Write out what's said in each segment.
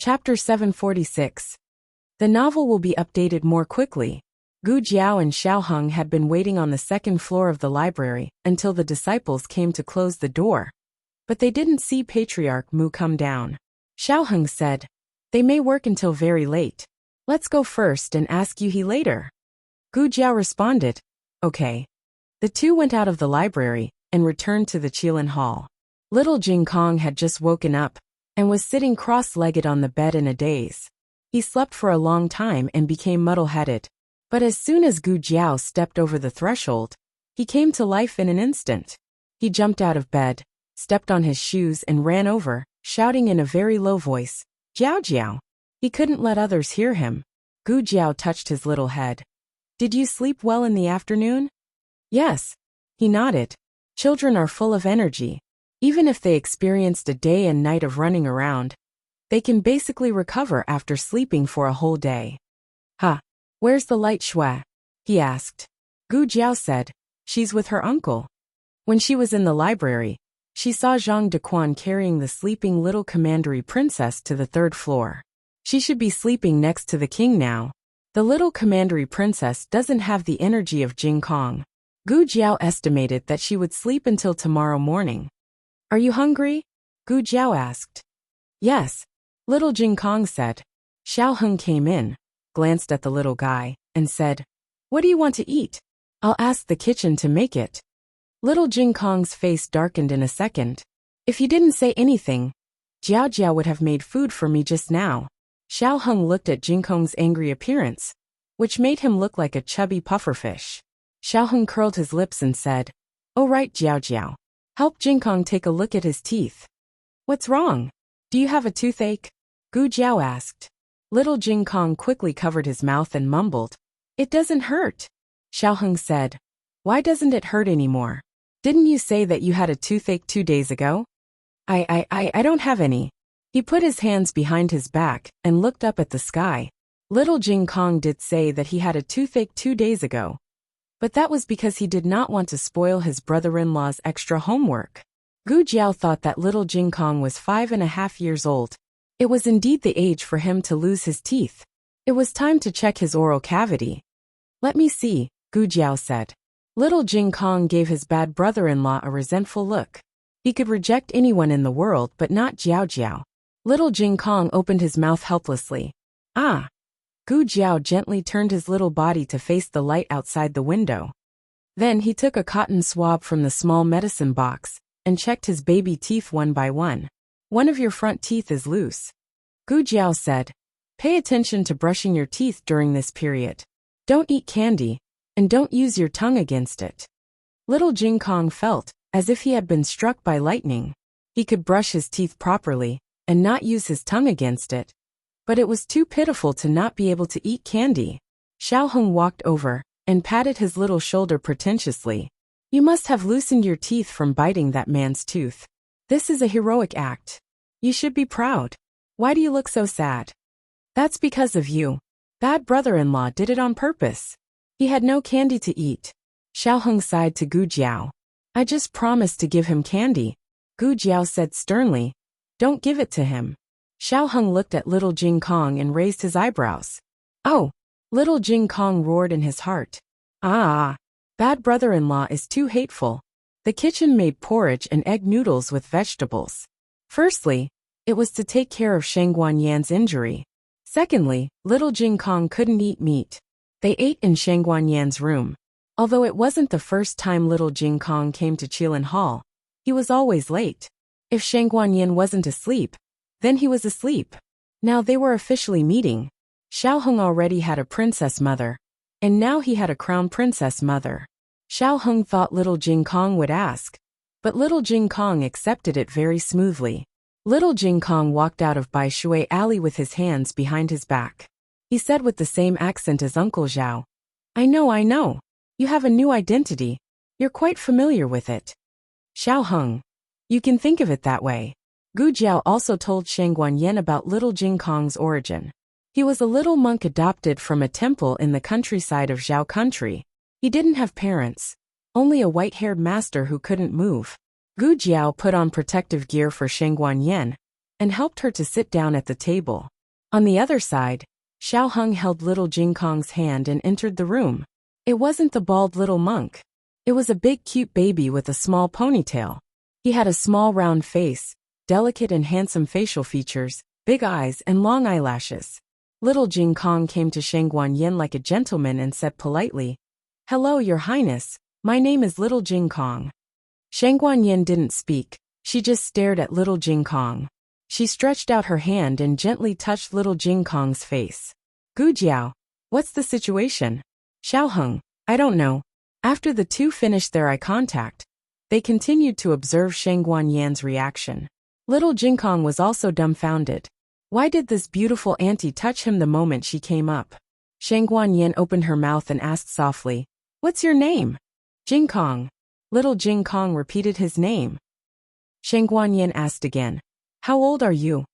Chapter 746. The novel will be updated more quickly. Gu Jiao and Xiao Heng had been waiting on the second floor of the library until the disciples came to close the door. But they didn't see Patriarch Mu come down. Xiao Heng said, "They may work until very late. Let's go first and ask Yuhi later." Gu Jiao responded, "Okay." The two went out of the library and returned to the Qilin Hall. Little Jing Kong had just woken up and was sitting cross-legged on the bed in a daze. He slept for a long time and became muddle-headed. But as soon as Gu Jiao stepped over the threshold, he came to life in an instant. He jumped out of bed, stepped on his shoes and ran over, shouting in a very low voice, "Jiao Jiao." He couldn't let others hear him. Gu Jiao touched his little head. "Did you sleep well in the afternoon?" "Yes." He nodded. Children are full of energy. Even if they experienced a day and night of running around, they can basically recover after sleeping for a whole day. "Huh. Where's the light Shui?" he asked. Gu Jiao said, "She's with her uncle." When she was in the library, she saw Zhang Dequan carrying the sleeping little commandery princess to the third floor. She should be sleeping next to the king now. The little commandery princess doesn't have the energy of Jing Kong. Gu Jiao estimated that she would sleep until tomorrow morning. "Are you hungry?" Gu Jiao asked. "Yes," little Jing Kong said. Xiao Heng came in, glanced at the little guy, and said, "What do you want to eat? I'll ask the kitchen to make it." Little Jing Kong's face darkened in a second. "If you didn't say anything, Jiao Jiao would have made food for me just now." Xiao Heng looked at Jing Kong's angry appearance, which made him look like a chubby pufferfish. Xiao Heng curled his lips and said, "Oh right Jiao Jiao. Help Jing Kong take a look at his teeth." "What's wrong? Do you have a toothache?" Gu Jiao asked. Little Jing Kong quickly covered his mouth and mumbled, "It doesn't hurt." Xiao Heng said, "Why doesn't it hurt anymore? Didn't you say that you had a toothache 2 days ago?" I don't have any." He put his hands behind his back and looked up at the sky. Little Jing Kong did say that he had a toothache 2 days ago. But that was because he did not want to spoil his brother-in-law's extra homework. Gu Jiao thought that little Jing Kong was 5.5 years old. It was indeed the age for him to lose his teeth. It was time to check his oral cavity. "Let me see," Gu Jiao said. Little Jing Kong gave his bad brother-in-law a resentful look. He could reject anyone in the world but not Jiao Jiao. Little Jing Kong opened his mouth helplessly. "Ah!" Gu Jiao gently turned his little body to face the light outside the window. Then he took a cotton swab from the small medicine box and checked his baby teeth one by one. "One of your front teeth is loose." Gu Jiao said, "Pay attention to brushing your teeth during this period. Don't eat candy, and don't use your tongue against it." Little Jing Kong felt as if he had been struck by lightning. He could brush his teeth properly and not use his tongue against it. But it was too pitiful to not be able to eat candy. Xiao Heng walked over and patted his little shoulder pretentiously. "You must have loosened your teeth from biting that man's tooth. This is a heroic act. You should be proud. Why do you look so sad?" "That's because of you. Bad brother-in-law did it on purpose. He had no candy to eat." Xiao Heng sighed to Gu Jiao. "I just promised to give him candy." Gu Jiao said sternly, "Don't give it to him." Xiao Heng looked at little Jing Kong and raised his eyebrows. "Oh!" Little Jing Kong roared in his heart. "Ah! Bad brother-in-law is too hateful." The kitchen made porridge and egg noodles with vegetables. Firstly, it was to take care of Sheng Guanyan's injury. Secondly, little Jing Kong couldn't eat meat. They ate in Sheng Guanyan's room. Although it wasn't the first time little Jing Kong came to Qilin Hall, he was always late. If Sheng Guanyan wasn't asleep, then he was asleep. Now they were officially meeting. Xiao Heng already had a princess mother, and now he had a crown princess mother. Xiao Heng thought little Jing Kong would ask, but little Jing Kong accepted it very smoothly. Little Jing Kong walked out of Bai Shui Alley with his hands behind his back. He said with the same accent as Uncle Zhao, I know. You have a new identity. You're quite familiar with it." "Xiao Heng. You can think of it that way." Gu Jiao also told Sheng Guanyan about little Jing Kong's origin. He was a little monk adopted from a temple in the countryside of Zhao country. He didn't have parents, only a white-haired master who couldn't move. Gu Jiao put on protective gear for Sheng Guanyan and helped her to sit down at the table. On the other side, Xiao Heng held little Jing Kong's hand and entered the room. It wasn't the bald little monk. It was a big cute baby with a small ponytail. He had a small round face, delicate and handsome facial features, big eyes and long eyelashes. Little Jing Kong came to Shang Guanyin like a gentleman and said politely, "Hello, Your Highness, my name is Little Jing Kong." Shang Guanyin didn't speak, she just stared at little Jing Kong. She stretched out her hand and gently touched little Jing Kong's face. "Gu Jiao, what's the situation?" "Xiao Heng, I don't know." After the two finished their eye contact, they continued to observe Shang Guanyin's reaction. Little Jing Kong was also dumbfounded. Why did this beautiful auntie touch him the moment she came up? Shang Guanyin opened her mouth and asked softly, "What's your name?" "Jing Kong." Little Jing Kong repeated his name. Shang Guanyin asked again, "How old are you?"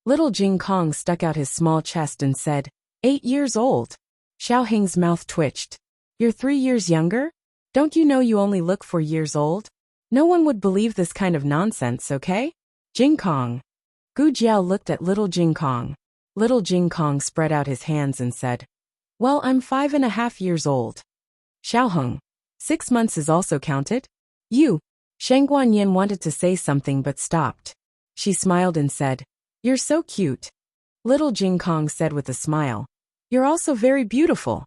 Little Jing Kong stuck out his small chest and said, 8 years old. Xiao Heng's mouth twitched. "You're 3 years younger? Don't you know you only look 4 years old? No one would believe this kind of nonsense, okay?" Jing Kong. Gu Jiao looked at little Jing Kong. Little Jing Kong spread out his hands and said, "Well, I'm 5.5 years old." Xiao Heng. 6 months is also counted? You. Shang Guanyin wanted to say something but stopped. She smiled and said, "You're so cute." Little Jing Kong said with a smile, "You're also very beautiful."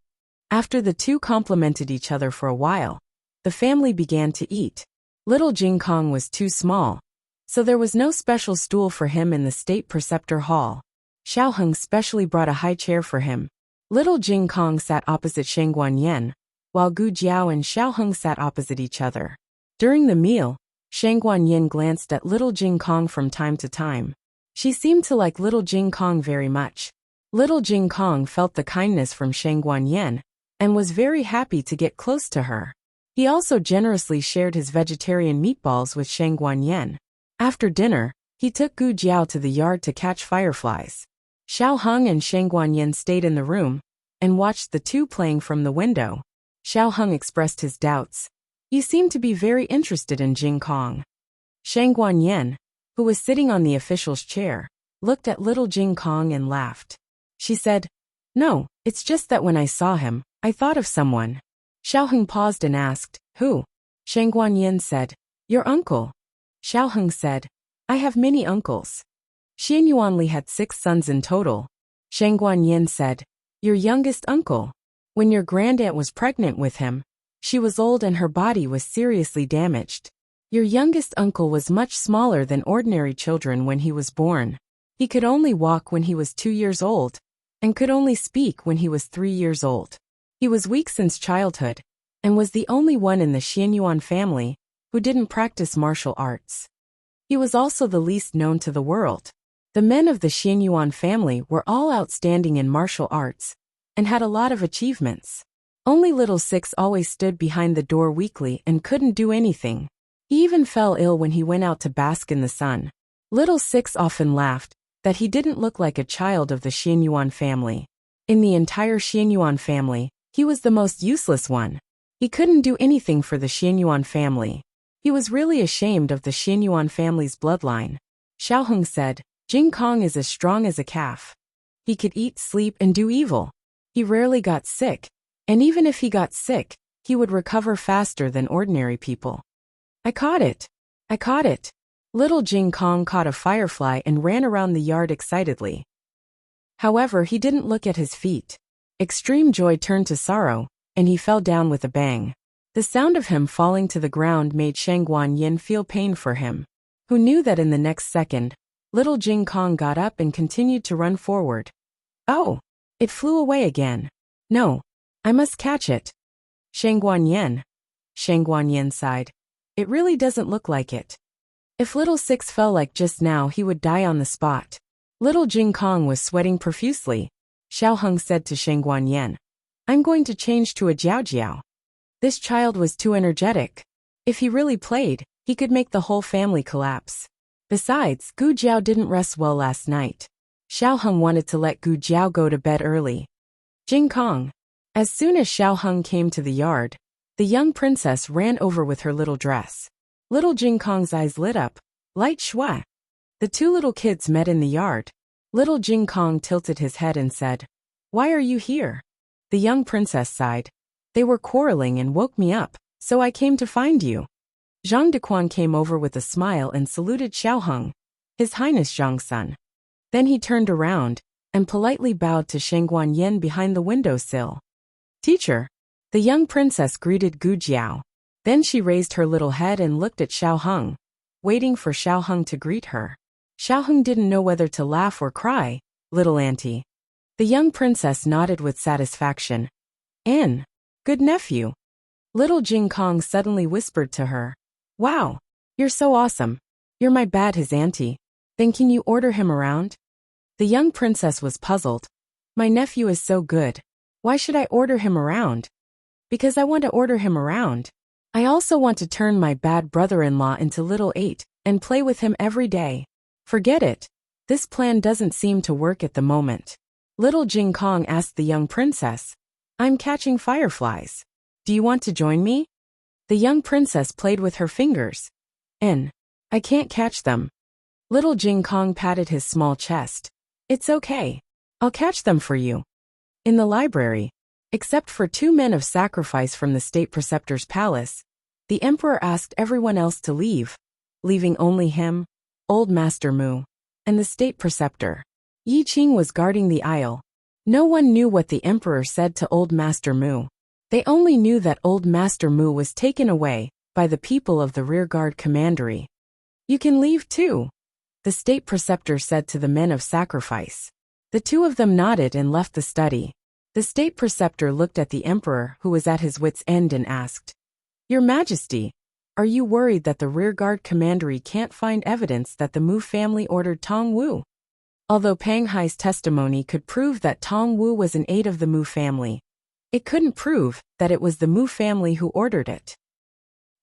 After the two complimented each other for a while, the family began to eat. Little Jing Kong was too small, so there was no special stool for him in the state preceptor hall. Xiao Heng specially brought a high chair for him. Little Jing Kong sat opposite Shang Guanyin, while Gu Jiao and Xiao Heng sat opposite each other. During the meal, Shang Guanyin glanced at little Jing Kong from time to time. She seemed to like little Jing Kong very much. Little Jing Kong felt the kindness from Shang Guanyin and was very happy to get close to her. He also generously shared his vegetarian meatballs with Shang Guanyin. After dinner, he took Gu Jiao to the yard to catch fireflies. Xiao Heng and Shang Guanyin stayed in the room and watched the two playing from the window. Xiao Heng expressed his doubts. "You seem to be very interested in Jing Kong." Shang Guanyin, who was sitting on the official's chair, looked at little Jing Kong and laughed. She said, "No, it's just that when I saw him, I thought of someone." Xiao Heng paused and asked, "Who?" Shang Guanyin said, "Your uncle." Xiao Heng said, "I have many uncles." Xian Yuanli had 6 sons in total. Shang Guanyin said, "Your youngest uncle. When your grandaunt was pregnant with him, she was old and her body was seriously damaged. Your youngest uncle was much smaller than ordinary children when he was born. He could only walk when he was 2 years old, and could only speak when he was 3 years old. He was weak since childhood, and was the only one in the Xianyuan family who didn't practice martial arts. He was also the least known to the world. The men of the Xianyuan family were all outstanding in martial arts, and had a lot of achievements. Only little Six always stood behind the door weakly and couldn't do anything. He even fell ill when he went out to bask in the sun. Little Six often laughed that he didn't look like a child of the Xianyuan family. In the entire Xianyuan family, he was the most useless one. He couldn't do anything for the Xianyuan family. He was really ashamed of the Xianyuan family's bloodline. Xiao Heng said, "Jing Kong is as strong as a calf. He could eat, sleep, and do evil. He rarely got sick, and even if he got sick, he would recover faster than ordinary people." I caught it. I caught it. Little Jing Kong caught a firefly and ran around the yard excitedly. However, he didn't look at his feet. Extreme joy turned to sorrow, and he fell down with a bang. The sound of him falling to the ground made Shang Guanyin feel pain for him, who knew that in the next second, little Jing Kong got up and continued to run forward. Oh! It flew away again. No. I must catch it. Shang Guanyin. Shang Guanyin sighed. It really doesn't look like it. If little Six fell like just now, he would die on the spot. Little Jing Kong was sweating profusely. Xiao Heng said to Shang Guanyin, "I'm going to change to a Jiao Jiao." This child was too energetic. If he really played, he could make the whole family collapse. Besides, Gu Jiao didn't rest well last night. Xiao Heng wanted to let Gu Jiao go to bed early. Jing Kong. As soon as Xiao Heng came to the yard, the young princess ran over with her little dress. Little Jing Kong's eyes lit up. Light shua. The two little kids met in the yard. Little Jing Kong tilted his head and said, "Why are you here?" The young princess sighed. "They were quarreling and woke me up, so I came to find you." Zhang Dequan came over with a smile and saluted Xiaoheng, His Highness Zhang-san. Then he turned around and politely bowed to Shengguan Yin behind the windowsill. "Teacher." The young princess greeted Gu Jiao. Then she raised her little head and looked at Xiaoheng, waiting for Xiaoheng to greet her. Xiaoheng didn't know whether to laugh or cry. "Little auntie." The young princess nodded with satisfaction. Good nephew." Little Jing Kong suddenly whispered to her. "Wow, you're so awesome. You're my his auntie. Then can you order him around?" The young princess was puzzled. "My nephew is so good. Why should I order him around?" "Because I want to order him around. I also want to turn my bad brother-in-law into little 8 and play with him every day." "Forget it. This plan doesn't seem to work at the moment." Little Jing Kong asked the young princess. "I'm catching fireflies. Do you want to join me?" The young princess played with her fingers. I can't catch them." Little Jing Kong patted his small chest. "It's okay. I'll catch them for you." In the library, except for 2 men of sacrifice from the state preceptor's palace, the emperor asked everyone else to leave, leaving only him, Old Master Mu, and the state preceptor. Yi Qing was guarding the aisle. No one knew what the emperor said to Old Master Mu. They only knew that Old Master Mu was taken away by the people of the rearguard commandery. "You can leave too," the state preceptor said to the men of sacrifice. The 2 of them nodded and left the study. The state preceptor looked at the emperor, who was at his wits' end, and asked, "Your Majesty, are you worried that the rearguard commandery can't find evidence that the Mu family ordered Tong Wu?" Although Pang Hai's testimony could prove that Tong Wu was an aide of the Mu family, it couldn't prove that it was the Mu family who ordered it.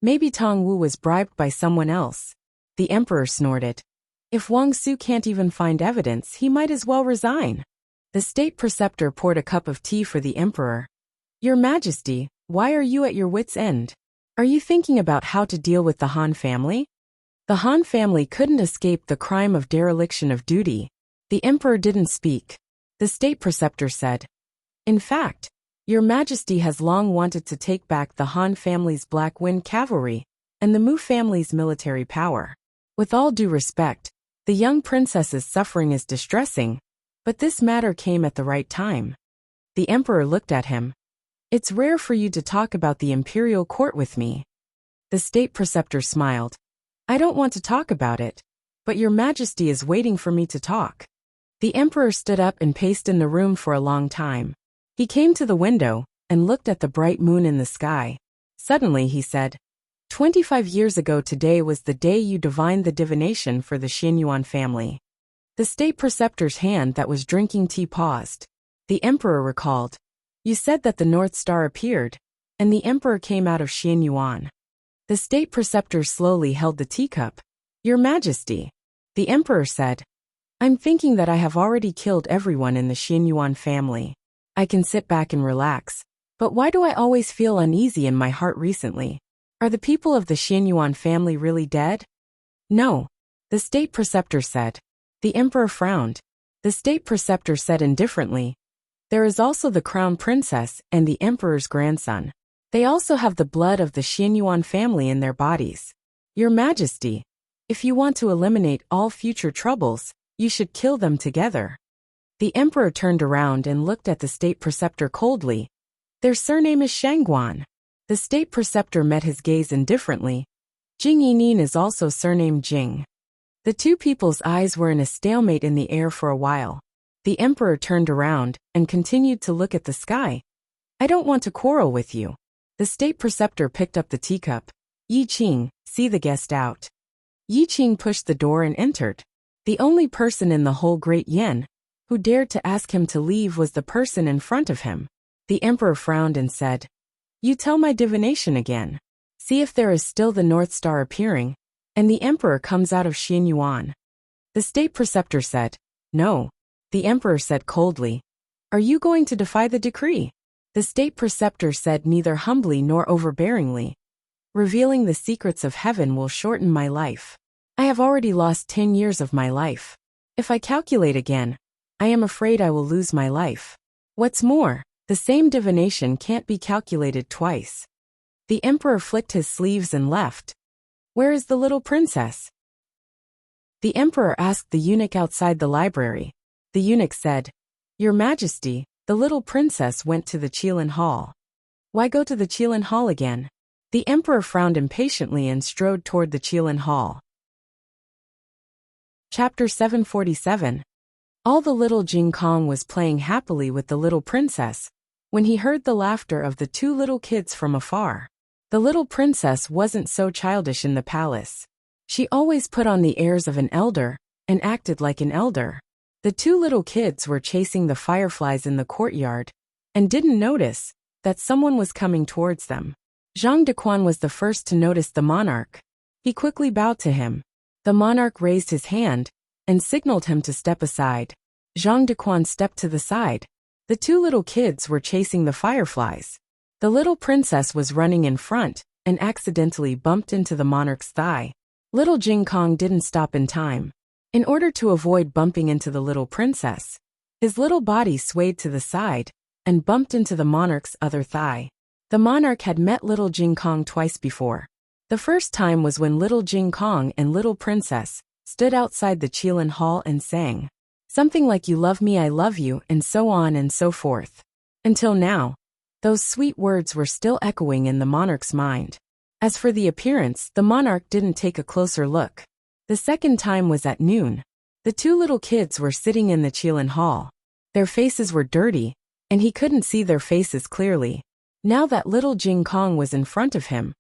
Maybe Tong Wu was bribed by someone else. The emperor snorted. If Wang Su can't even find evidence, he might as well resign. The state preceptor poured a cup of tea for the emperor. "Your Majesty, why are you at your wits' end? Are you thinking about how to deal with the Han family?" The Han family couldn't escape the crime of dereliction of duty. The emperor didn't speak. The state preceptor said, "In fact, Your Majesty has long wanted to take back the Han family's Black Wind cavalry and the Mu family's military power. With all due respect, the young princess's suffering is distressing, but this matter came at the right time." The emperor looked at him. "It's rare for you to talk about the imperial court with me." The state preceptor smiled. "I don't want to talk about it, but Your Majesty is waiting for me to talk." The emperor stood up and paced in the room for a long time. He came to the window and looked at the bright moon in the sky. Suddenly he said, 25 years ago today was the day you divined the divination for the Xianyuan family." The state preceptor's hand that was drinking tea paused. The emperor recalled, "You said that the North Star appeared, and the emperor came out of Xianyuan." The state preceptor slowly held the teacup. "Your Majesty," the emperor said, "I'm thinking that I have already killed everyone in the Xianyuan family. I can sit back and relax. But why do I always feel uneasy in my heart recently? Are the people of the Xianyuan family really dead?" "No," the state preceptor said. The emperor frowned. The state preceptor said indifferently, "There is also the crown princess and the emperor's grandson. They also have the blood of the Xianyuan family in their bodies. Your Majesty, if you want to eliminate all future troubles, you should kill them together." The emperor turned around and looked at the state preceptor coldly. "Their surname is Shangguan." The state preceptor met his gaze indifferently. "Jing Yinin is also surnamed Jing." The 2 people's eyes were in a stalemate in the air for a while. The emperor turned around and continued to look at the sky. "I don't want to quarrel with you." The state preceptor picked up the teacup. "Yi Qing, see the guest out." Yi Qing pushed the door and entered. The only person in the whole Great Yen who dared to ask him to leave was the person in front of him. The emperor frowned and said, "You tell my divination again. See if there is still the North Star appearing, and the emperor comes out of Xianyuan." The state preceptor said, "No." The emperor said coldly, "Are you going to defy the decree?" The state preceptor said neither humbly nor overbearingly, "Revealing the secrets of heaven will shorten my life. I have already lost 10 years of my life. If I calculate again, I am afraid I will lose my life. What's more, the same divination can't be calculated twice. The emperor flicked his sleeves and left. Where is the little princess? The emperor asked the eunuch outside the library. The eunuch said, Your Majesty, the little princess went to the Qilin Hall. Why go to the Qilin Hall again? The emperor frowned impatiently and strode toward the Qilin Hall. Chapter 747. All the little Jing Kong was playing happily with the little princess when he heard the laughter of the two little kids from afar. The little princess wasn't so childish in the palace. She always put on the airs of an elder and acted like an elder. The two little kids were chasing the fireflies in the courtyard and didn't notice that someone was coming towards them. Zhang Dequan was the first to notice the monarch. He quickly bowed to him. The monarch raised his hand and signaled him to step aside. Zhang Dequan stepped to the side. The two little kids were chasing the fireflies. The little princess was running in front and accidentally bumped into the monarch's thigh. Little Jing Kong didn't stop in time. In order to avoid bumping into the little princess, his little body swayed to the side and bumped into the monarch's other thigh. The monarch had met little Jing Kong twice before. The first time was when little Jing Kong and little princess stood outside the Qilin Hall and sang something like "You love me, I love you," and so on and so forth. Until now, those sweet words were still echoing in the monarch's mind. As for the appearance, the monarch didn't take a closer look. The second time was at noon. The two little kids were sitting in the Qilin Hall. Their faces were dirty, and he couldn't see their faces clearly. Now that little Jing Kong was in front of him,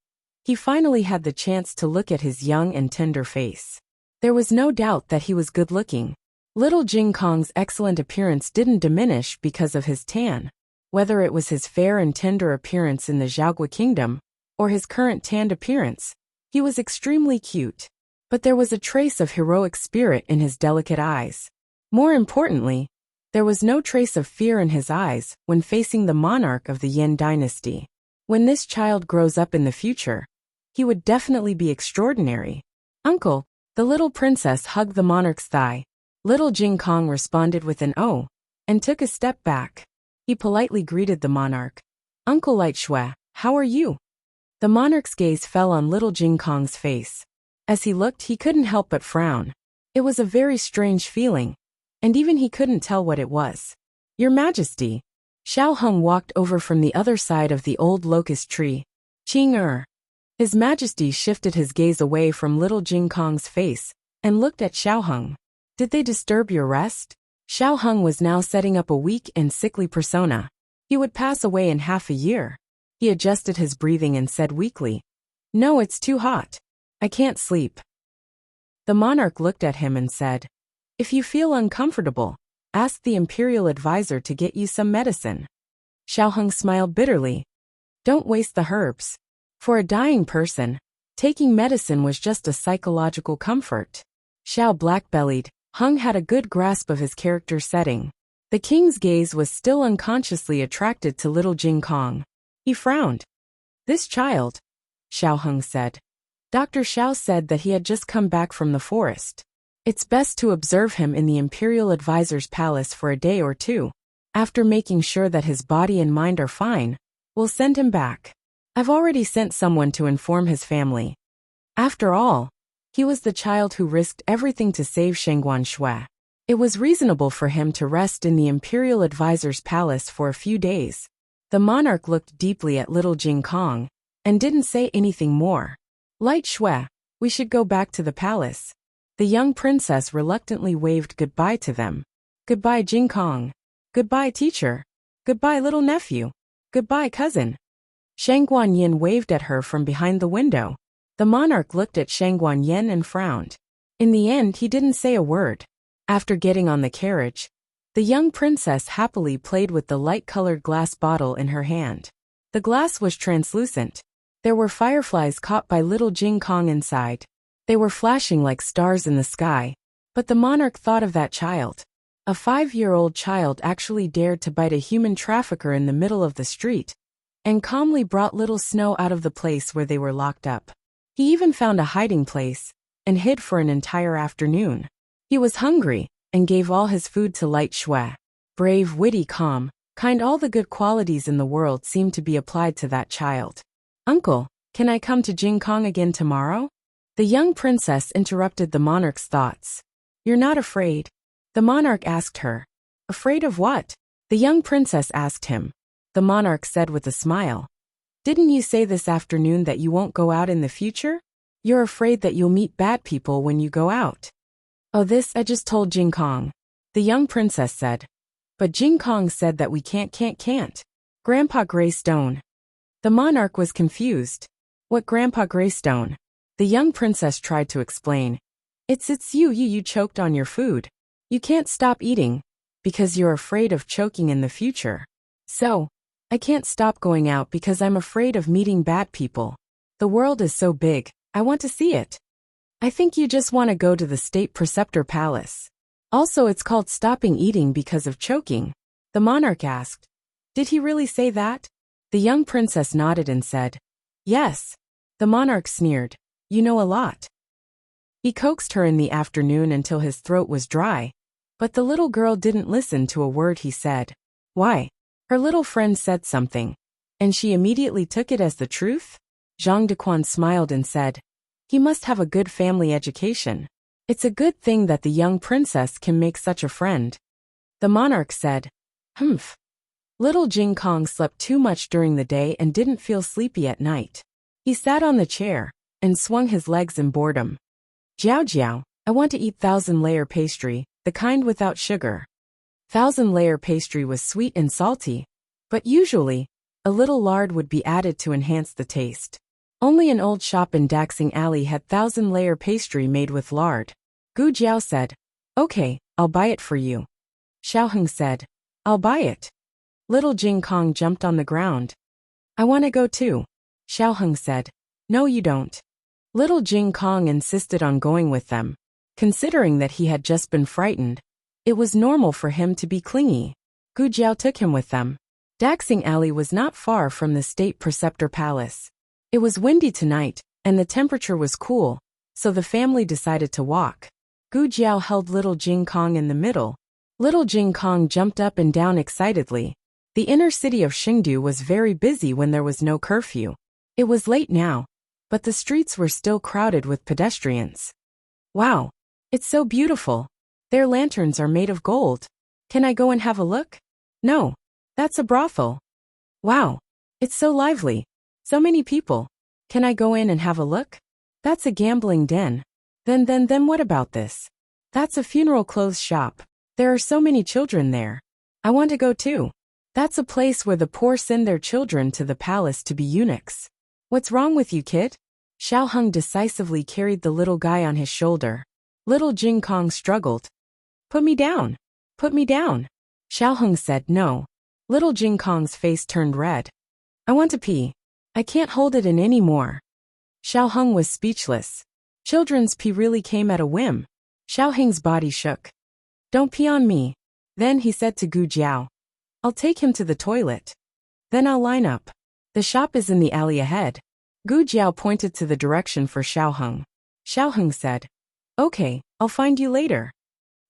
he finally had the chance to look at his young and tender face. There was no doubt that he was good-looking. Little Jing Kong's excellent appearance didn't diminish because of his tan. Whether it was his fair and tender appearance in the Zhaogua kingdom, or his current tanned appearance, he was extremely cute. But there was a trace of heroic spirit in his delicate eyes. More importantly, there was no trace of fear in his eyes when facing the monarch of the Yin dynasty. When this child grows up in the future, he would definitely be extraordinary. Uncle, the little princess hugged the monarch's thigh. Little Jing Kong responded with an "oh," and took a step back. He politely greeted the monarch. Uncle Light Shui, how are you? The monarch's gaze fell on little Jing Kong's face. As he looked, he couldn't help but frown. It was a very strange feeling, and even he couldn't tell what it was. Your Majesty. Xiao Heng walked over from the other side of the old locust tree. Qing. His Majesty shifted his gaze away from little Jing Kong's face and looked at Xiao Heng. Did they disturb your rest? Xiao Heng was now setting up a weak and sickly persona. He would pass away in half a year. He adjusted his breathing and said weakly, No, it's too hot. I can't sleep. The monarch looked at him and said, If you feel uncomfortable, ask the imperial advisor to get you some medicine. Xiao Heng smiled bitterly. Don't waste the herbs. For a dying person, taking medicine was just a psychological comfort. Xiao black-bellied. Heng had a good grasp of his character setting. The king's gaze was still unconsciously attracted to little Jing Kong. He frowned. This child, Xiao Heng said. Dr. Xiao said that he had just come back from the forest. It's best to observe him in the imperial advisor's palace for a day or two. After making sure that his body and mind are fine, we'll send him back. I've already sent someone to inform his family. After all, he was the child who risked everything to save Shengguan Shui. It was reasonable for him to rest in the imperial advisor's palace for a few days. The monarch looked deeply at little Jing Kong and didn't say anything more. Light Shui, we should go back to the palace. The young princess reluctantly waved goodbye to them. Goodbye, Jing Kong. Goodbye, teacher. Goodbye, little nephew. Goodbye, cousin. Shangguan Yin waved at her from behind the window. The monarch looked at Shangguan Yin and frowned. In the end, he didn't say a word. After getting on the carriage, the young princess happily played with the light-colored glass bottle in her hand. The glass was translucent. There were fireflies caught by little Jing Kong inside. They were flashing like stars in the sky. But the monarch thought of that child. A 5-year-old child actually dared to bite a human trafficker in the middle of the street, and calmly brought little Snow out of the place where they were locked up. He even found a hiding place, and hid for an entire afternoon. He was hungry, and gave all his food to light Shui. Brave, witty, calm, kind, all the good qualities in the world seemed to be applied to that child. Uncle, can I come to Jing Kong again tomorrow? The young princess interrupted the monarch's thoughts. You're not afraid? The monarch asked her. Afraid of what? The young princess asked him. The monarch said with a smile. Didn't you say this afternoon that you won't go out in the future? You're afraid that you'll meet bad people when you go out. Oh, this I just told Jing Kong. The young princess said. But Jing Kong said that we can't. Grandpa Greystone. The monarch was confused. What Grandpa Greystone? The young princess tried to explain. It's you choked on your food. You can't stop eating, because you're afraid of choking in the future. So, I can't stop going out because I'm afraid of meeting bad people. The world is so big, I want to see it. I think you just want to go to the State Preceptor Palace. Also, it's called stopping eating because of choking. The monarch asked. Did he really say that? The young princess nodded and said, Yes. The monarch sneered. You know a lot. He coaxed her in the afternoon until his throat was dry, but the little girl didn't listen to a word he said. Why? Her little friend said something, and she immediately took it as the truth? Zhang Dequan smiled and said, He must have a good family education. It's a good thing that the young princess can make such a friend. The monarch said, Humph. Little Jing Kong slept too much during the day and didn't feel sleepy at night. He sat on the chair and swung his legs in boredom. Jiao, I want to eat 1,000-layer pastry, the kind without sugar. 1,000-layer pastry was sweet and salty, but usually, a little lard would be added to enhance the taste. Only an old shop in Daxing Alley had 1,000-layer pastry made with lard. Gu Jiao said, Okay, I'll buy it for you. Xiaoheng said, I'll buy it. Little Jing Kong jumped on the ground. I want to go too. Xiaoheng said, No, you don't. Little Jing Kong insisted on going with them. Considering that he had just been frightened, it was normal for him to be clingy. Gu Jiao took him with them. Daxing Alley was not far from the State Preceptor Palace. It was windy tonight, and the temperature was cool, so the family decided to walk. Gu Jiao held little Jing Kong in the middle. Little Jing Kong jumped up and down excitedly. The inner city of Xingdu was very busy when there was no curfew. It was late now, but the streets were still crowded with pedestrians. Wow, it's so beautiful. Their lanterns are made of gold. Can I go and have a look? No, that's a brothel. Wow, it's so lively. So many people. Can I go in and have a look? That's a gambling den. Then what about this? That's a funeral clothes shop. There are so many children there. I want to go too. That's a place where the poor send their children to the palace to be eunuchs. What's wrong with you, kid? Xiaoheng decisively carried the little guy on his shoulder. Little Jing Kong struggled. Put me down. Put me down. Xiaoheng said no. Little Jing Kong's face turned red. I want to pee. I can't hold it in anymore. Xiaoheng was speechless. Children's pee really came at a whim. Xiaoheng's body shook. Don't pee on me. Then he said to Gu Jiao. I'll take him to the toilet. Then I'll line up. The shop is in the alley ahead. Gu Jiao pointed to the direction for Xiaoheng. Xiaoheng said, Okay, I'll find you later.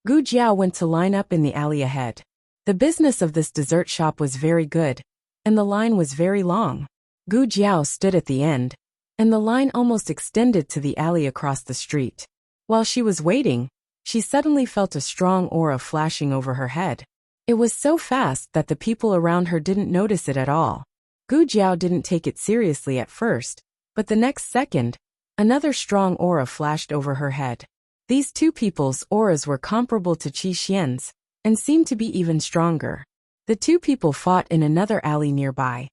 Gu Jiao went to line up in the alley ahead. The business of this dessert shop was very good, and the line was very long. Gu Jiao stood at the end, and the line almost extended to the alley across the street. While she was waiting, she suddenly felt a strong aura flashing over her head. It was so fast that the people around her didn't notice it at all. Gu Jiao didn't take it seriously at first, but the next second, another strong aura flashed over her head. These two people's auras were comparable to Qi Xian's, and seemed to be even stronger. The two people fought in another alley nearby.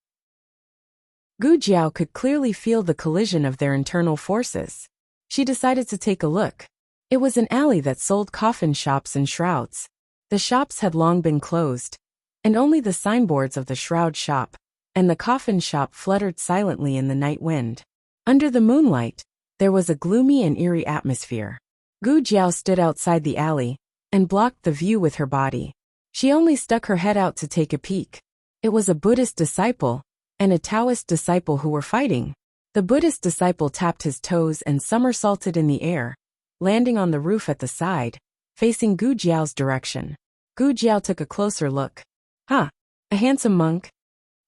Gu Jiao could clearly feel the collision of their internal forces. She decided to take a look. It was an alley that sold coffin shops and shrouds. The shops had long been closed, and only the signboards of the shroud shop and the coffin shop fluttered silently in the night wind. Under the moonlight, there was a gloomy and eerie atmosphere. Gu Jiao stood outside the alley and blocked the view with her body. She only stuck her head out to take a peek. It was a Buddhist disciple and a Taoist disciple who were fighting. The Buddhist disciple tapped his toes and somersaulted in the air, landing on the roof at the side, facing Gu Jiao's direction. Gu Jiao took a closer look. Huh, a handsome monk?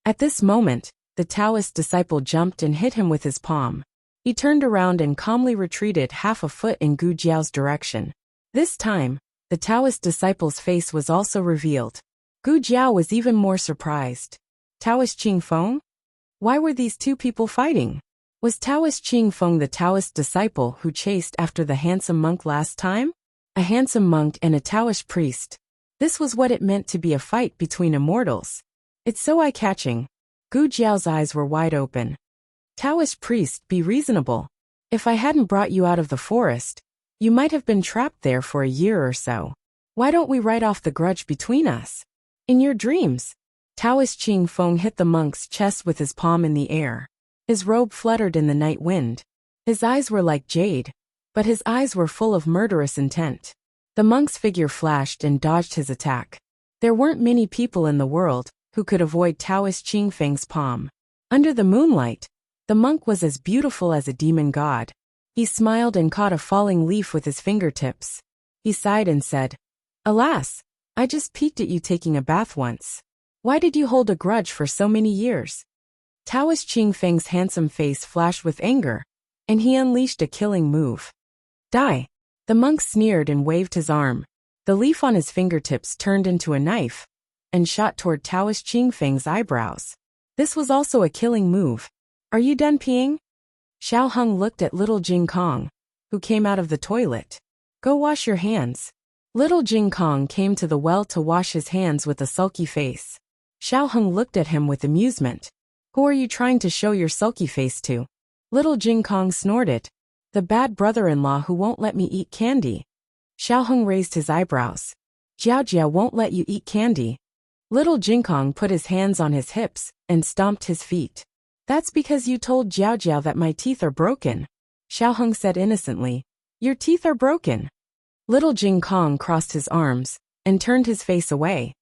At this moment, the Taoist disciple jumped and hit him with his palm. He turned around and calmly retreated half a foot in Gu Jiao's direction. This time, the Taoist disciple's face was also revealed. Gu Jiao was even more surprised. Taoist Qing Feng? Why were these two people fighting? Was Taoist Qing Feng the Taoist disciple who chased after the handsome monk last time? A handsome monk and a Taoist priest. This was what it meant to be a fight between immortals. It's so eye-catching. Gu Jiao's eyes were wide open. Taoist priest, be reasonable. If I hadn't brought you out of the forest, you might have been trapped there for a year or so. Why don't we write off the grudge between us? In your dreams. Taoist Qing Feng hit the monk's chest with his palm in the air. His robe fluttered in the night wind. His eyes were like jade, but his eyes were full of murderous intent. The monk's figure flashed and dodged his attack. There weren't many people in the world who could avoid Taoist Qing Feng's palm. Under the moonlight, the monk was as beautiful as a demon god. He smiled and caught a falling leaf with his fingertips. He sighed and said, Alas, I just peeked at you taking a bath once. Why did you hold a grudge for so many years? Taoist Qing Feng's handsome face flashed with anger, and he unleashed a killing move. Die! The monk sneered and waved his arm. The leaf on his fingertips turned into a knife and shot toward Taoist Qing Feng's eyebrows. This was also a killing move. Are you done peeing? Xiao Heng looked at little Jing Kong, who came out of the toilet. Go wash your hands. Little Jing Kong came to the well to wash his hands with a sulky face. Xiao Heng looked at him with amusement. Who are you trying to show your sulky face to? Little Jing Kong snorted. The bad brother-in-law who won't let me eat candy. Xiao Heng raised his eyebrows. Jiao Jiao won't let you eat candy. Little Jing Kong put his hands on his hips and stomped his feet. That's because you told Jiao Jiao that my teeth are broken. Xiao Heng said innocently. Your teeth are broken. Little Jing Kong crossed his arms and turned his face away.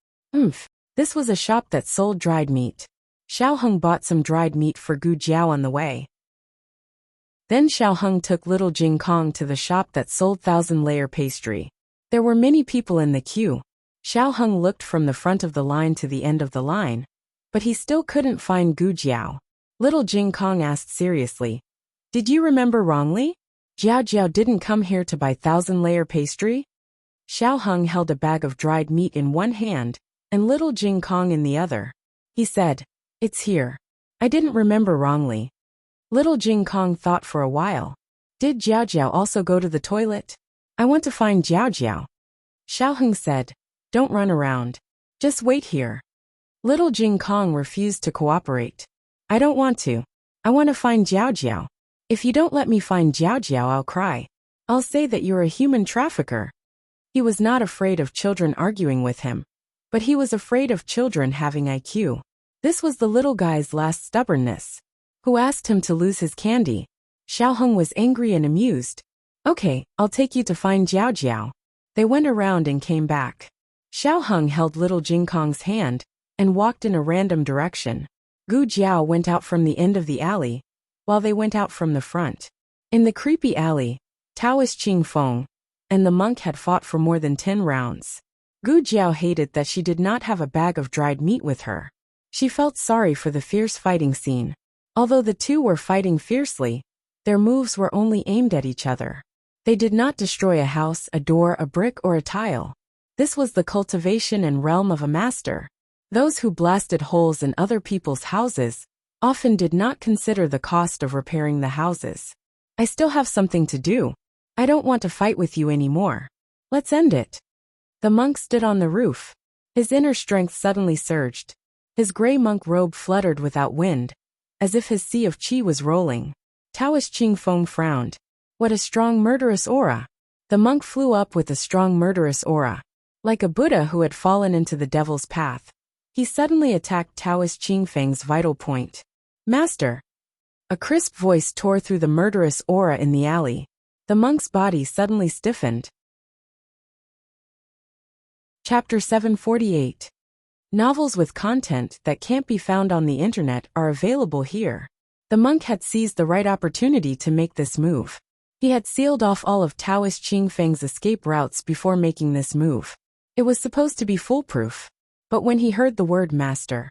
This was a shop that sold dried meat. Xiao Heng bought some dried meat for Gu Jiao on the way. Then Xiao Heng took little Jing Kong to the shop that sold 1,000-layer pastry. There were many people in the queue. Xiao Heng looked from the front of the line to the end of the line, but he still couldn't find Gu Jiao. Little Jing Kong asked seriously, Did you remember wrongly? Jiao Jiao didn't come here to buy 1,000-layer pastry? Xiao Heng held a bag of dried meat in one hand and little Jing Kong in the other. He said, It's here. I didn't remember wrongly. Little Jing Kong thought for a while. Did Jiao Jiao also go to the toilet? I want to find Jiao Jiao. Xiao Heng said, Don't run around. Just wait here. Little Jing Kong refused to cooperate. I don't want to. I want to find Jiao Jiao. If you don't let me find Jiao Jiao, I'll cry. I'll say that you're a human trafficker. He was not afraid of children arguing with him, but he was afraid of children having IQ. This was the little guy's last stubbornness. Who asked him to lose his candy? Xiao Heng was angry and amused. Okay, I'll take you to find Jiao Jiao. They went around and came back. Xiao Heng held little Jing Kong's hand and walked in a random direction. Gu Jiao went out from the end of the alley, while they went out from the front. In the creepy alley, Taoist Qing Feng and the monk had fought for more than 10 rounds. Gu Jiao hated that she did not have a bag of dried meat with her. She felt sorry for the fierce fighting scene. Although the two were fighting fiercely, their moves were only aimed at each other. They did not destroy a house, a door, a brick, or a tile. This was the cultivation and realm of a master. Those who blasted holes in other people's houses often did not consider the cost of repairing the houses. I still have something to do. I don't want to fight with you anymore. Let's end it. The monk stood on the roof. His inner strength suddenly surged. His gray monk robe fluttered without wind, as if his sea of qi was rolling. Taoist Qing Feng frowned. What a strong murderous aura. The monk flew up with a strong murderous aura. Like a Buddha who had fallen into the devil's path, he suddenly attacked Taoist Qing Feng's vital point. Master! A crisp voice tore through the murderous aura in the alley. The monk's body suddenly stiffened. Chapter 748. Novels with content that can't be found on the internet are available here. The monk had seized the right opportunity to make this move. He had sealed off all of Taoist Ching Feng's escape routes before making this move. It was supposed to be foolproof. But when he heard the word master,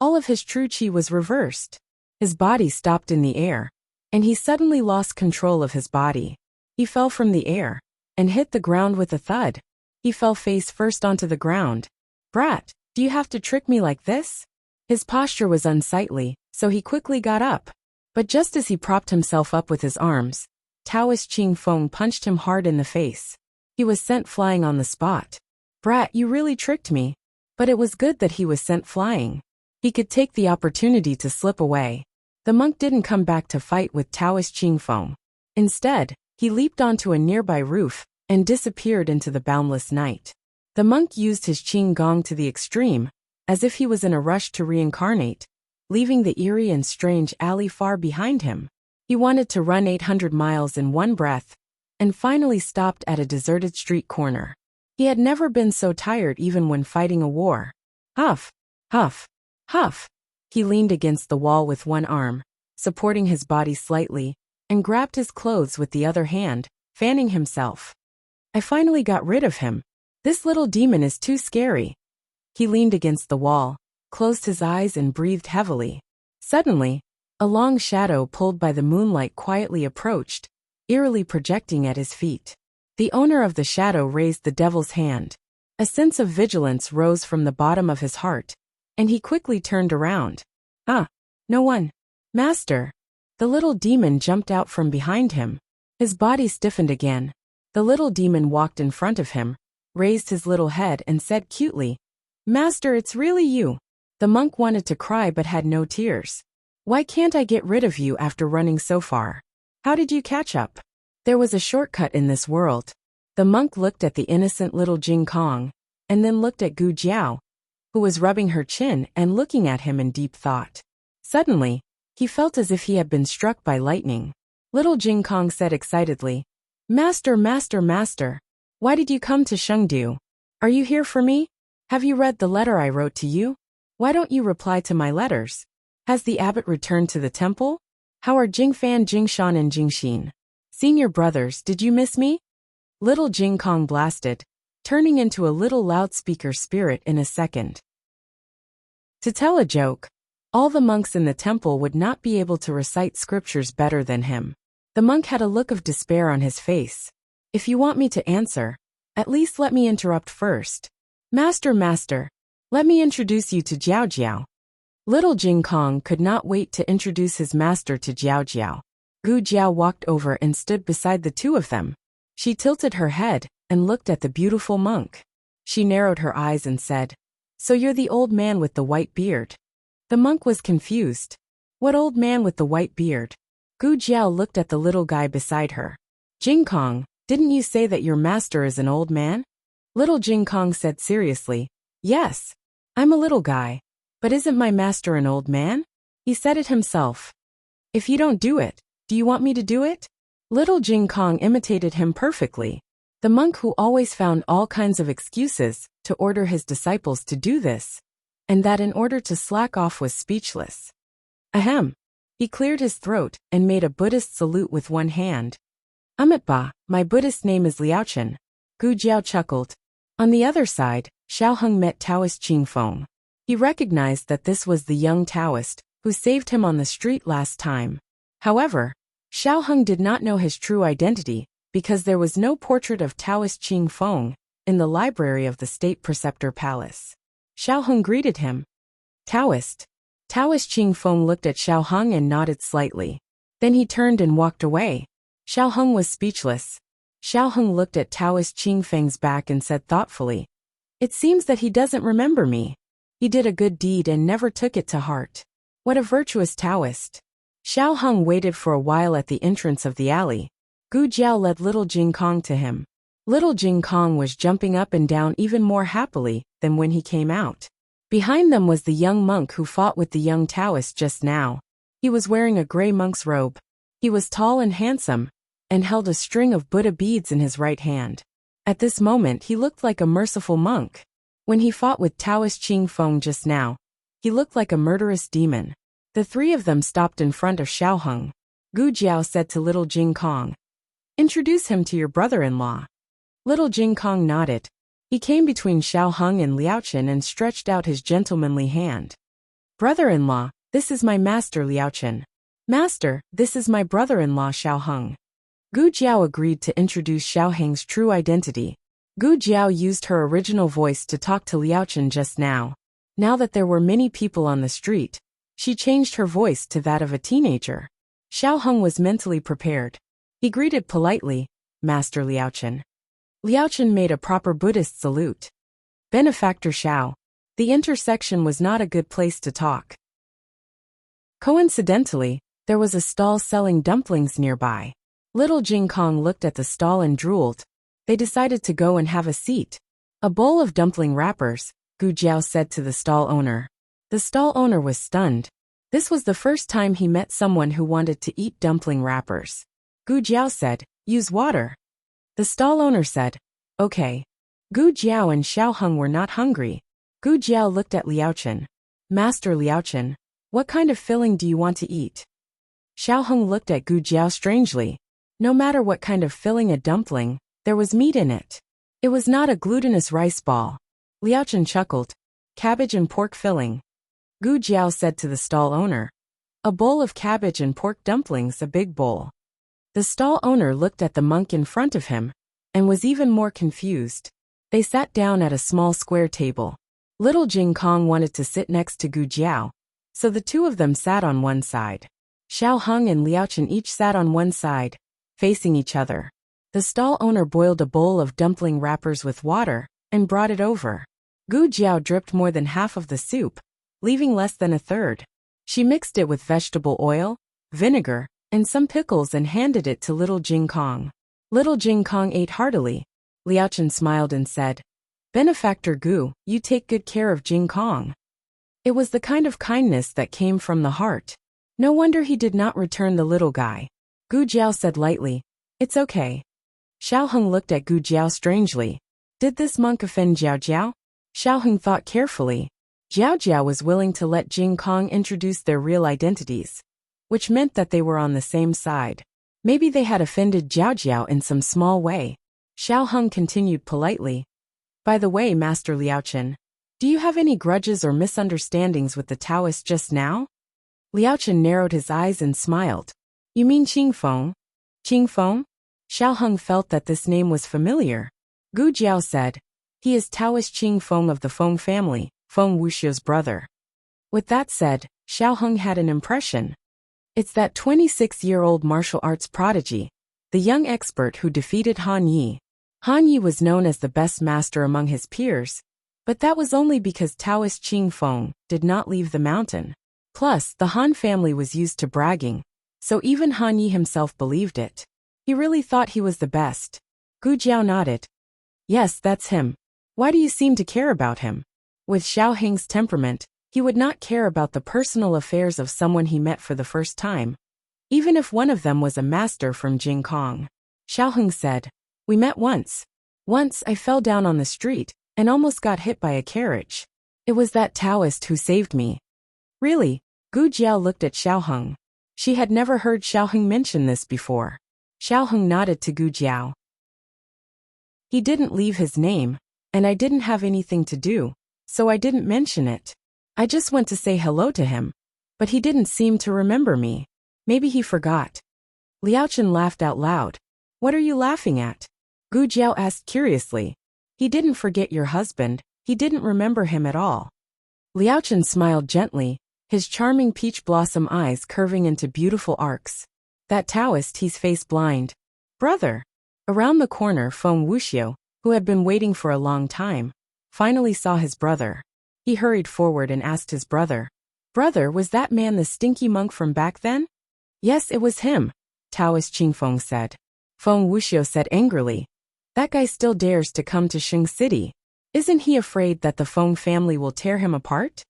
all of his true chi was reversed. His body stopped in the air, and he suddenly lost control of his body. He fell from the air and hit the ground with a thud. He fell face first onto the ground. "Brat, do you have to trick me like this?" His posture was unsightly, so he quickly got up. But just as he propped himself up with his arms, Taoist Ching Feng punched him hard in the face. He was sent flying on the spot. "Brat, you really tricked me." But it was good that he was sent flying. He could take the opportunity to slip away. The monk didn't come back to fight with Taoist Ching Feng. Instead, he leaped onto a nearby roof and disappeared into the boundless night. The monk used his Qing Gong to the extreme, as if he was in a rush to reincarnate, leaving the eerie and strange alley far behind him. He wanted to run 800 miles in one breath, and finally stopped at a deserted street corner. He had never been so tired even when fighting a war. Huff, huff, huff. He leaned against the wall with one arm, supporting his body slightly, and grabbed his clothes with the other hand, fanning himself. "I finally got rid of him. This little demon is too scary." He leaned against the wall, closed his eyes and breathed heavily. Suddenly, a long shadow pulled by the moonlight quietly approached, eerily projecting at his feet. The owner of the shadow raised the devil's hand. A sense of vigilance rose from the bottom of his heart, and he quickly turned around. No one. "Master." The little demon jumped out from behind him. His body stiffened again. The little demon walked in front of him, raised his little head and said cutely, "Master, it's really you." The monk wanted to cry but had no tears. "Why can't I get rid of you after running so far? How did you catch up?" There was a shortcut in this world. The monk looked at the innocent little Jing Kong, and then looked at Gu Jiao, who was rubbing her chin and looking at him in deep thought. Suddenly, he felt as if he had been struck by lightning. Little Jing Kong said excitedly, "Master, master, master, why did you come to Shengdu? Are you here for me? Have you read the letter I wrote to you? Why don't you reply to my letters? Has the abbot returned to the temple? How are Jingfan, Jingshan and Jingxin? Senior brothers, did you miss me?" Little Jing Kong blasted, turning into a little loudspeaker spirit in a second. To tell a joke, all the monks in the temple would not be able to recite scriptures better than him. The monk had a look of despair on his face. "If you want me to answer, at least let me interrupt first. Master, master, let me introduce you to Jiao Jiao." Little Jing Kong could not wait to introduce his master to Jiao Jiao. Gu Jiao walked over and stood beside the two of them. She tilted her head and looked at the beautiful monk. She narrowed her eyes and said, "So you're the old man with the white beard?" The monk was confused. "What old man with the white beard?" Gu Jiao looked at the little guy beside her. "Jing Kong, didn't you say that your master is an old man?" Little Jing Kong said seriously, "Yes, I'm a little guy. But isn't my master an old man?" He said it himself. "If you don't do it, do you want me to do it?" Little Jing Kong imitated him perfectly. The monk who always found all kinds of excuses to order his disciples to do this, and that in order to slack off was speechless. Ahem. He cleared his throat and made a Buddhist salute with one hand. "Amitba, my Buddhist name is Liaochen." Gu Jiao chuckled. On the other side, Xiaoheng met Taoist Ching Feng. He recognized that this was the young Taoist who saved him on the street last time. However, Xiaoheng did not know his true identity because there was no portrait of Taoist Ching Feng in the library of the State Preceptor Palace. Xiaoheng greeted him. "Taoist." Taoist Ching Feng looked at Xiaoheng and nodded slightly. Then he turned and walked away. Xiaoheng was speechless. Xiaoheng looked at Taoist Ching Feng's back and said thoughtfully, "It seems that he doesn't remember me. He did a good deed and never took it to heart. What a virtuous Taoist." Xiaoheng waited for a while at the entrance of the alley. Gu Jiao led little Jing Kong to him. Little Jing Kong was jumping up and down even more happily than when he came out. Behind them was the young monk who fought with the young Taoist just now. He was wearing a gray monk's robe. He was tall and handsome, and held a string of Buddha beads in his right hand. At this moment he looked like a merciful monk. When he fought with Taoist Ching Feng just now, he looked like a murderous demon. The three of them stopped in front of Xiaoheng. Gu Jiao said to little Jing Kong, Introduce him to your brother-in-law. Little Jing Kong nodded. He came between Xiao Hung and Liaochen and stretched out his gentlemanly hand. Brother-in-law, this is my master Liaochen. Master, this is my brother-in-law Xiao Hung. Gu Jiao agreed to introduce Xiao Heng's true identity. Gu Jiao used her original voice to talk to Liaochen just now. Now that there were many people on the street, she changed her voice to that of a teenager. Xiao Hung was mentally prepared. He greeted politely, Master Liaochen. Liaochen made a proper Buddhist salute. Benefactor Xiao. The intersection was not a good place to talk. Coincidentally, there was a stall selling dumplings nearby. Little Jing Kong looked at the stall and drooled. They decided to go and have a seat. A bowl of dumpling wrappers, Gu Jiao said to the stall owner. The stall owner was stunned. This was the first time he met someone who wanted to eat dumpling wrappers. Gu Jiao said, use water. The stall owner said, okay. Gu Jiao and Xiao Hung were not hungry. Gu Jiao looked at Liaochen. Master Liaochen, what kind of filling do you want to eat? Xiao Hung looked at Gu Jiao strangely. No matter what kind of filling a dumpling, there was meat in it. It was not a glutinous rice ball. Liaochen chuckled. Cabbage and pork filling. Gu Jiao said to the stall owner. A bowl of cabbage and pork dumplings, a big bowl. The stall owner looked at the monk in front of him, and was even more confused. They sat down at a small square table. Little Jing Kong wanted to sit next to Gu Jiao, so the two of them sat on one side. Xiao Hung and Liaochen each sat on one side, facing each other. The stall owner boiled a bowl of dumpling wrappers with water, and brought it over. Gu Jiao dripped more than half of the soup, leaving less than a third. She mixed it with vegetable oil, vinegar, and some pickles and handed it to Little Jing Kong. Little Jing Kong ate heartily. Liaochen smiled and said, Benefactor Gu, you take good care of Jing Kong. It was the kind of kindness that came from the heart. No wonder he did not return the little guy. Gu Jiao said lightly, it's okay. Xiao Hung looked at Gu Jiao strangely. Did this monk offend Jiao Jiao? Xiao Hung thought carefully. Jiao Jiao was willing to let Jing Kong introduce their real identities, which meant that they were on the same side. Maybe they had offended Jiao Jiao in some small way. Xiao Hung continued politely. By the way, Master Liaochen, do you have any grudges or misunderstandings with the Taoist just now? Liaochen narrowed his eyes and smiled. You mean Qing Feng? Qing Feng? Xiao Hung felt that this name was familiar. Gu Jiao said, he is Taoist Qing Feng of the Feng family, Feng Wuxia's brother. With that said, Xiao Hung had an impression. It's that 26-year-old martial arts prodigy, the young expert who defeated Han Yi. Han Yi was known as the best master among his peers, but that was only because Taoist Qing Feng did not leave the mountain. Plus, the Han family was used to bragging, so even Han Yi himself believed it. He really thought he was the best. Gu Jiao nodded. Yes, that's him. Why do you seem to care about him? With Xiao Heng's temperament, he would not care about the personal affairs of someone he met for the first time, even if one of them was a master from Jing Kong. Xiao Heng said, we met once. Once I fell down on the street and almost got hit by a carriage. It was that Taoist who saved me. Really? Gu Jiao looked at Xiao Heng. She had never heard Xiao Heng mention this before. Xiao Heng nodded to Gu Jiao. He didn't leave his name, and I didn't have anything to do, so I didn't mention it. I just went to say hello to him, but he didn't seem to remember me. Maybe he forgot. Liaochen laughed out loud. What are you laughing at? Gu Jiao asked curiously. He didn't forget your husband, he didn't remember him at all. Liaochen smiled gently, his charming peach blossom eyes curving into beautiful arcs. That Taoist, he's face blind. Brother. Around the corner, Feng Wuxia, who had been waiting for a long time, finally saw his brother. He hurried forward and asked his brother. Brother, was that man the stinky monk from back then? Yes, it was him, Taoist Qing Feng said. Feng Wuxia said angrily. That guy still dares to come to Shing City. Isn't he afraid that the Feng family will tear him apart?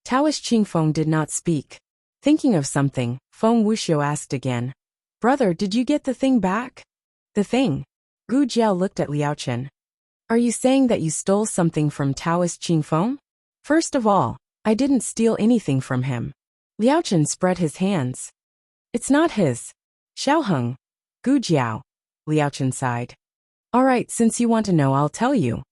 Taoist Qing Feng did not speak. Thinking of something, Feng Wuxia asked again. Brother, did you get the thing back? The thing? Gu Jiao looked at Liaochen. Are you saying that you stole something from Taoist Qing Feng? First of all, I didn't steal anything from him. Liaochen spread his hands. It's not his. Xiao Heng. Gu Jiao. Liaochen sighed. All right, since you want to know, I'll tell you.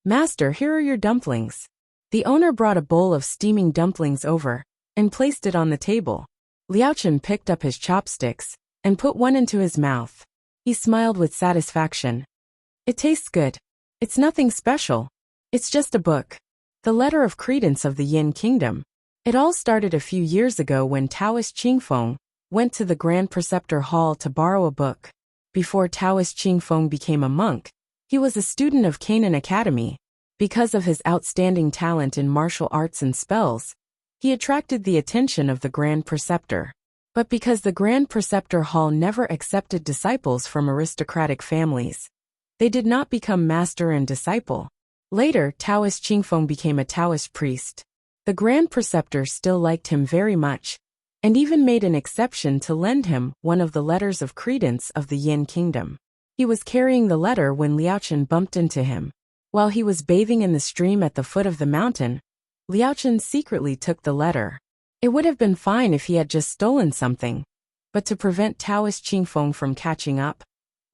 Master, here are your dumplings. The owner brought a bowl of steaming dumplings over and placed it on the table. Liaochen picked up his chopsticks and put one into his mouth. He smiled with satisfaction. It tastes good. It's nothing special. It's just a book. The letter of credence of the Yin Kingdom. It all started a few years ago when Taoist Qingfeng went to the Grand Preceptor Hall to borrow a book. Before Taoist Qingfeng became a monk, he was a student of Canaan Academy. Because of his outstanding talent in martial arts and spells, he attracted the attention of the Grand Preceptor. But because the Grand Preceptor Hall never accepted disciples from aristocratic families, they did not become master and disciple. Later, Taoist Qingfeng became a Taoist priest. The Grand Preceptor still liked him very much, and even made an exception to lend him one of the letters of credence of the Yin Kingdom. He was carrying the letter when Liaochen bumped into him. While he was bathing in the stream at the foot of the mountain, Liaochen secretly took the letter. It would have been fine if he had just stolen something, but to prevent Taoist Qingfeng from catching up,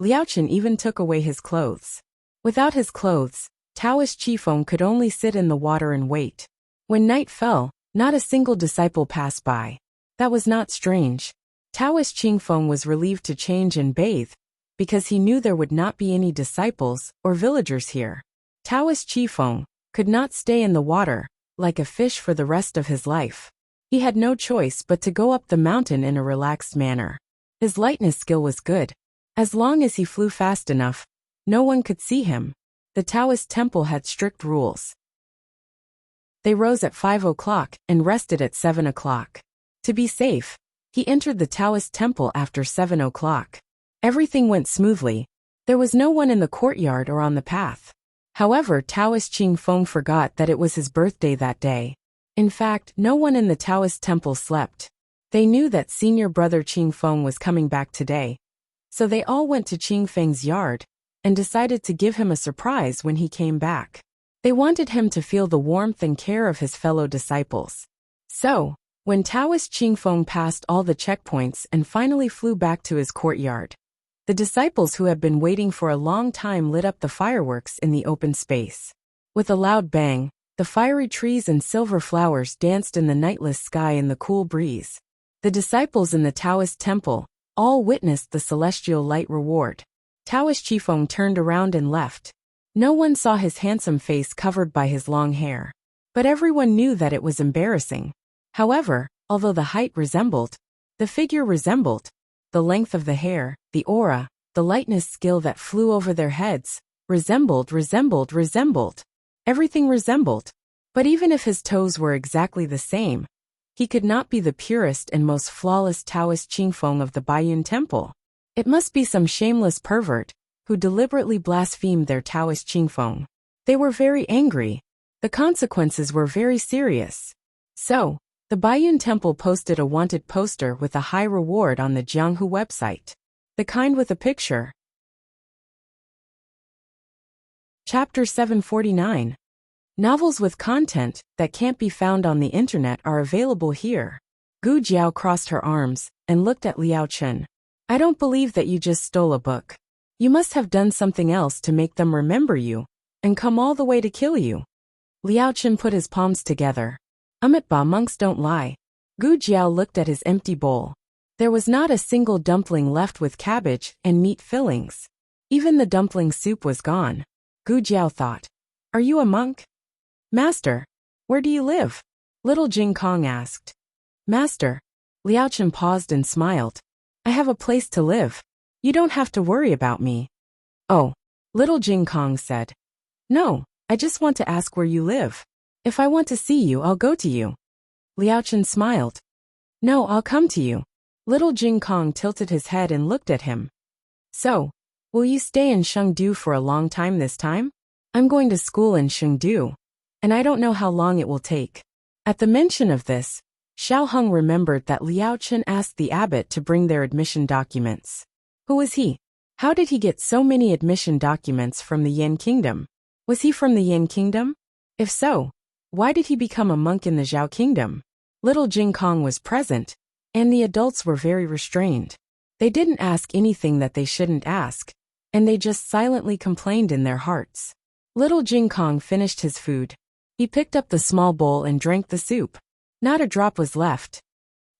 Liaochen even took away his clothes. Without his clothes, Taoist Qingfeng could only sit in the water and wait. When night fell, not a single disciple passed by. That was not strange. Taoist Qingfeng was relieved to change and bathe, because he knew there would not be any disciples or villagers here. Taoist Qingfeng could not stay in the water, like a fish, for the rest of his life. He had no choice but to go up the mountain in a relaxed manner. His lightness skill was good. As long as he flew fast enough, no one could see him. The Taoist temple had strict rules. They rose at 5 o'clock and rested at 7 o'clock. To be safe, he entered the Taoist temple after 7 o'clock. Everything went smoothly. There was no one in the courtyard or on the path. However, Taoist Qingfeng forgot that it was his birthday that day. In fact, no one in the Taoist temple slept. They knew that senior brother Qingfeng was coming back today, so they all went to Qingfeng's yard and decided to give him a surprise when he came back. They wanted him to feel the warmth and care of his fellow disciples. So, when Taoist Qingfeng passed all the checkpoints and finally flew back to his courtyard, the disciples who had been waiting for a long time lit up the fireworks in the open space. With a loud bang, the fiery trees and silver flowers danced in the nightless sky in the cool breeze. The disciples in the Taoist temple all witnessed the celestial light reward. Taoist Qingfeng turned around and left. No one saw his handsome face covered by his long hair. But everyone knew that it was embarrassing. However, although the height resembled, the figure resembled, the length of the hair, the aura, the lightness skill that flew over their heads, resembled. Everything resembled. But even if his toes were exactly the same, he could not be the purest and most flawless Taoist Qingfeng of the Baiyun Temple. It must be some shameless pervert who deliberately blasphemed their Taoist Qingfeng. They were very angry. The consequences were very serious. So, the Baiyun Temple posted a wanted poster with a high reward on the Jianghu website. The kind with a picture. Chapter 749. Novels with content that can't be found on the internet are available here. Gu Jiao crossed her arms and looked at Liaochen. I don't believe that you just stole a book. You must have done something else to make them remember you and come all the way to kill you. Liaochen put his palms together. Amitabha, monks don't lie. Gu Jiao looked at his empty bowl. There was not a single dumpling left with cabbage and meat fillings. Even the dumpling soup was gone. Gu Jiao thought. Are you a monk? Master, where do you live? Little Jing Kong asked. Master. Liaochen paused and smiled. I have a place to live. You don't have to worry about me. Oh, Little Jing Kong said. No, I just want to ask where you live. If I want to see you, I'll go to you. Liaochen smiled. No, I'll come to you. Little Jing Kong tilted his head and looked at him. So, will you stay in Chengdu for a long time this time? I'm going to school in Chengdu, and I don't know how long it will take. At the mention of this, Xiao Heng remembered that Liaochen asked the abbot to bring their admission documents. Who was he? How did he get so many admission documents from the Yin Kingdom? Was he from the Yin Kingdom? If so, why did he become a monk in the Zhao Kingdom? Little Jing Kong was present, and the adults were very restrained. They didn't ask anything that they shouldn't ask, and they just silently complained in their hearts. Little Jing Kong finished his food. He picked up the small bowl and drank the soup. Not a drop was left.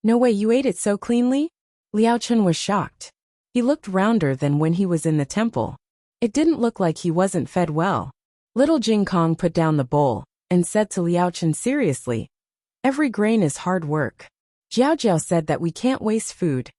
No way, you ate it so cleanly? Liao Chen was shocked. He looked rounder than when he was in the temple. It didn't look like he wasn't fed well. Little Jing Kong put down the bowl and said to Liao Chen seriously, "Every grain is hard work." Jiao Jiao said that we can't waste food.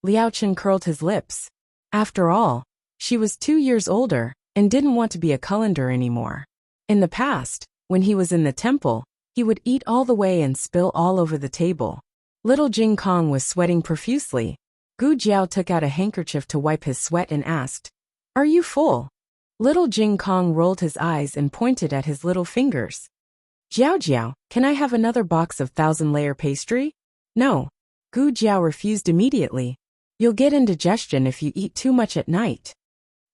Liao Chen curled his lips. After all, she was 2 years older and didn't want to be a cullender anymore. In the past, when he was in the temple, he would eat all the way and spill all over the table. Little Jing Kong was sweating profusely. Gu Jiao took out a handkerchief to wipe his sweat and asked, "Are you full?" Little Jing Kong rolled his eyes and pointed at his little fingers. "Jiao Jiao, can I have another box of 1,000-layer pastry?" "No." Gu Jiao refused immediately. "You'll get indigestion if you eat too much at night."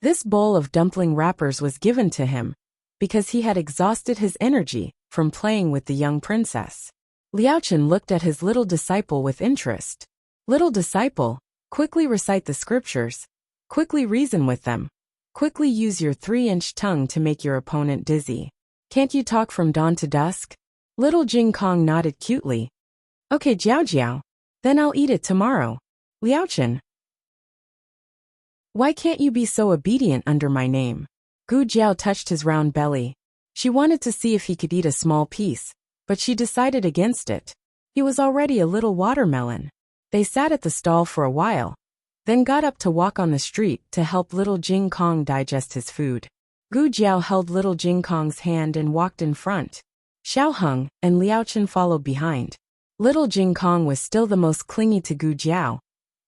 This bowl of dumpling wrappers was given to him because he had exhausted his energy from playing with the young princess. Liao Chen looked at his little disciple with interest. "Little disciple, quickly recite the scriptures. Quickly reason with them. Quickly use your 3-inch tongue to make your opponent dizzy. Can't you talk from dawn to dusk?" Little Jing Kong nodded cutely. "Okay, Jiao Jiao. Then I'll eat it tomorrow." "Liao Chen, why can't you be so obedient under my name?" Gu Jiao touched his round belly. She wanted to see if he could eat a small piece, but she decided against it. He was already a little watermelon. They sat at the stall for a while, then got up to walk on the street to help little Jing Kong digest his food. Gu Jiao held little Jing Kong's hand and walked in front. Xiao Heng and Liao Chen followed behind. Little Jing Kong was still the most clingy to Gu Jiao,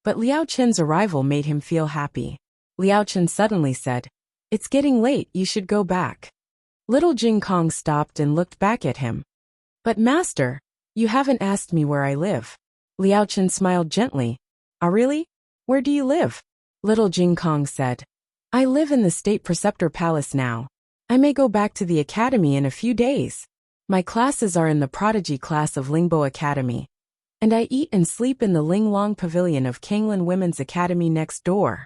but Liao Chen's arrival made him feel happy. Liao Chen suddenly said, "It's getting late, you should go back." Little Jing Kong stopped and looked back at him. "But master, you haven't asked me where I live." Liao Chen smiled gently. "Ah, really? Where do you live?" Little Jing Kong said, "I live in the State Preceptor Palace now. I may go back to the academy in a few days. My classes are in the prodigy class of Lingbo Academy, and I eat and sleep in the Linglong Pavilion of Kanglin Women's Academy next door."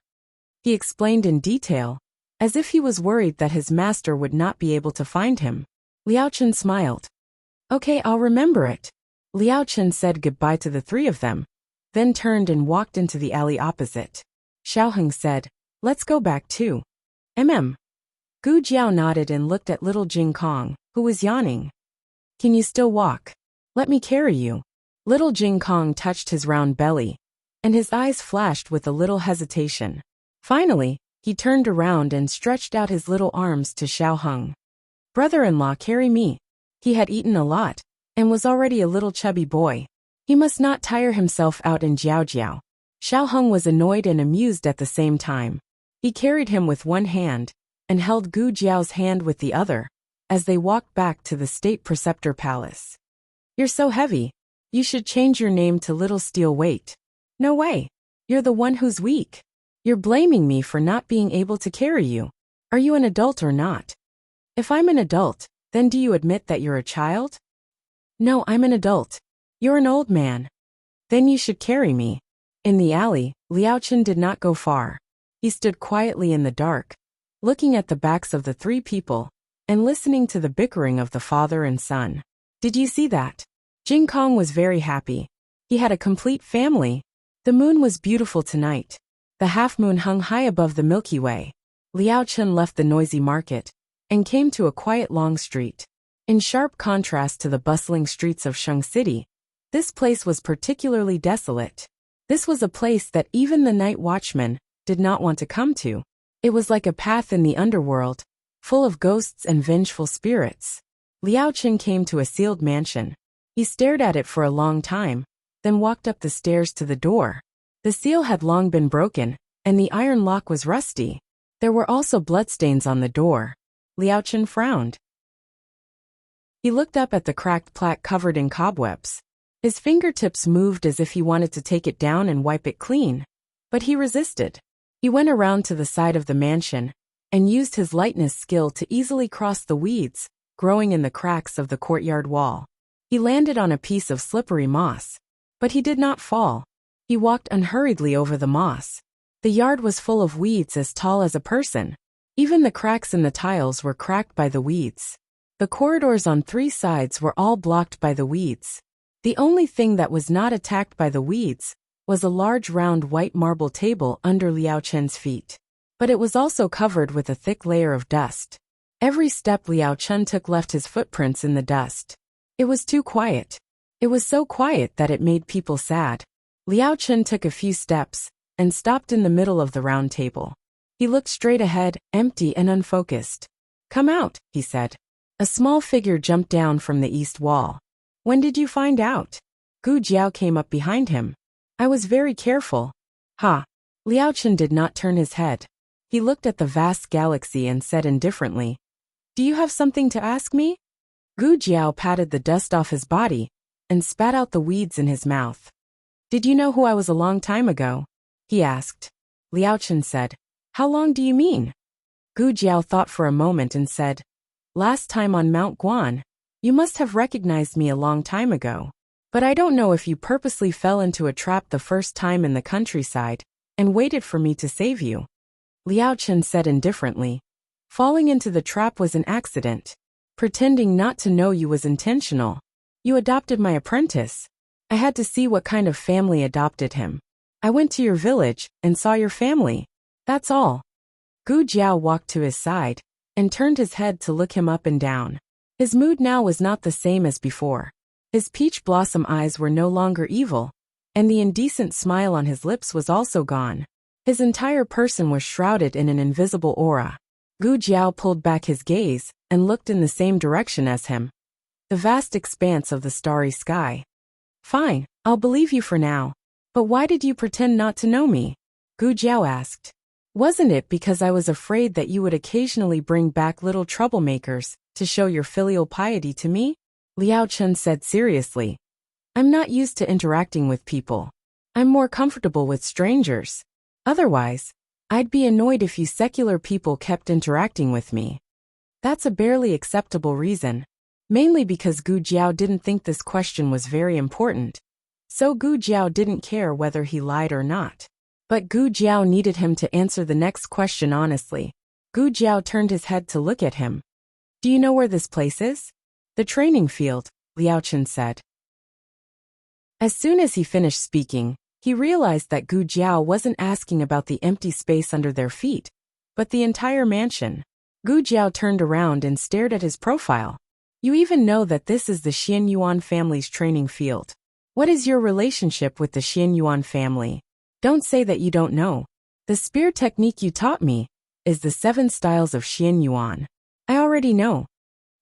He explained in detail, as if he was worried that his master would not be able to find him. Liao Chen smiled. "Okay, I'll remember it." Liao Chen said goodbye to the three of them, then turned and walked into the alley opposite. Xiao Heng said, "Let's go back too." Gu Jiao nodded and looked at little Jing Kong, who was yawning. "Can you still walk? Let me carry you." Little Jing Kong touched his round belly, and his eyes flashed with a little hesitation. Finally, he turned around and stretched out his little arms to Xiao Heng. "Brother-in-law, carry me." He had eaten a lot, and was already a little chubby boy. He must not tire himself out in Jiao Jiao. Xiao Heng was annoyed and amused at the same time. He carried him with one hand, and held Gu Jiao's hand with the other, as they walked back to the State Preceptor Palace. "You're so heavy. You should change your name to Little Steel Weight." "No way. You're the one who's weak. You're blaming me for not being able to carry you. Are you an adult or not?" "If I'm an adult, then do you admit that you're a child?" "No, I'm an adult. You're an old man." "Then you should carry me." In the alley, Liao Chen did not go far. He stood quietly in the dark, looking at the backs of the three people, and listening to the bickering of the father and son. Did you see that? Jing Kong was very happy. He had a complete family. The moon was beautiful tonight. The half-moon hung high above the Milky Way. Liao Chen left the noisy market and came to a quiet long street. In sharp contrast to the bustling streets of Sheng City, this place was particularly desolate. This was a place that even the night watchman did not want to come to. It was like a path in the underworld, full of ghosts and vengeful spirits. Liao Chen came to a sealed mansion. He stared at it for a long time, then walked up the stairs to the door. The seal had long been broken, and the iron lock was rusty. There were also bloodstains on the door. Liao Chen frowned. He looked up at the cracked plaque covered in cobwebs. His fingertips moved as if he wanted to take it down and wipe it clean, but he resisted. He went around to the side of the mansion and used his lightness skill to easily cross the weeds growing in the cracks of the courtyard wall. He landed on a piece of slippery moss, but he did not fall. He walked unhurriedly over the moss. The yard was full of weeds as tall as a person. Even the cracks in the tiles were cracked by the weeds. The corridors on 3 sides were all blocked by the weeds. The only thing that was not attacked by the weeds was a large round white marble table under Liao Chen's feet. But it was also covered with a thick layer of dust. Every step Liao Chen took left his footprints in the dust. It was too quiet. It was so quiet that it made people sad. Liao Chen took a few steps and stopped in the middle of the round table. He looked straight ahead, empty and unfocused. "Come out," he said. A small figure jumped down from the east wall. "When did you find out?" Gu Jiao came up behind him. "I was very careful." "Ha." Liao Chen did not turn his head. He looked at the vast galaxy and said indifferently, "Do you have something to ask me?" Gu Jiao patted the dust off his body and spat out the weeds in his mouth. "Did you know who I was a long time ago?" he asked. Liao Chen said, "How long do you mean?" Gu Jiao thought for a moment and said, "Last time on Mount Guan, you must have recognized me a long time ago. But I don't know if you purposely fell into a trap the first time in the countryside and waited for me to save you." Liao Chen said indifferently, "Falling into the trap was an accident. Pretending not to know you was intentional. You adopted my apprentice. I had to see what kind of family adopted him. I went to your village and saw your family. That's all." Gu Jiao walked to his side and turned his head to look him up and down. His mood now was not the same as before. His peach blossom eyes were no longer evil, and the indecent smile on his lips was also gone. His entire person was shrouded in an invisible aura. Gu Jiao pulled back his gaze and looked in the same direction as him. The vast expanse of the starry sky. "Fine, I'll believe you for now. But why did you pretend not to know me?" Gu Jiao asked. "Wasn't it because I was afraid that you would occasionally bring back little troublemakers to show your filial piety to me?" Liao Chen said seriously. "I'm not used to interacting with people. I'm more comfortable with strangers. Otherwise, I'd be annoyed if you secular people kept interacting with me." That's a barely acceptable reason. Mainly because Gu Jiao didn't think this question was very important. So Gu Jiao didn't care whether he lied or not. But Gu Jiao needed him to answer the next question honestly. Gu Jiao turned his head to look at him. "Do you know where this place is?" "The training field," Liao Chen said. As soon as he finished speaking, he realized that Gu Jiao wasn't asking about the empty space under their feet, but the entire mansion. Gu Jiao turned around and stared at his profile. "You even know that this is the Xian Yuan family's training field. What is your relationship with the Xian Yuan family? Don't say that you don't know. The spear technique you taught me is the 7 styles of Xian Yuan. I already know."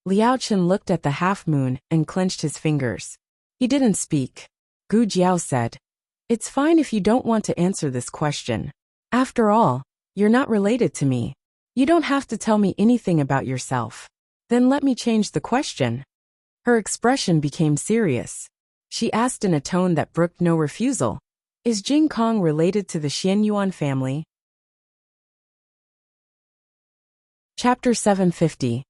Liao Chen looked at the half-moon and clenched his fingers. He didn't speak. Gu Jiao said, "It's fine if you don't want to answer this question. After all, you're not related to me. You don't have to tell me anything about yourself. Then let me change the question." Her expression became serious. She asked in a tone that brooked no refusal, "Is Jing Kong related to the Xian Yuan family?" Chapter 750.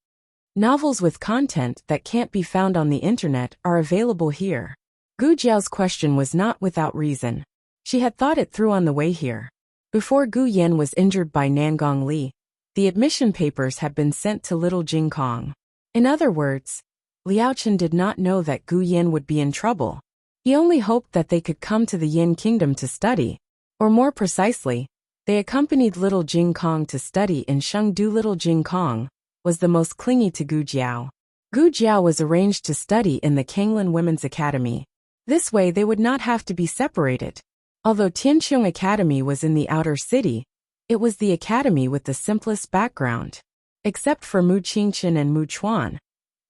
Novels with content that can't be found on the internet are available here. Gu Jiao's question was not without reason. She had thought it through on the way here. Before Gu Yan was injured by Nangong Li, the admission papers had been sent to little Jing Kong. In other words, Liao Chen did not know that Gu Yan would be in trouble. He only hoped that they could come to the Yin Kingdom to study. Or more precisely, they accompanied little Jing Kong to study in Chengdu. Little Jing Kong was the most clingy to Gu Jiao. Gu Jiao was arranged to study in the Kanglin Women's Academy. This way they would not have to be separated. Although Tianqiong Academy was in the outer city, it was the academy with the simplest background. Except for Mu Qingchen and Mu Chuan,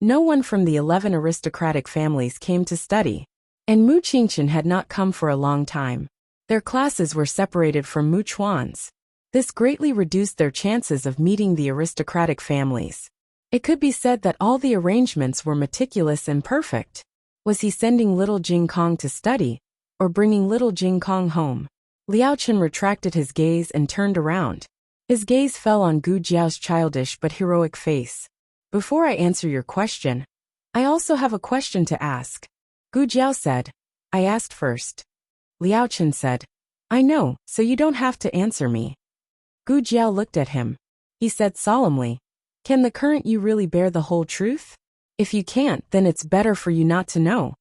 no one from the 11 aristocratic families came to study. And Mu Qingchen had not come for a long time. Their classes were separated from Mu Chuan's. This greatly reduced their chances of meeting the aristocratic families. It could be said that all the arrangements were meticulous and perfect. Was he sending little Jing Kong to study, or bringing little Jing Kong home? Liao Chen retracted his gaze and turned around. His gaze fell on Gu Jiao's childish but heroic face. "Before I answer your question, I also have a question to ask." Gu Jiao said, "I asked first." Liao Chen said, I know, so you don't have to answer me. Gu Jiao looked at him. He said solemnly, can the current you really bear the whole truth? If you can't, then it's better for you not to know.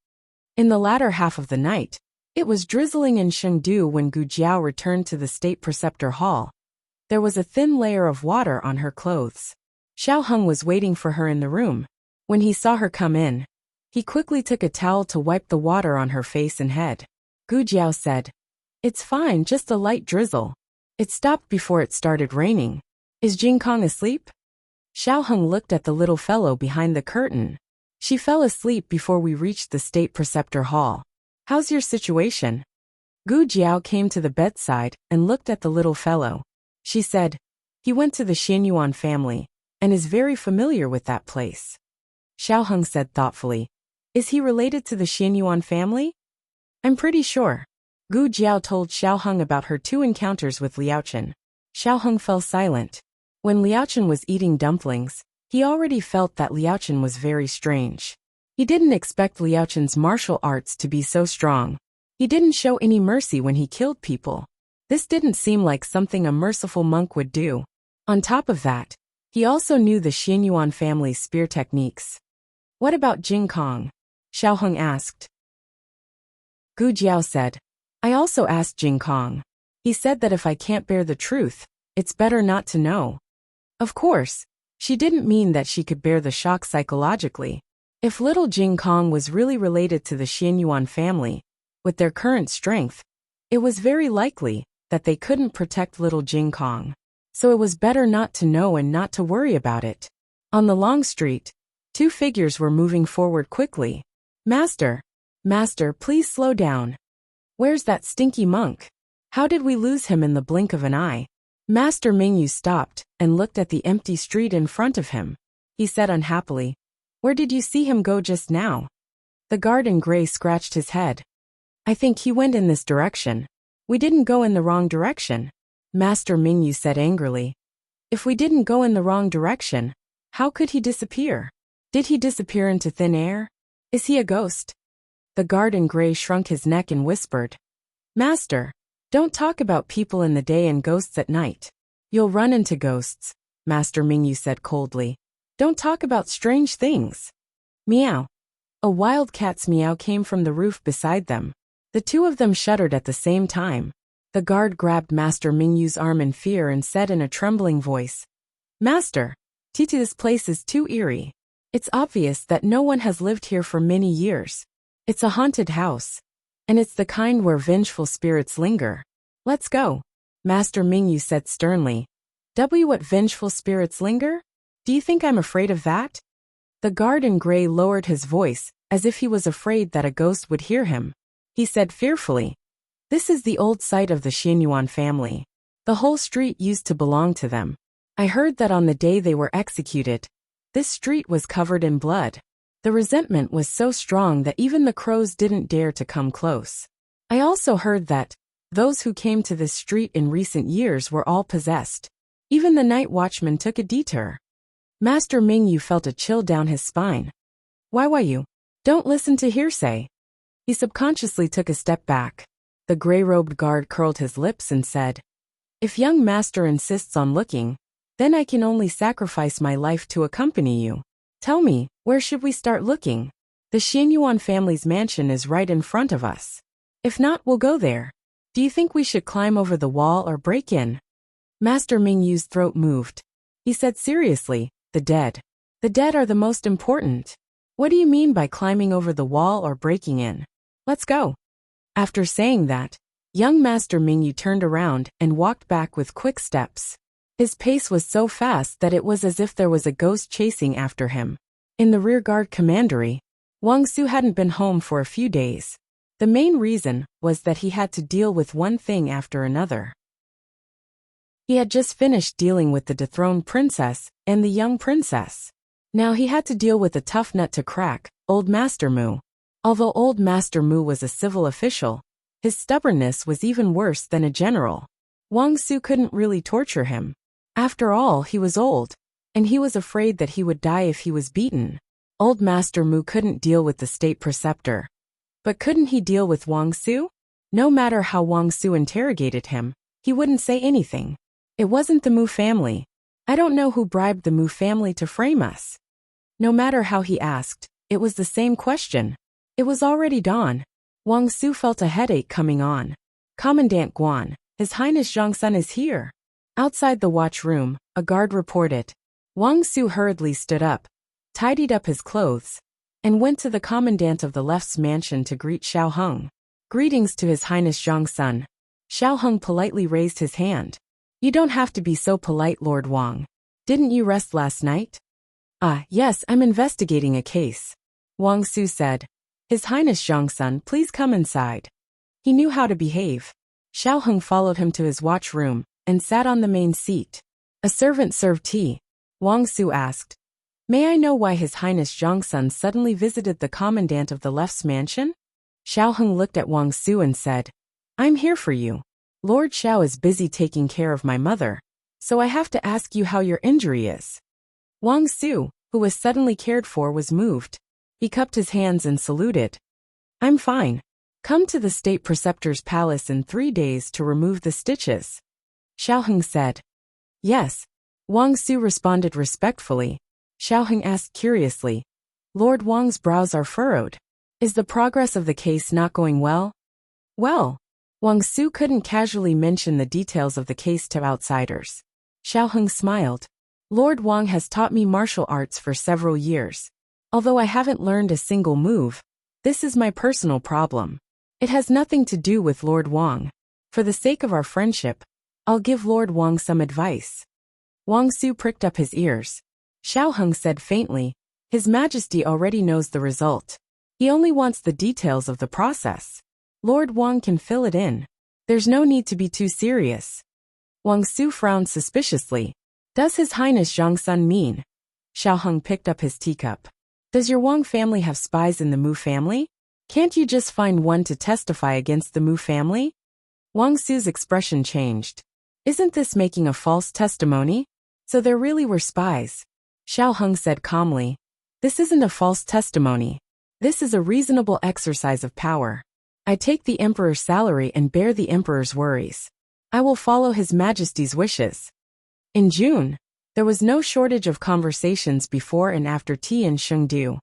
In the latter half of the night, it was drizzling in Chengdu when Gu Jiao returned to the state preceptor hall. There was a thin layer of water on her clothes. Xiao Heng was waiting for her in the room. When he saw her come in, he quickly took a towel to wipe the water on her face and head. Gu Jiao said, it's fine, just a light drizzle. It stopped before it started raining. Is Jing Kong asleep? Xiao Heng looked at the little fellow behind the curtain. She fell asleep before we reached the state preceptor hall. How's your situation? Gu Jiao came to the bedside and looked at the little fellow. She said, he went to the Xianyuan family and is very familiar with that place. Xiao Heng said thoughtfully, is he related to the Xianyuan family? I'm pretty sure. Gu Jiao told Xiao Heng about her 2 encounters with Liaochen. Xiao Heng fell silent. When Liaochen was eating dumplings, he already felt that Liaochen was very strange. He didn't expect Liaochen's martial arts to be so strong. He didn't show any mercy when he killed people. This didn't seem like something a merciful monk would do. On top of that, he also knew the Xianyuan family's spear techniques. What about Jing Kong? Xiao Heng asked. Gu Jiao said, I also asked Jing Kong. He said that if I can't bear the truth, it's better not to know. Of course, she didn't mean that she could bear the shock psychologically. If little Jing Kong was really related to the Xianyuan family, with their current strength, it was very likely that they couldn't protect little Jing Kong. So it was better not to know and not to worry about it. On the long street, 2 figures were moving forward quickly. Master, please slow down. Where's that stinky monk? How did we lose him in the blink of an eye? Master Mingyu stopped and looked at the empty street in front of him. He said unhappily, where did you see him go just now? The guard in gray scratched his head. I think he went in this direction. We didn't go in the wrong direction. Master Mingyu said angrily. If we didn't go in the wrong direction, how could he disappear? Did he disappear into thin air? Is he a ghost? The guard in gray shrunk his neck and whispered, Master, don't talk about people in the day and ghosts at night. You'll run into ghosts, Master Mingyu said coldly. Don't talk about strange things. Meow. A wild cat's meow came from the roof beside them. The 2 of them shuddered at the same time. The guard grabbed Master Mingyu's arm in fear and said in a trembling voice, Master, this place is too eerie. It's obvious that no one has lived here for many years. It's a haunted house. And it's the kind where vengeful spirits linger. Let's go, Master Mingyu said sternly. What vengeful spirits linger? Do you think I'm afraid of that? The guard in gray lowered his voice, as if he was afraid that a ghost would hear him. He said fearfully, this is the old site of the Xianyuan family. The whole street used to belong to them. I heard that on the day they were executed, this street was covered in blood. The resentment was so strong that even the crows didn't dare to come close. I also heard that those who came to this street in recent years were all possessed. Even the night watchman took a detour. Master Mingyu felt a chill down his spine. Why you? Don't listen to hearsay. He subconsciously took a step back. The gray-robed guard curled his lips and said, if young master insists on looking, then I can only sacrifice my life to accompany you. Tell me, where should we start looking? The Xianyuan family's mansion is right in front of us. If not, we'll go there. Do you think we should climb over the wall or break in? Master Mingyu's throat moved. He said seriously, the dead. The dead are the most important. What do you mean by climbing over the wall or breaking in? Let's go. After saying that, young Master Mingyu turned around and walked back with quick steps. His pace was so fast that it was as if there was a ghost chasing after him. In the rearguard commandery, Wang Su hadn't been home for a few days. The main reason was that he had to deal with one thing after another. He had just finished dealing with the dethroned princess and the young princess. Now he had to deal with a tough nut to crack, Old Master Mu. Although Old Master Mu was a civil official, his stubbornness was even worse than a general. Wang Su couldn't really torture him. After all, he was old, and he was afraid that he would die if he was beaten. Old Master Mu couldn't deal with the state preceptor. But couldn't he deal with Wang Su? No matter how Wang Su interrogated him, he wouldn't say anything. It wasn't the Mu family. I don't know who bribed the Mu family to frame us. No matter how he asked, it was the same question. It was already dawn. Wang Su felt a headache coming on. Commandant Guan, His Highness Zhongsun is here. Outside the watch room, a guard reported. Wang Su hurriedly stood up, tidied up his clothes, and went to the commandant of the left's mansion to greet Xiao Heng. Greetings to His Highness Zhongsun. Xiao Heng politely raised his hand. You don't have to be so polite, Lord Wang. Didn't you rest last night? Yes, I'm investigating a case. Wang Su said. His Highness Zhongsun, please come inside. He knew how to behave. Xiao Heng followed him to his watch room and sat on the main seat. A servant served tea. Wang Su asked, May I know why His Highness Zhongsun suddenly visited the commandant of the left's mansion? Xiao Heng looked at Wang Su and said, I'm here for you. Lord Xiao is busy taking care of my mother, so I have to ask you how your injury is. Wang Su, who was suddenly cared for, was moved. He cupped his hands and saluted. I'm fine. Come to the state preceptor's palace in 3 days to remove the stitches. Xiao Heng said. Yes. Wang Su responded respectfully. Xiao Heng asked curiously. Lord Wang's brows are furrowed. Is the progress of the case not going well? Well, Wang Su couldn't casually mention the details of the case to outsiders. Xiao Heng smiled. Lord Wang has taught me martial arts for several years. Although I haven't learned a single move, this is my personal problem. It has nothing to do with Lord Wang. For the sake of our friendship, I'll give Lord Wang some advice. Wang Su pricked up his ears. Xiao Heng said faintly, His Majesty already knows the result. He only wants the details of the process. Lord Wang can fill it in. There's no need to be too serious. Wang Su frowned suspiciously. Does His Highness Zhongsun mean? Xiao Heng picked up his teacup. Does your Wang family have spies in the Mu family? Can't you just find one to testify against the Mu family? Wang Su's expression changed. Isn't this making a false testimony? So there really were spies. Xiao Heng said calmly. This isn't a false testimony. This is a reasonable exercise of power. I take the Emperor's salary and bear the Emperor's worries. I will follow His Majesty's wishes. In June, there was no shortage of conversations before and after tea in Chengdu.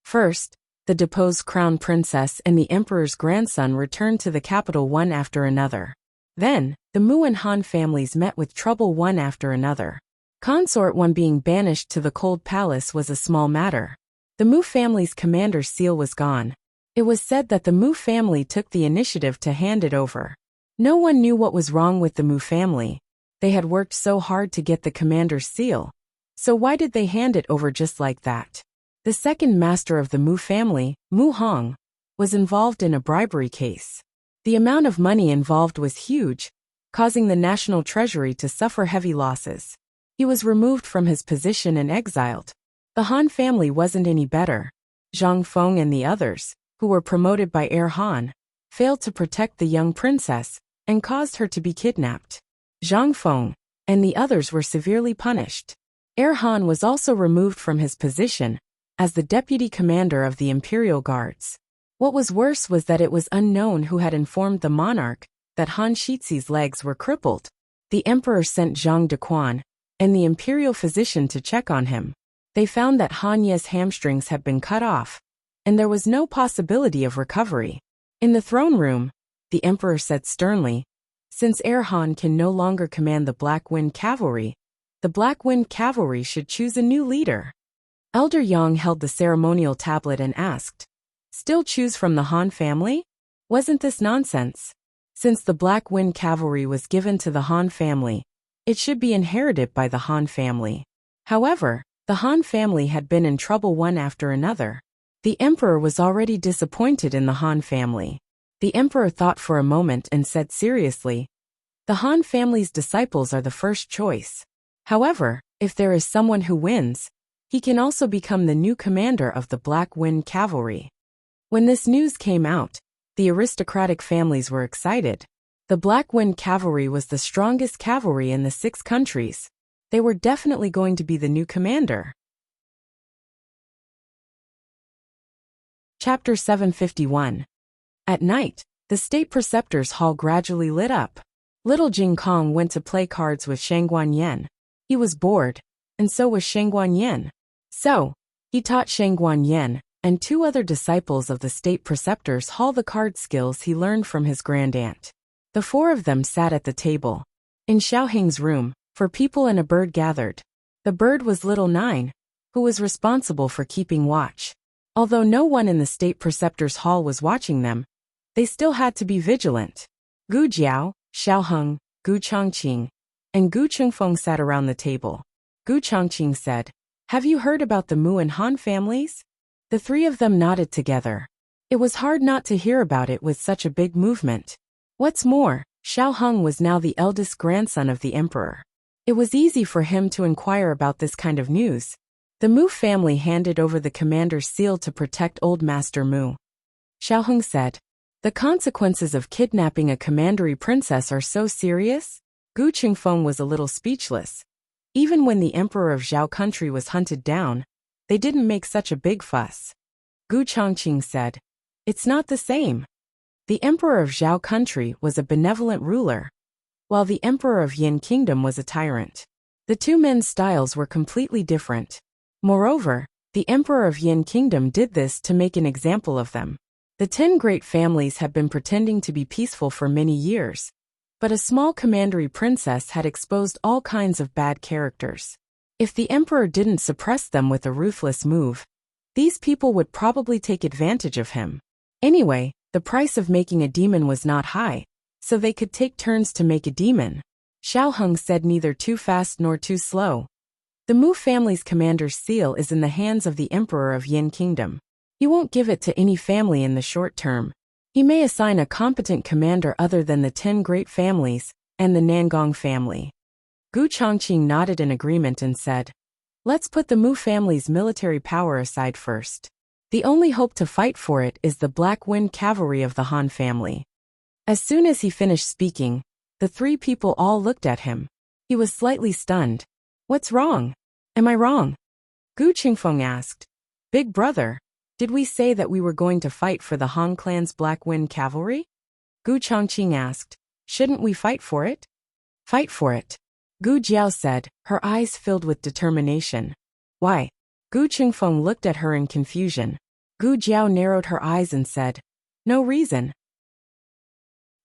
First, the deposed crown princess and the emperor's grandson returned to the capital one after another. Then, the Mu and Han families met with trouble one after another. Consort one being banished to the cold palace was a small matter. The Mu family's commander's seal was gone. It was said that the Mu family took the initiative to hand it over. No one knew what was wrong with the Mu family. They had worked so hard to get the commander's seal. So why did they hand it over just like that? The second master of the Mu family, Mu Hong, was involved in a bribery case. The amount of money involved was huge, causing the national treasury to suffer heavy losses. He was removed from his position and exiled. The Han family wasn't any better. Zhang Feng and the others, who were promoted by heir Han, failed to protect the young princess and caused her to be kidnapped. Zhang Feng and the others were severely punished. Heir Han was also removed from his position as the deputy commander of the Imperial Guards. What was worse was that it was unknown who had informed the monarch that Han Shixi's legs were crippled. The emperor sent Zhang Dequan and the imperial physician to check on him. They found that Han Ye's hamstrings had been cut off, and there was no possibility of recovery. In the throne room, the emperor said sternly, since heir Han can no longer command the Black Wind Cavalry, the Black Wind Cavalry should choose a new leader. Elder Yang held the ceremonial tablet and asked, Still choose from the Han family? Wasn't this nonsense? Since the Black Wind Cavalry was given to the Han family, it should be inherited by the Han family. However, the Han family had been in trouble one after another. The emperor was already disappointed in the Han family. The emperor thought for a moment and said seriously, The Han family's disciples are the first choice. However, if there is someone who wins, he can also become the new commander of the Black Wind Cavalry. When this news came out, the aristocratic families were excited. The Black Wind Cavalry was the strongest cavalry in the 6 countries. They were definitely going to be the new commander. Chapter 751. At night, The state preceptor's hall gradually lit up. Little Jing Kong went to play cards with Shang Guanyin. He was bored, and so was Shang Guanyin. So, he taught Shang Guanyin and 2 other disciples of the state preceptor's hall the card skills he learned from his grandaunt. The 4 of them sat at the table. In Xiaoheng's room, 4 people and a bird gathered. The bird was little Nine, who was responsible for keeping watch. Although no one in the state preceptor's hall was watching them, they still had to be vigilant. Gu Jiao, Xiaoheng, Gu Chongqing, and Gu Chengfeng sat around the table. Gu Chongqing said, "Have you heard about the Mu and Han families?" The 3 of them nodded together. It was hard not to hear about it with such a big movement. What's more, Xiaoheng was now the eldest grandson of the emperor. It was easy for him to inquire about this kind of news. The Mu family handed over the commander's seal to protect Old Master Mu. Xiaoheng said, "The consequences of kidnapping a commandery princess are so serious?" Gu Qingfeng was a little speechless. Even when the emperor of Zhao country was hunted down, they didn't make such a big fuss. Gu Chongqing said, "It's not the same. The emperor of Zhao country was a benevolent ruler, while the emperor of Yin kingdom was a tyrant. The 2 men's styles were completely different. Moreover, the emperor of Yin kingdom did this to make an example of them. The 10 great families had been pretending to be peaceful for many years, but a small commandery princess had exposed all kinds of bad characters. If the emperor didn't suppress them with a ruthless move, these people would probably take advantage of him. Anyway, the price of making a demon was not high, so they could take turns to make a demon. Xiaoheng said neither too fast nor too slow. The Mu family's commander's seal is in the hands of the emperor of Yin kingdom. He won't give it to any family in the short term. He may assign a competent commander other than the 10 great families and the Nangong family. Gu Chongqing nodded in agreement and said, "Let's put the Mu family's military power aside first. The only hope to fight for it is the Black Wind cavalry of the Han family." As soon as he finished speaking, the 3 people all looked at him. He was slightly stunned. "What's wrong? Am I wrong?" Gu Qingfeng asked. "Big brother, did we say that we were going to fight for the Han clan's Black Wind cavalry?" Gu Chongqing asked. "Shouldn't we fight for it?" "Fight for it," Gu Jiao said, her eyes filled with determination. "Why?" Gu Qingfeng looked at her in confusion. Gu Jiao narrowed her eyes and said, "No reason.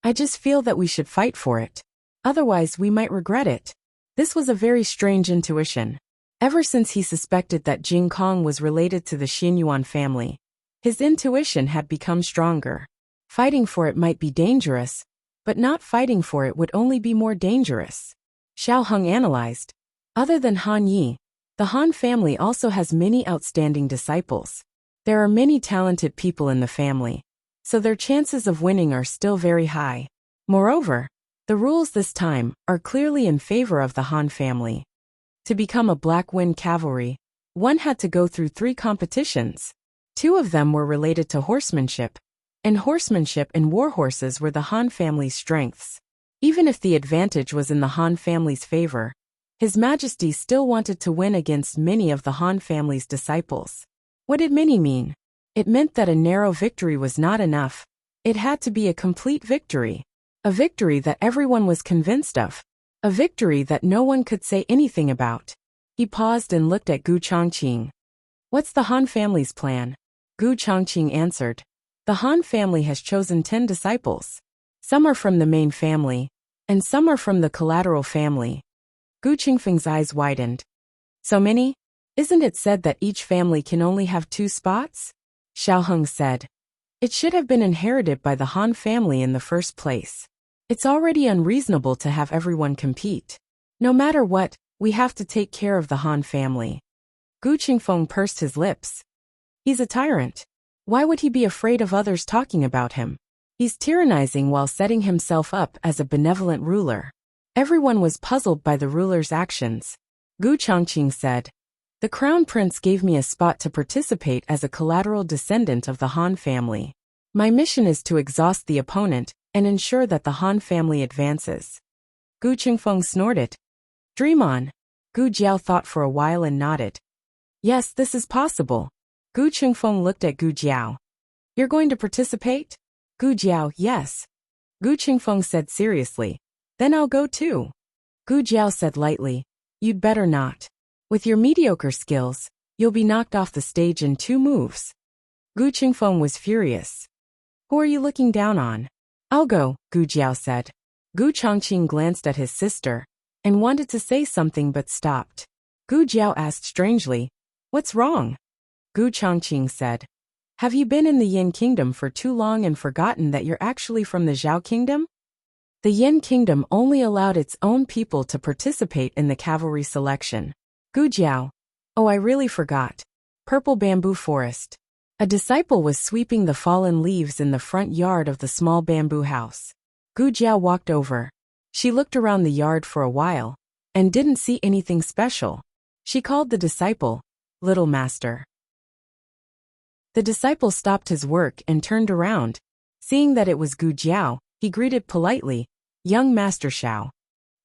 I just feel that we should fight for it. Otherwise we might regret it." This was a very strange intuition. Ever since he suspected that Jing Kong was related to the Xinyuan family, his intuition had become stronger. Fighting for it might be dangerous, but not fighting for it would only be more dangerous. Xiaoheng analyzed. Other than Han Yi, the Han family also has many outstanding disciples. There are many talented people in the family, so their chances of winning are still very high. Moreover, the rules this time are clearly in favor of the Han family. To become a Black Wind cavalry, one had to go through 3 competitions. 2 of them were related to horsemanship, and horsemanship and war horses were the Han family's strengths. Even if the advantage was in the Han family's favor, His Majesty still wanted to win against many of the Han family's disciples. What did many mean? It meant that a narrow victory was not enough. It had to be a complete victory. A victory that everyone was convinced of. A victory that no one could say anything about. He paused and looked at Gu Chongqing. "What's the Han family's plan?" Gu Chongqing answered. "The Han family has chosen 10 disciples. Some are from the main family, and some are from the collateral family." Gu Qingfeng's eyes widened. "So many? Isn't it said that each family can only have 2 spots? Xiaoheng said. "It should have been inherited by the Han family in the first place. It's already unreasonable to have everyone compete. No matter what, we have to take care of the Han family." Gu Qingfeng pursed his lips. He's a tyrant. Why would he be afraid of others talking about him? He's tyrannizing while setting himself up as a benevolent ruler. Everyone was puzzled by the ruler's actions. Gu Chongqing said, "The crown prince gave me a spot to participate as a collateral descendant of the Han family. My mission is to exhaust the opponent and ensure that the Han family advances." Gu Qingfeng snorted. "Dream on." Gu Jiao thought for a while and nodded. "Yes, this is possible." Gu Qingfeng looked at Gu Jiao. "You're going to participate?" Gu Jiao, yes. Gu Qingfeng said seriously. Then I'll go too. Gu Jiao said lightly. You'd better not. With your mediocre skills, you'll be knocked off the stage in 2 moves. Gu Qingfeng was furious. Who are you looking down on? I'll go, Gu Jiao said. Gu Chongqing glanced at his sister and wanted to say something but stopped. Gu Jiao asked strangely, What's wrong? Gu Chongqing said, Have you been in the Yin Kingdom for too long and forgotten that you're actually from the Zhao Kingdom? The Yin Kingdom only allowed its own people to participate in the cavalry selection. Gu Jiao. Oh, I really forgot. Purple bamboo forest. A disciple was sweeping the fallen leaves in the front yard of the small bamboo house. Gu Jiao walked over. She looked around the yard for a while and didn't see anything special. She called the disciple, Little Master. The disciple stopped his work and turned around. Seeing that it was Gu Jiao, he greeted politely, Young Master Xiao.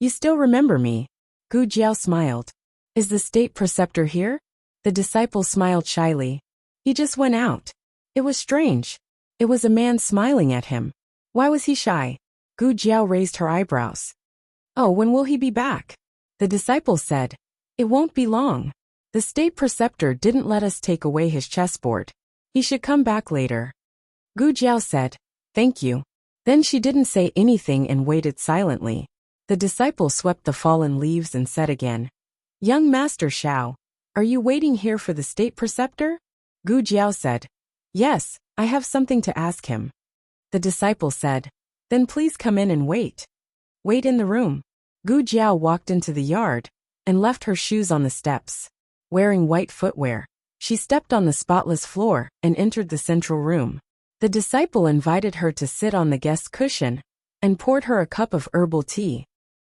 You still remember me? Gu Jiao smiled. Is the state preceptor here? The disciple smiled shyly. He just went out. It was strange. It was a man smiling at him. Why was he shy? Gu Jiao raised her eyebrows. Oh, when will he be back? The disciple said. It won't be long. The state preceptor didn't let us take away his chessboard. He should come back later. Gu Jiao said, Thank you. Then she didn't say anything and waited silently. The disciple swept the fallen leaves and said again, Young Master Xiao, are you waiting here for the state preceptor? Gu Jiao said, Yes, I have something to ask him. The disciple said, Then please come in and wait. Wait in the room. Gu Jiao walked into the yard and left her shoes on the steps. Wearing white footwear, she stepped on the spotless floor and entered the central room. The disciple invited her to sit on the guest cushion and poured her a cup of herbal tea.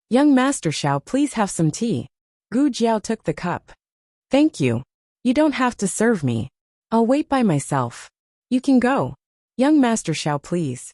Young Master Xiao, please have some tea. Gu Jiao took the cup. Thank you. You don't have to serve me. I'll wait by myself. You can go. Young Master Xiao, please.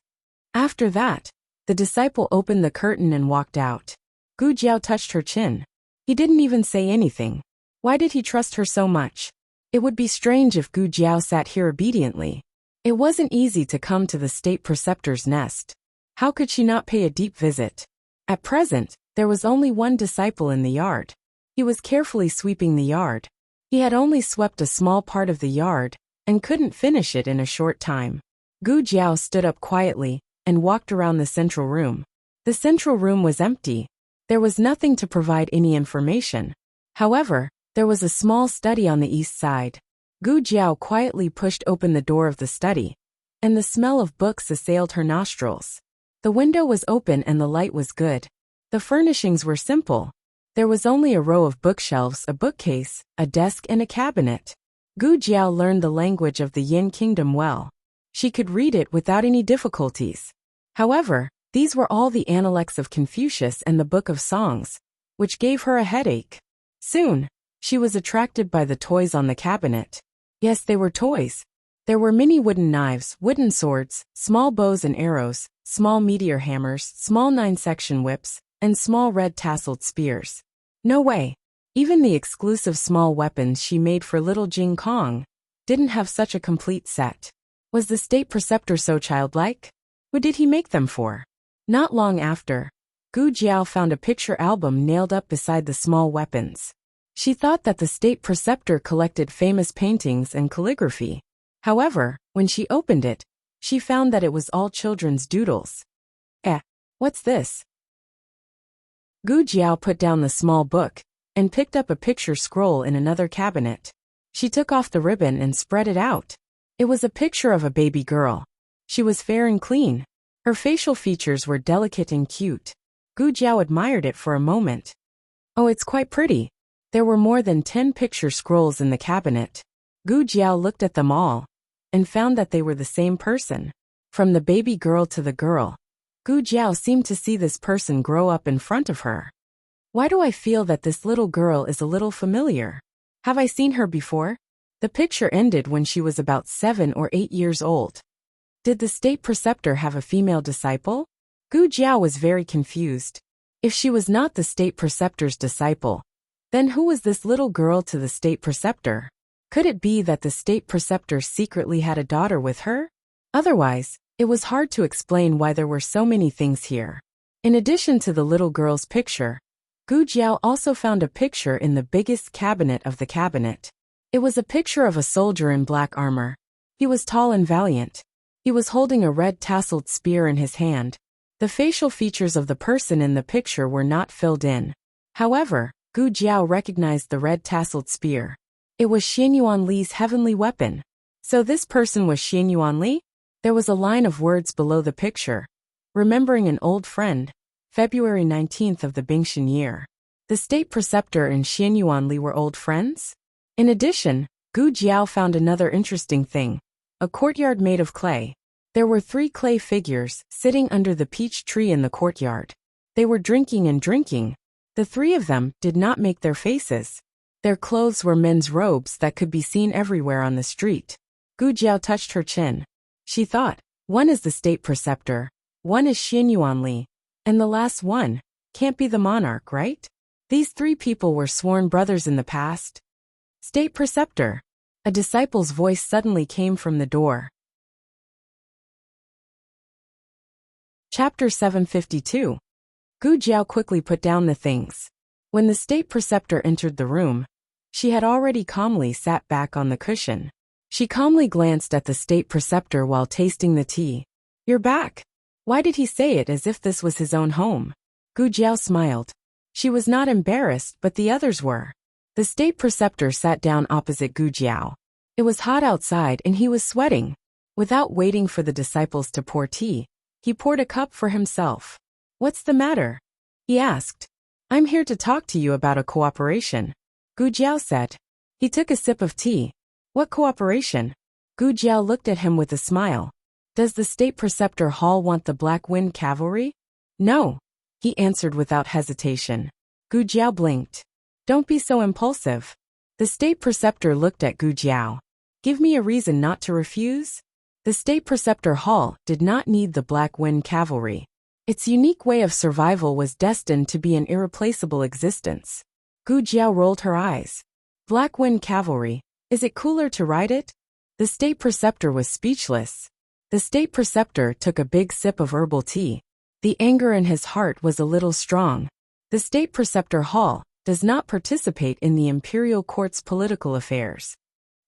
After that, the disciple opened the curtain and walked out. Gu Jiao touched her chin. He didn't even say anything. Why did he trust her so much? It would be strange if Gu Jiao sat here obediently. It wasn't easy to come to the state preceptor's nest. How could she not pay a deep visit? At present, there was only one disciple in the yard. He was carefully sweeping the yard. He had only swept a small part of the yard and couldn't finish it in a short time. Gu Jiao stood up quietly and walked around the central room. The central room was empty. There was nothing to provide any information. However, there was a small study on the east side. Gu Jiao quietly pushed open the door of the study, and the smell of books assailed her nostrils. The window was open and the light was good. The furnishings were simple. There was only a row of bookshelves, a bookcase, a desk and a cabinet. Gu Jiao learned the language of the Yin Kingdom well. She could read it without any difficulties. However, these were all the Analects of Confucius and the Book of Songs, which gave her a headache. Soon, she was attracted by the toys on the cabinet. Yes, they were toys. There were many wooden knives, wooden swords, small bows and arrows, small meteor hammers, small 9-section whips, and small red tasseled spears. No way. Even the exclusive small weapons she made for little Jing Kong didn't have such a complete set. Was the state preceptor so childlike? Who did he make them for? Not long after, Gu Jiao found a picture album nailed up beside the small weapons. She thought that the state preceptor collected famous paintings and calligraphy. However, when she opened it, she found that it was all children's doodles. What's this? Gu Jiao put down the small book and picked up a picture scroll in another cabinet. She took off the ribbon and spread it out. It was a picture of a baby girl. She was fair and clean. Her facial features were delicate and cute. Gu Jiao admired it for a moment. Oh, it's quite pretty. There were more than 10 picture scrolls in the cabinet. Gu Jiao looked at them all and found that they were the same person. From the baby girl to the girl, Gu Jiao seemed to see this person grow up in front of her. Why do I feel that this little girl is a little familiar? Have I seen her before? The picture ended when she was about 7 or 8 years old. Did the state preceptor have a female disciple? Gu Jiao was very confused. If she was not the state preceptor's disciple, then who was this little girl to the state preceptor? Could it be that the state preceptor secretly had a daughter with her? Otherwise, It was hard to explain why there were so many things here. In addition to the little girl's picture, Gu Jiao also found a picture in the biggest cabinet of the cabinet. It was a picture of a soldier in black armor. He was tall and valiant. He was holding a red tasseled spear in his hand. The facial features of the person in the picture were not filled in. However, Gu Jiao recognized the red tasseled spear. It was Xianyuan Li's heavenly weapon. So this person was Xianyuan Li? There was a line of words below the picture. Remembering an old friend, February 19th of the Bingxian year. The state preceptor and Xianyuan Li were old friends? In addition, Gu Jiao found another interesting thing. A courtyard made of clay. There were 3 clay figures sitting under the peach tree in the courtyard. They were drinking and drinking. The 3 of them did not make their faces. Their clothes were men's robes that could be seen everywhere on the street. Gu Jiao touched her chin. She thought, one is the state preceptor, one is Xianyuan Li, and the last one can't be the monarch, right? These 3 people were sworn brothers in the past. State preceptor. A disciple's voice suddenly came from the door. Chapter 752. Gu Jiao quickly put down the things. When the state preceptor entered the room, she had already calmly sat back on the cushion. She calmly glanced at the state preceptor while tasting the tea. You're back. Why did he say it as if this was his own home? Gu Jiao smiled. She was not embarrassed, but the others were. The state preceptor sat down opposite Gu Jiao. It was hot outside and he was sweating. Without waiting for the disciples to pour tea, he poured a cup for himself. What's the matter? He asked. I'm here to talk to you about a cooperation. Gu Jiao said. He took a sip of tea. What cooperation? Gu Jiao looked at him with a smile. Does the state preceptor hall want the Black Wind Cavalry? No, he answered without hesitation. Gu Jiao blinked. Don't be so impulsive. The state preceptor looked at Gu Jiao. Give me a reason not to refuse? The state preceptor hall did not need the Black Wind Cavalry. Its unique way of survival was destined to be an irreplaceable existence. Gu Jiao rolled her eyes. Black Wind Cavalry. Is it cooler to ride it? The state preceptor was speechless. The state preceptor took a big sip of herbal tea. The anger in his heart was a little strong. The state preceptor hall does not participate in the imperial court's political affairs.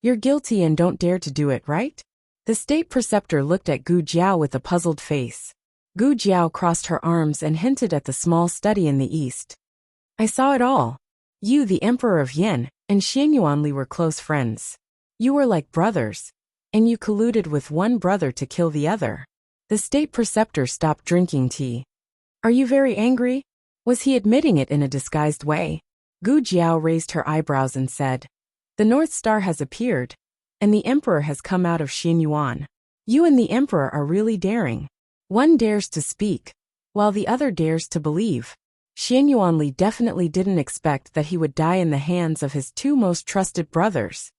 You're guilty and don't dare to do it, right? The state preceptor looked at Gu Jiao with a puzzled face. Gu Jiao crossed her arms and hinted at the small study in the east. I saw it all. You, the Emperor of Yin, and Xianyuan Li were close friends. You were like brothers, and you colluded with one brother to kill the other. The state preceptor stopped drinking tea. Are you very angry? Was he admitting it in a disguised way? Gu Jiao raised her eyebrows and said, The North Star has appeared, and the Emperor has come out of Xianyuan. You and the Emperor are really daring. One dares to speak, while the other dares to believe. Xianyuan Li definitely didn't expect that he would die in the hands of his 2 most trusted brothers.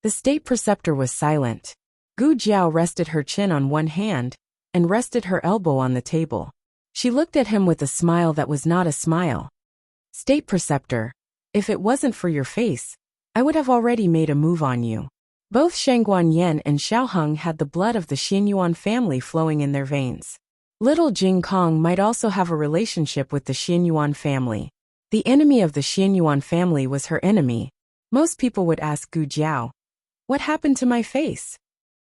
The state preceptor was silent. Gu Jiao rested her chin on one hand and rested her elbow on the table. She looked at him with a smile that was not a smile. State preceptor, if it wasn't for your face, I would have already made a move on you. Both Shangguan Yan and Xiaoheng had the blood of the Xianyuan family flowing in their veins. Little Jing Kong might also have a relationship with the Xianyuan family. The enemy of the Xianyuan family was her enemy. Most people would ask Gu Jiao, what happened to my face?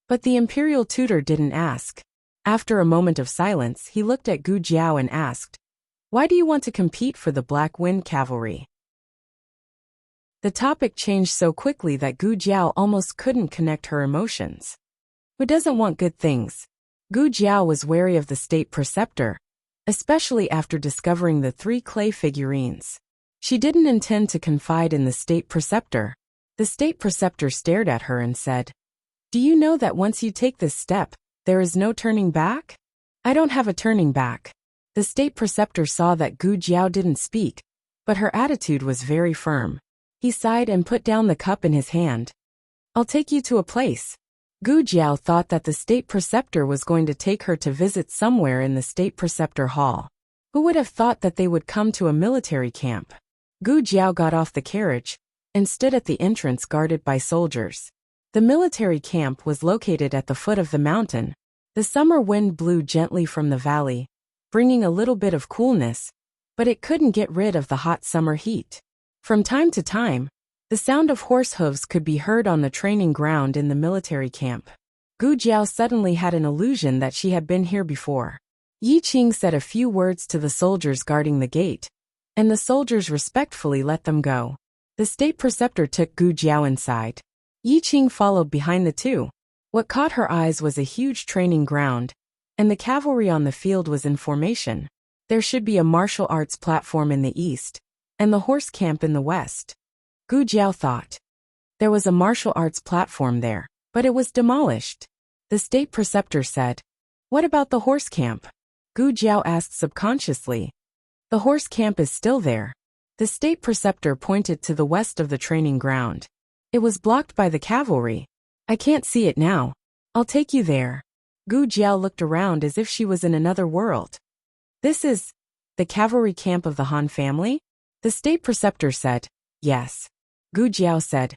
But the imperial tutor didn't ask. After a moment of silence, he looked at Gu Jiao and asked, Why do you want to compete for the Black Wind Cavalry? The topic changed so quickly that Gu Jiao almost couldn't connect her emotions. Who doesn't want good things? Gu Jiao was wary of the state preceptor, especially after discovering the 3 clay figurines. She didn't intend to confide in the state preceptor. The state preceptor stared at her and said, Do you know that once you take this step, there is no turning back? I don't have a turning back. The state preceptor saw that Gu Jiao didn't speak, but her attitude was very firm. He sighed and put down the cup in his hand. I'll take you to a place. Gu Jiao thought that the state preceptor was going to take her to visit somewhere in the state preceptor hall. Who would have thought that they would come to a military camp? Gu Jiao got off the carriage and stood at the entrance guarded by soldiers. The military camp was located at the foot of the mountain. The summer wind blew gently from the valley, bringing a little bit of coolness, but it couldn't get rid of the hot summer heat. From time to time, the sound of horse hooves could be heard on the training ground in the military camp. Gu Jiao suddenly had an illusion that she had been here before. Yi Qing said a few words to the soldiers guarding the gate, and the soldiers respectfully let them go. The state preceptor took Gu Jiao inside. Yi Qing followed behind the two. What caught her eyes was a huge training ground, and the cavalry on the field was in formation. There should be a martial arts platform in the east, and the horse camp in the west. Gu Jiao thought. There was a martial arts platform there, but it was demolished. The state preceptor said, "What about the horse camp?" Gu Jiao asked subconsciously. "The horse camp is still there." The state preceptor pointed to the west of the training ground. "It was blocked by the cavalry. I can't see it now. I'll take you there." Gu Jiao looked around as if she was in another world. "This is the cavalry camp of the Han family?" The state preceptor said, "Yes." Gu Jiao said,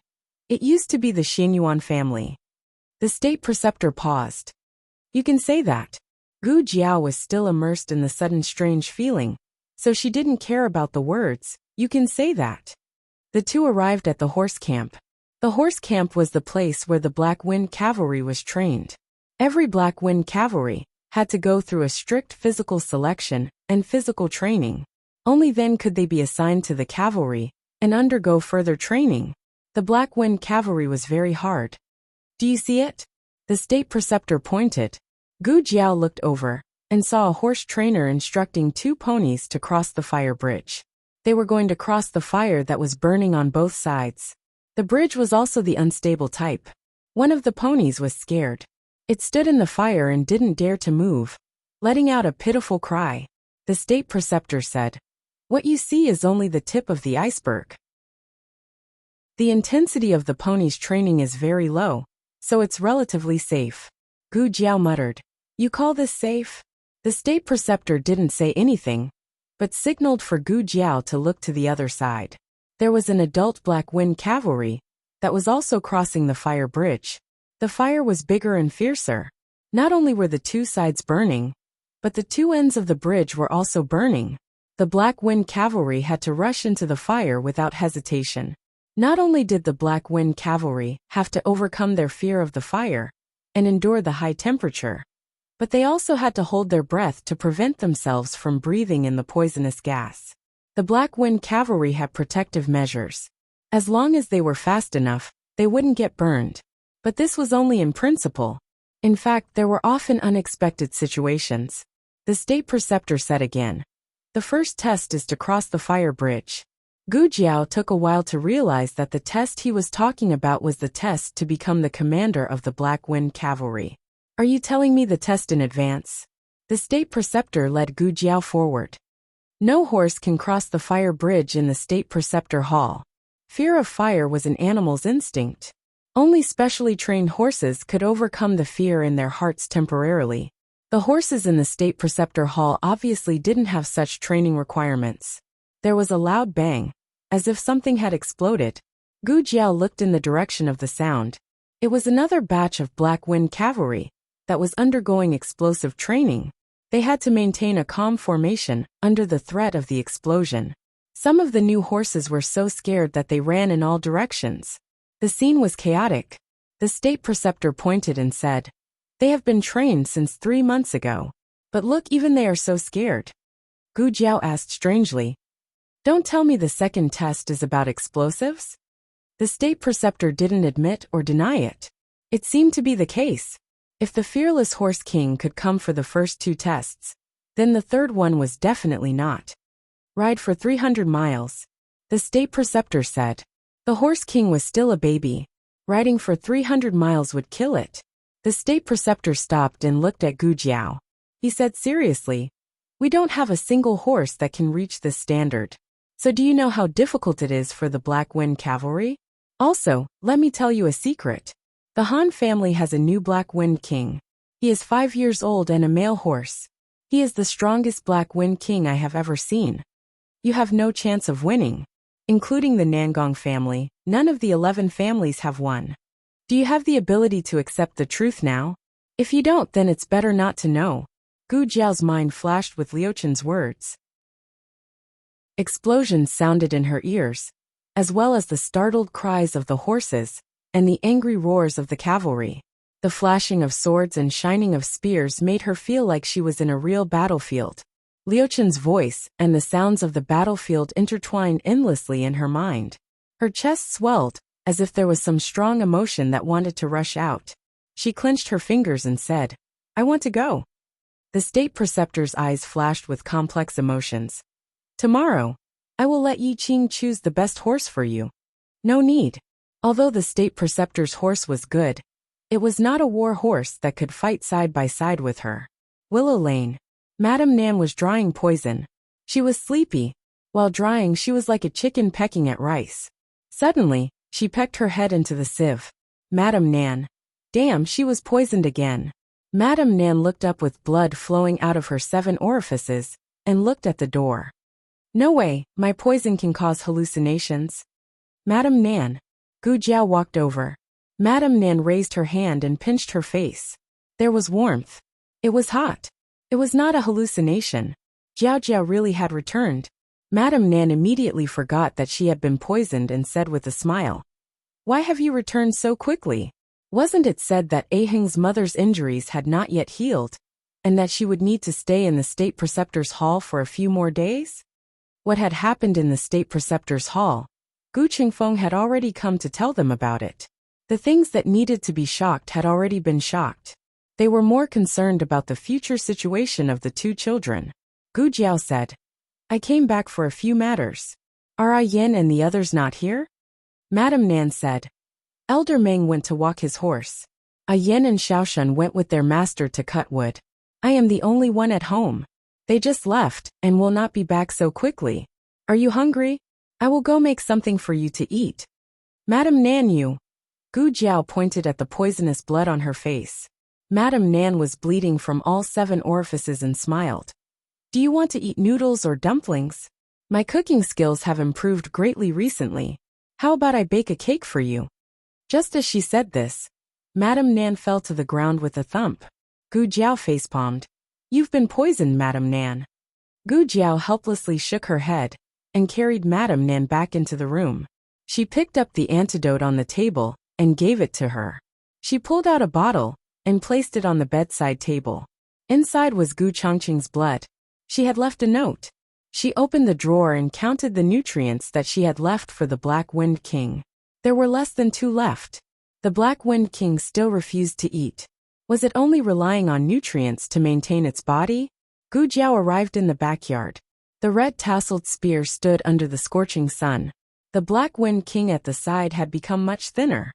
"It used to be the Xinyuan family." The state preceptor paused. "You can say that." Gu Jiao was still immersed in the sudden strange feeling, so she didn't care about the words, "You can say that." The two arrived at the horse camp. The horse camp was the place where the Black Wind Cavalry was trained. Every Black Wind Cavalry had to go through a strict physical selection and physical training. Only then could they be assigned to the cavalry and undergo further training. The Black Wind Cavalry was very hard. "Do you see it?" The state preceptor pointed. Gu Jiao looked over and saw a horse trainer instructing two ponies to cross the fire bridge. They were going to cross the fire that was burning on both sides. The bridge was also the unstable type. One of the ponies was scared. It stood in the fire and didn't dare to move, letting out a pitiful cry. The state preceptor said, "What you see is only the tip of the iceberg. The intensity of the pony's training is very low, so it's relatively safe." Gu Jiao muttered, "You call this safe?" The state preceptor didn't say anything, but signaled for Gu Jiao to look to the other side. There was an adult Black Wind Cavalry that was also crossing the fire bridge. The fire was bigger and fiercer. Not only were the two sides burning, but the two ends of the bridge were also burning. The Black Wind Cavalry had to rush into the fire without hesitation. Not only did the Black Wind Cavalry have to overcome their fear of the fire and endure the high temperature, but they also had to hold their breath to prevent themselves from breathing in the poisonous gas. The Black Wind Cavalry had protective measures. As long as they were fast enough, they wouldn't get burned. But this was only in principle. In fact, there were often unexpected situations. The state preceptor said again, "The first test is to cross the fire bridge." Gu Jiao took a while to realize that the test he was talking about was the test to become the commander of the Black Wind Cavalry. "Are you telling me the test in advance?" The state preceptor led Gu Jiao forward. No horse can cross the fire bridge in the state preceptor hall. Fear of fire was an animal's instinct. Only specially trained horses could overcome the fear in their hearts temporarily. The horses in the state preceptor hall obviously didn't have such training requirements. There was a loud bang, as if something had exploded. Gu Jiao looked in the direction of the sound. It was another batch of Black Wind Cavalry that was undergoing explosive training. They had to maintain a calm formation under the threat of the explosion. Some of the new horses were so scared that they ran in all directions. The scene was chaotic. The state preceptor pointed and said, "They have been trained since 3 months ago. But look, even they are so scared." Gu Jiao asked strangely, "Don't tell me the second test is about explosives?" The state preceptor didn't admit or deny it. It seemed to be the case. If the fearless horse king could come for the first 2 tests, then the third one was definitely not. "Ride for 300 miles. The state preceptor said. The horse king was still a baby. Riding for 300 miles would kill it. The state preceptor stopped and looked at Gu Jiao. He said seriously, "We don't have a single horse that can reach this standard. So do you know how difficult it is for the Black Wind Cavalry? Also, let me tell you a secret. The Han family has a new Black Wind King. He is 5 years old and a male horse. He is the strongest Black Wind King I have ever seen. You have no chance of winning. Including the Nangong family, none of the 11 families have won. Do you have the ability to accept the truth now?" If you don't, then it's better not to know. Gu Jiao's mind flashed with Liu Chen's words. Explosions sounded in her ears, as well as the startled cries of the horses and the angry roars of the cavalry. The flashing of swords and shining of spears made her feel like she was in a real battlefield. Liu Chen's voice and the sounds of the battlefield intertwined endlessly in her mind. Her chest swelled, as if there was some strong emotion that wanted to rush out. She clenched her fingers and said, "I want to go." The state preceptor's eyes flashed with complex emotions. "Tomorrow, I will let Yi Qing choose the best horse for you." "No need." Although the state preceptor's horse was good, it was not a war horse that could fight side by side with her. Willow Lane. Madame Nan was drying poison. She was sleepy. While drying, she was like a chicken pecking at rice. Suddenly, she pecked her head into the sieve. Madame Nan. Damn, she was poisoned again. Madame Nan looked up with blood flowing out of her 7 orifices, and looked at the door. "No way, my poison can cause hallucinations." "Madame Nan." Gu Jiao walked over. Madame Nan raised her hand and pinched her face. There was warmth. It was hot. It was not a hallucination. Jiao Jiao really had returned. Madame Nan immediately forgot that she had been poisoned and said with a smile, "Why have you returned so quickly? Wasn't it said that Aheng's mother's injuries had not yet healed, and that she would need to stay in the state preceptor's hall for a few more days?" What had happened in the state preceptor's hall? Gu Qingfeng had already come to tell them about it. The things that needed to be shocked had already been shocked. They were more concerned about the future situation of the 2 children. Gu Jiao said, "I came back for a few matters. Are Ai Yin and the others not here?" Madame Nan said, "Elder Meng went to walk his horse. Ai Yin and Xiaoshun went with their master to cut wood. I am the only one at home. They just left and will not be back so quickly. Are you hungry? I will go make something for you to eat." "Madame Nan, you." Gu Jiao pointed at the poisonous blood on her face. Madame Nan was bleeding from all 7 orifices and smiled. "Do you want to eat noodles or dumplings? My cooking skills have improved greatly recently. How about I bake a cake for you?" Just as she said this, Madame Nan fell to the ground with a thump. Gu Jiao facepalmed. "You've been poisoned, Madame Nan." Gu Jiao helplessly shook her head and carried Madame Nan back into the room. She picked up the antidote on the table and gave it to her. She pulled out a bottle and placed it on the bedside table. Inside was Gu Changqing's blood. She had left a note. She opened the drawer and counted the nutrients that she had left for the Black Wind King. There were less than 2 left. The Black Wind King still refused to eat. Was it only relying on nutrients to maintain its body? Gu Jiao arrived in the backyard. The red tasseled spear stood under the scorching sun. The Black Wind King at the side had become much thinner.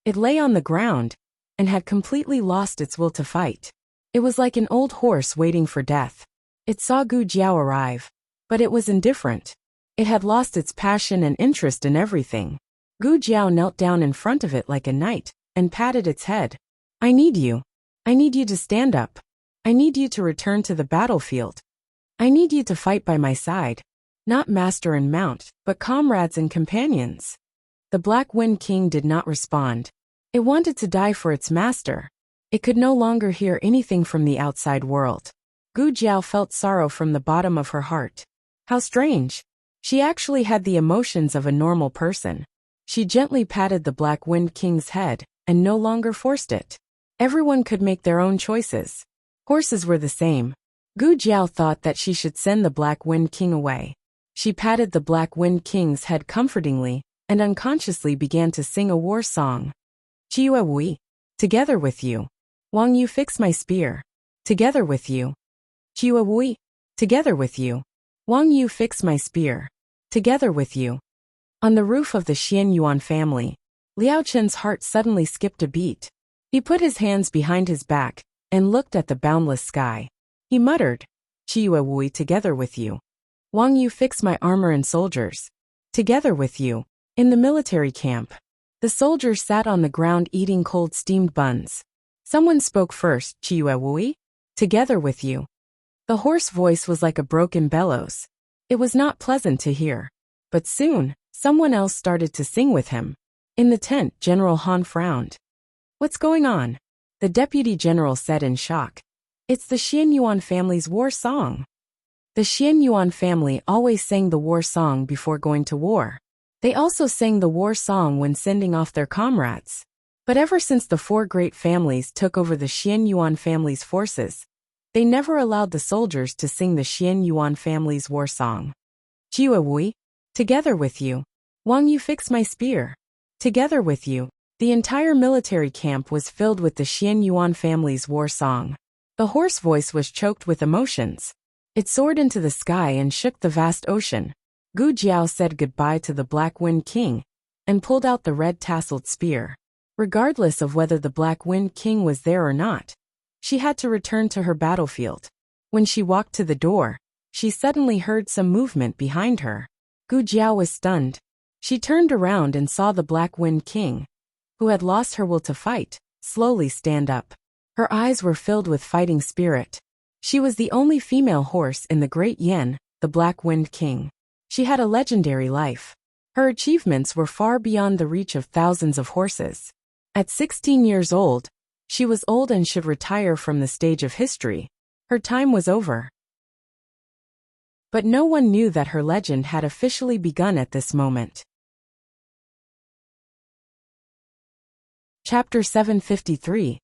It lay on the ground and had completely lost its will to fight. It was like an old horse waiting for death. It saw Gu Jiao arrive, but it was indifferent. It had lost its passion and interest in everything. Gu Jiao knelt down in front of it like a knight and patted its head. "I need you. I need you to stand up. I need you to return to the battlefield. I need you to fight by my side. Not master and mount, but comrades and companions." The Black Wind King did not respond. It wanted to die for its master. It could no longer hear anything from the outside world. Gu Jiao felt sorrow from the bottom of her heart. How strange. She actually had the emotions of a normal person. She gently patted the Black Wind King's head and no longer forced it. Everyone could make their own choices. Horses were the same. Gu Jiao thought that she should send the Black Wind King away. She patted the Black Wind King's head comfortingly and unconsciously began to sing a war song. "Chiwa Wui. Together with you. Wang Yu fix my spear. Together with you. Chiwa Wui. Together with you. Wang Yu fix my spear. Together with you." On the roof of the Xian Yuan family, Liao Chen's heart suddenly skipped a beat. He put his hands behind his back and looked at the boundless sky. He muttered, "Chiwa Wui, together with you. Wang Yu fix my armor and soldiers. Together with you." In the military camp, the soldiers sat on the ground eating cold steamed buns. Someone spoke first, "Chiwa Wui? Together with you." The hoarse voice was like a broken bellows. It was not pleasant to hear. But soon, someone else started to sing with him. In the tent, General Han frowned. "What's going on?" the deputy general said in shock. It's the Xian Yuan family's war song. The Xian Yuan family always sang the war song before going to war. They also sang the war song when sending off their comrades. But ever since the four great families took over the Xian Yuan family's forces, they never allowed the soldiers to sing the Xian Yuan family's war song. Jiwa Wui, together with you. Wang Yu fix my spear. Together with you. The entire military camp was filled with the Xian Yuan family's war song. The hoarse voice was choked with emotions. It soared into the sky and shook the vast ocean. Gu Jiao said goodbye to the Black Wind King and pulled out the red-tasseled spear. Regardless of whether the Black Wind King was there or not, she had to return to her battlefield. When she walked to the door, she suddenly heard some movement behind her. Gu Jiao was stunned. She turned around and saw the Black Wind King, who had lost her will to fight, slowly stand up. Her eyes were filled with fighting spirit. She was the only female horse in the Great Yen, the Black Wind King. She had a legendary life. Her achievements were far beyond the reach of thousands of horses. At 16 years old, she was old and should retire from the stage of history. Her time was over. But no one knew that her legend had officially begun at this moment. Chapter 753.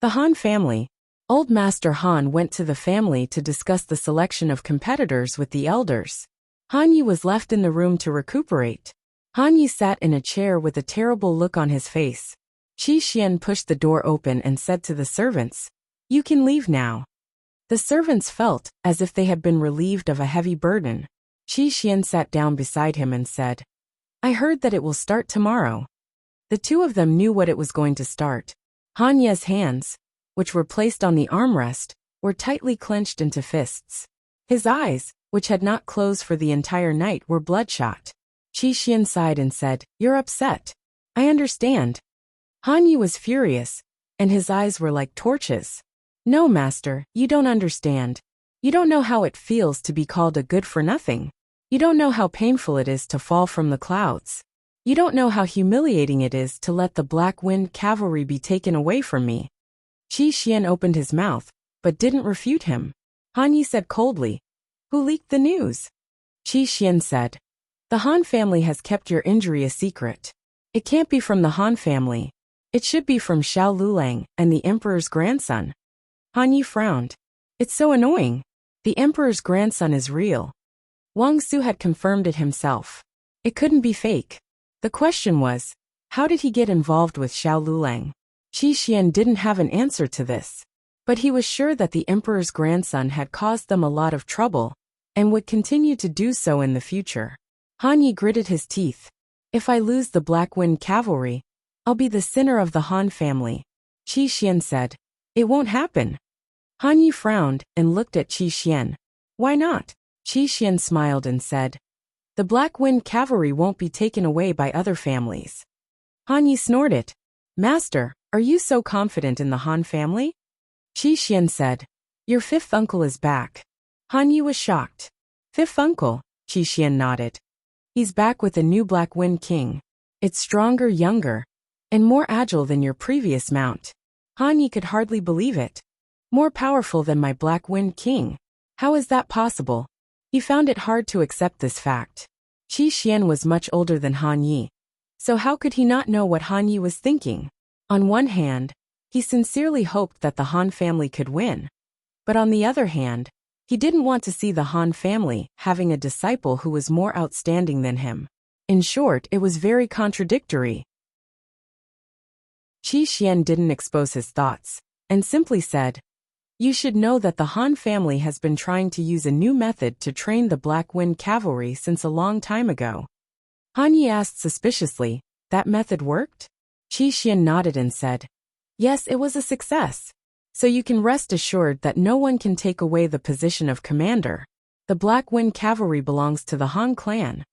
The Han family. Old Master Han went to the family to discuss the selection of competitors with the elders. Han Yi was left in the room to recuperate. Han Yi sat in a chair with a terrible look on his face. Qi Xian pushed the door open and said to the servants, "You can leave now." The servants felt as if they had been relieved of a heavy burden. Qi Xian sat down beside him and said, "I heard that it will start tomorrow." The two of them knew what it was going to start. Han Ye's hands, which were placed on the armrest, were tightly clenched into fists. His eyes, which had not closed for the entire night, were bloodshot. Qi Xian sighed and said, "You're upset. I understand." Han Yi was furious, and his eyes were like torches. "No, master, you don't understand. You don't know how it feels to be called a good-for-nothing. You don't know how painful it is to fall from the clouds. You don't know how humiliating it is to let the Black Wind cavalry be taken away from me." Qi Xian opened his mouth, but didn't refute him. Han Yi said coldly, "Who leaked the news?" Qi Xian said, "The Han family has kept your injury a secret. It can't be from the Han family. It should be from Xiao Lulang and the emperor's grandson." Han Yi frowned. "It's so annoying. The emperor's grandson is real. Wang Su had confirmed it himself. It couldn't be fake. The question was, how did he get involved with Xiao Lulang? Qi Xian didn't have an answer to this, but he was sure that the emperor's grandson had caused them a lot of trouble and would continue to do so in the future. Han Yi gritted his teeth. "If I lose the Black Wind cavalry, I'll be the sinner of the Han family." Qi Xian said, "It won't happen." Han Yi frowned and looked at Qi Xian. "Why not?" Qi Xian smiled and said, "The Black Wind cavalry won't be taken away by other families." Han Yi snorted. "Master, are you so confident in the Han family?" Qi Xian said, "Your fifth uncle is back." Han Yi was shocked. "Fifth uncle?" Qi Xian nodded. "He's back with a new Black Wind King. It's stronger, younger, and more agile than your previous mount." Han Yi could hardly believe it. "More powerful than my Black Wind King? How is that possible?" He found it hard to accept this fact. Qi Xian was much older than Han Yi, so how could he not know what Han Yi was thinking? On one hand, he sincerely hoped that the Han family could win. But on the other hand, he didn't want to see the Han family having a disciple who was more outstanding than him. In short, it was very contradictory. Qi Xian didn't expose his thoughts, and simply said, "You should know that the Han family has been trying to use a new method to train the Black Wind cavalry since a long time ago." Han Yi asked suspiciously, "That method worked?" Qi Xian nodded and said, "Yes, it was a success. So you can rest assured that no one can take away the position of commander. The Black Wind cavalry belongs to the Han clan."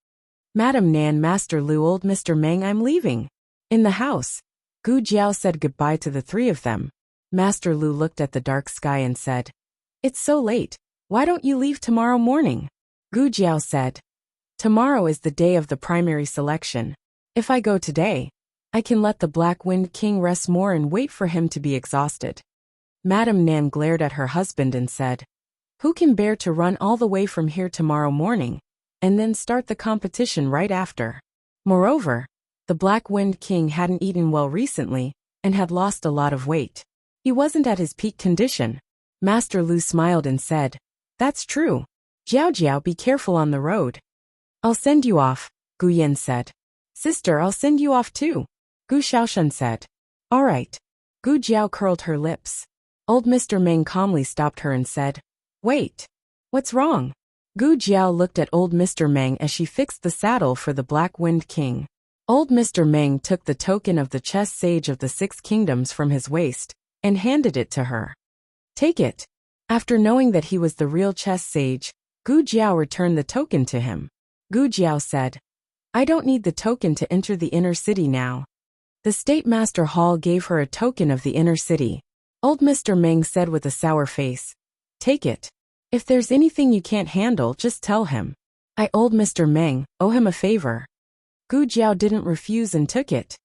"Madam Nan, Master Lu, old Mr. Meng, I'm leaving." In the house, Gu Jiao said goodbye to the three of them. Master Lu looked at the dark sky and said, "It's so late. Why don't you leave tomorrow morning?" Gu Jiao said, "Tomorrow is the day of the primary selection. If I go today, I can let the Black Wind King rest more and wait for him to be exhausted. Madame Nan glared at her husband and said, "Who can bear to run all the way from here tomorrow morning, and then start the competition right after?" Moreover, the Black Wind King hadn't eaten well recently, and had lost a lot of weight. He wasn't at his peak condition. Master Lu smiled and said, "That's true. Jiao Jiao, be careful on the road." "I'll send you off," Gu Yan said. "Sister, I'll send you off too," Gu Xiaoshan said. "All right." Gu Jiao curled her lips. Old Mr. Meng calmly stopped her and said, "Wait. What's wrong?" Gu Jiao looked at old Mr. Meng as she fixed the saddle for the Black Wind King. Old Mr. Meng took the token of the chess sage of the 6 kingdoms from his waist and handed it to her. "Take it." After knowing that he was the real chess sage, Gu Jiao returned the token to him. Gu Jiao said, "I don't need the token to enter the inner city now." The State Master Hall gave her a token of the inner city. Old Mr. Meng said with a sour face, "Take it. If there's anything you can't handle, just tell him. I, old Mr. Meng, owe him a favor." Gu Jiao didn't refuse and took it.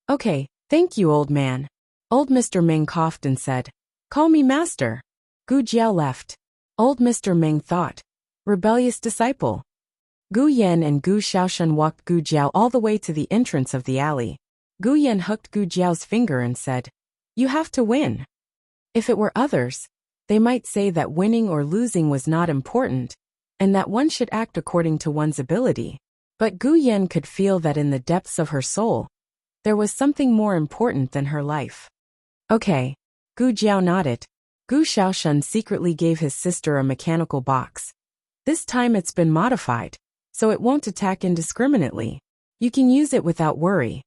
"Okay, thank you, old man." Old Mr. Meng coughed and said, "Call me master." Gu Jiao left. Old Mr. Meng thought, rebellious disciple. Gu Yan and Gu Xiaoshan walked Gu Jiao all the way to the entrance of the alley. Gu Yan hooked Gu Jiao's finger and said, "You have to win." If it were others, they might say that winning or losing was not important, and that one should act according to one's ability. But Gu Yan could feel that in the depths of her soul, there was something more important than her life. "Okay." Gu Jiao nodded. Gu Xiaoshan secretly gave his sister a mechanical box. "This time it's been modified, so it won't attack indiscriminately. You can use it without worry."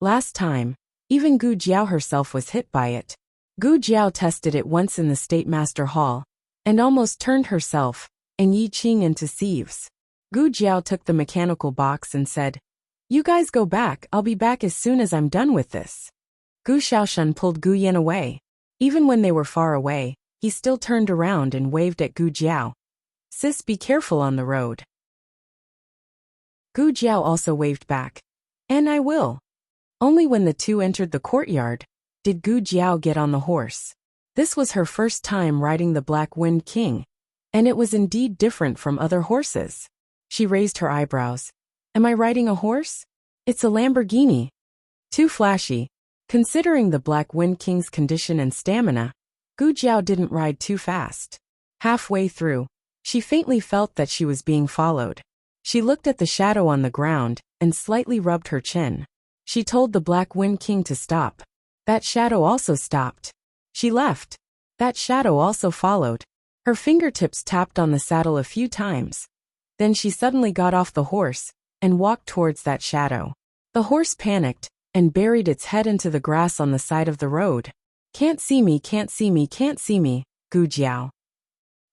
Last time, even Gu Jiao herself was hit by it. Gu Jiao tested it once in the State Master Hall, and almost turned herself and Yi Qing into sieves. Gu Jiao took the mechanical box and said, "You guys go back, I'll be back as soon as I'm done with this." Gu Xiaoshan pulled Gu Yan away. Even when they were far away, he still turned around and waved at Gu Jiao. "Sis, be careful on the road." Gu Jiao also waved back. "And I will." Only when the two entered the courtyard did Gu Jiao get on the horse. This was her first time riding the Black Wind King, and it was indeed different from other horses. She raised her eyebrows. "Am I riding a horse? It's a Lamborghini." Too flashy. Considering the Black Wind King's condition and stamina, Gu Jiao didn't ride too fast. Halfway through, she faintly felt that she was being followed. She looked at the shadow on the ground and slightly rubbed her chin. She told the Black Wind King to stop. That shadow also stopped. She left. That shadow also followed. Her fingertips tapped on the saddle a few times. Then she suddenly got off the horse and walked towards that shadow. The horse panicked and buried its head into the grass on the side of the road. "Can't see me, can't see me, can't see me," Gu Jiao.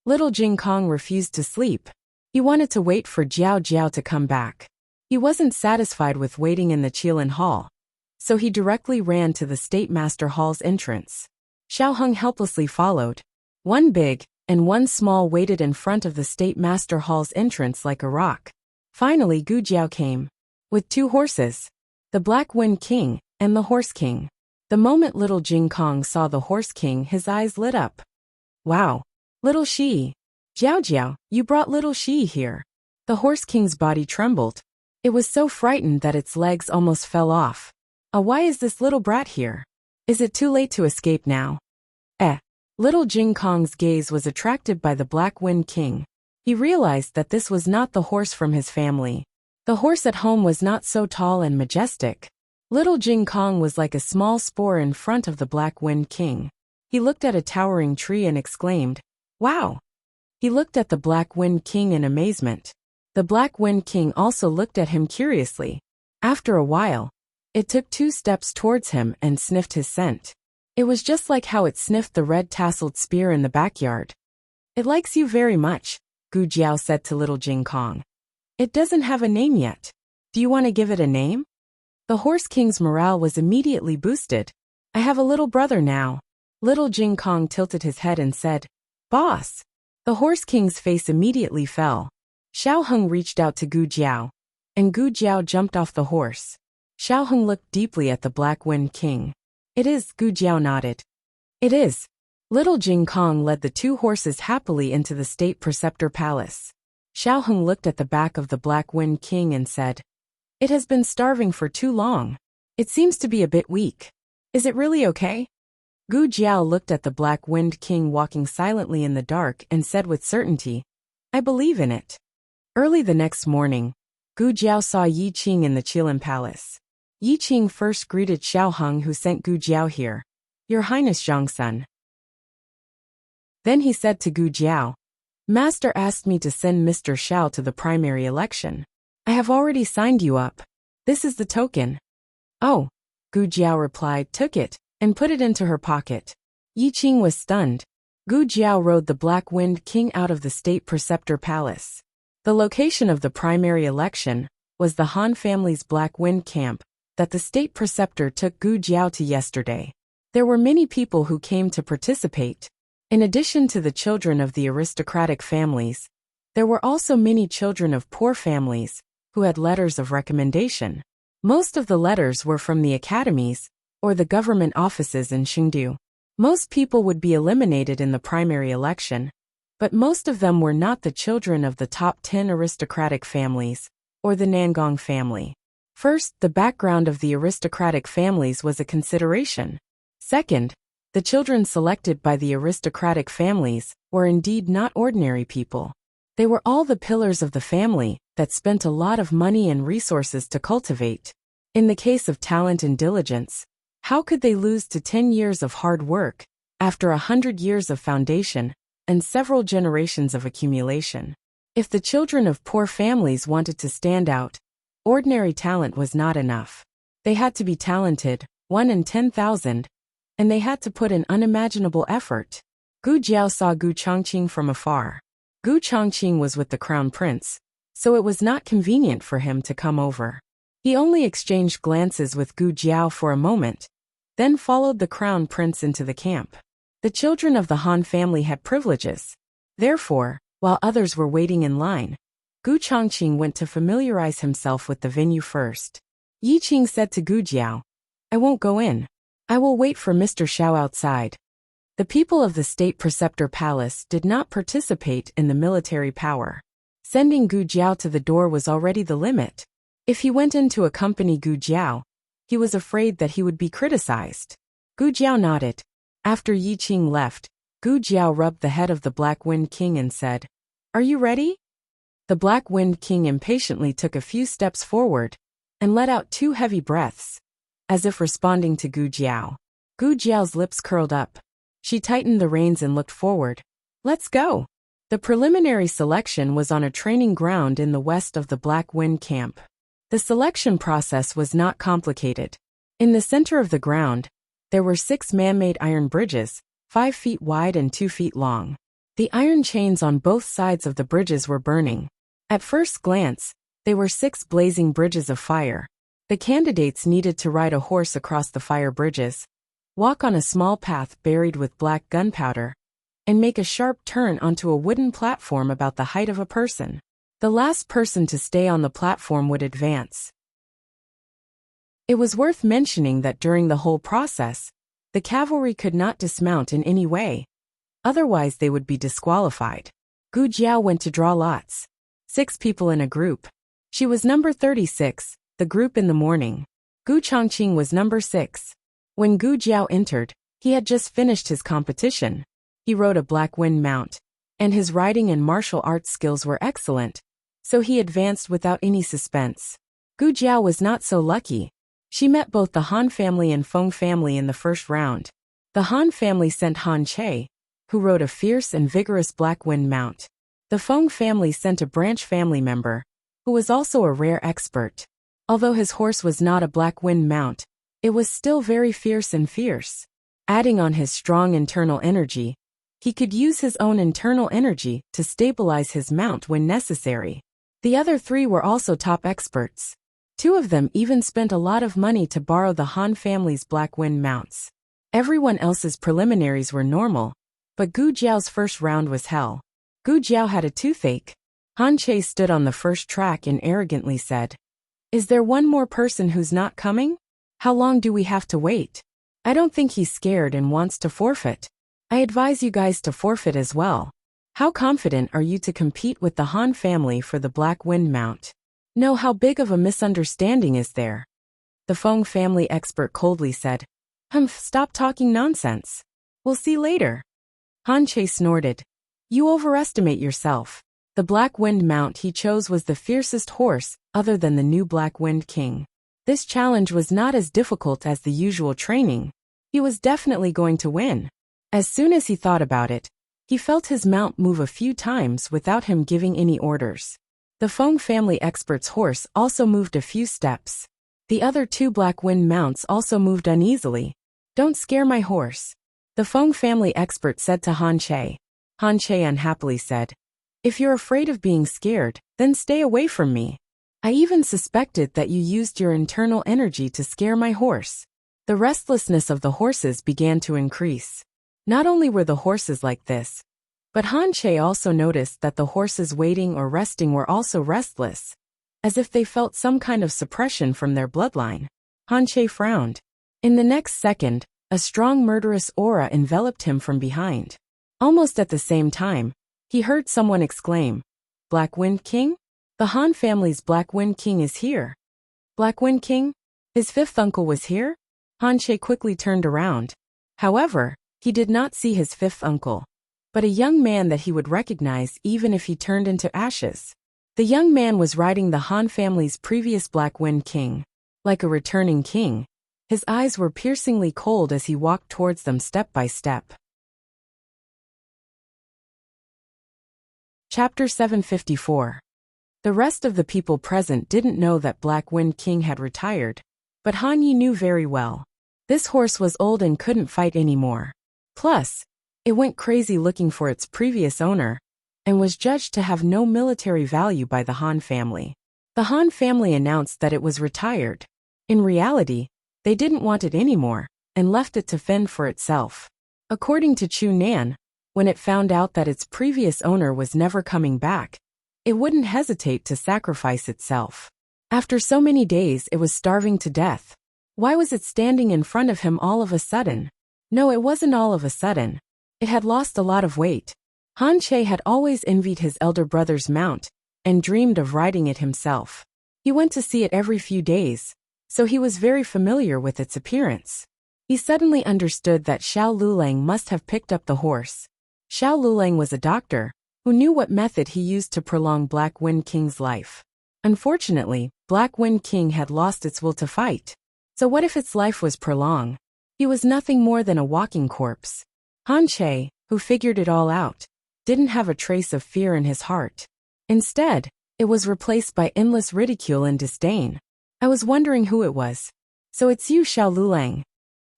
Little Jing Kong refused to sleep. He wanted to wait for Jiao Jiao to come back. He wasn't satisfied with waiting in the Qilin Hall, so he directly ran to the State Master Hall's entrance. Xiao Hung helplessly followed. One big and one small waited in front of the State Master Hall's entrance like a rock. Finally Gu Jiao came. With 2 horses. The Black Wind King and the Horse King. The moment little Jing Kong saw the Horse King, his eyes lit up. "Wow! Little Shi! Jiao Jiao, you brought little Shi here." The Horse King's body trembled. It was so frightened that its legs almost fell off. Why is this little brat here? Is it too late to escape now?" Little Jing Kong's gaze was attracted by the Black Wind King. He realized that this was not the horse from his family. The horse at home was not so tall and majestic. Little Jing Kong was like a small spore in front of the Black Wind King. He looked at a towering tree and exclaimed, "Wow!" He looked at the Black Wind King in amazement. The Black Wind King also looked at him curiously. After a while, it took 2 steps towards him and sniffed his scent. It was just like how it sniffed the red tasseled spear in the backyard. "It likes you very much," Gu Jiao said to little Jing Kong. "It doesn't have a name yet. Do you want to give it a name?" The Horse King's morale was immediately boosted. "I have a little brother now." Little Jing Kong tilted his head and said, "Boss." The Horse King's face immediately fell. Xiao Hung reached out to Gu Jiao, and Gu Jiao jumped off the horse. Xiaoheng looked deeply at the Black Wind King. It is, Gu Jiao nodded. It is. Little Jing Kong led the two horses happily into the state preceptor palace. Xiaoheng looked at the back of the Black Wind King and said, It has been starving for too long. It seems to be a bit weak. Is it really okay? Gu Jiao looked at the Black Wind King walking silently in the dark and said with certainty, I believe in it. Early the next morning, Gu Jiao saw Yi Qing in the Qilin Palace. Yi Qing first greeted Xiaoheng, who sent Gu Jiao here. Your Highness Zhangsun. Then he said to Gu Jiao, Master asked me to send Mr. Xiao to the primary election. I have already signed you up. This is the token. Oh, Gu Jiao replied, took it, and put it into her pocket. Yi Qing was stunned. Gu Jiao rode the Black Wind King out of the state preceptor palace. The location of the primary election was the Han family's Black Wind camp that the state preceptor took Gu Jiao to yesterday. There were many people who came to participate. In addition to the children of the aristocratic families, there were also many children of poor families who had letters of recommendation. Most of the letters were from the academies or the government offices in Chengdu. Most people would be eliminated in the primary election, but most of them were not the children of the top 10 aristocratic families or the Nangong family. First, the background of the aristocratic families was a consideration. Second, the children selected by the aristocratic families were indeed not ordinary people. They were all the pillars of the family that spent a lot of money and resources to cultivate. In the case of talent and diligence, how could they lose to 10 years of hard work after 100 years of foundation and several generations of accumulation? If the children of poor families wanted to stand out, ordinary talent was not enough. They had to be talented, 1 in 10,000, and they had to put in unimaginable effort. Gu Jiao saw Gu Chongqing from afar. Gu Chongqing was with the crown prince, so it was not convenient for him to come over. He only exchanged glances with Gu Jiao for a moment, then followed the crown prince into the camp. The children of the Han family had privileges. Therefore, while others were waiting in line, Gu Chongqing went to familiarize himself with the venue first. Yi Qing said to Gu Jiao, I won't go in. I will wait for Mr. Xiao outside. The people of the state preceptor palace did not participate in the military power. Sending Gu Jiao to the door was already the limit. If he went in to accompany Gu Jiao, he was afraid that he would be criticized. Gu Jiao nodded. After Yi Qing left, Gu Jiao rubbed the head of the Black Wind King and said, Are you ready? The Black Wind King impatiently took a few steps forward and let out 2 heavy breaths, as if responding to Gu Jiao. Gu Jiao's lips curled up. She tightened the reins and looked forward. Let's go. The preliminary selection was on a training ground in the west of the Black Wind camp. The selection process was not complicated. In the center of the ground, there were 6 man-made iron bridges, 5 feet wide and 2 feet long. The iron chains on both sides of the bridges were burning. At first glance, they were 6 blazing bridges of fire. The candidates needed to ride a horse across the fire bridges, walk on a small path buried with black gunpowder, and make a sharp turn onto a wooden platform about the height of a person. The last person to stay on the platform would advance. It was worth mentioning that during the whole process, the cavalry could not dismount in any way. Otherwise they would be disqualified. Gu Jiao went to draw lots. 6 people in a group. She was number 36, the group in the morning. Gu Chongqing was number 6. When Gu Jiao entered, he had just finished his competition. He rode a Black Wind mount, and his riding and martial arts skills were excellent, so he advanced without any suspense. Gu Jiao was not so lucky. She met both the Han family and Feng family in the first round. The Han family sent Han Che, who rode a fierce and vigorous Black Wind mount. The Feng family sent a branch family member, who was also a rare expert. Although his horse was not a Black Wind mount, it was still very fierce and fierce. Adding on his strong internal energy, he could use his own internal energy to stabilize his mount when necessary. The other 3 were also top experts. 2 of them even spent a lot of money to borrow the Han family's Black Wind mounts. Everyone else's preliminaries were normal, but Gu Jiao's first round was hell. Gu Jiao had a toothache. Han Che stood on the first track and arrogantly said, Is there one more person who's not coming? How long do we have to wait? I don't think he's scared and wants to forfeit. I advise you guys to forfeit as well. How confident are you to compete with the Han family for the Black Wind mount? No, how big of a misunderstanding is there? The Feng family expert coldly said. Humph, stop talking nonsense. We'll see later. Han Che snorted. You overestimate yourself. The Black Wind mount he chose was the fiercest horse, other than the new Black Wind King. This challenge was not as difficult as the usual training. He was definitely going to win. As soon as he thought about it, he felt his mount move a few times without him giving any orders. The Feng family expert's horse also moved a few steps. The other two Black Wind mounts also moved uneasily. Don't scare my horse. The Feng family expert said to Han Che. Han Che unhappily said, if you're afraid of being scared, then stay away from me. I even suspected that you used your internal energy to scare my horse. The restlessness of the horses began to increase. Not only were the horses like this, but Han Che also noticed that the horses waiting or resting were also restless, as if they felt some kind of suppression from their bloodline. Han Che frowned. In the next second, a strong murderous aura enveloped him from behind. Almost at the same time, he heard someone exclaim, Black Wind King? The Han family's Black Wind King is here. Black Wind King? His fifth uncle was here? Han Che quickly turned around. However, he did not see his fifth uncle, but a young man that he would recognize even if he turned into ashes. The young man was riding the Han family's previous Black Wind King. Like a returning king, his eyes were piercingly cold as he walked towards them step by step. Chapter 754. The rest of the people present didn't know that Black Wind King had retired, but Han Yi knew very well. This horse was old and couldn't fight anymore. Plus, it went crazy looking for its previous owner, and was judged to have no military value by the Han family. The Han family announced that it was retired. In reality, they didn't want it anymore, and left it to fend for itself. According to Chu Nan, when it found out that its previous owner was never coming back, it wouldn't hesitate to sacrifice itself. After so many days it was starving to death. Why was it standing in front of him all of a sudden? No, it wasn't all of a sudden. It had lost a lot of weight. Han Che had always envied his elder brother's mount, and dreamed of riding it himself. He went to see it every few days, so he was very familiar with its appearance. He suddenly understood that Xiao Lulang must have picked up the horse. Xiao Lulang was a doctor, who knew what method he used to prolong Black Wind King's life. Unfortunately, Black Wind King had lost its will to fight. So what if its life was prolonged? He was nothing more than a walking corpse. Han Che, who figured it all out, didn't have a trace of fear in his heart. Instead, it was replaced by endless ridicule and disdain. I was wondering who it was. So it's you, Xiao Lulang.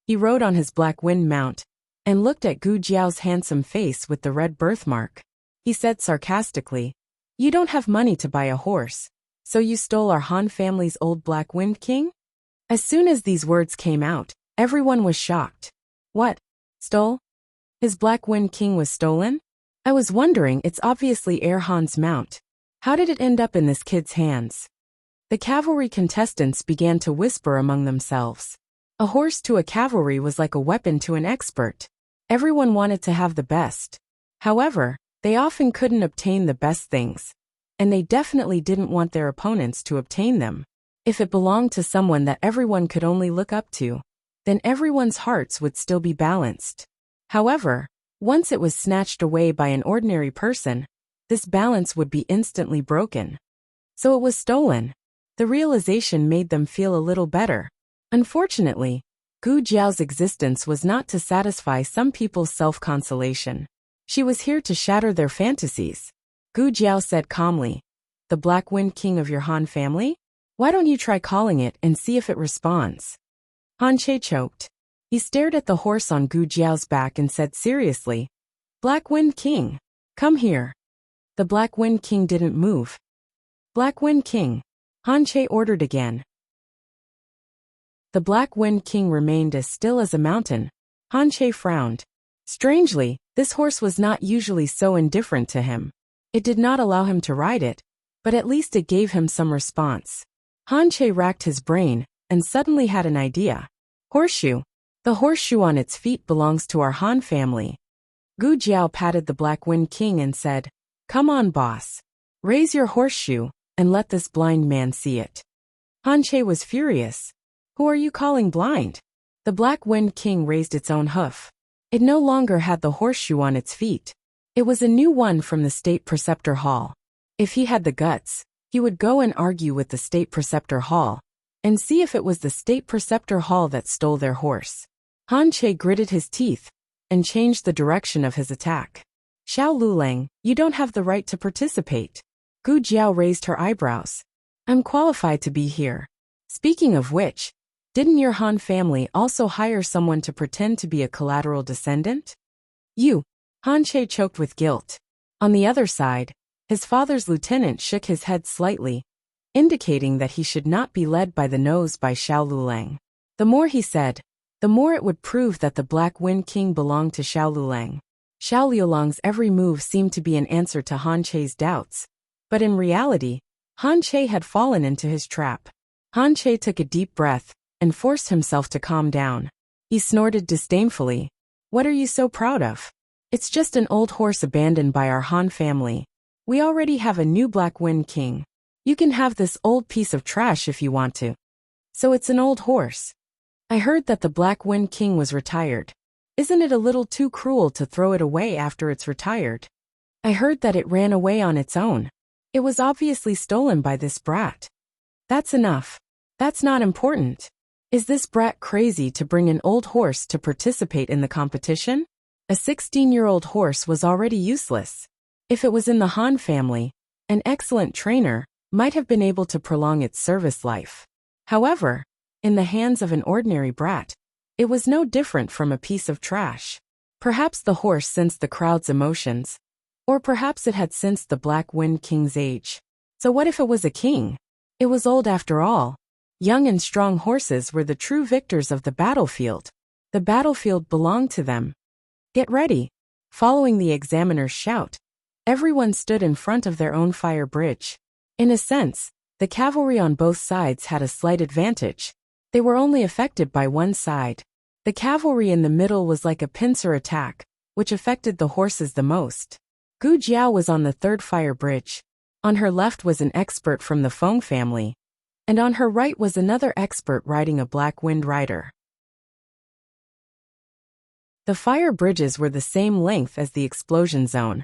He rode on his Black Wind mount, and looked at Gu Jiao's handsome face with the red birthmark. He said sarcastically, you don't have money to buy a horse, so you stole our Han family's old Black Wind King? As soon as these words came out, everyone was shocked. What? Stole? His Black Wind King was stolen? I was wondering, it's obviously Heir Han's mount. How did it end up in this kid's hands? The cavalry contestants began to whisper among themselves. A horse to a cavalry was like a weapon to an expert. Everyone wanted to have the best. However, they often couldn't obtain the best things, and they definitely didn't want their opponents to obtain them. If it belonged to someone that everyone could only look up to, then everyone's hearts would still be balanced. However, once it was snatched away by an ordinary person, this balance would be instantly broken. So it was stolen. The realization made them feel a little better. Unfortunately, Gu Jiao's existence was not to satisfy some people's self-consolation. She was here to shatter their fantasies. Gu Jiao said calmly, the Black Wind King of your Han family? Why don't you try calling it and see if it responds? Han Che choked. He stared at the horse on Gu Jiao's back and said seriously, Black Wind King, come here. The Black Wind King didn't move. Black Wind King, Han Che ordered again. The Black Wind King remained as still as a mountain. Han Che frowned. Strangely, this horse was not usually so indifferent to him. It did not allow him to ride it, but at least it gave him some response. Han Che racked his brain and suddenly had an idea. Horseshoe. The horseshoe on its feet belongs to our Han family. Gu Jiao patted the Black Wind King and said, "Come on, boss. Raise your horseshoe and let this blind man see it." Han Che was furious. "Who are you calling blind?" The Black Wind King raised its own hoof. It no longer had the horseshoe on its feet. It was a new one from the State Preceptor Hall. If he had the guts, he would go and argue with the State Preceptor Hall and see if it was the State Preceptor Hall that stole their horse. Han Che gritted his teeth and changed the direction of his attack. "Xiao Lulang, you don't have the right to participate." Gu Jiao raised her eyebrows. "I'm qualified to be here. Speaking of which, didn't your Han family also hire someone to pretend to be a collateral descendant?" "You." Han Che choked with guilt. On the other side, his father's lieutenant shook his head slightly, indicating that he should not be led by the nose by Xiao Lulang. The more he said, the more it would prove that the Black Wind King belonged to Xiao Lulang. Xiao Lulang's every move seemed to be an answer to Han Che's doubts, but in reality, Han Che had fallen into his trap. Han Che took a deep breath and forced himself to calm down. He snorted disdainfully. "What are you so proud of? It's just an old horse abandoned by our Han family. We already have a new Black Wind King. You can have this old piece of trash if you want to." "So it's an old horse. I heard that the Black Wind King was retired. Isn't it a little too cruel to throw it away after it's retired?" "I heard that it ran away on its own. It was obviously stolen by this brat." "That's enough. That's not important. Is this brat crazy to bring an old horse to participate in the competition?" A 16-year-old horse was already useless. If it was in the Han family, an excellent trainer might have been able to prolong its service life. However, in the hands of an ordinary brat, it was no different from a piece of trash. Perhaps the horse sensed the crowd's emotions, or perhaps it had sensed the Black Wind King's age. So what if it was a king? It was old after all. Young and strong horses were the true victors of the battlefield. The battlefield belonged to them. "Get ready." Following the examiner's shout, everyone stood in front of their own fire bridge. In a sense, the cavalry on both sides had a slight advantage. They were only affected by one side. The cavalry in the middle was like a pincer attack, which affected the horses the most. Gu Jiao was on the third fire bridge. On her left was an expert from the Feng family, and on her right was another expert riding a Black Wind rider. The fire bridges were the same length as the explosion zone,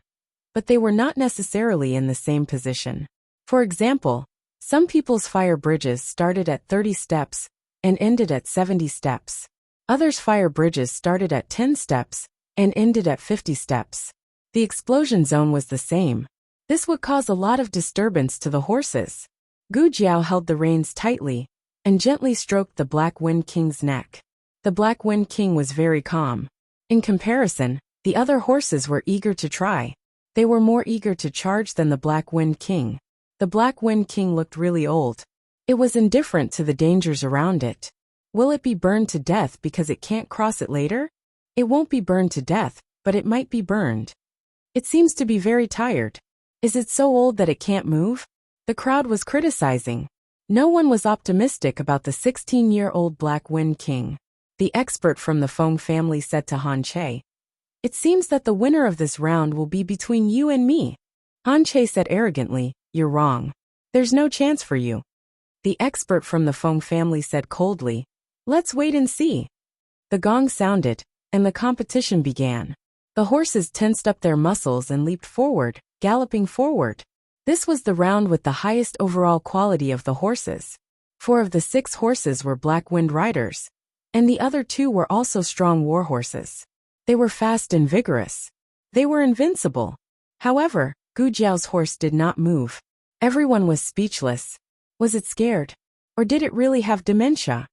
but they were not necessarily in the same position. For example, some people's fire bridges started at 30 steps and ended at 70 steps. Others' fire bridges started at 10 steps and ended at 50 steps. The explosion zone was the same. This would cause a lot of disturbance to the horses. Gu Jiao held the reins tightly and gently stroked the Black Wind King's neck. The Black Wind King was very calm. In comparison, the other horses were eager to try. They were more eager to charge than the Black Wind King. The Black Wind King looked really old. It was indifferent to the dangers around it. Will it be burned to death because it can't cross it later? It won't be burned to death, but it might be burned. It seems to be very tired. Is it so old that it can't move? The crowd was criticizing. No one was optimistic about the 16-year-old Black Wind King. The expert from the Feng family said to Han Che, "It seems that the winner of this round will be between you and me." Han Che said arrogantly, "You're wrong. There's no chance for you." The expert from the Feng family said coldly, "Let's wait and see." The gong sounded, and the competition began. The horses tensed up their muscles and leaped forward, galloping forward. This was the round with the highest overall quality of the horses. 4 of the 6 horses were Black Wind riders, and the other 2 were also strong war horses. They were fast and vigorous. They were invincible. However, Gu Jiao's horse did not move. Everyone was speechless. Was it scared? Or did it really have dementia?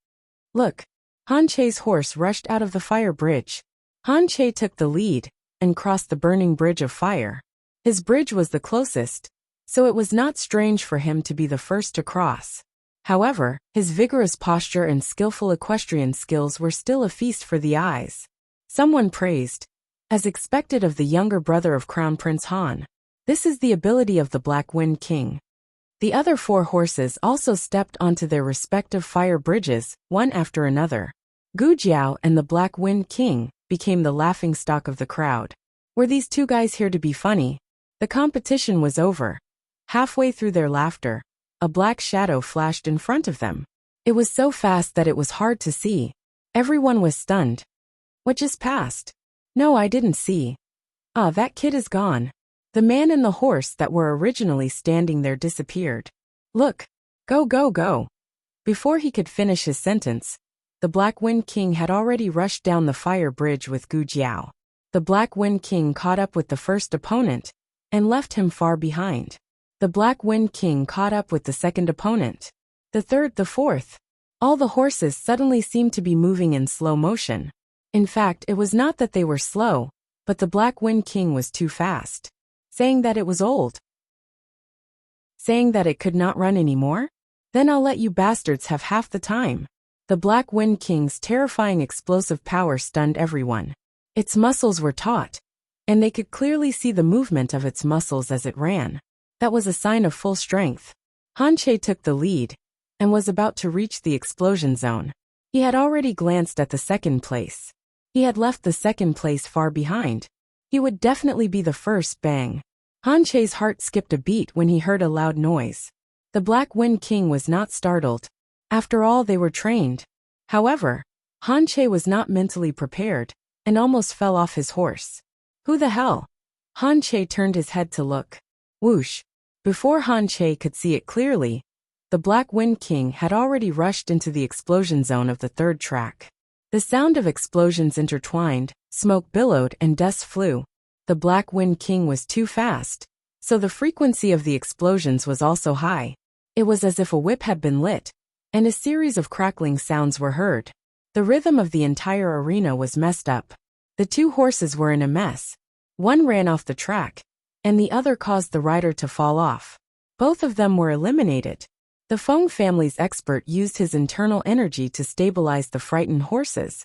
Look. Han Che's horse rushed out of the fire bridge. Han Che took the lead and crossed the burning bridge of fire. His bridge was the closest, so it was not strange for him to be the first to cross. However, his vigorous posture and skillful equestrian skills were still a feast for the eyes. Someone praised, as expected of the younger brother of Crown Prince Han, "This is the ability of the Black Wind King." The other 4 horses also stepped onto their respective fire bridges, one after another. Gu Jiao and the Black Wind King became the laughingstock of the crowd. Were these 2 guys here to be funny? The competition was over. Halfway through their laughter, a black shadow flashed in front of them. It was so fast that it was hard to see. Everyone was stunned. What just passed? No, I didn't see. Ah, that kid is gone. The man and the horse that were originally standing there disappeared. Look. Go, go, go. Before he could finish his sentence, the Black Wind King had already rushed down the fire bridge with Gu Jiao. The Black Wind King caught up with the first opponent and left him far behind. The Black Wind King caught up with the second opponent. The third, the fourth. All the horses suddenly seemed to be moving in slow motion. In fact, it was not that they were slow, but the Black Wind King was too fast. Saying that it was old. Saying that it could not run anymore? Then I'll let you bastards have half the time. The Black Wind King's terrifying explosive power stunned everyone. Its muscles were taut, and they could clearly see the movement of its muscles as it ran. That was a sign of full strength. Han Che took the lead and was about to reach the explosion zone. He had already glanced at the second place. He had left the second place far behind. He would definitely be the first. Bang. Han Che's heart skipped a beat when he heard a loud noise. The Black Wind King was not startled. After all, they were trained. However, Han Che was not mentally prepared and almost fell off his horse. Who the hell? Han Che turned his head to look. Whoosh. Before Han Che could see it clearly, the Black Wind King had already rushed into the explosion zone of the third track. The sound of explosions intertwined, smoke billowed and dust flew. The Black Wind King was too fast, so the frequency of the explosions was also high. It was as if a whip had been lit, and a series of crackling sounds were heard. The rhythm of the entire arena was messed up. The 2 horses were in a mess. One ran off the track, and the other caused the rider to fall off. Both of them were eliminated. The Feng family's expert used his internal energy to stabilize the frightened horses,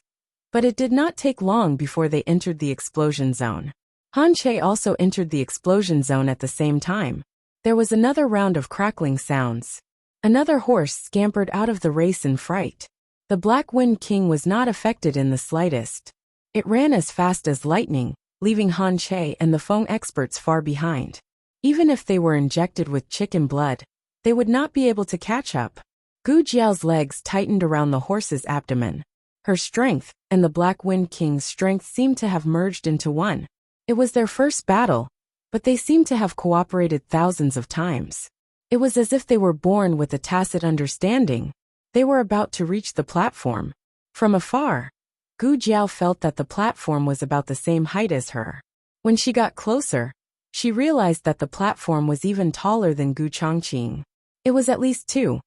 but it did not take long before they entered the explosion zone. Han Che also entered the explosion zone at the same time. There was another round of crackling sounds. Another horse scampered out of the race in fright. The Black Wind King was not affected in the slightest. It ran as fast as lightning, leaving Han Che and the Feng experts far behind. Even if they were injected with chicken blood, they would not be able to catch up. Gu Jiao's legs tightened around the horse's abdomen. Her strength and the Black Wind King's strength seemed to have merged into one. It was their first battle, but they seemed to have cooperated thousands of times. It was as if they were born with a tacit understanding. They were about to reach the platform. From afar, Gu Jiao felt that the platform was about the same height as her. When she got closer, she realized that the platform was even taller than Gu Chongqing. It was at least 2-3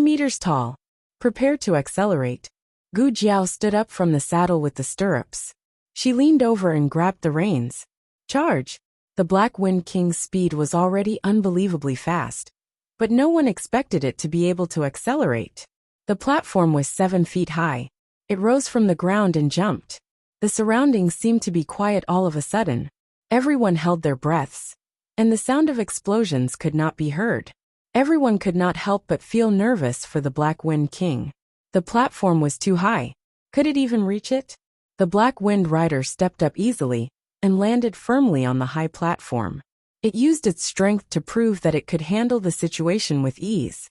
meters tall. Prepared to accelerate, Gu Jiao stood up from the saddle with the stirrups. She leaned over and grabbed the reins. Charge! The Black Wind King's speed was already unbelievably fast, but no one expected it to be able to accelerate. The platform was 7 feet high. It rose from the ground and jumped. The surroundings seemed to be quiet all of a sudden. Everyone held their breaths, and the sound of explosions could not be heard. Everyone could not help but feel nervous for the Black Wind King. The platform was too high. Could it even reach it? The Black Wind Rider stepped up easily and landed firmly on the high platform. It used its strength to prove that it could handle the situation with ease.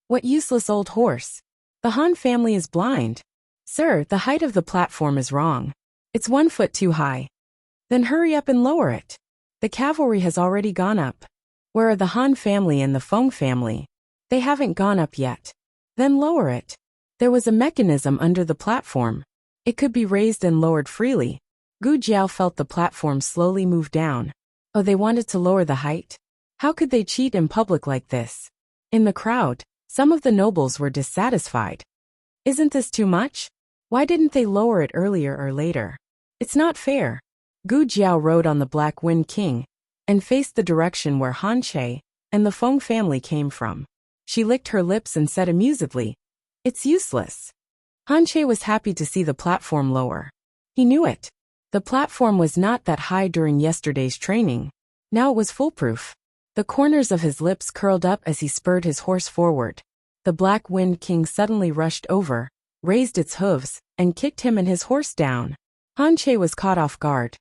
What useless old horse! The Han family is blind. Sir, the height of the platform is wrong. It's 1 foot too high. Then hurry up and lower it. The cavalry has already gone up. Where are the Han family and the Feng family? They haven't gone up yet. Then lower it. There was a mechanism under the platform. It could be raised and lowered freely. Gu Jiao felt the platform slowly move down. Oh, they wanted to lower the height? How could they cheat in public like this? In the crowd, some of the nobles were dissatisfied. Isn't this too much? Why didn't they lower it earlier or later? It's not fair. Gu Jiao rode on the Black Wind King and faced the direction where Han Che and the Feng family came from. She licked her lips and said amusedly, "It's useless." Han Che was happy to see the platform lower. He knew it. The platform was not that high during yesterday's training. Now it was foolproof. The corners of his lips curled up as he spurred his horse forward. The Black Wind King suddenly rushed over, raised its hooves, and kicked him and his horse down. Han Che was caught off guard.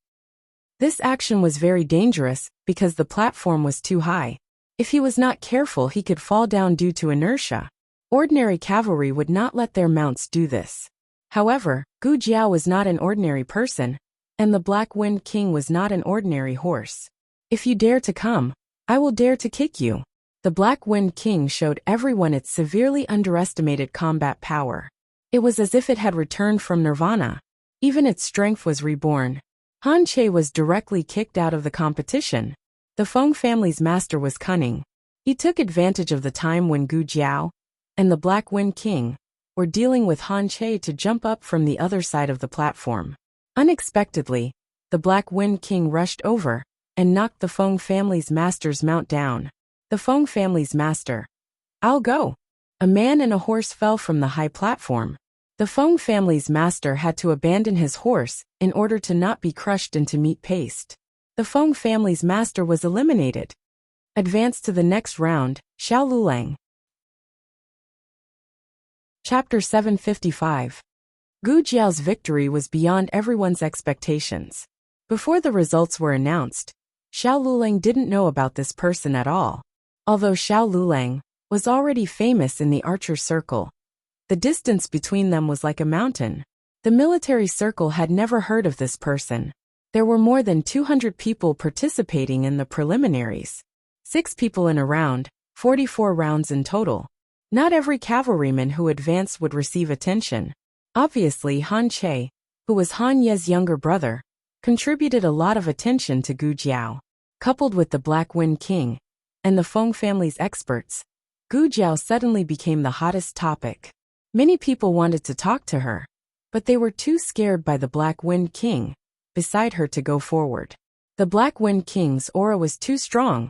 This action was very dangerous because the platform was too high. If he was not careful, he could fall down due to inertia. Ordinary cavalry would not let their mounts do this. However, Gu Jiao was not an ordinary person, and the Black Wind King was not an ordinary horse. If you dare to come, I will dare to kick you. The Black Wind King showed everyone its severely underestimated combat power. It was as if it had returned from nirvana. Even its strength was reborn. Han Che was directly kicked out of the competition. The Feng family's master was cunning. He took advantage of the time when Gu Jiao and the Black Wind King were dealing with Han Che to jump up from the other side of the platform. Unexpectedly, the Black Wind King rushed over and knocked the Feng family's master's mount down. The Feng family's master. I'll go. A man and a horse fell from the high platform. The Feng family's master had to abandon his horse in order to not be crushed into meat paste. The Feng family's master was eliminated. Advanced to the next round, Xiao Lulang. Chapter 755. Gu Jiao's victory was beyond everyone's expectations. Before the results were announced, Xiao Lulang didn't know about this person at all. Although Xiao Lulang was already famous in the archer circle, the distance between them was like a mountain. The military circle had never heard of this person. There were more than 200 people participating in the preliminaries. 6 people in a round, 44 rounds in total. Not every cavalryman who advanced would receive attention. Obviously, Han Che, who was Han Ye's younger brother, contributed a lot of attention to Gu Jiao. Coupled with the Black Wind King and the Feng family's experts, Gu Jiao suddenly became the hottest topic. Many people wanted to talk to her, but they were too scared by the Black Wind King beside her to go forward. The Black Wind King's aura was too strong,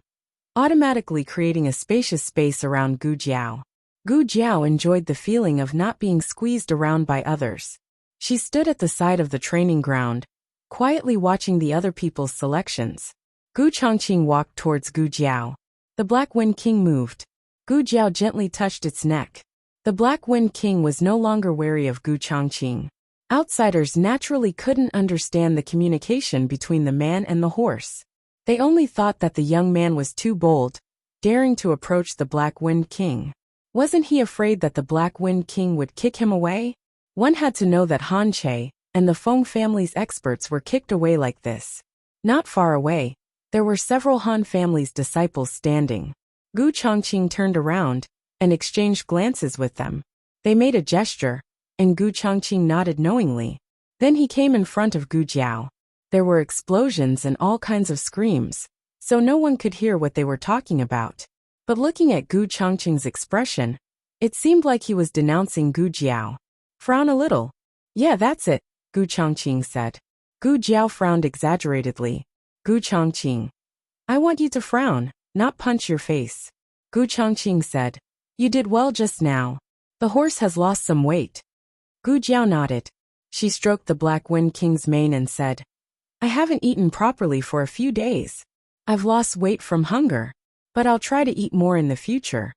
automatically creating a spacious space around Gu Jiao. Gu Jiao enjoyed the feeling of not being squeezed around by others. She stood at the side of the training ground, quietly watching the other people's selections. Gu Chongqing walked towards Gu Jiao. The Black Wind King moved. Gu Jiao gently touched its neck. The Black Wind King was no longer wary of Gu Chongqing. Outsiders naturally couldn't understand the communication between the man and the horse. They only thought that the young man was too bold, daring to approach the Black Wind King. Wasn't he afraid that the Black Wind King would kick him away? One had to know that Han Che and the Feng family's experts were kicked away like this. Not far away, there were several Han family's disciples standing. Gu Chongqing turned around and exchanged glances with them. They made a gesture, and Gu Chongqing nodded knowingly. Then he came in front of Gu Jiao. There were explosions and all kinds of screams, so no one could hear what they were talking about. But looking at Gu Chongqing's expression, it seemed like he was denouncing Gu Jiao. Frown a little. Yeah, that's it, Gu Chongqing said. Gu Jiao frowned exaggeratedly. Gu Chongqing. I want you to frown, not punch your face. Gu Chongqing said. You did well just now. The horse has lost some weight. Gu Jiao nodded. She stroked the Black Wind King's mane and said, I haven't eaten properly for a few days. I've lost weight from hunger, but I'll try to eat more in the future.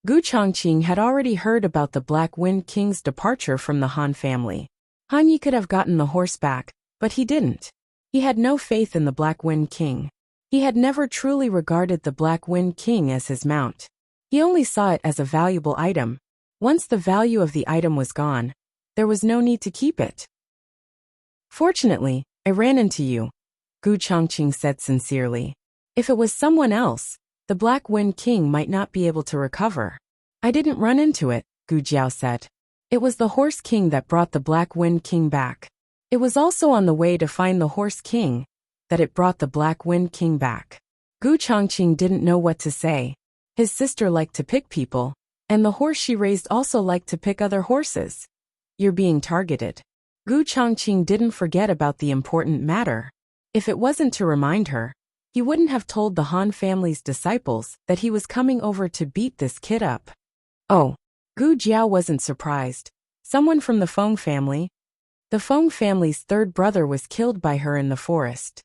Gu Chongqing had already heard about the Black Wind King's departure from the Han family. Han Yi could have gotten the horse back, but he didn't. He had no faith in the Black Wind King. He had never truly regarded the Black Wind King as his mount. He only saw it as a valuable item. Once the value of the item was gone, there was no need to keep it. Fortunately, I ran into you, Gu Chongqing said sincerely. If it was someone else, the Black Wind King might not be able to recover. I didn't run into it, Gu Jiao said. It was the Horse King that brought the Black Wind King back. It was also on the way to find the Horse King that it brought the Black Wind King back. Gu Chongqing didn't know what to say. His sister liked to pick people, and the horse she raised also liked to pick other horses. You're being targeted. Gu Chongqing didn't forget about the important matter. If it wasn't to remind her, he wouldn't have told the Han family's disciples that he was coming over to beat this kid up. Oh, Gu Jiao wasn't surprised. Someone from the Feng family. The Feng family's third brother was killed by her in the forest.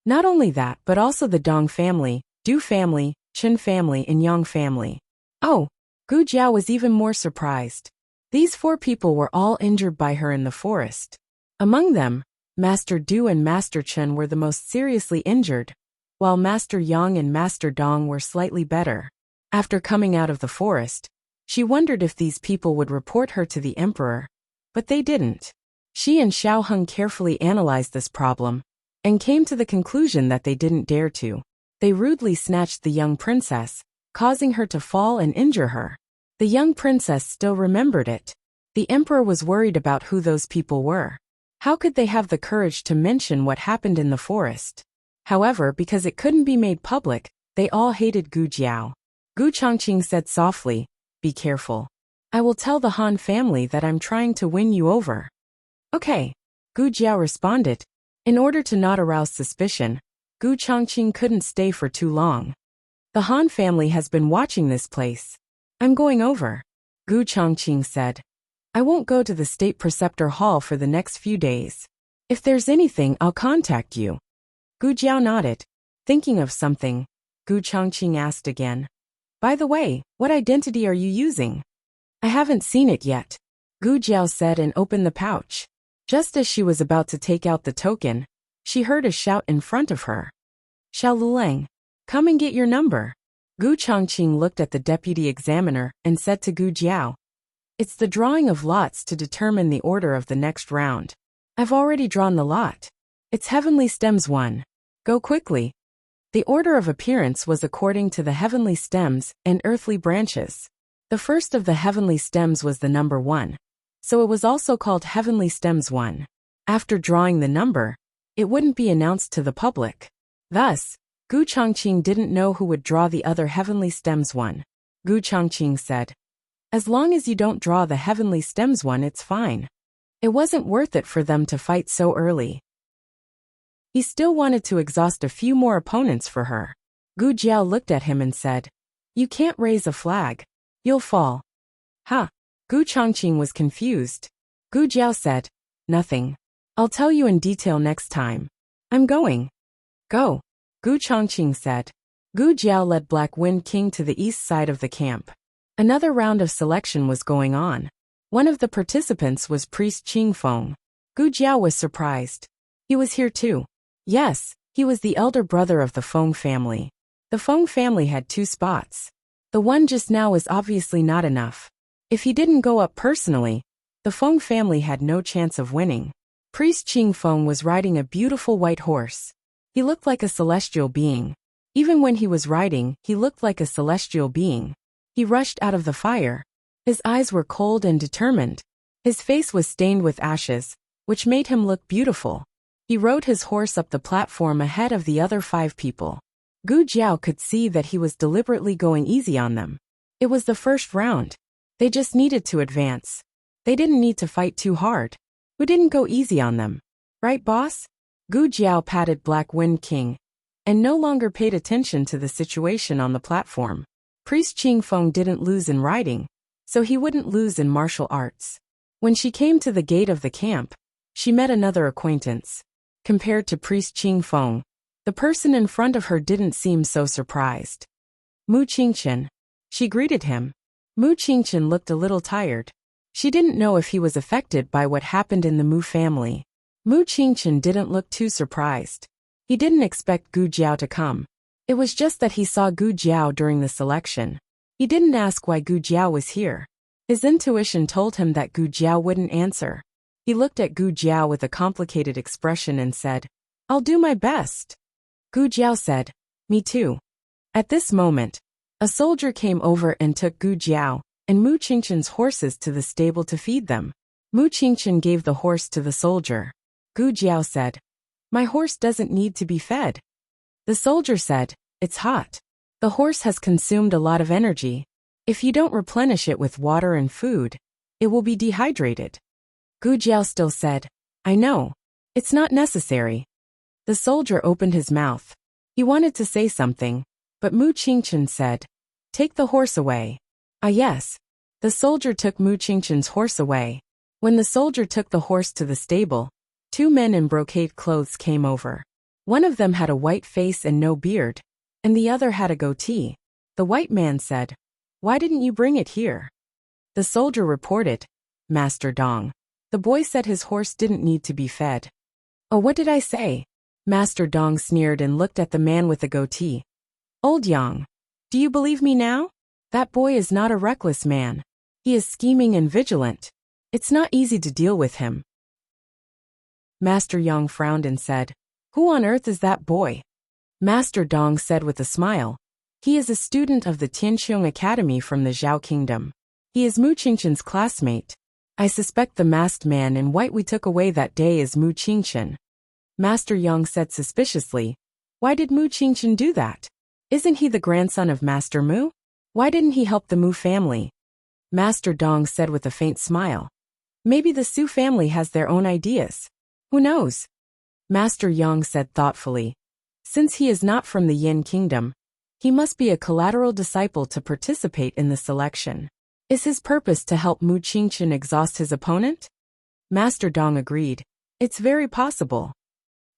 Not only that, but also the Dong family, Du family, Chen family and Yang family. Oh, Gu Jiao was even more surprised. These 4 people were all injured by her in the forest. Among them, Master Du and Master Chen were the most seriously injured, while Master Yang and Master Dong were slightly better. After coming out of the forest, she wondered if these people would report her to the emperor, but they didn't. She and Xiao Heng carefully analyzed this problem and came to the conclusion that they didn't dare to. They rudely snatched the young princess, causing her to fall and injure her. The young princess still remembered it. The emperor was worried about who those people were. How could they have the courage to mention what happened in the forest? However, because it couldn't be made public, they all hated Gu Jiao. Gu Chongqing said softly, "Be careful. I will tell the Han family that I'm trying to win you over." Okay, Gu Jiao responded. In order to not arouse suspicion, Gu Chongqing couldn't stay for too long. The Han family has been watching this place. I'm going over, Gu Chongqing said. I won't go to the State Preceptor Hall for the next few days. If there's anything, I'll contact you. Gu Jiao nodded. Thinking of something, Gu Chongqing asked again. By the way, what identity are you using? I haven't seen it yet, Gu Jiao said and opened the pouch. Just as she was about to take out the token, she heard a shout in front of her. Xiao Luleng, come and get your number. Gu Chongqing looked at the deputy examiner and said to Gu Jiao, it's the drawing of lots to determine the order of the next round. I've already drawn the lot. It's Heavenly Stems 1. Go quickly. The order of appearance was according to the heavenly stems and earthly branches. The first of the heavenly stems was the number 1. So it was also called Heavenly Stems 1. After drawing the number, it wouldn't be announced to the public. Thus, Gu Chongqing didn't know who would draw the other Heavenly Stems 1. Gu Chongqing said, as long as you don't draw the Heavenly Stems 1, it's fine. It wasn't worth it for them to fight so early. He still wanted to exhaust a few more opponents for her. Gu Jiao looked at him and said, you can't raise a flag. You'll fall. Ha! Gu Chongqing was confused. Gu Jiao said, nothing. I'll tell you in detail next time. I'm going. Go, Gu Chongqing said. Gu Jiao led Black Wind King to the east side of the camp. Another round of selection was going on. One of the participants was Priest Qingfeng. Gu Jiao was surprised. He was here too. Yes, he was the elder brother of the Feng family. The Feng family had 2 spots. The one just now was obviously not enough. If he didn't go up personally, the Feng family had no chance of winning. Priest Qingfeng was riding a beautiful white horse. He looked like a celestial being. Even when he was riding, he looked like a celestial being. He rushed out of the fire. His eyes were cold and determined. His face was stained with ashes, which made him look beautiful. He rode his horse up the platform ahead of the other 5 people. Gu Jiao could see that he was deliberately going easy on them. It was the first round. They just needed to advance. They didn't need to fight too hard. Who didn't go easy on them? Right, boss? Gu Jiao patted Black Wind King and no longer paid attention to the situation on the platform. Priest Qingfeng didn't lose in riding, so he wouldn't lose in martial arts. When she came to the gate of the camp, she met another acquaintance. Compared to Priest Qingfeng, the person in front of her didn't seem so surprised. Mu Qingchen. She greeted him. Mu Qingchen looked a little tired. She didn't know if he was affected by what happened in the Mu family. Mu Qingchen didn't look too surprised. He didn't expect Gu Jiao to come. It was just that he saw Gu Jiao during the selection. He didn't ask why Gu Jiao was here. His intuition told him that Gu Jiao wouldn't answer. He looked at Gu Jiao with a complicated expression and said, I'll do my best. Gu Jiao said, me too. At this moment, a soldier came over and took Gu Jiao and Mu Qingchen's horses to the stable to feed them. Mu Qingchen gave the horse to the soldier. Gu Jiao said, my horse doesn't need to be fed. The soldier said, it's hot. The horse has consumed a lot of energy. If you don't replenish it with water and food, it will be dehydrated. Gu Jiao still said, I know. It's not necessary. The soldier opened his mouth. He wanted to say something, but Mu Qingchen said, take the horse away. Ah yes. The soldier took Mu Qingchen's horse away. When the soldier took the horse to the stable, 2 men in brocade clothes came over. One of them had a white face and no beard, and the other had a goatee. The white man said, "Why didn't you bring it here?" The soldier reported, "Master Dong. The boy said his horse didn't need to be fed." "Oh, what did I say?" Master Dong sneered and looked at the man with the goatee. "Old Yang, do you believe me now? That boy is not a reckless man. He is scheming and vigilant. It's not easy to deal with him." Master Yang frowned and said, "Who on earth is that boy?" Master Dong said with a smile, "He is a student of the Tianqiong Academy from the Zhao Kingdom. He is Mu Qingchen's classmate. I suspect the masked man in white we took away that day is Mu Qingchen." Master Yang said suspiciously, "Why did Mu Qingchen do that? Isn't he the grandson of Master Mu? Why didn't he help the Mu family?" Master Dong said with a faint smile, "Maybe the Su family has their own ideas. Who knows?" Master Yang said thoughtfully, "Since he is not from the Yin Kingdom, he must be a collateral disciple to participate in the selection. Is his purpose to help Mu Qingchen exhaust his opponent?" Master Dong agreed, "It's very possible."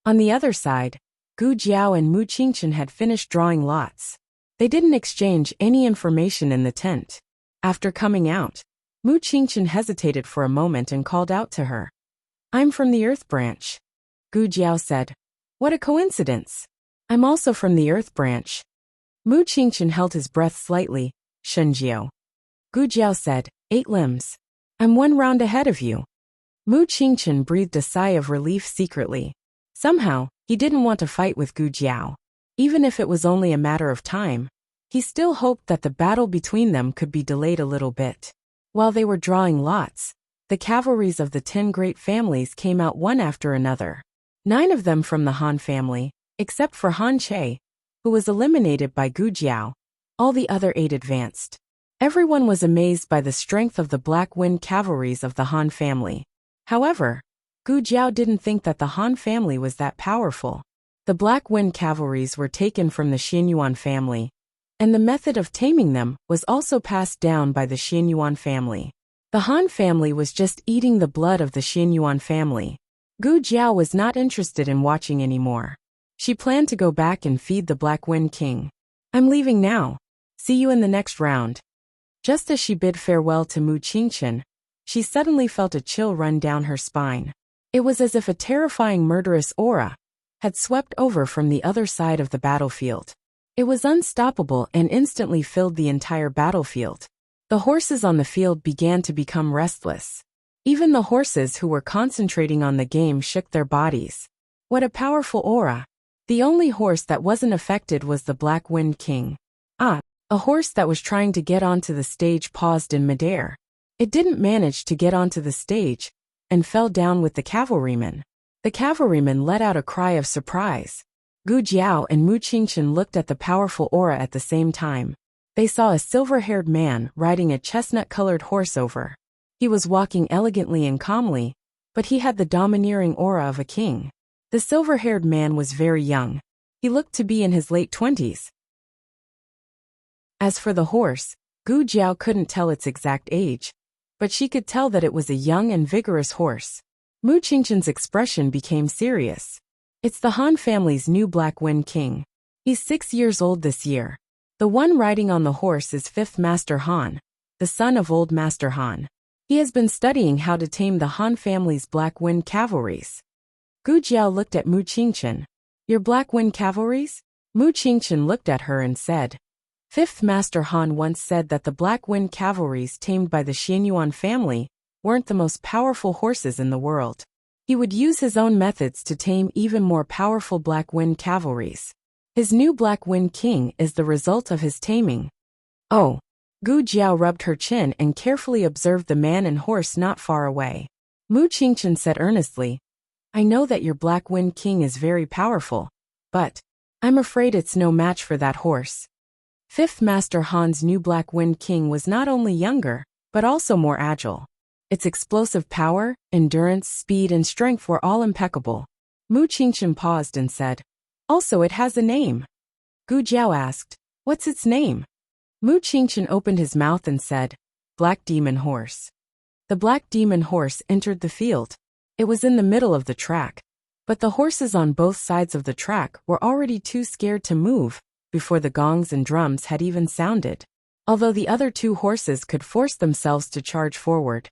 On the other side, Gu Jiao and Mu Qingchen had finished drawing lots. They didn't exchange any information in the tent. After coming out, Mu Qingchen hesitated for a moment and called out to her. "I'm from the Earth Branch." Gu Jiao said, "What a coincidence. I'm also from the Earth Branch." Mu Qingchen held his breath slightly. "Shenjiao." Gu Jiao said, "8 limbs. I'm 1 round ahead of you." Mu Qingchen breathed a sigh of relief secretly. Somehow, he didn't want to fight with Gu Jiao. Even if it was only a matter of time, he still hoped that the battle between them could be delayed a little bit. While they were drawing lots, the cavalries of the 10 great families came out one after another. 9 of them from the Han family, except for Han Che, who was eliminated by Gu Jiao. All the other 8 advanced. Everyone was amazed by the strength of the Black Wind cavalries of the Han family. However, Gu Jiao didn't think that the Han family was that powerful. The Black Wind cavalries were taken from the Xianyuan family, and the method of taming them was also passed down by the Xianyuan family. The Han family was just eating the blood of the Xianyuan family. Gu Jiao was not interested in watching anymore. She planned to go back and feed the Black Wind King. "I'm leaving now. See you in the next round." Just as she bid farewell to Mu Qingchen, she suddenly felt a chill run down her spine. It was as if a terrifying murderous aura had swept over from the other side of the battlefield. It was unstoppable and instantly filled the entire battlefield. The horses on the field began to become restless. Even the horses who were concentrating on the game shook their bodies. What a powerful aura! The only horse that wasn't affected was the Black Wind King. A horse that was trying to get onto the stage paused in midair. It didn't manage to get onto the stage, and fell down with the cavalryman. The cavalryman let out a cry of surprise. Gu Jiao and Mu Qingchen looked at the powerful aura at the same time. They saw a silver-haired man riding a chestnut-colored horse over. He was walking elegantly and calmly, but he had the domineering aura of a king. The silver-haired man was very young. He looked to be in his late 20s. As for the horse, Gu Jiao couldn't tell its exact age, but she could tell that it was a young and vigorous horse. Mu Qingchen's expression became serious. "It's the Han family's new Black Wind King. He's 6 years old this year. The one riding on the horse is 5th Master Han, the son of old Master Han. He has been studying how to tame the Han family's Black Wind cavalries." Gu Jiao looked at Mu Qingchen. "Your Black Wind cavalries?" Mu Qingchen looked at her and said, 5th Master Han once said that the Black Wind cavalries tamed by the Xianyuan family weren't the most powerful horses in the world. He would use his own methods to tame even more powerful Black Wind cavalries. His new Black Wind King is the result of his taming. "Oh." Gu Jiao rubbed her chin and carefully observed the man and horse not far away. Mu Qingchen said earnestly, "I know that your Black Wind King is very powerful, but I'm afraid it's no match for that horse." 5th Master Han's new Black Wind King was not only younger, but also more agile. Its explosive power, endurance, speed, and strength were all impeccable. Mu Qingchen paused and said, "Also it has a name." Gu Jiao asked, "What's its name?" Mu Qingchen opened his mouth and said, "Black Demon Horse." The Black Demon Horse entered the field. It was in the middle of the track, but the horses on both sides of the track were already too scared to move before the gongs and drums had even sounded. Although the other two horses could force themselves to charge forward,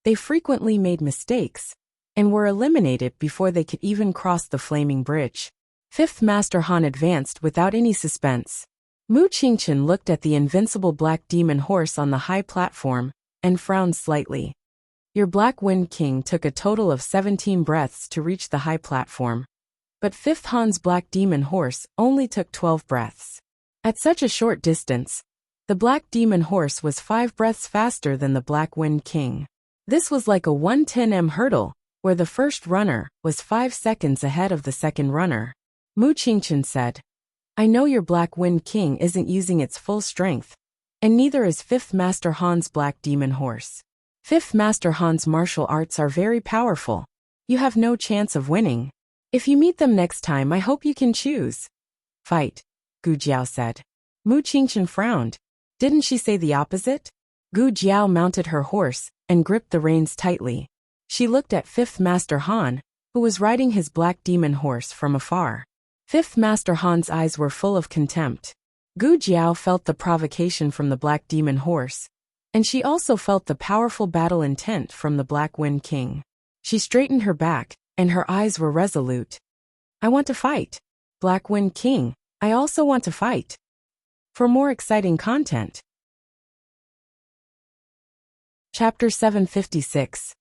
they frequently made mistakes and were eliminated before they could even cross the flaming bridge. Fifth Master Han advanced without any suspense. Mu Qingchen looked at the invincible black demon horse on the high platform and frowned slightly. Your Black Wind King took a total of 17 breaths to reach the high platform, but Fifth Han's black demon horse only took 12 breaths. At such a short distance, the black demon horse was 5 breaths faster than the Black Wind King. This was like a 110m hurdle, where the first runner was 5 seconds ahead of the second runner. Mu Qingchen said, I know your Black Wind King isn't using its full strength, and neither is Fifth Master Han's black demon horse. Fifth Master Han's martial arts are very powerful. You have no chance of winning. If you meet them next time, I hope you can choose. Fight, Gu Jiao said. Mu Qingchen frowned. Didn't she say the opposite? Gu Jiao mounted her horse and gripped the reins tightly. She looked at Fifth Master Han, who was riding his black demon horse from afar. Fifth Master Han's eyes were full of contempt. Gu Jiao felt the provocation from the black demon horse, and she also felt the powerful battle intent from the Black Wind King. She straightened her back, and her eyes were resolute. I want to fight. Black Wind King, I also want to fight. For more exciting content. Chapter 756.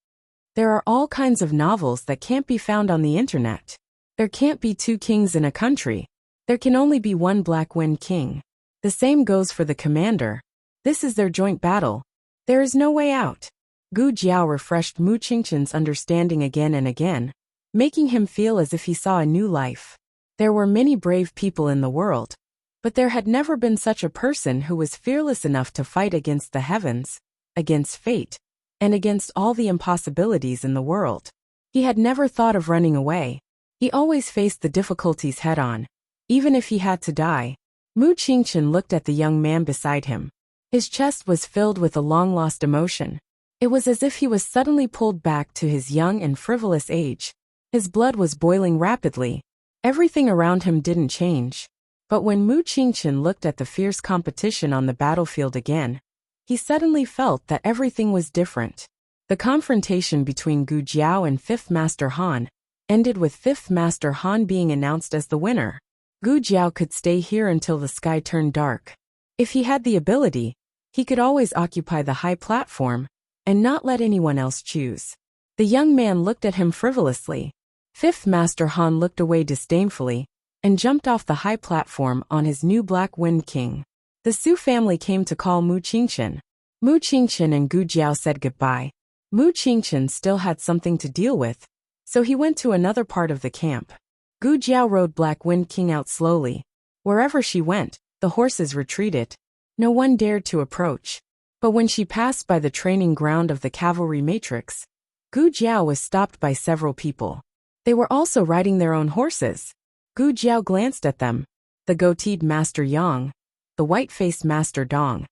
There are all kinds of novels that can't be found on the internet. There can't be 2 kings in a country. There can only be 1 Black Wind King. The same goes for the commander. This is their joint battle. There is no way out. Gu Jiao refreshed Mu Qingchen's understanding again and again, making him feel as if he saw a new life. There were many brave people in the world, but there had never been such a person who was fearless enough to fight against the heavens, against fate, and against all the impossibilities in the world. He had never thought of running away. He always faced the difficulties head-on, even if he had to die. Mu Qingchen looked at the young man beside him. His chest was filled with a long-lost emotion. It was as if he was suddenly pulled back to his young and frivolous age. His blood was boiling rapidly. Everything around him didn't change. But when Mu Qingchen looked at the fierce competition on the battlefield again, he suddenly felt that everything was different. The confrontation between Gu Jiao and Fifth Master Han ended with Fifth Master Han being announced as the winner. Gu Jiao could stay here until the sky turned dark. If he had the ability, he could always occupy the high platform and not let anyone else choose. The young man looked at him frivolously. Fifth Master Han looked away disdainfully and jumped off the high platform on his new Black Wind King. The Su family came to call Mu Qingchen. Mu Qingchen and Gu Jiao said goodbye. Mu Qingchen still had something to deal with, so he went to another part of the camp. Gu Jiao rode Black Wind King out slowly. Wherever she went, the horses retreated. No one dared to approach. But when she passed by the training ground of the cavalry matrix, Gu Jiao was stopped by several people. They were also riding their own horses. Gu Jiao glanced at them. The goateed Master Yang, the white-faced Master Dong,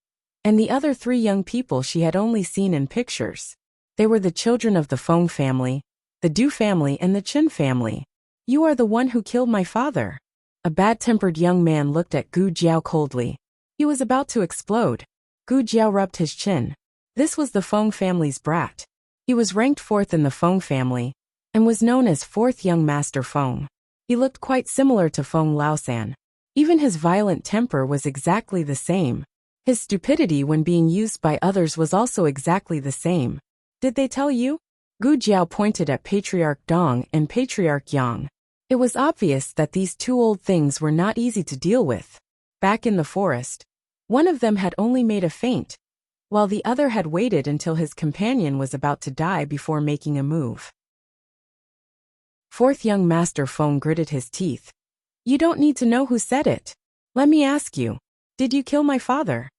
and the other 3 young people she had only seen in pictures. They were the children of the Feng family, the Du family and the Qin family. You are the one who killed my father. A bad-tempered young man looked at Gu Jiao coldly. He was about to explode. Gu Jiao rubbed his chin. This was the Feng family's brat. He was ranked 4th in the Feng family, and was known as 4th Young Master Feng. He looked quite similar to Feng Laosan. Even his violent temper was exactly the same. His stupidity when being used by others was also exactly the same. Did they tell you? Gu Jiao pointed at Patriarch Dong and Patriarch Yang. It was obvious that these 2 old things were not easy to deal with. Back in the forest, one of them had only made a feint, while the other had waited until his companion was about to die before making a move. 4th Young Master Feng gritted his teeth. You don't need to know who said it. Let me ask you, did you kill my father?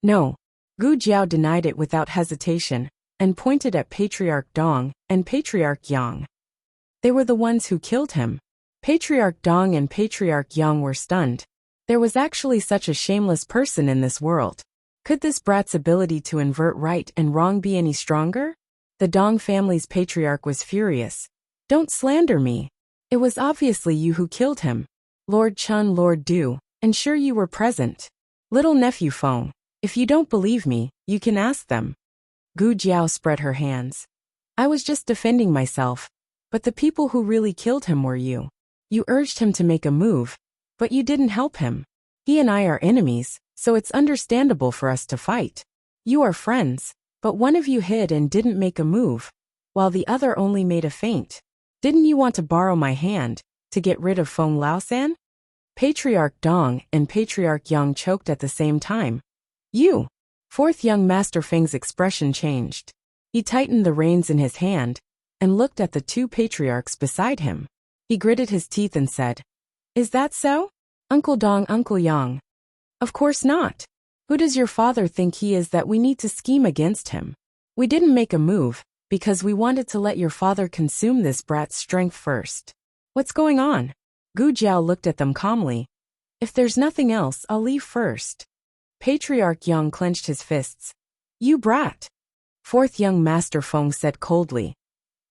No. Gu Jiao denied it without hesitation, and pointed at Patriarch Dong and Patriarch Yang. They were the ones who killed him. Patriarch Dong and Patriarch Yang were stunned. There was actually such a shameless person in this world. Could this brat's ability to invert right and wrong be any stronger? The Dong family's patriarch was furious. Don't slander me. It was obviously you who killed him. Lord Chun, Lord Du, And sure you were present. Little nephew Feng. If you don't believe me, you can ask them. Gu Jiao spread her hands. I was just defending myself. But the people who really killed him were you. You urged him to make a move, but you didn't help him. He and I are enemies, so it's understandable for us to fight. You are friends, but one of you hid and didn't make a move, while the other only made a feint. Didn't you want to borrow my hand, to get rid of Feng Laosan? Patriarch Dong and Patriarch Yang choked at the same time. You! Fourth young Master Feng's expression changed. He tightened the reins in his hand, and looked at the two patriarchs beside him. He gritted his teeth and said, Is that so? Uncle Dong, Uncle Yang. Of course not. Who does your father think he is that we need to scheme against him? We didn't make a move, because we wanted to let your father consume this brat's strength first. What's going on? Gu Jiao looked at them calmly. If there's nothing else, I'll leave first. Patriarch Yang clenched his fists. You brat! Fourth young Master Feng said coldly.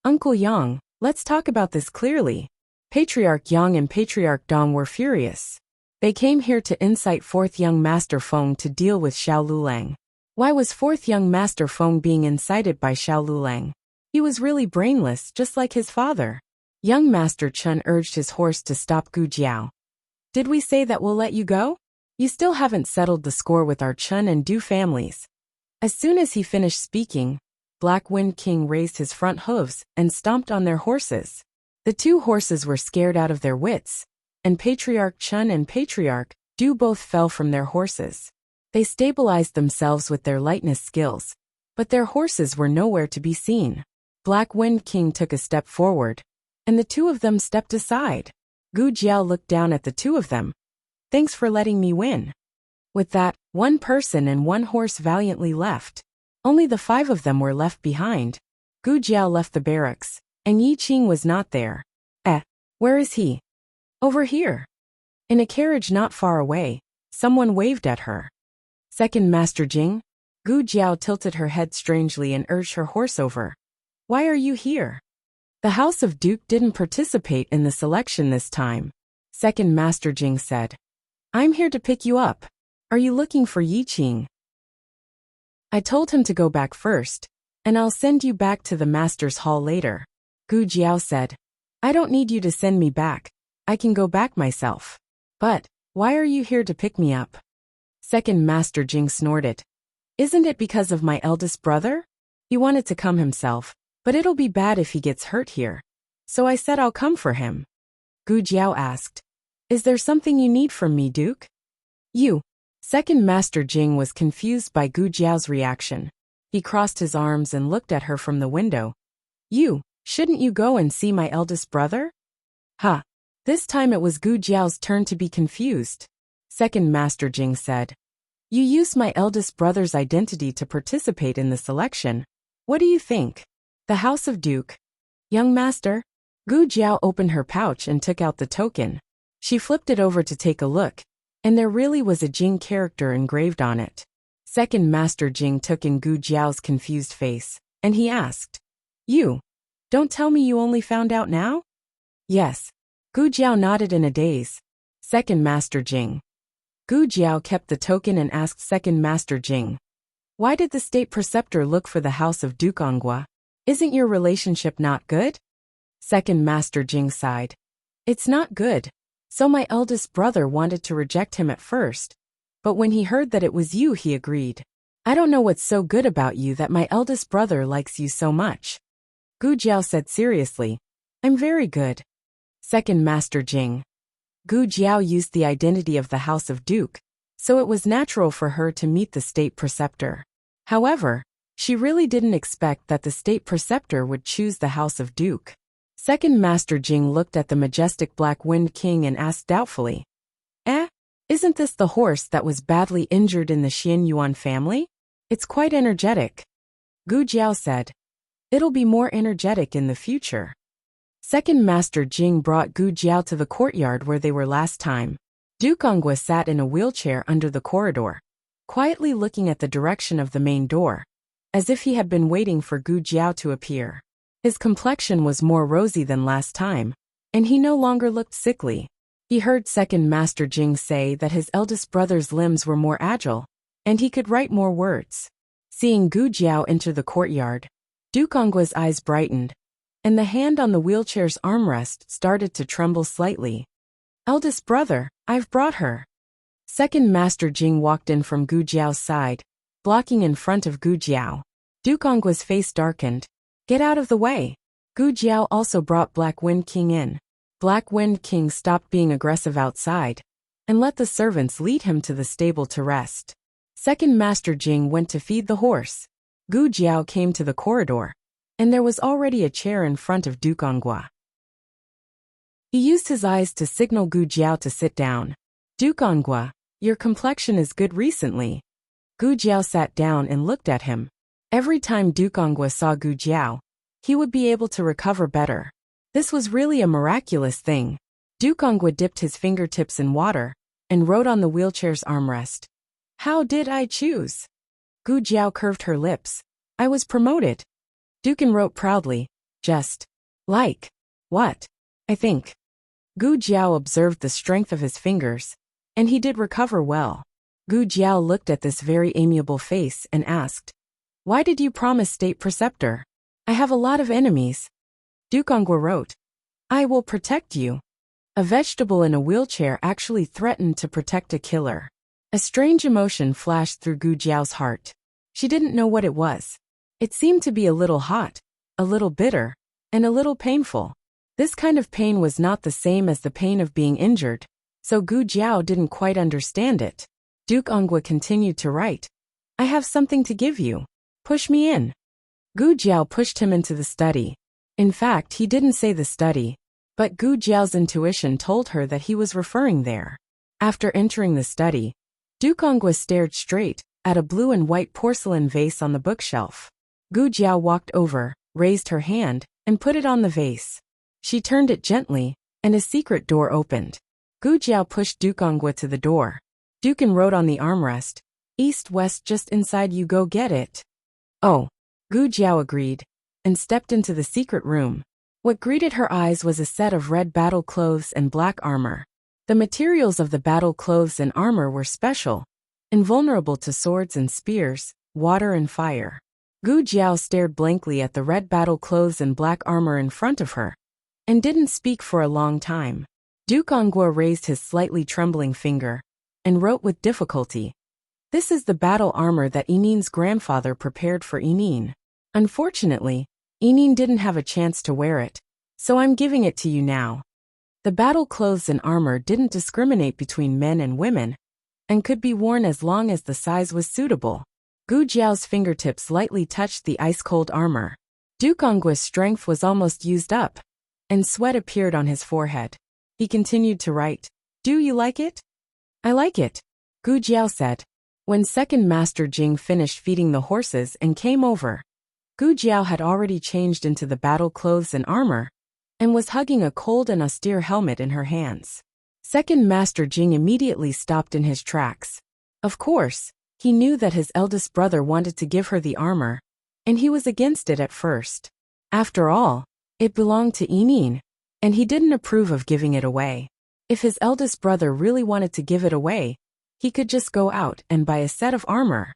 Uncle Yang, let's talk about this clearly. Patriarch Yang and Patriarch Dong were furious. They came here to incite fourth young Master Feng to deal with Xiao Lulang. Why was fourth young Master Feng being incited by Xiao Lulang? He was really brainless, just like his father. Young Master Chen urged his horse to stop Gu Jiao. Did we say that we'll let you go? You still haven't settled the score with our Chen and Du families. As soon as he finished speaking, Black Wind King raised his front hooves and stomped on their horses. The two horses were scared out of their wits, and Patriarch Chen and Patriarch Du both fell from their horses. They stabilized themselves with their lightness skills, but their horses were nowhere to be seen. Black Wind King took a step forward, and the two of them stepped aside. Gu Jiao looked down at the two of them. Thanks for letting me win. With that, one person and one horse valiantly left. Only the five of them were left behind. Gu Jiao left the barracks, and Yi Qing was not there. Where is he? Over here. In a carriage not far away, someone waved at her. Second Master Jing? Gu Jiao tilted her head strangely and urged her horse over. Why are you here? The House of Duke didn't participate in the selection this time. Second Master Jing said. I'm here to pick you up. Are you looking for Yi Qing? I told him to go back first, and I'll send you back to the Master's Hall later. Gu Jiao said. I don't need you to send me back. I can go back myself. But, why are you here to pick me up? Second Master Jing snorted. Isn't it because of my eldest brother? He wanted to come himself, but it'll be bad if he gets hurt here. So I said I'll come for him. Gu Jiao asked. Is there something you need from me, Duke? You. Second Master Jing was confused by Gu Jiao's reaction. He crossed his arms and looked at her from the window. You, shouldn't you go and see my eldest brother? Ha. This time it was Gu Jiao's turn to be confused. Second Master Jing said. You used my eldest brother's identity to participate in the selection. What do you think? The House of Duke. Young Master? Gu Jiao opened her pouch and took out the token. She flipped it over to take a look, and there really was a Jing character engraved on it. Second Master Jing took in Gu Jiao's confused face, and he asked. You? Don't tell me you only found out now? Yes. Gu Jiao nodded in a daze. Second Master Jing. Gu Jiao kept the token and asked Second Master Jing. Why did the state preceptor look for the House of Duke Ongua? Isn't your relationship not good? Second Master Jing sighed. It's not good. So my eldest brother wanted to reject him at first, but when he heard that it was you, he agreed. I don't know what's so good about you that my eldest brother likes you so much. Gu Jiao said seriously. I'm very good. Second Master Jing. Gu Jiao used the identity of the House of Duke, so it was natural for her to meet the state preceptor. However, she really didn't expect that the state preceptor would choose the House of Duke. Second Master Jing looked at the majestic Black Wind King and asked doubtfully. Isn't this the horse that was badly injured in the Xian Yuan family? It's quite energetic. Gu Jiao said. It'll be more energetic in the future. Second Master Jing brought Gu Jiao to the courtyard where they were last time. Duke Ongwa sat in a wheelchair under the corridor, quietly looking at the direction of the main door, as if he had been waiting for Gu Jiao to appear. His complexion was more rosy than last time, and he no longer looked sickly. He heard Second Master Jing say that his eldest brother's limbs were more agile, and he could write more words. Seeing Gu Jiao enter the courtyard, Dukongwa's eyes brightened, and the hand on the wheelchair's armrest started to tremble slightly. Eldest brother, I've brought her. Second Master Jing walked in from Gu Jiao's side, blocking in front of Gu Jiao. Dukongwa's face darkened. Get out of the way. Gu Jiao also brought Black Wind King in. Black Wind King stopped being aggressive outside and let the servants lead him to the stable to rest. Second Master Jing went to feed the horse. Gu Jiao came to the corridor, and there was already a chair in front of Dukongwa. He used his eyes to signal Gu Jiao to sit down. Dukongwa, your complexion is good recently. Gu Jiao sat down and looked at him. Every time Dukongwa saw Gu Jiao, he would be able to recover better. This was really a miraculous thing. Dukongwa dipped his fingertips in water and wrote on the wheelchair's armrest. How did I choose? Gu Jiao curved her lips. I was promoted. Dukan wrote proudly. Just like what? I think. Gu Jiao observed the strength of his fingers, and he did recover well. Gu Jiao looked at this very amiable face and asked, why did you promise State Preceptor? I have a lot of enemies. Dukongwa wrote, I will protect you. A vegetable in a wheelchair actually threatened to protect a killer. A strange emotion flashed through Gu Jiao's heart. She didn't know what it was. It seemed to be a little hot, a little bitter, and a little painful. This kind of pain was not the same as the pain of being injured, so Gu Jiao didn't quite understand it. Dukongwa continued to write, I have something to give you. Push me in. Gu Jiao pushed him into the study. In fact, he didn't say the study, but Gu Jiao's intuition told her that he was referring there. After entering the study, Dukongwa stared straight at a blue and white porcelain vase on the bookshelf. Gu Jiao walked over, raised her hand, and put it on the vase. She turned it gently, and a secret door opened. Gu Jiao pushed Dukongwa to the door. Dukan wrote on the armrest, East-West just inside, you go get it. Oh. Gu Jiao agreed, and stepped into the secret room. What greeted her eyes was a set of red battle clothes and black armor. The materials of the battle clothes and armor were special, invulnerable to swords and spears, water and fire. Gu Jiao stared blankly at the red battle clothes and black armor in front of her, and didn't speak for a long time. Dukongwa raised his slightly trembling finger, and wrote with difficulty, This is the battle armor that Inin's grandfather prepared for Inin. Unfortunately, Inin didn't have a chance to wear it, so I'm giving it to you now. The battle clothes and armor didn't discriminate between men and women, and could be worn as long as the size was suitable. Gu Jiao's fingertips lightly touched the ice-cold armor. Dukongwa's strength was almost used up, and sweat appeared on his forehead. He continued to write, Do you like it? I like it, Gu Jiao said. When Second Master Jing finished feeding the horses and came over, Gu Jiao had already changed into the battle clothes and armor, and was hugging a cold and austere helmet in her hands. Second Master Jing immediately stopped in his tracks. Of course, he knew that his eldest brother wanted to give her the armor, and he was against it at first. After all, it belonged to Inin, and he didn't approve of giving it away. If his eldest brother really wanted to give it away, he could just go out and buy a set of armor.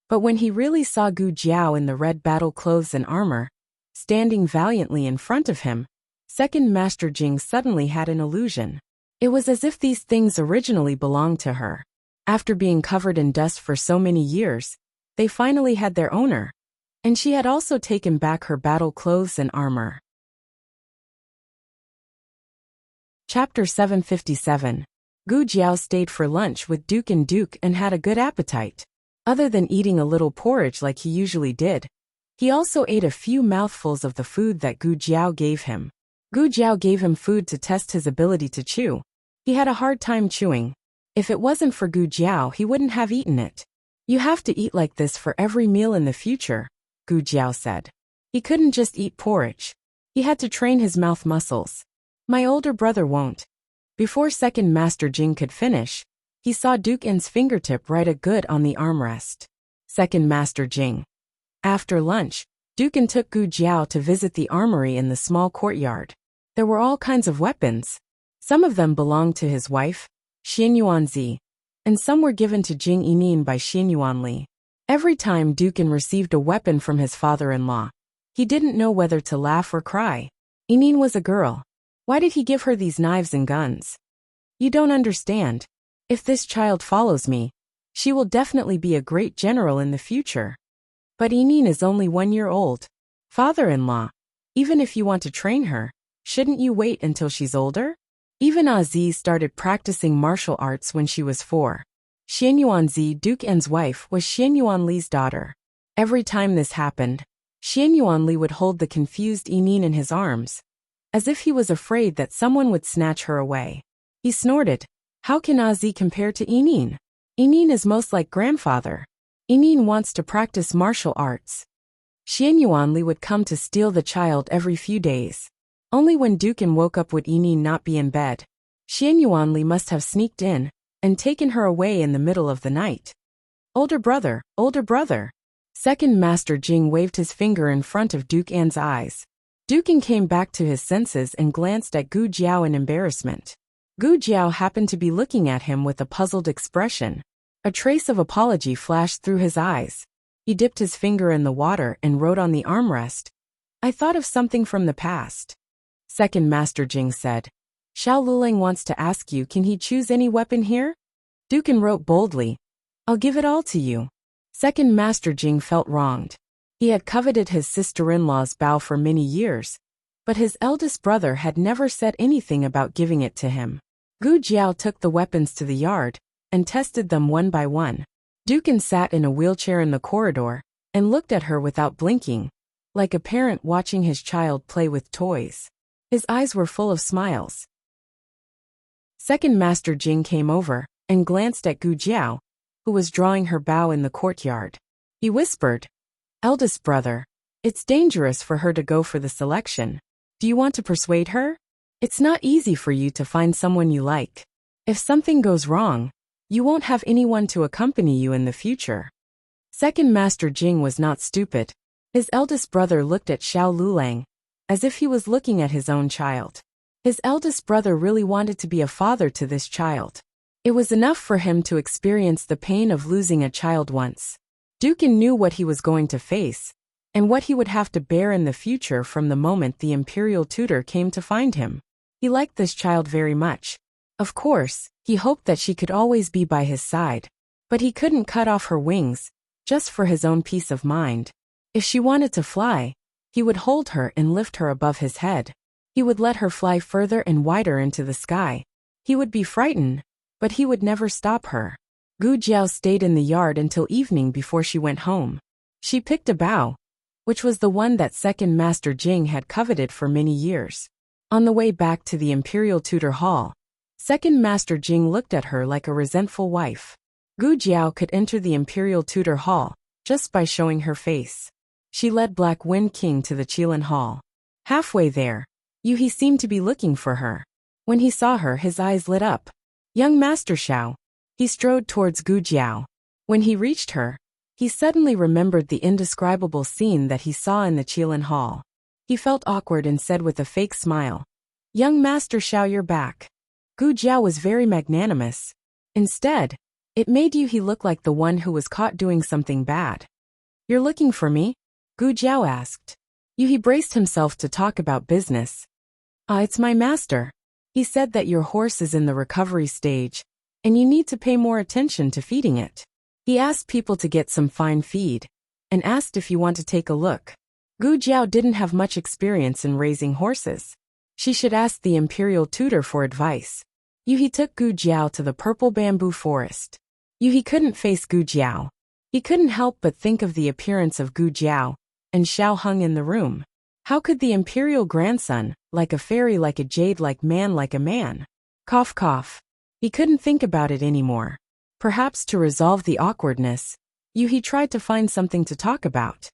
But when he really saw Gu Jiao in the red battle clothes and armor, standing valiantly in front of him, Second Master Jing suddenly had an illusion. It was as if these things originally belonged to her. After being covered in dust for so many years, they finally had their owner, and she had also taken back her battle clothes and armor. Chapter 757. Gu Jiao stayed for lunch with Duke and had a good appetite. Other than eating a little porridge like he usually did, he also ate a few mouthfuls of the food that Gu Jiao gave him. Gu Jiao gave him food to test his ability to chew. He had a hard time chewing. If it wasn't for Gu Jiao, he wouldn't have eaten it. You have to eat like this for every meal in the future, Gu Jiao said. He couldn't just eat porridge. He had to train his mouth muscles. My older brother won't. Before Second Master Jing could finish, he saw Duken's fingertip write a good on the armrest. Second Master Jing. After lunch, Duken took Gu Jiao to visit the armory in the small courtyard. There were all kinds of weapons. Some of them belonged to his wife, Xianyuanzi, and some were given to Jing Yinin by Xianyuanli. Every time Dukan received a weapon from his father-in-law, he didn't know whether to laugh or cry. Yinin was a girl. Why did he give her these knives and guns? You don't understand. If this child follows me, she will definitely be a great general in the future. But Yinin is only 1 year old. Father-in-law, even if you want to train her, shouldn't you wait until she's older? Even Aziz started practicing martial arts when she was 4. Xianyuanzi, Duke N's wife, was Xianyuanli's daughter. Every time this happened, Xianyuanli would hold the confused Yinin in his arms, as if he was afraid that someone would snatch her away. He snorted, "How can Aziz compare to Yinin? Yinin is most like grandfather. Yinin wants to practice martial arts." Xianyuanli would come to steal the child every few days. Only when Dukan woke up would Yinin not be in bed. Xianyuanli must have sneaked in and taken her away in the middle of the night. Older brother, older brother. Second Master Jing waved his finger in front of Duke An's eyes. Dukan came back to his senses and glanced at Gu Jiao in embarrassment. Gu Jiao happened to be looking at him with a puzzled expression. A trace of apology flashed through his eyes. He dipped his finger in the water and wrote on the armrest, "I thought of something from the past." Second Master Jing said, "Xiao Luling wants to ask you, can he choose any weapon here?" Dukan wrote boldly, "I'll give it all to you." Second Master Jing felt wronged. He had coveted his sister-in-law's bow for many years, but his eldest brother had never said anything about giving it to him. Gu Jiao took the weapons to the yard and tested them one by one. Dukan sat in a wheelchair in the corridor and looked at her without blinking, like a parent watching his child play with toys. His eyes were full of smiles. Second Master Jing came over and glanced at Gu Jiao, who was drawing her bow in the courtyard. He whispered, "Eldest brother, it's dangerous for her to go for the selection. Do you want to persuade her? It's not easy for you to find someone you like. If something goes wrong, you won't have anyone to accompany you in the future." Second Master Jing was not stupid. His eldest brother looked at Xiao Lulang, as if he was looking at his own child. His eldest brother really wanted to be a father to this child. It was enough for him to experience the pain of losing a child once. Dukan knew what he was going to face, and what he would have to bear in the future from the moment the imperial tutor came to find him. He liked this child very much. Of course, he hoped that she could always be by his side, but he couldn't cut off her wings, just for his own peace of mind. If she wanted to fly, he would hold her and lift her above his head. He would let her fly further and wider into the sky. He would be frightened, but he would never stop her. Gu Jiao stayed in the yard until evening before she went home. She picked a bow, which was the one that Second Master Jing had coveted for many years. On the way back to the Imperial Tutor Hall, Second Master Jing looked at her like a resentful wife. Gu Jiao could enter the Imperial Tutor Hall just by showing her face. She led Black Wind King to the Qilin Hall. Halfway there, Yuhi seemed to be looking for her. When he saw her, his eyes lit up. "Young Master Xiao." He strode towards Gu Jiao. When he reached her, he suddenly remembered the indescribable scene that he saw in the Qilin Hall. He felt awkward and said with a fake smile, "Young Master Xiao, you're back." Gu Jiao was very magnanimous. Instead, it made Yuhi look like the one who was caught doing something bad. "You're looking for me?" Gu Jiao asked. Yuhi braced himself to talk about business. It's my master. He said that your horse is in the recovery stage, and you need to pay more attention to feeding it. He asked people to get some fine feed, and asked if you want to take a look." Gu Jiao didn't have much experience in raising horses. She should ask the imperial tutor for advice. Yuhi took Gu Jiao to the purple bamboo forest. Yuhi couldn't face Gu Jiao. He couldn't help but think of the appearance of Gu Jiao and Xiao Hung in the room. How could the imperial grandson, like a fairy, like a jade, like a man? Cough cough. He couldn't think about it anymore. Perhaps to resolve the awkwardness, Yuhi tried to find something to talk about.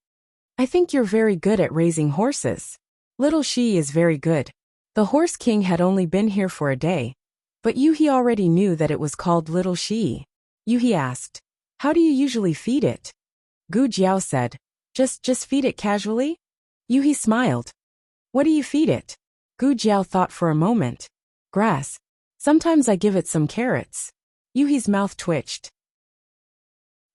"I think you're very good at raising horses. Little Shi is very good." The Horse King had only been here for a day, but Yuhi already knew that it was called Little Shi. Yuhi asked, "How do you usually feed it?" Gu Jiao said, Just feed it casually?" Yuhi smiled. "What do you feed it?" Gu Jiao thought for a moment. "Grass, Sometimes I give it some carrots. Yuhi's mouth twitched.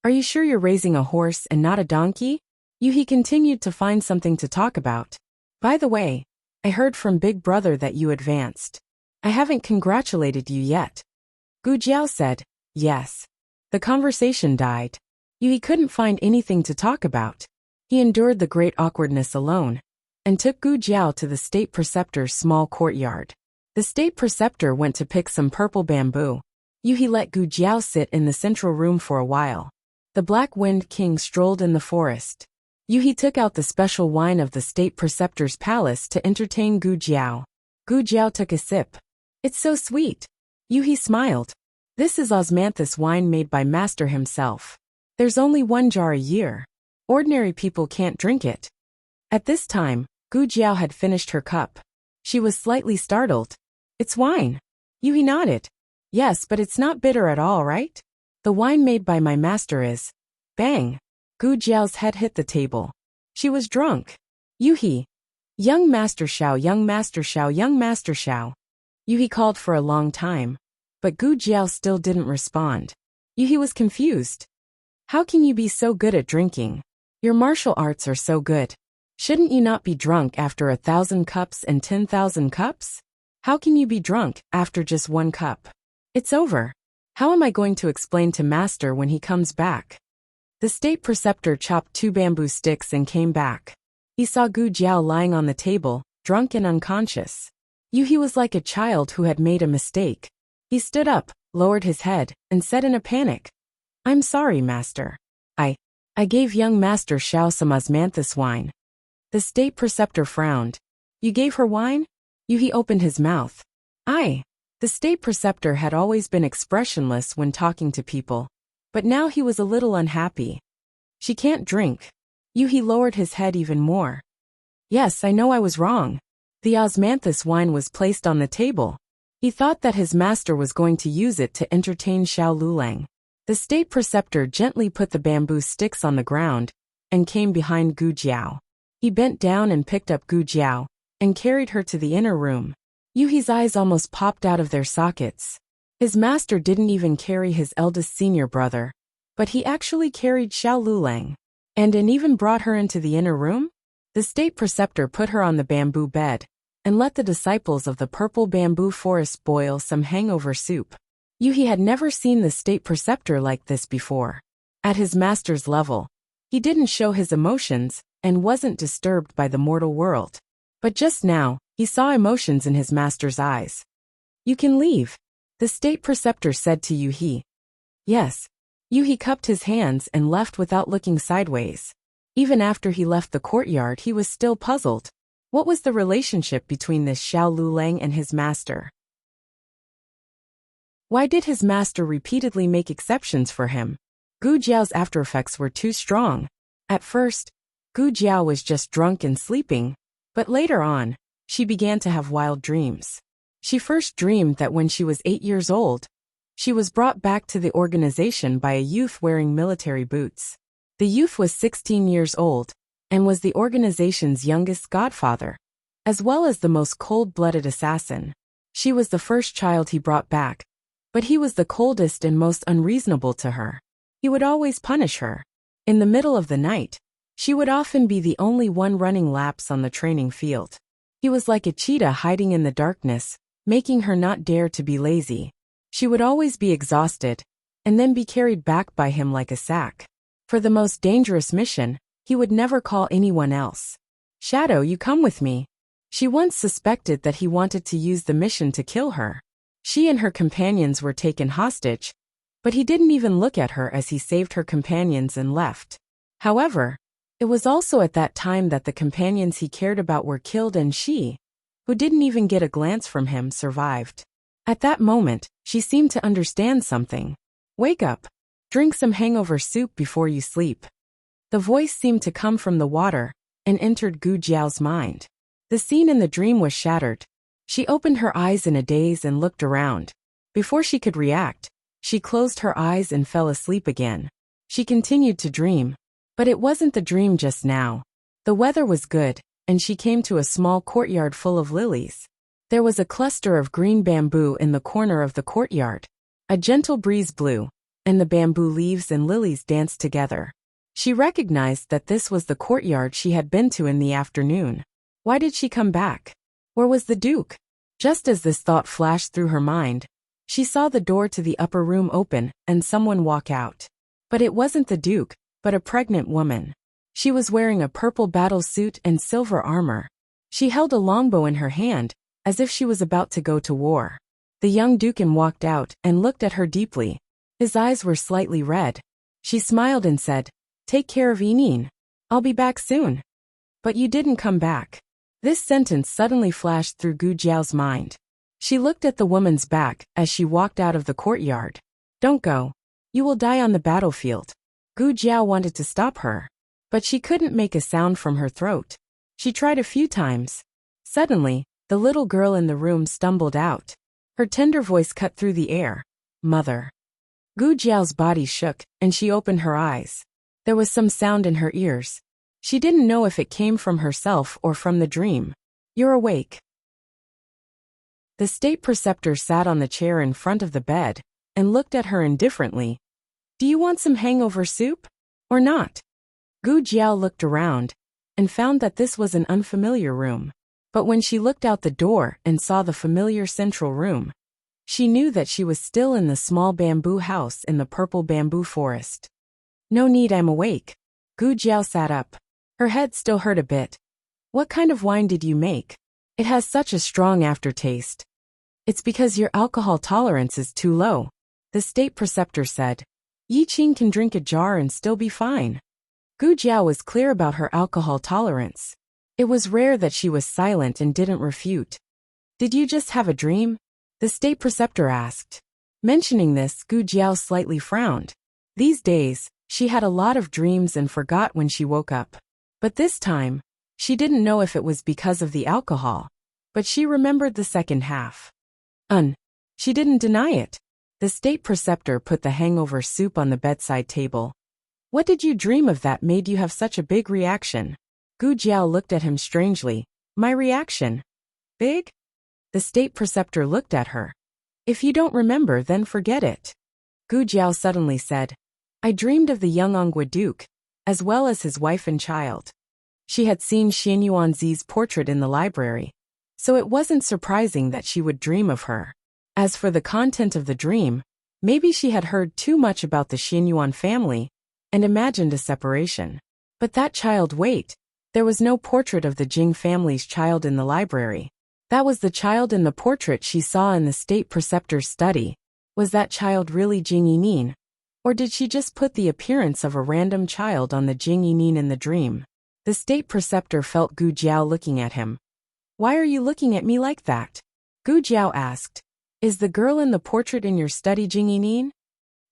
Are you sure you're raising a horse and not a donkey? Yuhi continued to find something to talk about. By the way, I heard from Big Brother that you advanced. I haven't congratulated you yet. Gu Jiao said, yes. The conversation died. Yuhi couldn't find anything to talk about. He endured the great awkwardness alone, and took Gu Jiao to the state preceptor's small courtyard. The state preceptor went to pick some purple bamboo. Yuhi let Gu Jiao sit in the central room for a while. The Black Wind King strolled in the forest. Yuhi took out the special wine of the state preceptor's palace to entertain Gu Jiao. Gu Jiao took a sip. It's so sweet. Yuhi smiled. This is osmanthus wine made by Master himself. There's only one jar a year. Ordinary people can't drink it. At this time, Gu Jiao had finished her cup. She was slightly startled. It's wine. Yuhi nodded. Yes, but it's not bitter at all, right? The wine made by my master is. Bang. Gu Jiao's head hit the table. She was drunk. Yuhi. Young Master Xiao, young Master Xiao, young Master Xiao. Yuhi called for a long time, but Gu Jiao still didn't respond. Yuhi was confused. How can you be so good at drinking? Your martial arts are so good. Shouldn't you not be drunk after 1,000 cups and 10,000 cups? How can you be drunk after just one cup? It's over. How am I going to explain to Master when he comes back? The state preceptor chopped 2 bamboo sticks and came back. He saw Gu Jiao lying on the table, drunk and unconscious. Yuhi was like a child who had made a mistake. He stood up, lowered his head, and said in a panic, I'm sorry, Master. I gave young Master Xiao some osmanthus wine. The state preceptor frowned. You gave her wine? Yuhi opened his mouth. The state preceptor had always been expressionless when talking to people, but now he was a little unhappy. She can't drink. Yuhi lowered his head even more. Yes, I know I was wrong. The osmanthus wine was placed on the table. He thought that his master was going to use it to entertain Xiao Lulang. The state preceptor gently put the bamboo sticks on the ground and came behind Gu Jiao. He bent down and picked up Gu Jiao and carried her to the inner room. Yuhi's eyes almost popped out of their sockets. His master didn't even carry his eldest senior brother, but he actually carried Xiao Lulang and even brought her into the inner room? The state preceptor put her on the bamboo bed and let the disciples of the purple bamboo forest boil some hangover soup. Yuhi had never seen the state preceptor like this before. At his master's level, he didn't show his emotions and wasn't disturbed by the mortal world. But just now, he saw emotions in his master's eyes. You can leave, the state preceptor said to Yuhi. Yes. Yuhi cupped his hands and left without looking sideways. Even after he left the courtyard, he was still puzzled. What was the relationship between this Xiao Lulang and his master? Why did his master repeatedly make exceptions for him? Gu Jiao's aftereffects were too strong. At first, Gu Jiao was just drunk and sleeping, but later on, she began to have wild dreams. She first dreamed that when she was 8 years old, she was brought back to the organization by a youth wearing military boots. The youth was 16 years old and was the organization's youngest godfather, as well as the most cold-blooded assassin. She was the first child he brought back, but he was the coldest and most unreasonable to her. He would always punish her. In the middle of the night, she would often be the only one running laps on the training field. He was like a cheetah hiding in the darkness, making her not dare to be lazy. She would always be exhausted, and then be carried back by him like a sack. For the most dangerous mission, he would never call anyone else. Shadow, you come with me. She once suspected that he wanted to use the mission to kill her. She and her companions were taken hostage, but he didn't even look at her as he saved her companions and left. However, it was also at that time that the companions he cared about were killed and she, who didn't even get a glance from him, survived. At that moment, she seemed to understand something. Wake up. Drink some hangover soup before you sleep. The voice seemed to come from the water and entered Gu Jiao's mind. The scene in the dream was shattered. She opened her eyes in a daze and looked around. Before she could react, she closed her eyes and fell asleep again. She continued to dream, but it wasn't the dream just now. The weather was good, and she came to a small courtyard full of lilies. There was a cluster of green bamboo in the corner of the courtyard. A gentle breeze blew, and the bamboo leaves and lilies danced together. She recognized that this was the courtyard she had been to in the afternoon. Why did she come back? Where was the Duke? Just as this thought flashed through her mind, she saw the door to the upper room open and someone walk out. But it wasn't the Duke, but a pregnant woman. She was wearing a purple battle suit and silver armor. She held a longbow in her hand, as if she was about to go to war. The young Dukin walked out and looked at her deeply. His eyes were slightly red. She smiled and said, "Take care of Enine. I'll be back soon." "But you didn't come back." This sentence suddenly flashed through Gu Jiao's mind. She looked at the woman's back as she walked out of the courtyard. "Don't go. You will die on the battlefield." Gu Jiao wanted to stop her, but she couldn't make a sound from her throat. She tried a few times. Suddenly, the little girl in the room stumbled out. Her tender voice cut through the air. "Mother." Gu Jiao's body shook, and she opened her eyes. There was some sound in her ears. She didn't know if it came from herself or from the dream. "You're awake." The state preceptor sat on the chair in front of the bed and looked at her indifferently. "Do you want some hangover soup? Or not?" Gu Jiao looked around and found that this was an unfamiliar room. But when she looked out the door and saw the familiar central room, she knew that she was still in the small bamboo house in the purple bamboo forest. "No need, I'm awake." Gu Jiao sat up. Her head still hurt a bit. "What kind of wine did you make? It has such a strong aftertaste." "It's because your alcohol tolerance is too low," the state preceptor said. "Yi Qing can drink a jar and still be fine." Gu Jiao was clear about her alcohol tolerance. It was rare that she was silent and didn't refute. "Did you just have a dream?" the state preceptor asked. Mentioning this, Gu Jiao slightly frowned. These days, she had a lot of dreams and forgot when she woke up. But this time, she didn't know if it was because of the alcohol, but she remembered the second half. She didn't deny it. The state preceptor put the hangover soup on the bedside table. "What did you dream of that made you have such a big reaction?" Gu Jiao looked at him strangely. "My reaction? Big?" The state preceptor looked at her. "If you don't remember, then forget it." Gu Jiao suddenly said, "I dreamed of the young Ongwa Duke, as well as his wife and child." She had seen Xian Yuanzi's portrait in the library, so it wasn't surprising that she would dream of her. As for the content of the dream, maybe she had heard too much about the Xian Yuan family and imagined a separation. But that child, wait, there was no portrait of the Jing family's child in the library. That was the child in the portrait she saw in the state preceptor's study. Was that child really Jing Yining? Or did she just put the appearance of a random child on the Jing Yining in the dream? The state preceptor felt Gu Jiao looking at him. "Why are you looking at me like that?" Gu Jiao asked. "Is the girl in the portrait in your study Jing Yining?"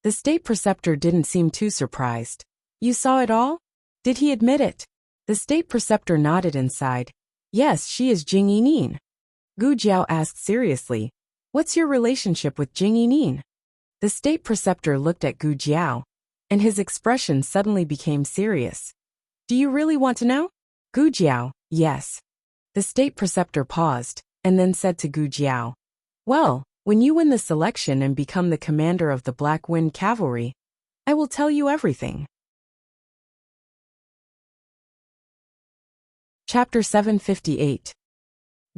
The state preceptor didn't seem too surprised. "You saw it all? Did he admit it?" The state preceptor nodded and sighed. "Yes, she is Jing Yining." Gu Jiao asked seriously, "What's your relationship with Jing Yining?" The state preceptor looked at Gu Jiao, and his expression suddenly became serious. "Do you really want to know?" Gu Jiao, "Yes." The state preceptor paused, and then said to Gu Jiao, "Well, when you win the selection and become the commander of the Black Wind Cavalry, I will tell you everything." Chapter 758.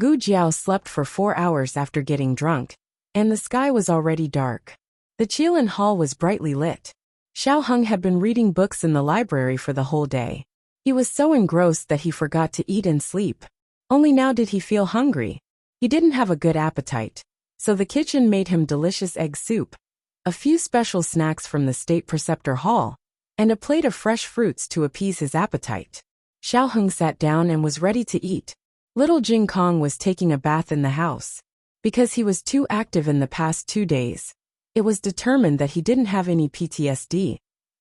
Gu Jiao slept for 4 hours after getting drunk, and the sky was already dark. The Qilin Hall was brightly lit. Xiao Heng had been reading books in the library for the whole day. He was so engrossed that he forgot to eat and sleep. Only now did he feel hungry. He didn't have a good appetite, so the kitchen made him delicious egg soup, a few special snacks from the state preceptor hall, and a plate of fresh fruits to appease his appetite. Xiao Heng sat down and was ready to eat. Little Jing Kong was taking a bath in the house. Because he was too active in the past 2 days, it was determined that he didn't have any PTSD,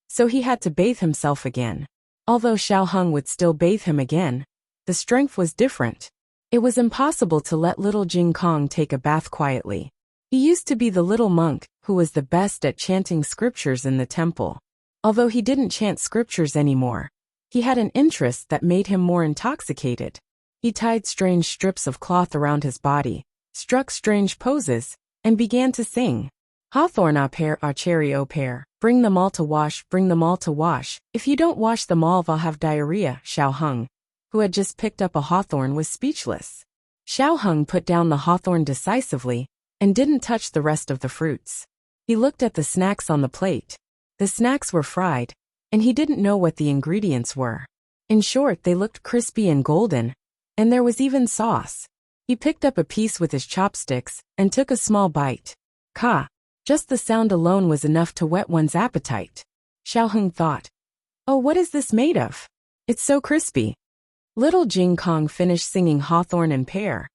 so he had to bathe himself again. Although Xiao Heng would still bathe him again, the strength was different. It was impossible to let little Jing Kong take a bath quietly. He used to be the little monk who was the best at chanting scriptures in the temple. Although he didn't chant scriptures anymore, he had an interest that made him more intoxicated. He tied strange strips of cloth around his body, struck strange poses, and began to sing. Hawthorn a pair, a cherry o pair, bring them all to wash, bring them all to wash. If you don't wash them all, I'll have diarrhea. Xiao Hung, who had just picked up a hawthorn, was speechless. Xiao Hung put down the hawthorn decisively and didn't touch the rest of the fruits. He looked at the snacks on the plate. The snacks were fried, and he didn't know what the ingredients were. In short, they looked crispy and golden, and there was even sauce. He picked up a piece with his chopsticks and took a small bite. Ka! Just the sound alone was enough to whet one's appetite. Xiao Hung thought, "Oh, what is this made of? It's so crispy." Little Jing Kong finished singing Hawthorn and Pear,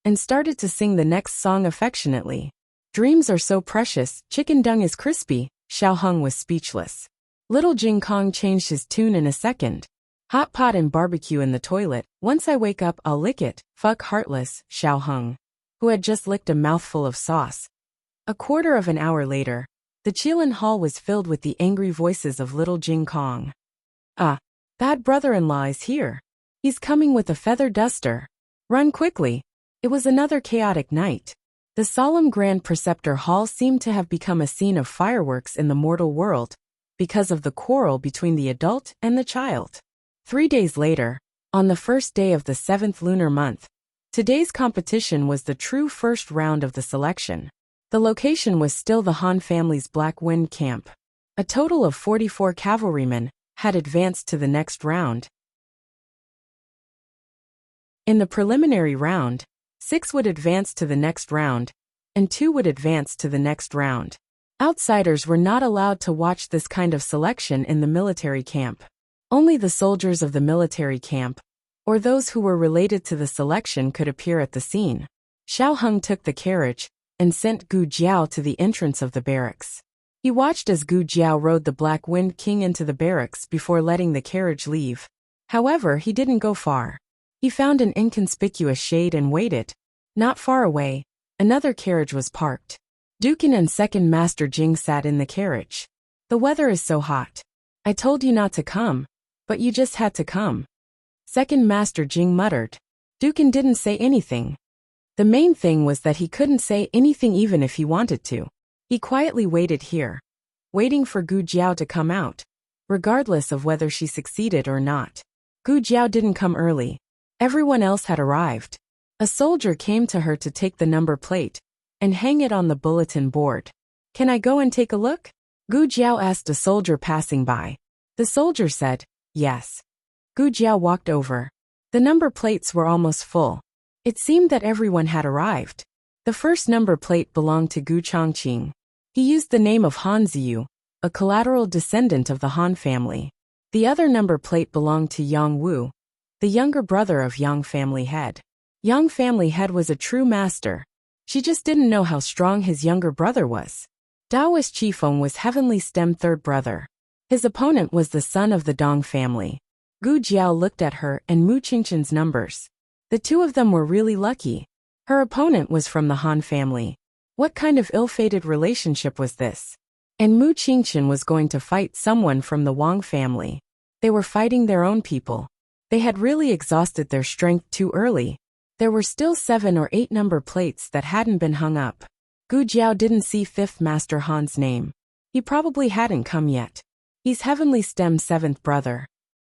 and started to sing the next song affectionately. Dreams are so precious, chicken dung is crispy. Xiao Hung was speechless. Little Jing Kong changed his tune in a second. Hot pot and barbecue in the toilet, once I wake up I'll lick it, fuck heartless, Xiao Hung, who had just licked a mouthful of sauce. A quarter of an hour later, the Qilin hall was filled with the angry voices of little Jing Kong. "Ah, bad brother-in-law is here. He's coming with a feather duster. Run quickly." It was another chaotic night. The solemn Grand Preceptor Hall seemed to have become a scene of fireworks in the mortal world, because of the quarrel between the adult and the child. 3 days later, on the first day of the 7th lunar month, today's competition was the true first round of the selection. The location was still the Han family's Black Wind camp. A total of 44 cavalrymen had advanced to the next round. In the preliminary round, 6 would advance to the next round, and 2 would advance to the next round. Outsiders were not allowed to watch this kind of selection in the military camp. Only the soldiers of the military camp, or those who were related to the selection, could appear at the scene. Xiao Hung took the carriage and sent Gu Jiao to the entrance of the barracks. He watched as Gu Jiao rode the Black Wind King into the barracks before letting the carriage leave. However, he didn't go far. He found an inconspicuous shade and waited. Not far away, another carriage was parked. Dukin and Second Master Jing sat in the carriage. "The weather is so hot. I told you not to come, but you just had to come," Second Master Jing muttered. Dukin didn't say anything. The main thing was that he couldn't say anything even if he wanted to. He quietly waited here, waiting for Gu Jiao to come out, regardless of whether she succeeded or not. Gu Jiao didn't come early. Everyone else had arrived. A soldier came to her to take the number plate and hang it on the bulletin board. "Can I go and take a look?" Gu Jiao asked a soldier passing by. The soldier said, "Yes." Gu Jiao walked over. The number plates were almost full. It seemed that everyone had arrived. The first number plate belonged to Gu Chongqing. He used the name of Han Ziyu, a collateral descendant of the Han family. The other number plate belonged to Yang Wu, the younger brother of Yang family head. Yang family head was a true master. She just didn't know how strong his younger brother was. Daoist Qifeng was Heavenly Stem third brother. His opponent was the son of the Dong family. Gu Jiao looked at her and Mu Qingqian's numbers. The two of them were really lucky. Her opponent was from the Han family. What kind of ill-fated relationship was this? And Mu Qingqian was going to fight someone from the Wang family. They were fighting their own people. They had really exhausted their strength too early. There were still 7 or 8 number plates that hadn't been hung up. Gu Jiao didn't see 5th Master Han's name. He probably hadn't come yet. He's Heavenly Stem's 7th brother.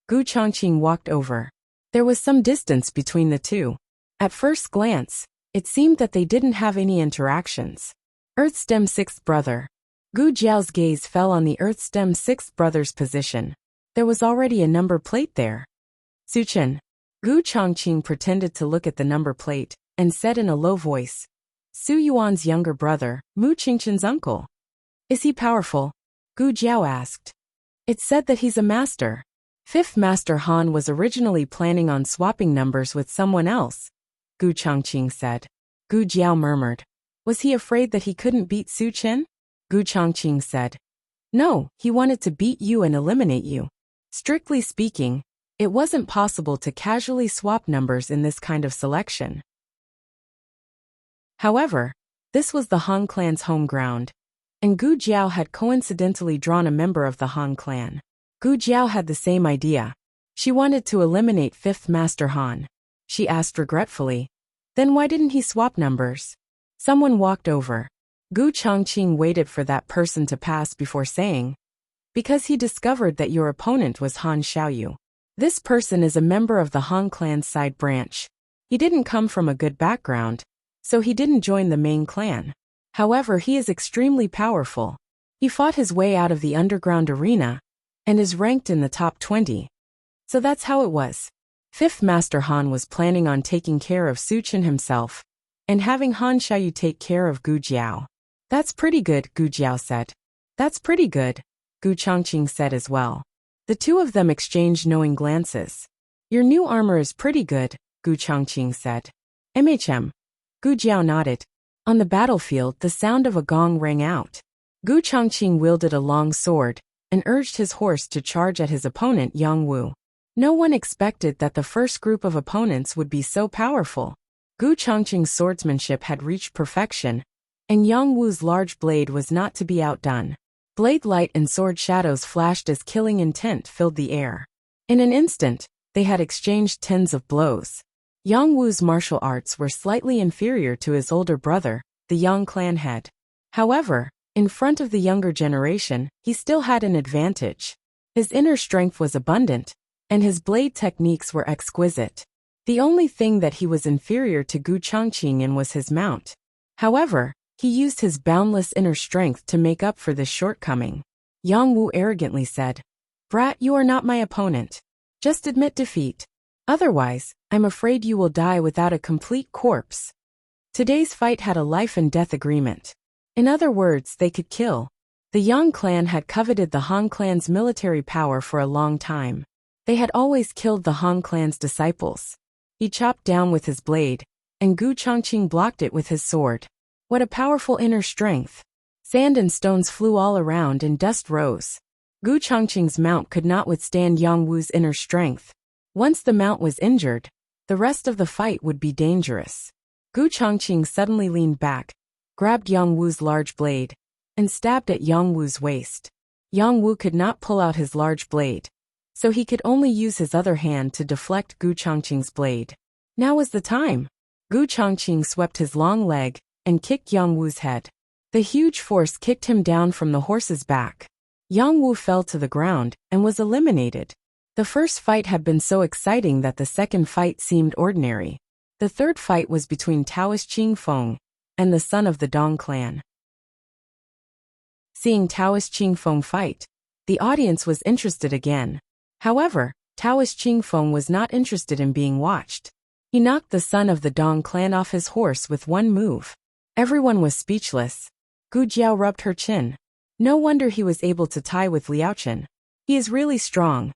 Gu Chongqing walked over. There was some distance between the two. At first glance, it seemed that they didn't have any interactions. Earth Stem 6th brother. Gu Jiao's gaze fell on the Earth Stem 6th brother's position. There was already a number plate there. "Suchen." Gu Chongqing pretended to look at the number plate and said in a low voice, "Su Yuan's younger brother, Mu Qingqian's uncle." "Is he powerful?" Gu Jiao asked. "It's said that he's a master." 5th Master Han was originally planning on swapping numbers with someone else, Gu Chongqing said. Gu Jiao murmured. "Was he afraid that he couldn't beat Su Chen?" Gu Chongqing said. "No, he wanted to beat you and eliminate you. Strictly speaking, it wasn't possible to casually swap numbers in this kind of selection." However, this was the Han clan's home ground, and Gu Jiao had coincidentally drawn a member of the Han clan. Gu Jiao had the same idea. She wanted to eliminate 5th Master Han. She asked regretfully, Then why didn't he swap numbers? Someone walked over. Gu Chongqing waited for that person to pass before saying, because he discovered that your opponent was Han Xiaoyu. This person is a member of the Han clan's side branch. He didn't come from a good background, so he didn't join the main clan. However, he is extremely powerful. He fought his way out of the underground arena and is ranked in the top 20. So that's how it was. Fifth Master Han was planning on taking care of Su Chen himself and having Han Xiaoyu take care of Gu Jiao. That's pretty good, Gu Jiao said. That's pretty good, Gu Chongqing said as well. The two of them exchanged knowing glances. Your new armor is pretty good, Gu Chongqing said. Gu Jiao nodded. On the battlefield, the sound of a gong rang out. Gu Chongqing wielded a long sword and urged his horse to charge at his opponent Yang Wu. No one expected that the first group of opponents would be so powerful. Gu Chongqing's swordsmanship had reached perfection, and Yang Wu's large blade was not to be outdone. Blade light and sword shadows flashed as killing intent filled the air. In an instant, they had exchanged tens of blows. Yang Wu's martial arts were slightly inferior to his older brother, the Yang clan head. However, in front of the younger generation, he still had an advantage. His inner strength was abundant, and his blade techniques were exquisite. The only thing that he was inferior to Gu Chongqing in was his mount. However, he used his boundless inner strength to make up for this shortcoming. Yang Wu arrogantly said, "Brat, you are not my opponent. Just admit defeat. Otherwise, I'm afraid you will die without a complete corpse." Today's fight had a life and death agreement. In other words, they could kill. The Yang clan had coveted the Han clan's military power for a long time. They had always killed the Han clan's disciples. He chopped down with his blade, and Gu Chongqing blocked it with his sword. What a powerful inner strength. Sand and stones flew all around and dust rose. Gu Chongqing's mount could not withstand Yang Wu's inner strength. Once the mount was injured, the rest of the fight would be dangerous. Gu Chongqing suddenly leaned back, grabbed Yang Wu's large blade, and stabbed at Yang Wu's waist. Yang Wu could not pull out his large blade, so he could only use his other hand to deflect Gu Chongqing's blade. Now was the time. Gu Chongqing swept his long leg and kicked Yang Wu's head. The huge force kicked him down from the horse's back. Yang Wu fell to the ground and was eliminated. The first fight had been so exciting that the second fight seemed ordinary. The third fight was between Taoist Qing Feng and the son of the Dong clan. Seeing Taoist Qing Feng fight, the audience was interested again. However, Taoist Qing Feng was not interested in being watched. He knocked the son of the Dong clan off his horse with one move. Everyone was speechless. Gu Jiao rubbed her chin. No wonder he was able to tie with Liao Chen. He is really strong.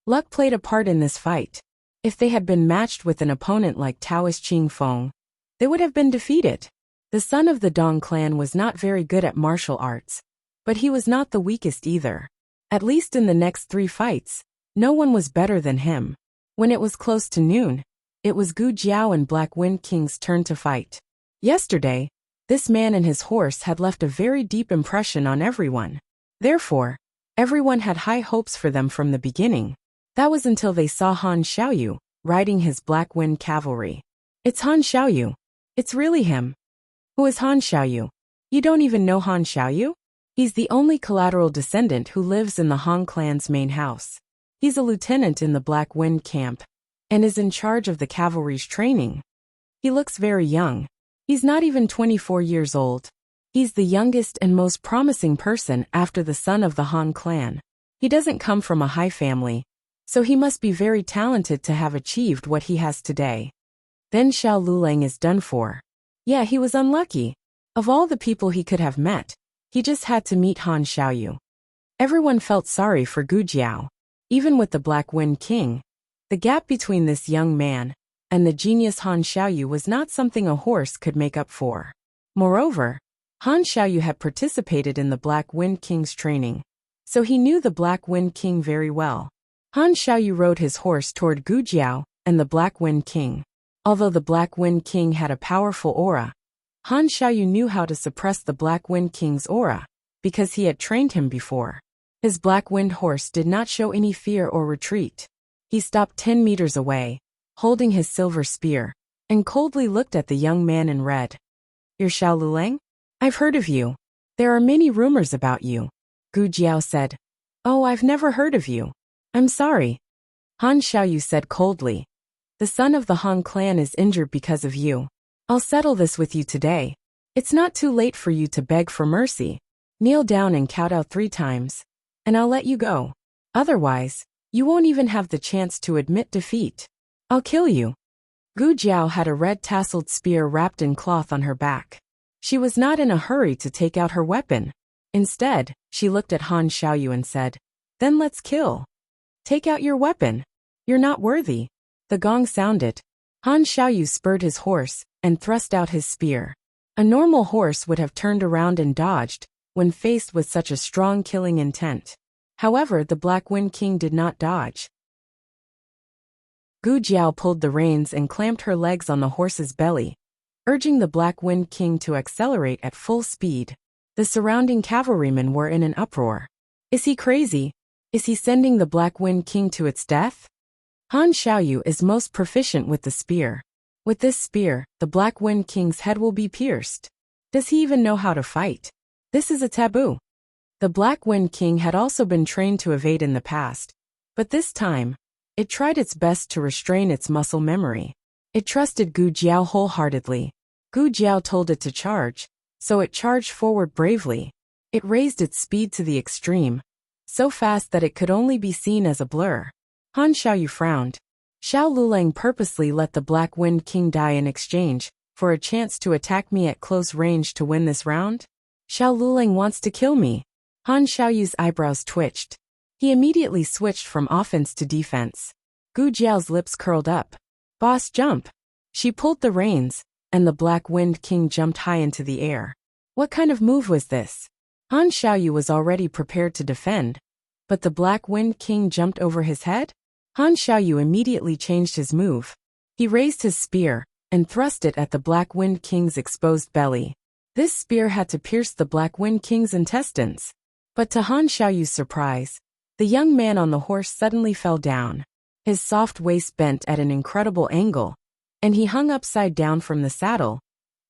Luck played a part in this fight. If they had been matched with an opponent like Taoist Qing Feng, they would have been defeated. The son of the Dong clan was not very good at martial arts, but he was not the weakest either. At least in the next 3 fights, no one was better than him. When it was close to noon, it was Gu Jiao and Black Wind King's turn to fight. Yesterday, this man and his horse had left a very deep impression on everyone. Therefore, everyone had high hopes for them from the beginning. That was until they saw Han Xiaoyu riding his Black Wind cavalry. It's Han Xiaoyu. It's really him. Who is Han Xiaoyu? You don't even know Han Xiaoyu? He's the only collateral descendant who lives in the Han clan's main house. He's a lieutenant in the Black Wind camp and is in charge of the cavalry's training. He looks very young. He's not even 24 years old. He's the youngest and most promising person after the son of the Han clan. He doesn't come from a high family, so he must be very talented to have achieved what he has today. Then Xiao Lulang is done for. Yeah, he was unlucky. Of all the people he could have met, he just had to meet Han Xiaoyu. Everyone felt sorry for Gu Jiao. Even with the Black Wind King, the gap between this young man and the genius Han Xiaoyu was not something a horse could make up for. Moreover, Han Xiaoyu had participated in the Black Wind King's training, so he knew the Black Wind King very well. Han Xiaoyu rode his horse toward Gu Jiao and the Black Wind King. Although the Black Wind King had a powerful aura, Han Xiaoyu knew how to suppress the Black Wind King's aura, because he had trained him before. His Black Wind horse did not show any fear or retreat. He stopped 10 meters away, holding his silver spear, and coldly looked at the young man in red. You're Xiao Luleng? I've heard of you. There are many rumors about you. Gu Jiao said. Oh, I've never heard of you. I'm sorry. Han Xiaoyu said coldly. The son of the Han clan is injured because of you. I'll settle this with you today. It's not too late for you to beg for mercy. Kneel down and kowtow 3 times, and I'll let you go. Otherwise, you won't even have the chance to admit defeat. I'll kill you. Gu Jiao had a red tasseled spear wrapped in cloth on her back. She was not in a hurry to take out her weapon. Instead, she looked at Han Xiaoyu and said, Then let's kill. Take out your weapon. You're not worthy. The gong sounded. Han Xiaoyu spurred his horse and thrust out his spear. A normal horse would have turned around and dodged when faced with such a strong killing intent. However, the Black Wind King did not dodge. Gu Jiao pulled the reins and clamped her legs on the horse's belly, urging the Black Wind King to accelerate at full speed. The surrounding cavalrymen were in an uproar. Is he crazy? Is he sending the Black Wind King to its death? Han Xiaoyu is most proficient with the spear. With this spear, the Black Wind King's head will be pierced. Does he even know how to fight? This is a taboo. The Black Wind King had also been trained to evade in the past, but this time, it tried its best to restrain its muscle memory. It trusted Gu Jiao wholeheartedly. Gu Jiao told it to charge, so it charged forward bravely. It raised its speed to the extreme, so fast that it could only be seen as a blur. Han Xiaoyu frowned. Xiao Luleng purposely let the Black Wind King die in exchange for a chance to attack me at close range to win this round? Xiao Luleng wants to kill me. Han Xiaoyu's eyebrows twitched. He immediately switched from offense to defense. Gu Jiao's lips curled up. Boss, jump. She pulled the reins, and the Black Wind King jumped high into the air. What kind of move was this? Han Xiaoyu was already prepared to defend, but the Black Wind King jumped over his head? Han Xiaoyu immediately changed his move. He raised his spear and thrust it at the Black Wind King's exposed belly. This spear had to pierce the Black Wind King's intestines. But to Han Xiaoyu's surprise, the young man on the horse suddenly fell down. His soft waist bent at an incredible angle, and he hung upside down from the saddle,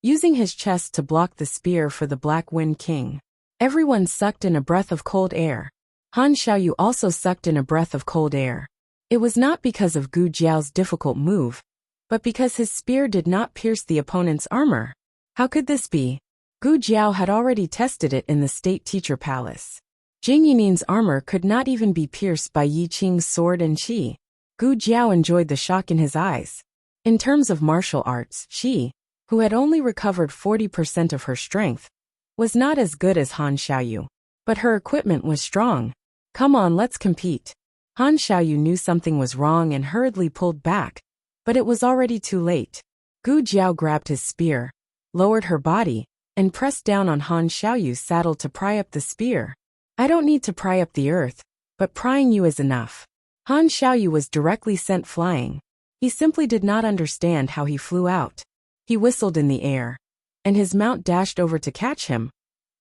using his chest to block the spear for the Black Wind King. Everyone sucked in a breath of cold air. Han Xiaoyu also sucked in a breath of cold air. It was not because of Gu Jiao's difficult move, but because his spear did not pierce the opponent's armor. How could this be? Gu Jiao had already tested it in the State Teacher Palace. Jing Yinin's armor could not even be pierced by Yi Qing's sword and chi. Gu Jiao enjoyed the shock in his eyes. In terms of martial arts, she, who had only recovered 40% of her strength, was not as good as Han Xiaoyu. But her equipment was strong. Come on, let's compete. Han Xiaoyu knew something was wrong and hurriedly pulled back, but it was already too late. Gu Jiao grabbed his spear, lowered her body, and pressed down on Han Xiaoyu's saddle to pry up the spear. I don't need to pry up the earth, but prying you is enough. Han Xiaoyu was directly sent flying. He simply did not understand how he flew out. He whistled in the air, and his mount dashed over to catch him,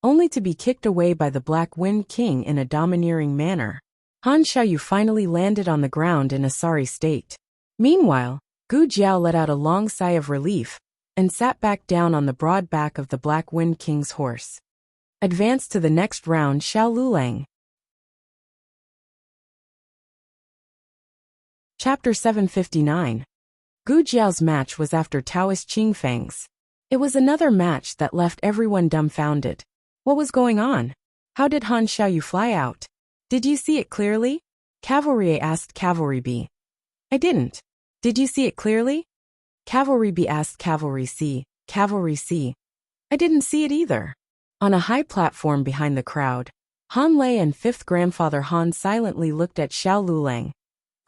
only to be kicked away by the Black Wind King in a domineering manner. Han Xiaoyu finally landed on the ground in a sorry state. Meanwhile, Gu Jiao let out a long sigh of relief and sat back down on the broad back of the Black Wind King's horse. Advance to the next round, Xiao Luleng. Chapter 759. Gu Jiao's match was after Taoist Qingfeng's. It was another match that left everyone dumbfounded. What was going on? How did Han Xiaoyu fly out? Did you see it clearly? Cavalry A asked Cavalry B. I didn't. Did you see it clearly? Cavalry B asked Cavalry C. Cavalry C. I didn't see it either. On a high platform behind the crowd, Han Lei and fifth grandfather Han silently looked at Xiao Luleng,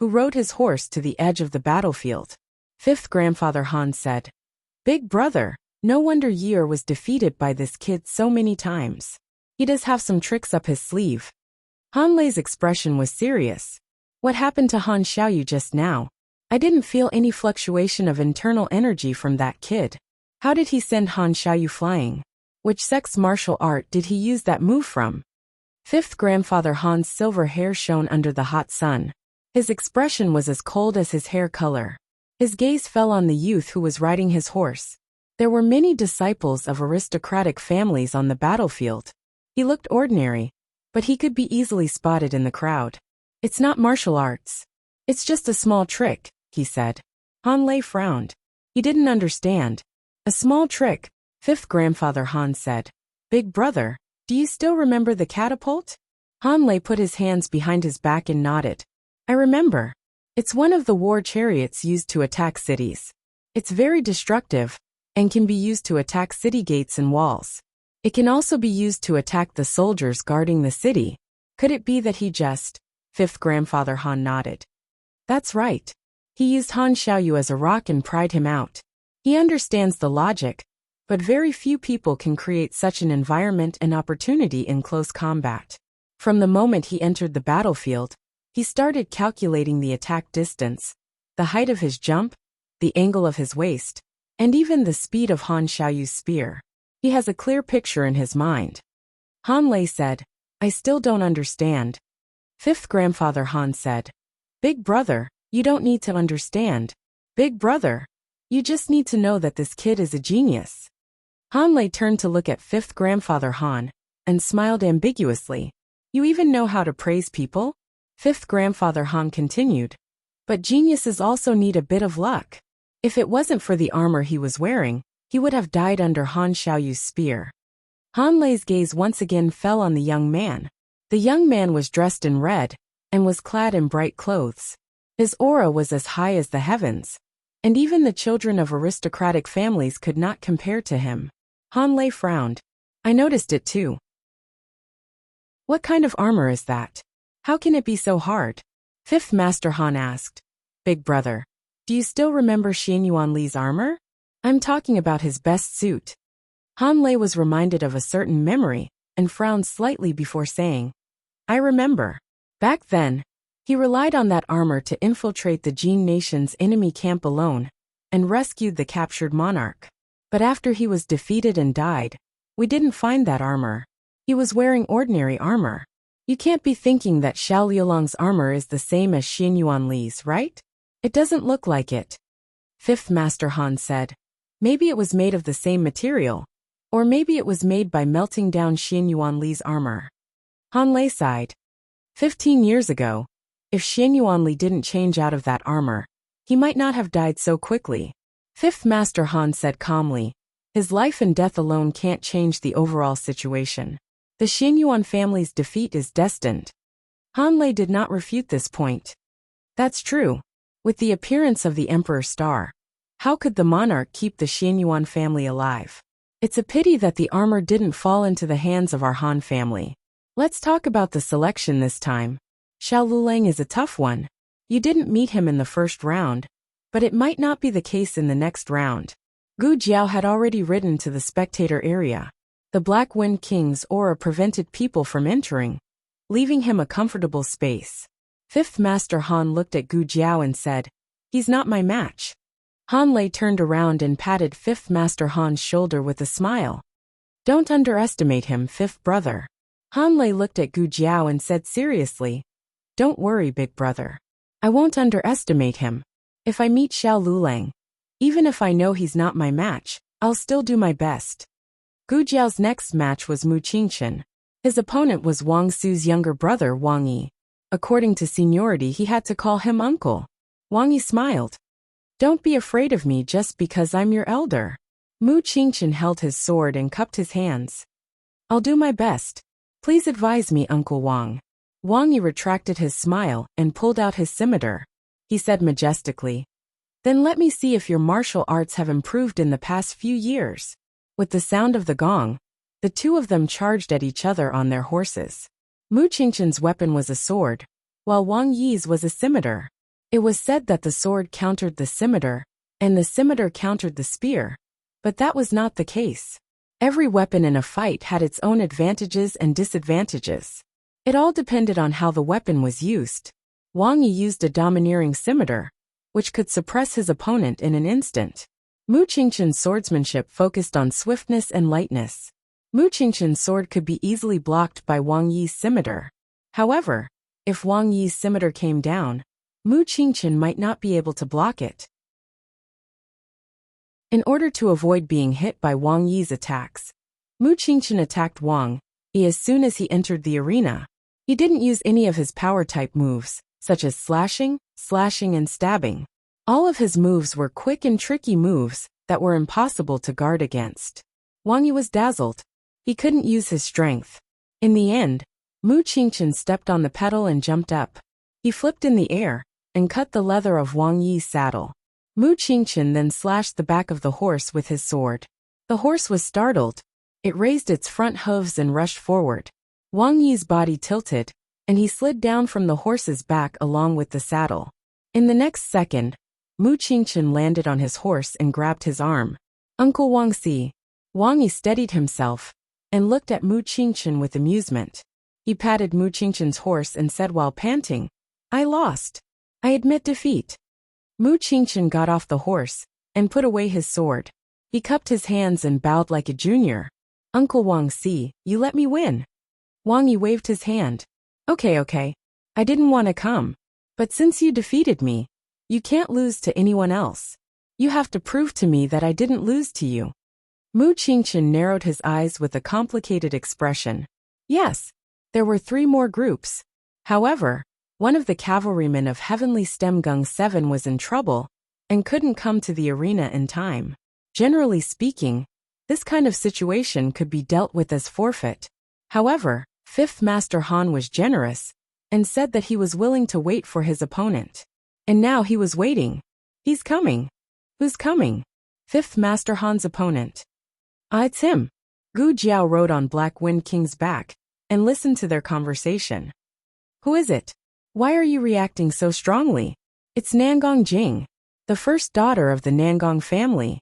who rode his horse to the edge of the battlefield. Fifth grandfather Han said, Big brother, no wonder Year was defeated by this kid so many times. He does have some tricks up his sleeve. Han Lei's expression was serious. What happened to Han Xiaoyu just now? I didn't feel any fluctuation of internal energy from that kid. How did he send Han Xiaoyu flying? Which sex martial art did he use that move from? Fifth grandfather Han's silver hair shone under the hot sun. His expression was as cold as his hair color. His gaze fell on the youth who was riding his horse. There were many disciples of aristocratic families on the battlefield. He looked ordinary, but he could be easily spotted in the crowd. It's not martial arts. It's just a small trick, he said. Han Lei frowned. He didn't understand. A small trick, fifth grandfather Han said. Big brother, do you still remember the catapult? Han Lei put his hands behind his back and nodded. I remember. It's one of the war chariots used to attack cities. It's very destructive, and can be used to attack city gates and walls. It can also be used to attack the soldiers guarding the city. Could it be that he just... Fifth grandfather Han nodded. That's right. He used Han Xiaoyu as a rock and pried him out. He understands the logic, but very few people can create such an environment and opportunity in close combat. From the moment he entered the battlefield, he started calculating the attack distance, the height of his jump, the angle of his waist, and even the speed of Han Xiaoyu's spear. He has a clear picture in his mind. Han Lei said, I still don't understand. Fifth grandfather Han said, Big brother, you don't need to understand. Big brother, you just need to know that this kid is a genius. Han Lei turned to look at fifth grandfather Han, and smiled ambiguously. You even know how to praise people? Fifth grandfather Han continued. But geniuses also need a bit of luck. If it wasn't for the armor he was wearing, he would have died under Han Xiaoyu's spear. Han Lei's gaze once again fell on the young man. The young man was dressed in red, and was clad in bright clothes. His aura was as high as the heavens, and even the children of aristocratic families could not compare to him. Han Lei frowned. I noticed it too. What kind of armor is that? How can it be so hard? Fifth Master Han asked. Big brother, do you still remember Xianyuan Li's armor? I'm talking about his best suit. Han Lei was reminded of a certain memory, and frowned slightly before saying, I remember. Back then, he relied on that armor to infiltrate the Jin nation's enemy camp alone, and rescued the captured monarch. But after he was defeated and died, we didn't find that armor. He was wearing ordinary armor. You can't be thinking that Xiao Liulong's armor is the same as Xianyuan Li's, right? It doesn't look like it. Fifth Master Han said. Maybe it was made of the same material, or maybe it was made by melting down Xianyuan Li's armor. Han Lei sighed. 15 years ago, if Xianyuan Li didn't change out of that armor, he might not have died so quickly. Fifth Master Han said calmly, his life and death alone can't change the overall situation. The Xianyuan family's defeat is destined. Han Lei did not refute this point. That's true. With the appearance of the Emperor's star, how could the monarch keep the Xianyuan family alive? It's a pity that the armor didn't fall into the hands of our Han family. Let's talk about the selection this time. Xiao Luleng is a tough one. You didn't meet him in the first round, but it might not be the case in the next round. Gu Jiao had already ridden to the spectator area. The Black Wind King's aura prevented people from entering, leaving him a comfortable space. Fifth Master Han looked at Gu Jiao and said, He's not my match. Han Lei turned around and patted Fifth Master Han's shoulder with a smile. Don't underestimate him, fifth brother. Han Lei looked at Gu Jiao and said seriously, Don't worry, big brother. I won't underestimate him. If I meet Xiao Luleng, even if I know he's not my match, I'll still do my best. Gu Jiao's next match was Mu Qingchen. His opponent was Wang Su's younger brother Wang Yi. According to seniority, he had to call him uncle. Wang Yi smiled. Don't be afraid of me just because I'm your elder. Mu Qingchen held his sword and cupped his hands. I'll do my best. Please advise me, Uncle Wang. Wang Yi retracted his smile and pulled out his scimitar. He said majestically, Then let me see if your martial arts have improved in the past few years. With the sound of the gong, the two of them charged at each other on their horses. Mu Qingchen's weapon was a sword, while Wang Yi's was a scimitar. It was said that the sword countered the scimitar, and the scimitar countered the spear, but that was not the case. Every weapon in a fight had its own advantages and disadvantages. It all depended on how the weapon was used. Wang Yi used a domineering scimitar, which could suppress his opponent in an instant. Mu Qingchen's swordsmanship focused on swiftness and lightness. Mu Qingchen's sword could be easily blocked by Wang Yi's scimitar. However, if Wang Yi's scimitar came down, Mu Qingchen might not be able to block it. In order to avoid being hit by Wang Yi's attacks, Mu Qingchen attacked Wang Yi as soon as he entered the arena. He didn't use any of his power-type moves, such as slashing, and stabbing. All of his moves were quick and tricky moves that were impossible to guard against. Wang Yi was dazzled. He couldn't use his strength. In the end, Mu Qingchen stepped on the pedal and jumped up. He flipped in the air and cut the leather of Wang Yi's saddle. Mu Qingchen then slashed the back of the horse with his sword. The horse was startled. It raised its front hooves and rushed forward. Wang Yi's body tilted, and he slid down from the horse's back along with the saddle. In the next second, Mu Qingchen landed on his horse and grabbed his arm. "Uncle Wang Si." Wang Yi steadied himself and looked at Mu Qingchen with amusement. He patted Mu Qingchen's horse and said while panting, "I lost. I admit defeat." Mu Qingchen got off the horse and put away his sword. He cupped his hands and bowed like a junior. "Uncle Wang Si, you let me win." Wang Yi waved his hand. Okay. I didn't want to come. But since you defeated me, you can't lose to anyone else. You have to prove to me that I didn't lose to you." Mu Qingchen narrowed his eyes with a complicated expression. Yes, there were 3 more groups. However, one of the cavalrymen of Heavenly Stem Gung 7 was in trouble and couldn't come to the arena in time. Generally speaking, this kind of situation could be dealt with as forfeit. However, 5th Master Han was generous and said that he was willing to wait for his opponent. And now he was waiting. He's coming. Who's coming? 5th Master Han's opponent. It's him. Gu Jiao rode on Black Wind King's back and listened to their conversation. Who is it? Why are you reacting so strongly? It's Nangong Jing, the first daughter of the Nangong family.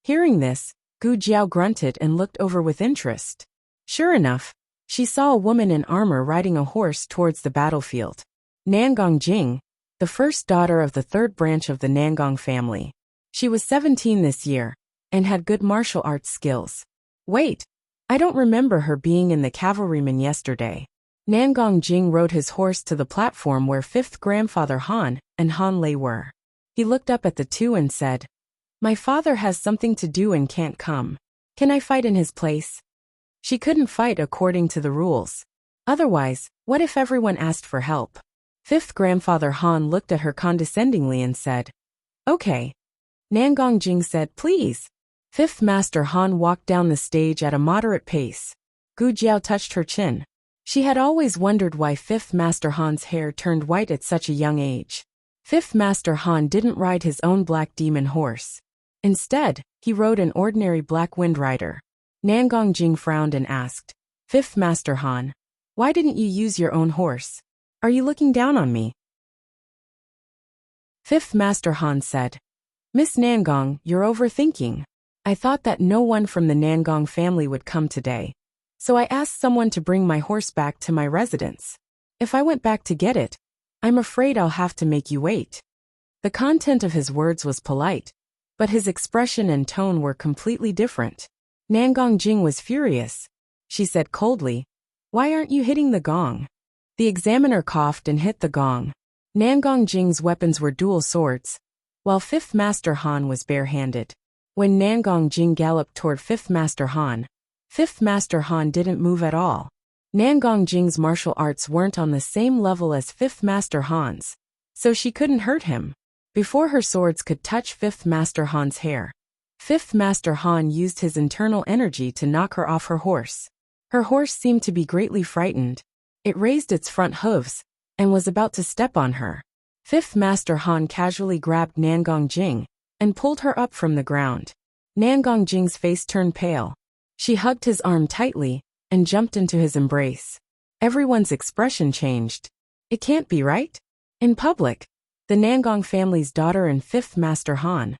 Hearing this, Gu Jiao grunted and looked over with interest. Sure enough, she saw a woman in armor riding a horse towards the battlefield. Nangong Jing, the first daughter of the 3rd branch of the Nangong family. She was 17 this year and had good martial arts skills. Wait, I don't remember her being in the cavalryman yesterday. Nangong Jing rode his horse to the platform where 5th Grandfather Han and Han Lei were. He looked up at the two and said, "My father has something to do and can't come. Can I fight in his place?" She couldn't fight according to the rules. Otherwise, what if everyone asked for help? 5th Grandfather Han looked at her condescendingly and said, "Okay." Nangong Jing said, "Please." 5th Master Han walked down the stage at a moderate pace. Gu Jiao touched her chin. She had always wondered why 5th Master Han's hair turned white at such a young age. 5th Master Han didn't ride his own black demon horse. Instead, he rode an ordinary black wind rider. Nangong Jing frowned and asked, "5th Master Han, why didn't you use your own horse? Are you looking down on me?" 5th Master Han said, "Miss Nangong, you're overthinking. I thought that no one from the Nangong family would come today, so I asked someone to bring my horse back to my residence. If I went back to get it, I'm afraid I'll have to make you wait." The content of his words was polite, but his expression and tone were completely different. Nangong Jing was furious. She said coldly, "Why aren't you hitting the gong?" The examiner coughed and hit the gong. Nangong Jing's weapons were dual swords, while 5th Master Han was barehanded. When Nangong Jing galloped toward 5th Master Han, 5th Master Han didn't move at all. Nangong Jing's martial arts weren't on the same level as 5th Master Han's, so she couldn't hurt him. Before her swords could touch 5th Master Han's hair, 5th Master Han used his internal energy to knock her off her horse. Her horse seemed to be greatly frightened. It raised its front hooves and was about to step on her. 5th Master Han casually grabbed Nangong Jing and pulled her up from the ground. Nangong Jing's face turned pale. She hugged his arm tightly and jumped into his embrace. Everyone's expression changed. It can't be right? In public, the Nangong family's daughter and 5th Master Han.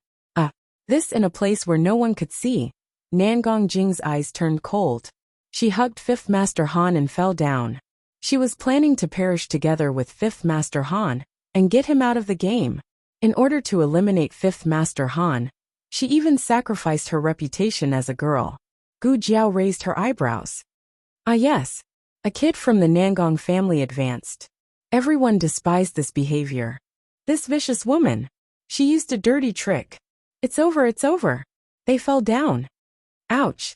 This in a place where no one could see. Nangong Jing's eyes turned cold. She hugged 5th Master Han and fell down. She was planning to perish together with 5th Master Han and get him out of the game. In order to eliminate 5th Master Han, she even sacrificed her reputation as a girl. Gu Jiao raised her eyebrows. Yes. A kid from the Nangong family advanced. Everyone despised this behavior. This vicious woman. She used a dirty trick. It's over. They fell down. Ouch!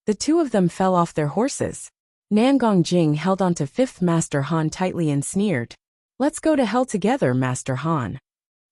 The two of them fell off their horses. Nangong Jing held onto Fifth Master Han tightly and sneered. Let's go to hell together, Master Han.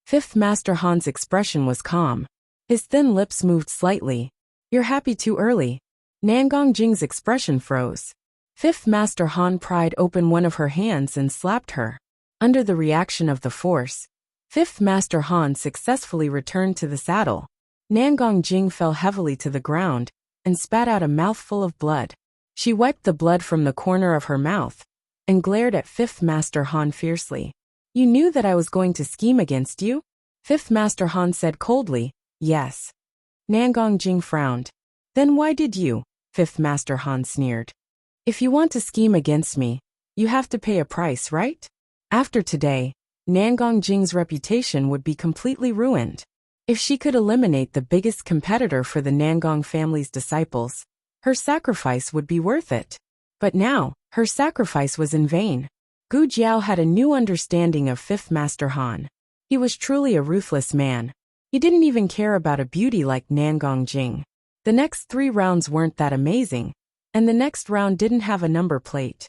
Fifth Master Han's expression was calm. His thin lips moved slightly. You're happy too early. Nangong Jing's expression froze. Fifth Master Han pried open one of her hands and slapped her. Under the reaction of the force, Fifth Master Han successfully returned to the saddle. Nangong Jing fell heavily to the ground and spat out a mouthful of blood. She wiped the blood from the corner of her mouth and glared at Fifth Master Han fiercely. You knew that I was going to scheme against you? Fifth Master Han said coldly, yes. Nangong Jing frowned. Then why did you? Fifth Master Han sneered. If you want to scheme against me, you have to pay a price, right? After today, Nangong Jing's reputation would be completely ruined. If she could eliminate the biggest competitor for the Nangong family's disciples, her sacrifice would be worth it. But now, her sacrifice was in vain. Gu Jiao had a new understanding of Fifth Master Han. He was truly a ruthless man. He didn't even care about a beauty like Nangong Jing. The next 3 rounds weren't that amazing, and the next round didn't have a number plate.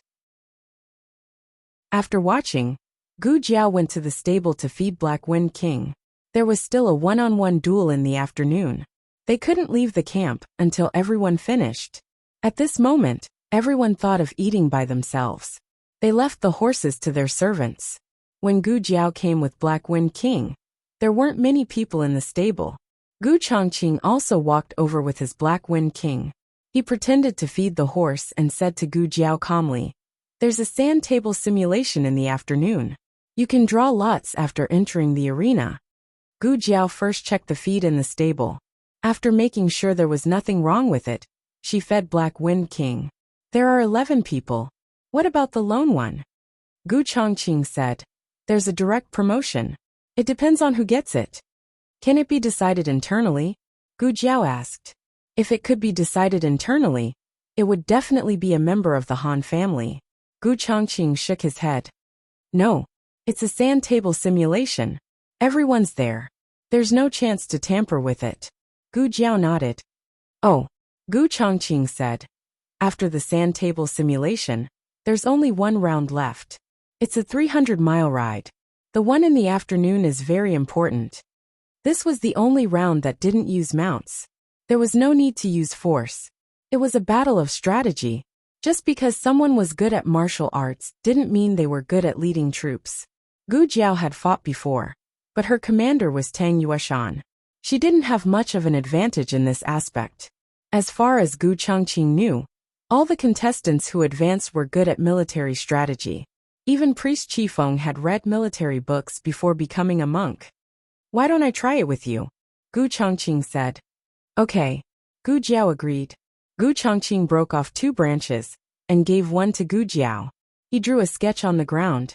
After watching, Gu Jiao went to the stable to feed Black Wind King. There was still a one-on-one duel in the afternoon. They couldn't leave the camp until everyone finished. At this moment, everyone thought of eating by themselves. They left the horses to their servants. When Gu Jiao came with Black Wind King, there weren't many people in the stable. Gu Chongqing also walked over with his Black Wind King. He pretended to feed the horse and said to Gu Jiao calmly, "There's a sand table simulation in the afternoon. You can draw lots after entering the arena." Gu Jiao first checked the feed in the stable. After making sure there was nothing wrong with it, she fed Black Wind King. There are 11 people. What about the lone one? Gu Chongqing said, there's a direct promotion. It depends on who gets it. Can it be decided internally? Gu Jiao asked. If it could be decided internally, it would definitely be a member of the Han family. Gu Chongqing shook his head. No, it's a sand table simulation. Everyone's there. There's no chance to tamper with it. Gu Jiao nodded. Oh, Gu Chongqing said. After the sand table simulation, there's only 1 round left. It's a 300-mile ride. The one in the afternoon is very important. This was the only round that didn't use mounts. There was no need to use force. It was a battle of strategy. Just because someone was good at martial arts didn't mean they were good at leading troops. Gu Jiao had fought before, but her commander was Tang Yueshan. She didn't have much of an advantage in this aspect. As far as Gu Chongqing knew, all the contestants who advanced were good at military strategy. Even Priest Qifeng had read military books before becoming a monk. Why don't I try it with you? Gu Chongqing said. Okay. Gu Jiao agreed. Gu Chongqing broke off 2 branches and gave one to Gu Jiao. He drew a sketch on the ground.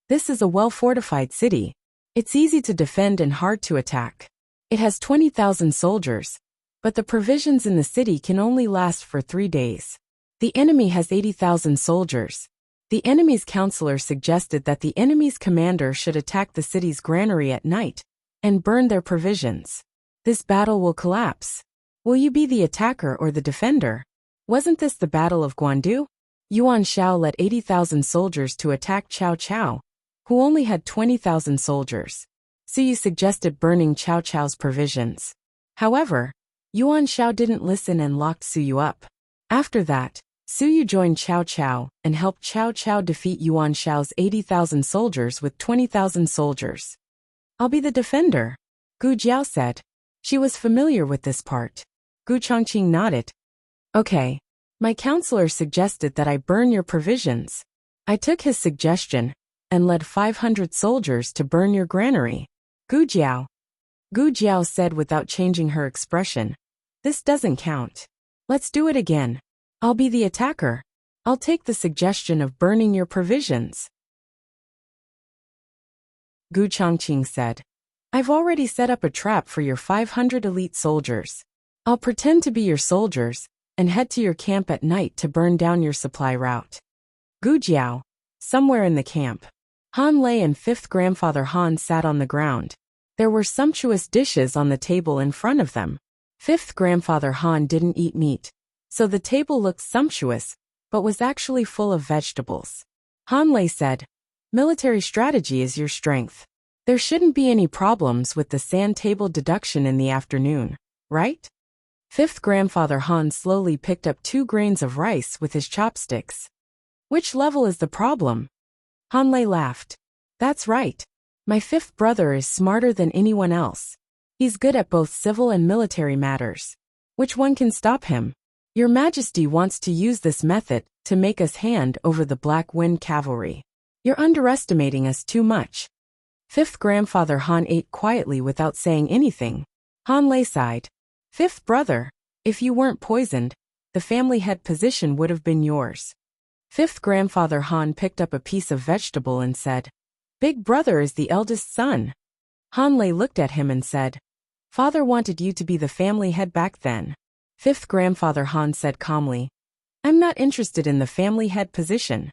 This is a well-fortified city. It's easy to defend and hard to attack. It has 20,000 soldiers, but the provisions in the city can only last for 3 days. The enemy has 80,000 soldiers. The enemy's counselor suggested that the enemy's commander should attack the city's granary at night and burn their provisions. This battle will collapse. Will you be the attacker or the defender? Wasn't this the Battle of Guandu? Yuan Shao led 80,000 soldiers to attack Cao Cao, who only had 20,000 soldiers. Suyu suggested burning Cao Cao's provisions. However, Yuan Shao didn't listen and locked Suyu up. After that, Suyu joined Cao Cao and helped Cao Cao defeat Yuan Shao's 80,000 soldiers with 20,000 soldiers. I'll be the defender, Gu Jiao said. She was familiar with this part. Gu Chongqing nodded. Okay. My counselor suggested that I burn your provisions. I took his suggestion and led 500 soldiers to burn your granary. Gu Jiao said without changing her expression. This doesn't count. Let's do it again. I'll be the attacker. I'll take the suggestion of burning your provisions. Gu Chongqing said. I've already set up a trap for your 500 elite soldiers. I'll pretend to be your soldiers and head to your camp at night to burn down your supply route. Gu Jiao. Somewhere in the camp, Han Lei and 5th grandfather Han sat on the ground. There were sumptuous dishes on the table in front of them. Fifth grandfather Han didn't eat meat, so the table looked sumptuous, but was actually full of vegetables. Han Lei said, "Military strategy is your strength. There shouldn't be any problems with the sand table deduction in the afternoon, right?" Fifth grandfather Han slowly picked up 2 grains of rice with his chopsticks. "Which level is the problem?" Han Lei laughed. "That's right. My fifth brother is smarter than anyone else. He's good at both civil and military matters. Which one can stop him? Your Majesty wants to use this method to make us hand over the Black Wind Cavalry. You're underestimating us too much." Fifth grandfather Han ate quietly without saying anything. Han Lei sighed. "Fifth brother, if you weren't poisoned, the family head position would have been yours." Fifth grandfather Han picked up a piece of vegetable and said, "Big brother is the eldest son." Han Lei looked at him and said, "Father wanted you to be the family head back then." Fifth grandfather Han said calmly, "I'm not interested in the family head position."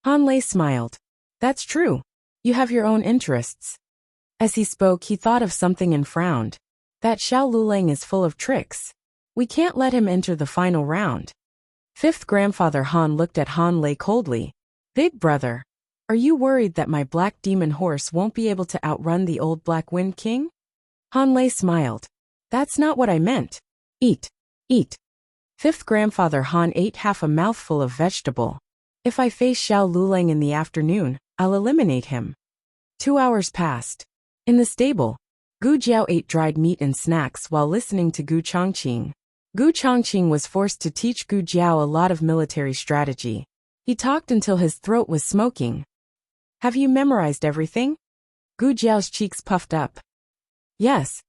Han Lei smiled. "That's true. You have your own interests." As he spoke, he thought of something and frowned. "That Xiao Luleng is full of tricks. We can't let him enter the final round." Fifth grandfather Han looked at Han Lei coldly. "Big brother, are you worried that my black demon horse won't be able to outrun the old Black Wind King?" Han Lei smiled. "That's not what I meant. Eat. Eat." Fifth grandfather Han ate half a mouthful of vegetable. "If I face Xiao Luleng in the afternoon, I'll eliminate him." 2 hours passed. In the stable, Gu Jiao ate dried meat and snacks while listening to Gu Chongqing. Gu Chongqing was forced to teach Gu Jiao a lot of military strategy. He talked until his throat was smoking. "Have you memorized everything?" Gu Jiao's cheeks puffed up. "Yes."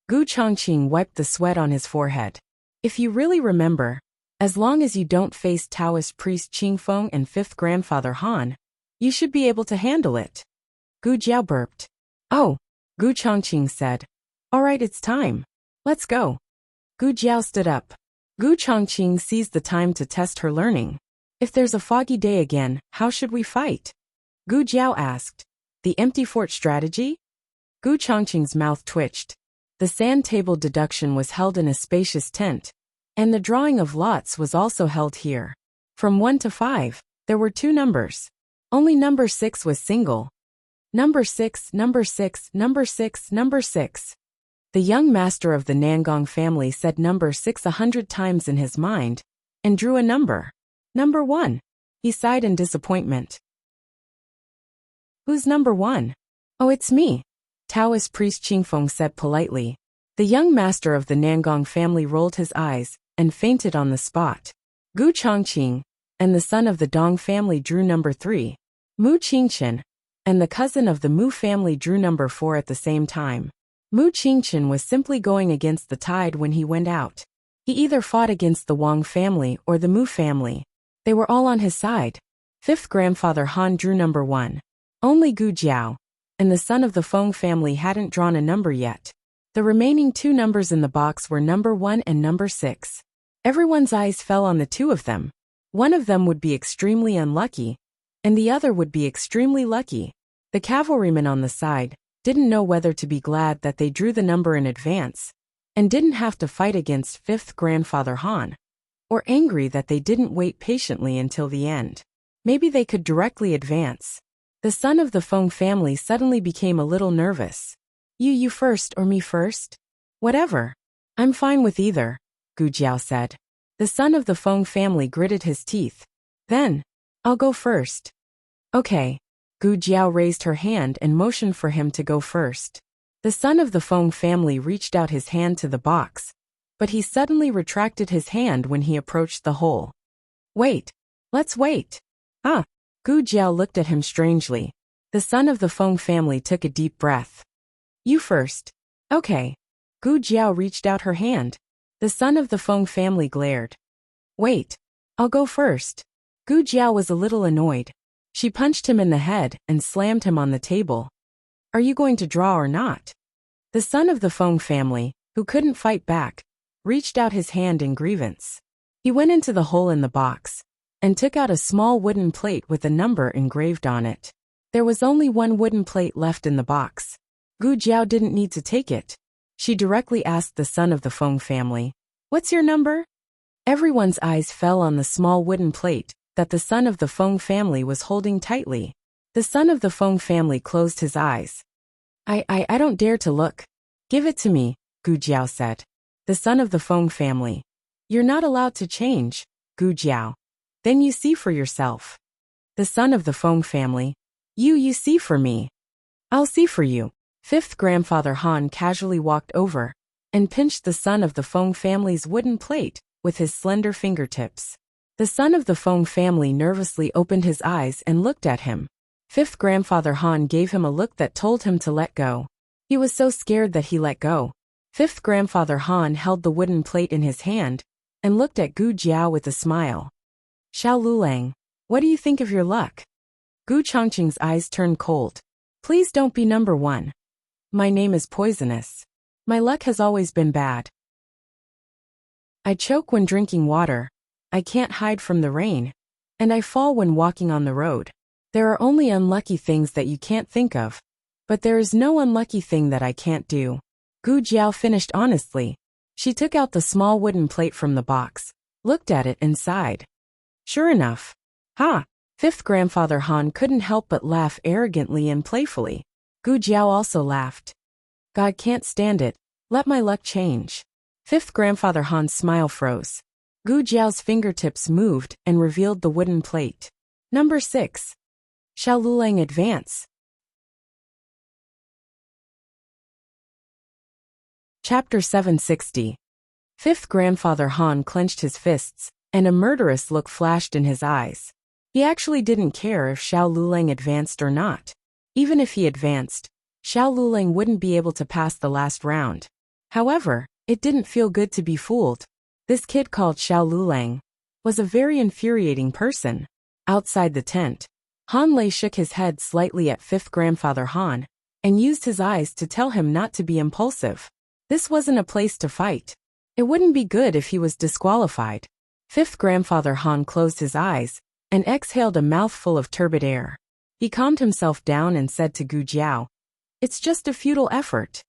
Gu Chongqing wiped the sweat on his forehead. "If you really remember, as long as you don't face Taoist priest Qingfeng and fifth grandfather Han, you should be able to handle it." Gu Jiao burped. "Oh," Gu Chongqing said. "All right, it's time. Let's go." Gu Jiao stood up. Gu Chongqing seized the time to test her learning. "If there's a foggy day again, how should we fight?" Gu Jiao asked. "The empty fort strategy?" Gu Chongqing's mouth twitched. The sand table deduction was held in a spacious tent, and the drawing of lots was also held here. From 1 to 5, there were 2 numbers. Only number 6 was single. Number 6, number 6, number 6, number 6. The young master of the Nangong family said number 6 100 times in his mind, and drew a number. "Number 1. He sighed in disappointment. "Who's number 1? "Oh, it's me," Taoist priest Qingfeng said politely. The young master of the Nangong family rolled his eyes and fainted on the spot. Gu Chongqing and the son of the Dong family drew number 3. Mu Qingchen and the cousin of the Mu family drew number 4 at the same time. Mu Qingchen was simply going against the tide when he went out. He either fought against the Wang family or the Mu family. They were all on his side. Fifth grandfather Han drew number 1. Only Gu Jiao and the son of the Feng family hadn't drawn a number yet. The remaining 2 numbers in the box were number 1 and number 6. Everyone's eyes fell on the 2 of them. One of them would be extremely unlucky, and the other would be extremely lucky. The cavalryman on the side didn't know whether to be glad that they drew the number in advance and didn't have to fight against fifth grandfather Han, or angry that they didn't wait patiently until the end. Maybe they could directly advance. The son of the Feng family suddenly became a little nervous. You first or me first? Whatever. I'm fine with either, Gu Jiao said. The son of the Feng family gritted his teeth. Then, I'll go first. Okay. Gu Jiao raised her hand and motioned for him to go first. The son of the Feng family reached out his hand to the box, but he suddenly retracted his hand when he approached the hole. Wait. Let's wait. Ah. Gu Jiao looked at him strangely. The son of the Feng family took a deep breath. You first. Okay. Gu Jiao reached out her hand. The son of the Feng family glared. Wait. I'll go first. Gu Jiao was a little annoyed. She punched him in the head and slammed him on the table. Are you going to draw or not? The son of the Feng family, who couldn't fight back, reached out his hand in grievance. He went into the hole in the box and took out a small wooden plate with a number engraved on it. There was only one wooden plate left in the box. Gu Jiao didn't need to take it. She directly asked the son of the Feng family. What's your number? Everyone's eyes fell on the small wooden plate that the son of the Feng family was holding tightly. The son of the Feng family closed his eyes. I don't dare to look. Give it to me, Gu Jiao said. The son of the Feng family. You're not allowed to change, Gu Jiao. Then you see for yourself. The son of the Feng family. You see for me. I'll see for you. Fifth grandfather Han casually walked over and pinched the son of the Feng family's wooden plate with his slender fingertips. The son of the Feng family nervously opened his eyes and looked at him. Fifth grandfather Han gave him a look that told him to let go. He was so scared that he let go. Fifth grandfather Han held the wooden plate in his hand and looked at Gu Jiao with a smile. Xiao Lulang, what do you think of your luck? Gu Chongqing's eyes turned cold. Please don't be number one. My name is poisonous. My luck has always been bad. I choke when drinking water. I can't hide from the rain. And I fall when walking on the road. There are only unlucky things that you can't think of. But there is no unlucky thing that I can't do. Gu Jiao finished honestly. She took out the small wooden plate from the box, looked at it and sighed. Sure enough. Ha! Fifth grandfather Han couldn't help but laugh arrogantly and playfully. Gu Jiao also laughed. God can't stand it. Let my luck change. Fifth grandfather Han's smile froze. Gu Jiao's fingertips moved and revealed the wooden plate. Number 6. Xiao Lulang advance. Chapter 760. Fifth grandfather Han clenched his fists, and a murderous look flashed in his eyes. He actually didn't care if Xiao Lulang advanced or not. Even if he advanced, Xiao Lulang wouldn't be able to pass the last round. However, it didn't feel good to be fooled. This kid called Xiao Lulang was a very infuriating person. Outside the tent, Han Lei shook his head slightly at fifth grandfather Han and used his eyes to tell him not to be impulsive. This wasn't a place to fight. It wouldn't be good if he was disqualified. Fifth grandfather Han closed his eyes and exhaled a mouthful of turbid air. He calmed himself down and said to Gu Jiao, "It's just a futile effort."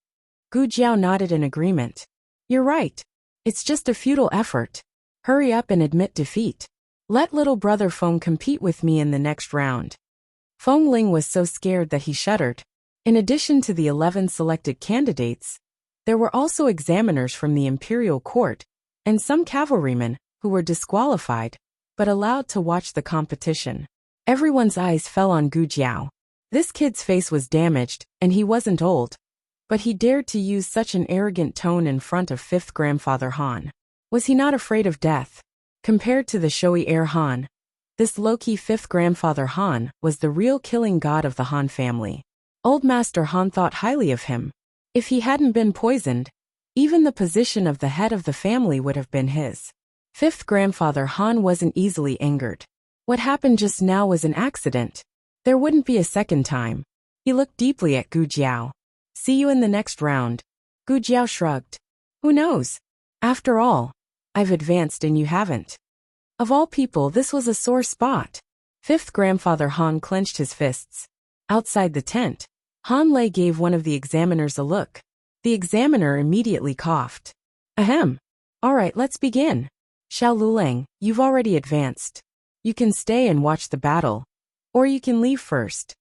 Gu Jiao nodded in agreement. "You're right. It's just a futile effort. Hurry up and admit defeat. Let little brother Feng compete with me in the next round." Feng Ling was so scared that he shuddered. In addition to the 11 selected candidates, there were also examiners from the imperial court and some cavalrymen who were disqualified but allowed to watch the competition. Everyone's eyes fell on Gu Jiao. This kid's face was damaged, and he wasn't old, but he dared to use such an arrogant tone in front of fifth grandfather Han. Was he not afraid of death? Compared to the showy heir Han, this low-key fifth grandfather Han was the real killing god of the Han family. Old Master Han thought highly of him. If he hadn't been poisoned, even the position of the head of the family would have been his. Fifth grandfather Han wasn't easily angered. What happened just now was an accident. There wouldn't be a second time. He looked deeply at Gu Jiao. "See you in the next round." Gu Jiao shrugged. "Who knows? After all, I've advanced and you haven't." Of all people, this was a sore spot. Fifth grandfather Han clenched his fists. Outside the tent, Han Lei gave one of the examiners a look. The examiner immediately coughed. "Ahem. All right, let's begin. Xiao Lulang, you've already advanced. You can stay and watch the battle. Or you can leave first."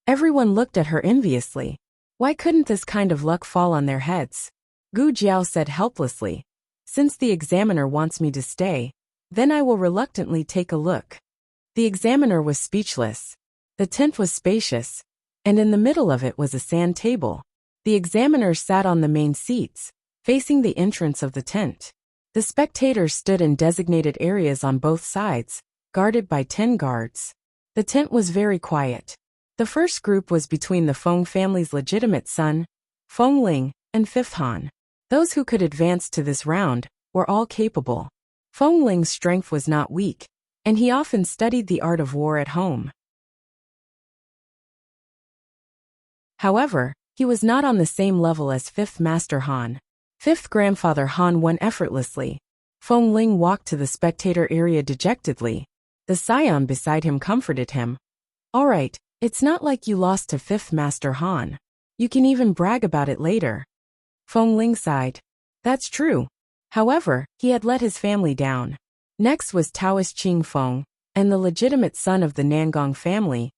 Everyone looked at her enviously. Why couldn't this kind of luck fall on their heads? Gu Jiao said helplessly, "Since the examiner wants me to stay, then I will reluctantly take a look." The examiner was speechless. The tent was spacious, and in the middle of it was a sand table. The examiners sat on the main seats, facing the entrance of the tent. The spectators stood in designated areas on both sides, guarded by 10 guards. The tent was very quiet. The first group was between the Feng family's legitimate son, Feng Ling, and Fifth Han. Those who could advance to this round were all capable. Feng Ling's strength was not weak, and he often studied the art of war at home. However, he was not on the same level as Fifth Master Han. Fifth grandfather Han won effortlessly. Feng Ling walked to the spectator area dejectedly. The scion beside him comforted him. "All right, it's not like you lost to Fifth Master Han. You can even brag about it later." Feng Ling sighed. That's true. However, he had let his family down. Next was Taoist Qing Feng, and the legitimate son of the Nangong family,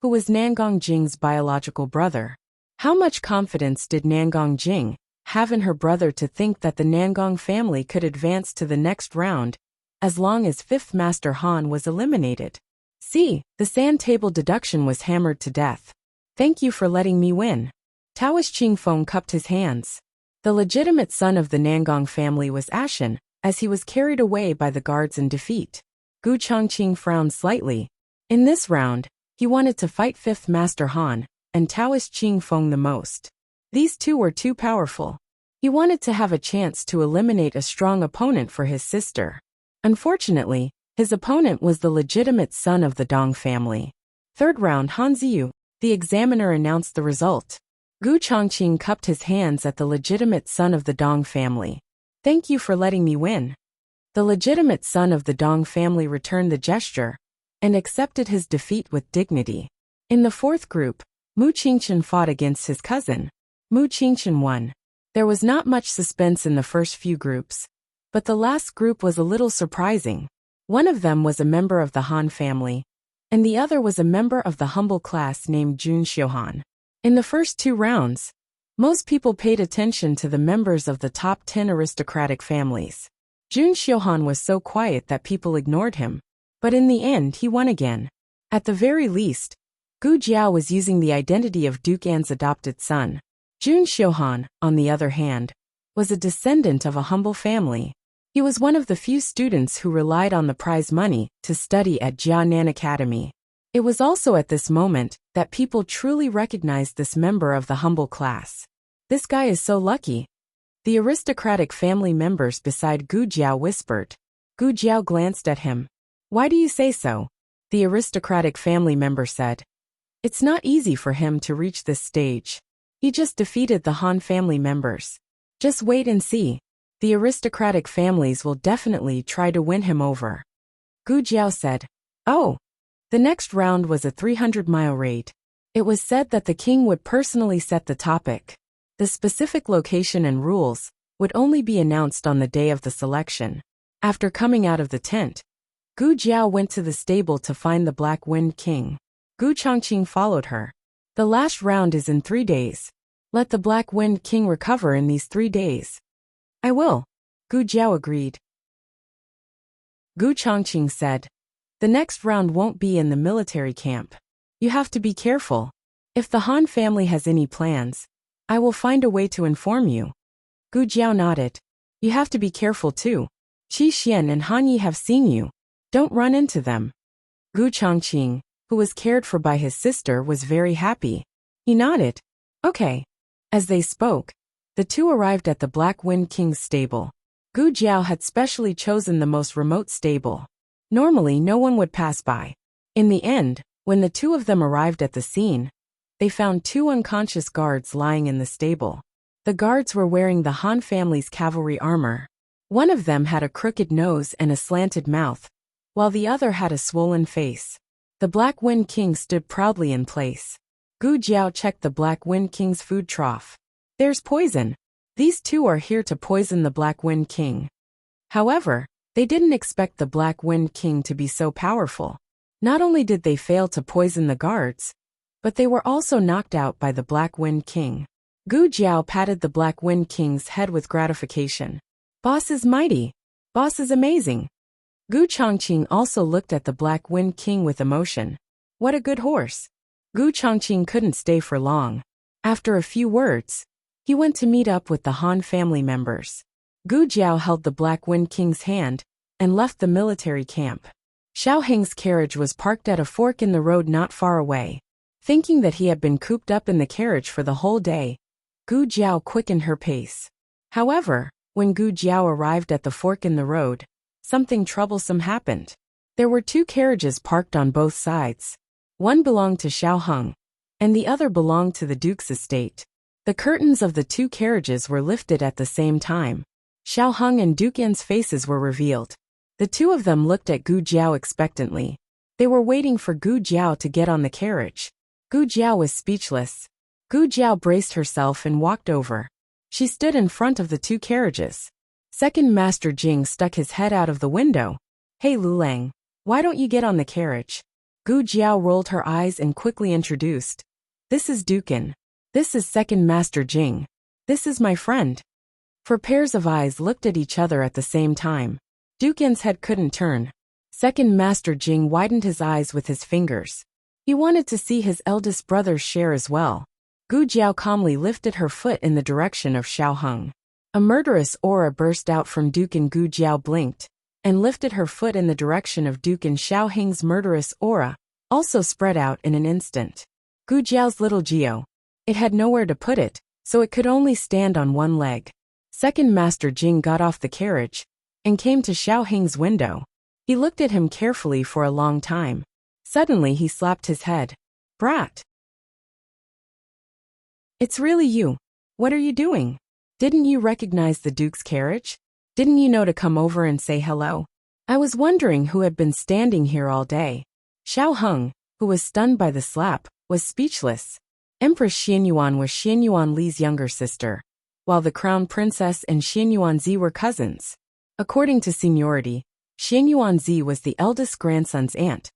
who was Nangong Jing's biological brother. How much confidence did Nangong Jing have in her brother to think that the Nangong family could advance to the next round, as long as 5th Master Han was eliminated? See, the sand table deduction was hammered to death. Thank you for letting me win. Taoist Qing Feng cupped his hands. The legitimate son of the Nangong family was ashen, as he was carried away by the guards in defeat. Gu Chongqing frowned slightly. In this round, he wanted to fight 5th Master Han and Taoist Qing Feng the most. These two were too powerful. He wanted to have a chance to eliminate a strong opponent for his sister. Unfortunately, his opponent was the legitimate son of the Dong family. Third round, Han Ziyu, the examiner, announced the result. Gu Chongqing cupped his hands at the legitimate son of the Dong family. Thank you for letting me win. The legitimate son of the Dong family returned the gesture and accepted his defeat with dignity. In the fourth group, Mu Qingchen fought against his cousin. Mu Qingchen won. There was not much suspense in the first few groups, but the last group was a little surprising. One of them was a member of the Han family, and the other was a member of the humble class named Jun Xiuhan. In the first 2 rounds, most people paid attention to the members of the top 10 aristocratic families. Jun Xiuhan was so quiet that people ignored him, but in the end he won again. At the very least, Gu Jiao was using the identity of Duke An's adopted son. Jun Xiuhan, on the other hand, was a descendant of a humble family. He was one of the few students who relied on the prize money to study at Jianan Academy. It was also at this moment that people truly recognized this member of the humble class. This guy is so lucky. The aristocratic family members beside Gu Jiao whispered. Gu Jiao glanced at him. Why do you say so? The aristocratic family member said. It's not easy for him to reach this stage. He just defeated the Han family members. Just wait and see. The aristocratic families will definitely try to win him over. Gu Jiao said. Oh. The next round was a 300-mile raid. It was said that the king would personally set the topic. The specific location and rules would only be announced on the day of the selection. After coming out of the tent, Gu Jiao went to the stable to find the Black Wind King. Gu Chongqing followed her. The last round is in 3 days. Let the Black Wind King recover in these 3 days. I will. Gu Jiao agreed. Gu Chongqing said. The next round won't be in the military camp. You have to be careful. If the Han family has any plans, I will find a way to inform you. Gu Jiao nodded. You have to be careful too. Qi Xian and Han Yi have seen you. Don't run into them. Gu Chongqing, who was cared for by his sister, was very happy. He nodded. Okay. As they spoke, the two arrived at the Black Wind King's stable. Gu Jiao had specially chosen the most remote stable. Normally no one would pass by. In the end, when the two of them arrived at the scene, they found 2 unconscious guards lying in the stable. The guards were wearing the Han family's cavalry armor. One of them had a crooked nose and a slanted mouth, while the other had a swollen face. The Black Wind King stood proudly in place. Gu Jiao checked the Black Wind King's food trough. There's poison. These two are here to poison the Black Wind King. However, they didn't expect the Black Wind King to be so powerful. Not only did they fail to poison the guards, but they were also knocked out by the Black Wind King. Gu Jiao patted the Black Wind King's head with gratification. Boss is mighty. Boss is amazing. Gu Chongqing also looked at the Black Wind King with emotion. What a good horse. Gu Chongqing couldn't stay for long. After a few words, he went to meet up with the Han family members. Gu Jiao held the Black Wind King's hand and left the military camp. Xiao Heng's carriage was parked at a fork in the road not far away. Thinking that he had been cooped up in the carriage for the whole day, Gu Jiao quickened her pace. However, when Gu Jiao arrived at the fork in the road, something troublesome happened. There were 2 carriages parked on both sides. One belonged to Xiao Heng, and the other belonged to the Duke's estate. The curtains of the 2 carriages were lifted at the same time. Xiao Heng and Duke An's faces were revealed. The 2 of them looked at Gu Jiao expectantly. They were waiting for Gu Jiao to get on the carriage. Gu Jiao was speechless. Gu Jiao braced herself and walked over. She stood in front of the two carriages. Second Master Jing stuck his head out of the window. Hey Lulang, why don't you get on the carriage? Gu Jiao rolled her eyes and quickly introduced. This is Dukin. This is Second Master Jing. This is my friend. Four pairs of eyes looked at each other at the same time. Dukin's head couldn't turn. Second Master Jing widened his eyes with his fingers. He wanted to see his eldest brother's share as well. Gu Jiao calmly lifted her foot in the direction of Xiaoheng. A murderous aura burst out from Dukin. Gu Jiao blinked and lifted her foot in the direction of Dukin. Xiaoheng's murderous aura also spread out in an instant. Gu Jiao's little Geo. It had nowhere to put it, so it could only stand on one leg. Second Master Jing got off the carriage and came to Xiaoheng's window. He looked at him carefully for a long time. Suddenly he slapped his head. Brat! It's really you. What are you doing? Didn't you recognize the Duke's carriage? Didn't you know to come over and say hello? I was wondering who had been standing here all day. Xiaoheng, who was stunned by the slap, was speechless. Empress Xianyuan was Xianyuan Li's younger sister, while the Crown Princess and Xianyuan Zi were cousins. According to seniority, Xianyuan Zi was the eldest grandson's aunt,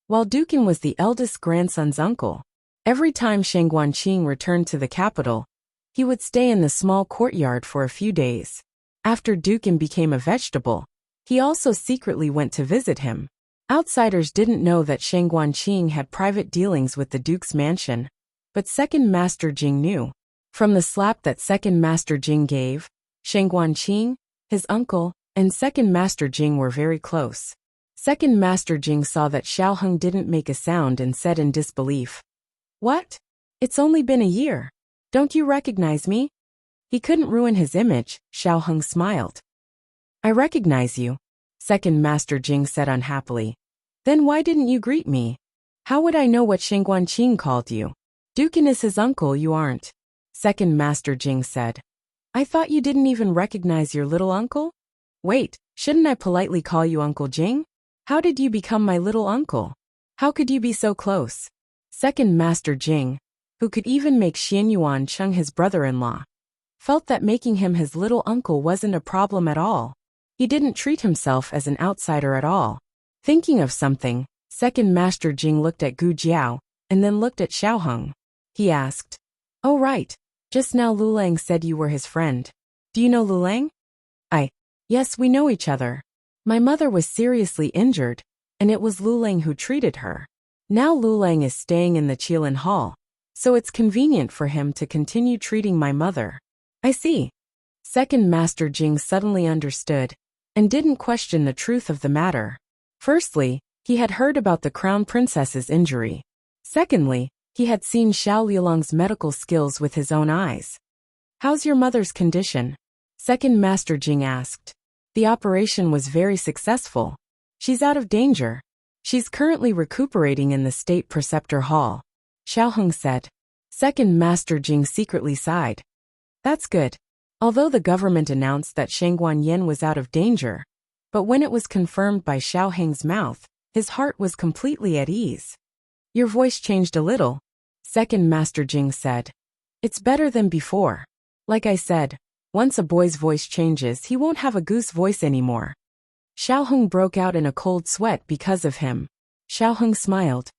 while Dukin was the eldest grandson's uncle. Every time Shang Guanqing returned to the capital, he would stay in the small courtyard for a few days. After Dukin became a vegetable, he also secretly went to visit him. Outsiders didn't know that Shang Guanqing had private dealings with the Duke's mansion, but Second Master Jing knew. From the slap that Second Master Jing gave, Shang Guanqing, his uncle, and Second Master Jing were very close. Second Master Jing saw that Xiaoheng didn't make a sound and said in disbelief, What? It's only been a year. Don't you recognize me? He couldn't ruin his image. Xiaoheng smiled. I recognize you, Second Master Jing said unhappily. Then why didn't you greet me? How would I know what Shang Guanqing called you? Dukin is his uncle, you aren't. Second Master Jing said. I thought you didn't even recognize your little uncle? Wait, shouldn't I politely call you Uncle Jing? How did you become my little uncle? How could you be so close? Second Master Jing, who could even make Xianyuan Cheng his brother-in-law, felt that making him his little uncle wasn't a problem at all. He didn't treat himself as an outsider at all. Thinking of something, Second Master Jing looked at Gu Jiao, and then looked at Xiaoheng. He asked, Oh right, just now Lulang said you were his friend. Do you know Lulang? Yes, we know each other. My mother was seriously injured, and it was Lulang who treated her. Now Lulang is staying in the Qilin Hall, so it's convenient for him to continue treating my mother. I see. Second Master Jing suddenly understood, and didn't question the truth of the matter. Firstly, he had heard about the Crown Princess's injury. Secondly, he had seen Xiao Liulang's medical skills with his own eyes. How's your mother's condition? Second Master Jing asked. The operation was very successful. She's out of danger. She's currently recuperating in the State Preceptor Hall, Xiaoheng said. Second Master Jing secretly sighed. That's good. Although the government announced that Shang Guanyin was out of danger, but when it was confirmed by Xiaoheng's mouth, his heart was completely at ease. Your voice changed a little, Second Master Jing said. It's better than before. Like I said, once a boy's voice changes, he won't have a goose voice anymore. Xiaoheng broke out in a cold sweat because of him. Xiaoheng smiled.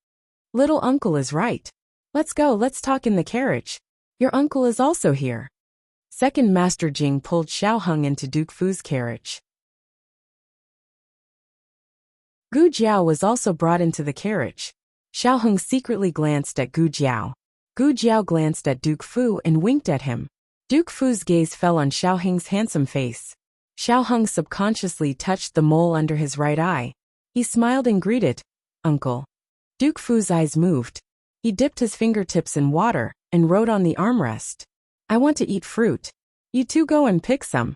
Little uncle is right. Let's go, let's talk in the carriage. Your uncle is also here. Second Master Jing pulled Xiaoheng into Duke Fu's carriage. Gu Jiao was also brought into the carriage. Xiaoheng secretly glanced at Gu Jiao. Gu Jiao glanced at Duke Fu and winked at him. Duke Fu's gaze fell on Xiaoheng's handsome face. Xiaoheng subconsciously touched the mole under his right eye. He smiled and greeted, Uncle. Duke Fu's eyes moved. He dipped his fingertips in water and wrote on the armrest. I want to eat fruit. You two go and pick some.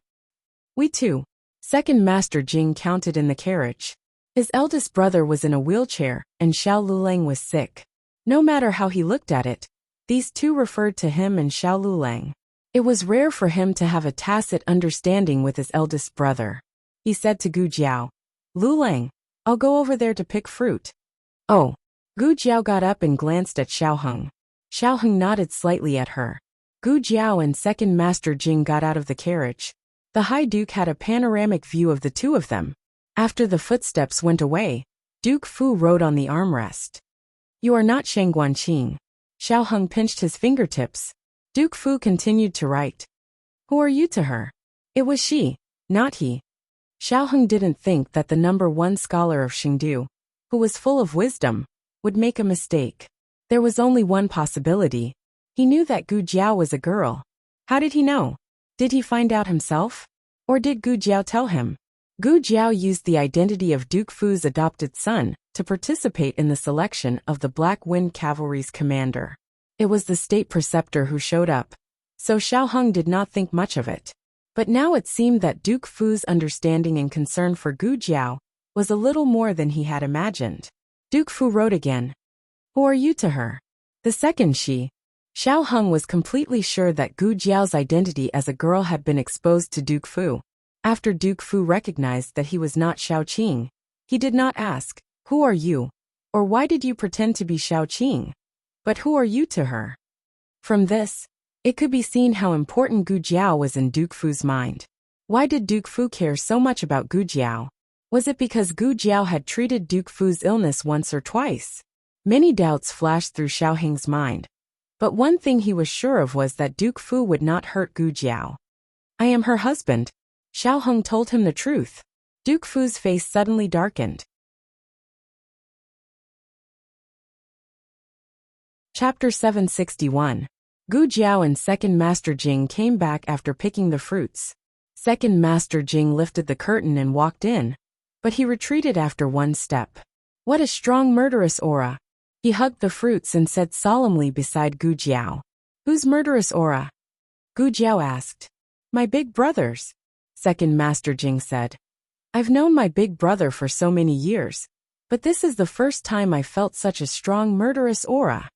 We too. Second Master Jing counted in the carriage. His eldest brother was in a wheelchair, and Xiao Lulang was sick. No matter how he looked at it, these two referred to him and Xiao Lulang. It was rare for him to have a tacit understanding with his eldest brother. He said to Gu Jiao, Lulang, I'll go over there to pick fruit. Oh. Gu Jiao got up and glanced at Xiaoheng. Xiaoheng nodded slightly at her. Gu Jiao and Second Master Jing got out of the carriage. The High Duke had a panoramic view of the two of them. After the footsteps went away, Duke Fu rode on the armrest. You are not Shang Guanqing. Xiao Heng pinched his fingertips. Duke Fu continued to write. Who are you to her? It was she, not he. Xiao Heng didn't think that the #1 scholar of Xingdu, who was full of wisdom, would make a mistake. There was only one possibility. He knew that Gu Jiao was a girl. How did he know? Did he find out himself? Or did Gu Jiao tell him? Gu Jiao used the identity of Duke Fu's adopted son to participate in the selection of the Black Wind Cavalry's commander. It was the state preceptor who showed up, so Xiao Heng did not think much of it. But now it seemed that Duke Fu's understanding and concern for Gu Jiao was a little more than he had imagined. Duke Fu wrote again. Who are you to her? The second she. Xiao Heng was completely sure that Gu Jiao's identity as a girl had been exposed to Duke Fu. After Duke Fu recognized that he was not Xiao Qing, he did not ask, who are you? Or why did you pretend to be Xiao Qing? But who are you to her? From this, it could be seen how important Gu Jiao was in Duke Fu's mind. Why did Duke Fu care so much about Gu Jiao? Was it because Gu Jiao had treated Duke Fu's illness once or twice? Many doubts flashed through Xiao Heng's mind. But one thing he was sure of was that Duke Fu would not hurt Gu Jiao. I am her husband. Xiao Heng told him the truth. Duke Fu's face suddenly darkened. Chapter 761. Gu Jiao and Second Master Jing came back after picking the fruits. Second Master Jing lifted the curtain and walked in, but he retreated after one step. What a strong murderous aura! He hugged the fruits and said solemnly beside Gu Jiao. Whose murderous aura? Gu Jiao asked. My big brother's. Second Master Jing said. I've known my big brother for so many years, but this is the first time I felt such a strong murderous aura.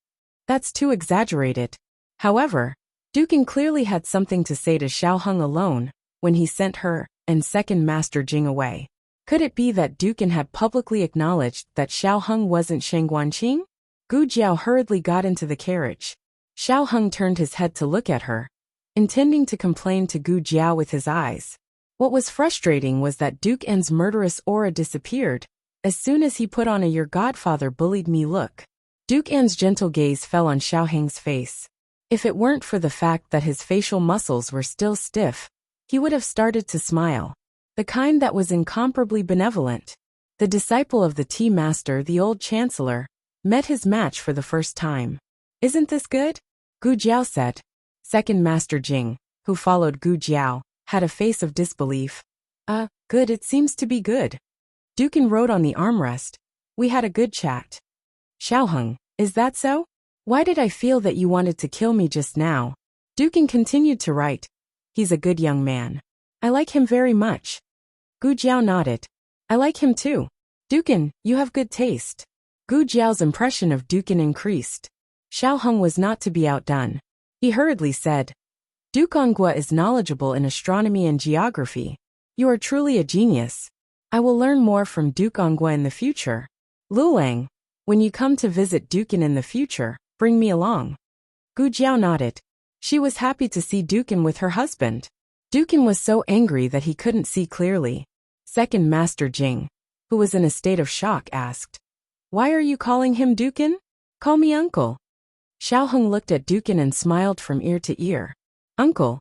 That's too exaggerated. However, Dukin clearly had something to say to Xiao Heng alone when he sent her and Second Master Jing away. Could it be that Dukin had publicly acknowledged that Xiao Heng wasn't Shang Guanqing? Gu Jiao hurriedly got into the carriage. Xiao Heng turned his head to look at her, intending to complain to Gu Jiao with his eyes. What was frustrating was that Duke N's murderous aura disappeared as soon as he put on a "your godfather bullied me" look. Duke N's gentle gaze fell on Xiao Heng's face. If it weren't for the fact that his facial muscles were still stiff, he would have started to smile. The kind that was incomparably benevolent. The disciple of the tea master, the old chancellor, met his match for the first time. Isn't this good? Gu Jiao said. Second Master Jing, who followed Gu Jiao, had a face of disbelief. Good, it seems to be good. Dukin wrote on the armrest. We had a good chat. Xiao Heng, is that so? Why did I feel that you wanted to kill me just now? Dukin continued to write. He's a good young man. I like him very much. Gu Jiao nodded. I like him too. Dukin, you have good taste. Gu Jiao's impression of Dukin increased. Xiao Heng was not to be outdone. He hurriedly said, Duke Onggua is knowledgeable in astronomy and geography. You are truly a genius. I will learn more from Duke Onggua in the future. Lulang, when you come to visit Dukin in the future, bring me along. Gu Jiao nodded. She was happy to see Dukin with her husband. Dukin was so angry that he couldn't see clearly. Second Master Jing, who was in a state of shock, asked, Why are you calling him Dukin? Call me uncle. Xiao Heng looked at Dukin and smiled from ear to ear. Uncle.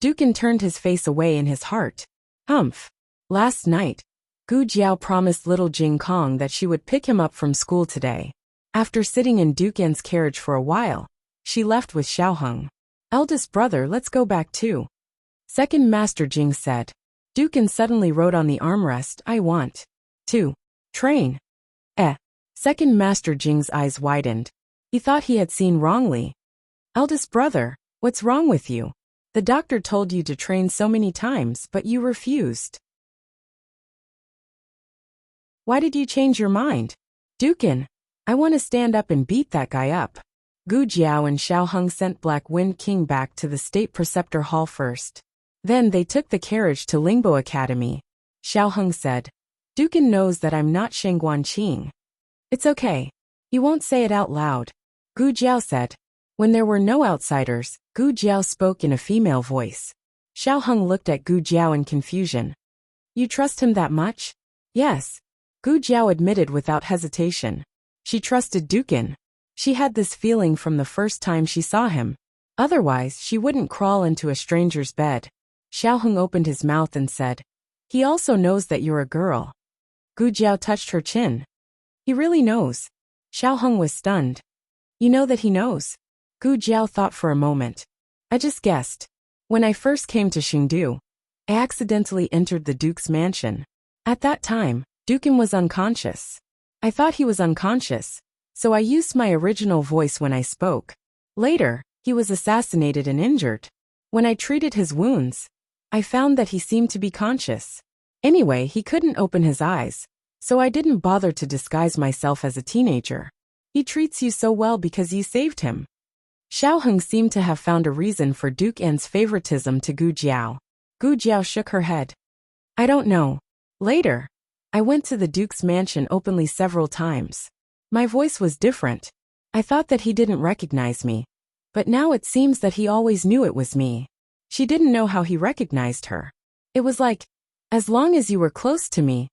Dukin turned his face away in his heart. Humph. Last night, Gu Jiao promised little Jing Kong that she would pick him up from school today. After sitting in Dukin's carriage for a while, she left with Xiao Heng. Eldest brother, let's go back too. Second Master Jing said. Dukin suddenly wrote on the armrest, I want to train. Second Master Jing's eyes widened. He thought he had seen wrongly. Eldest brother, what's wrong with you? The doctor told you to train so many times, but you refused. Why did you change your mind? Dukin, I want to stand up and beat that guy up. Gu Jiao and Xiao Heng sent Black Wind King back to the State Preceptor Hall first. Then they took the carriage to Lingbo Academy. Xiao Heng said, Dukin knows that I'm not Shang Guanqing. It's okay. He won't say it out loud. Gu Jiao said, When there were no outsiders, Gu Jiao spoke in a female voice. Xiao Heng looked at Gu Jiao in confusion. You trust him that much? Yes. Gu Jiao admitted without hesitation. She trusted Dukin. She had this feeling from the first time she saw him. Otherwise, she wouldn't crawl into a stranger's bed. Xiao Heng opened his mouth and said, He also knows that you're a girl. Gu Jiao touched her chin. He really knows. Xiao Heng was stunned. You know that he knows? Gu Jiao thought for a moment. I just guessed. When I first came to Xingdu, I accidentally entered the Duke's mansion. At that time, Dukin was unconscious. I thought he was unconscious, so I used my original voice when I spoke. Later, he was assassinated and injured. When I treated his wounds, I found that he seemed to be conscious. Anyway, he couldn't open his eyes, so I didn't bother to disguise myself as a teenager. He treats you so well because you saved him. Xiao Heng seemed to have found a reason for Duke An's favoritism to Gu Jiao. Gu Jiao shook her head. I don't know. Later, I went to the Duke's mansion openly several times. My voice was different. I thought that he didn't recognize me. But now it seems that he always knew it was me. She didn't know how he recognized her. It was like, as long as you were close to me,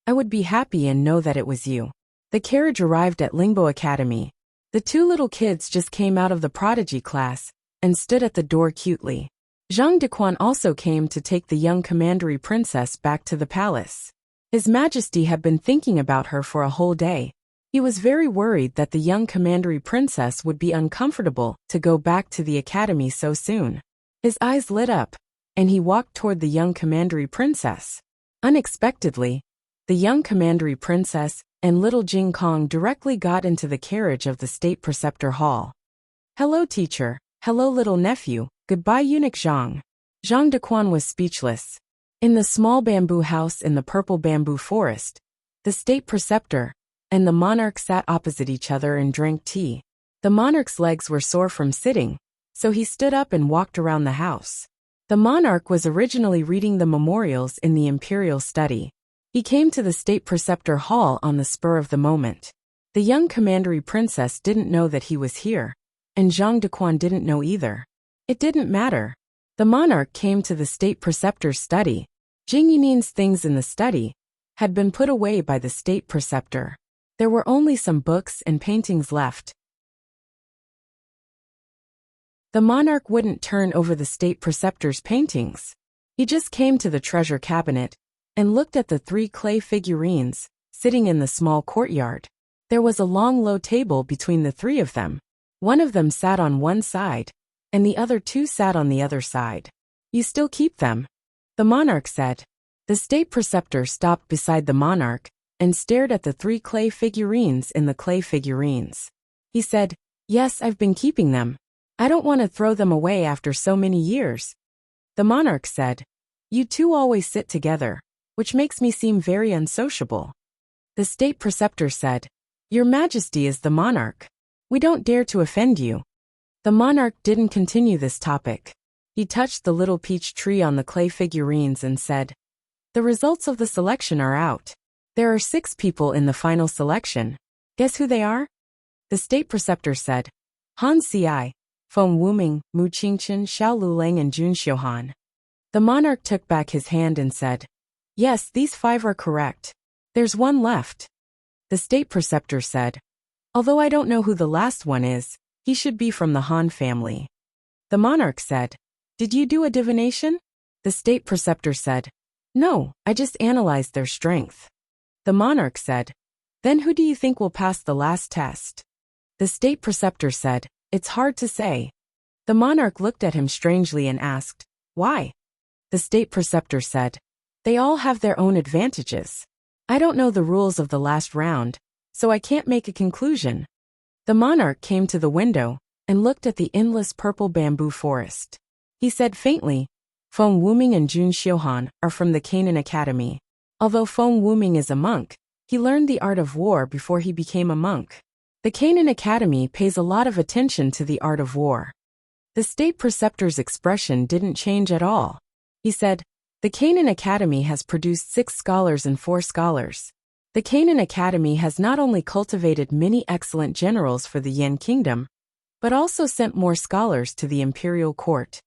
I would be happy and know that it was you. The carriage arrived at Lingbo Academy. The two little kids just came out of the prodigy class and stood at the door cutely. Zhang Dequan also came to take the young commandery princess back to the palace. His Majesty had been thinking about her for a whole day. He was very worried that the young commandery princess would be uncomfortable to go back to the academy so soon. His eyes lit up, and he walked toward the young commandery princess. Unexpectedly, the young commandery princess and little Jing Kong directly got into the carriage of the state preceptor hall. Hello, teacher. Hello, little nephew. Goodbye, eunuch Zhang. Zhang Dequan was speechless. In the small bamboo house in the purple bamboo forest, the state preceptor and the monarch sat opposite each other and drank tea. The monarch's legs were sore from sitting, so he stood up and walked around the house. The monarch was originally reading the memorials in the imperial study. He came to the state preceptor hall on the spur of the moment. The young commandery princess didn't know that he was here, and Zhang Dequan didn't know either. It didn't matter. The monarch came to the state preceptor's study. Jing Yinin's things in the study had been put away by the state preceptor. There were only some books and paintings left. The monarch wouldn't turn over the state preceptor's paintings. He just came to the treasure cabinet and looked at the 3 clay figurines sitting in the small courtyard. There was a long low table between the 3 of them. One of them sat on one side, and the other 2 sat on the other side. You still keep them? The monarch said. The state preceptor stopped beside the monarch and stared at the 3 clay figurines in the clay figurines. He said, Yes, I've been keeping them. I don't want to throw them away after so many years. The monarch said, You two always sit together, which makes me seem very unsociable. The state preceptor said, Your Majesty is the monarch. We don't dare to offend you. The monarch didn't continue this topic. He touched the little peach tree on the clay figurines and said, The results of the selection are out. There are 6 people in the final selection. Guess who they are? The state preceptor said, Han Ci, Feng Wuming, Mu Qingchen, Xiao Luleng and Jun Xiuhan. The monarch took back his hand and said, Yes, these 5 are correct. There's one left. The state preceptor said, Although I don't know who the last one is, he should be from the Han family. The monarch said, Did you do a divination? The state preceptor said, No, I just analyzed their strength. The monarch said, Then who do you think will pass the last test? The state preceptor said, It's hard to say. The monarch looked at him strangely and asked, Why? The state preceptor said, They all have their own advantages. I don't know the rules of the last round, so I can't make a conclusion. The monarch came to the window and looked at the endless purple bamboo forest. He said faintly, Feng Wuming and Jun Xiuhan are from the Canaan Academy. Although Feng Wuming is a monk, he learned the art of war before he became a monk. The Canaan Academy pays a lot of attention to the art of war. The state preceptor's expression didn't change at all. He said, The Canaan Academy has produced 6 scholars and 4 scholars. The Canaan Academy has not only cultivated many excellent generals for the Yan Kingdom, but also sent more scholars to the imperial court.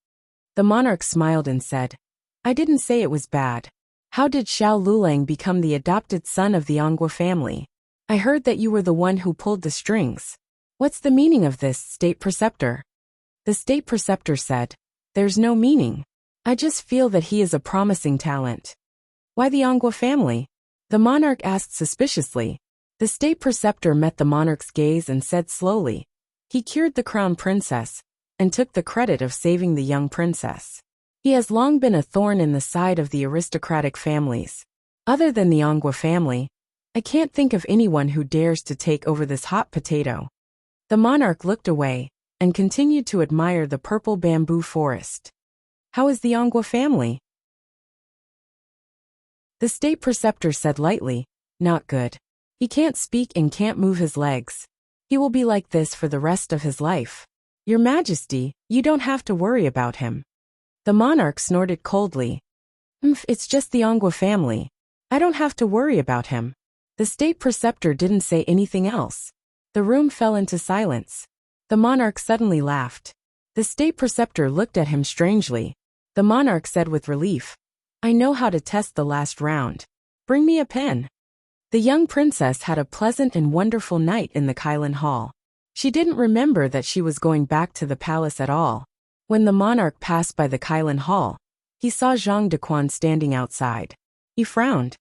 The monarch smiled and said, I didn't say it was bad. How did Xiao Lulang become the adopted son of the Angua family? I heard that you were the one who pulled the strings. What's the meaning of this, state preceptor? The state preceptor said, There's no meaning. I just feel that he is a promising talent. Why the Angua family? The monarch asked suspiciously. The state preceptor met the monarch's gaze and said slowly, He cured the crown princess, and took the credit of saving the young princess. He has long been a thorn in the side of the aristocratic families. Other than the Angua family, I can't think of anyone who dares to take over this hot potato. The monarch looked away, and continued to admire the purple bamboo forest. How is the Angua family? The state preceptor said lightly, Not good. He can't speak and can't move his legs. He will be like this for the rest of his life. Your Majesty, you don't have to worry about him. The monarch snorted coldly. It's just the Angua family. I don't have to worry about him. The state preceptor didn't say anything else. The room fell into silence. The monarch suddenly laughed. The state preceptor looked at him strangely. The monarch said with relief, I know how to test the last round. Bring me a pen. The young princess had a pleasant and wonderful night in the Kailan Hall. She didn't remember that she was going back to the palace at all. When the monarch passed by the Kailan Hall, he saw Zhang Dequan standing outside. He frowned.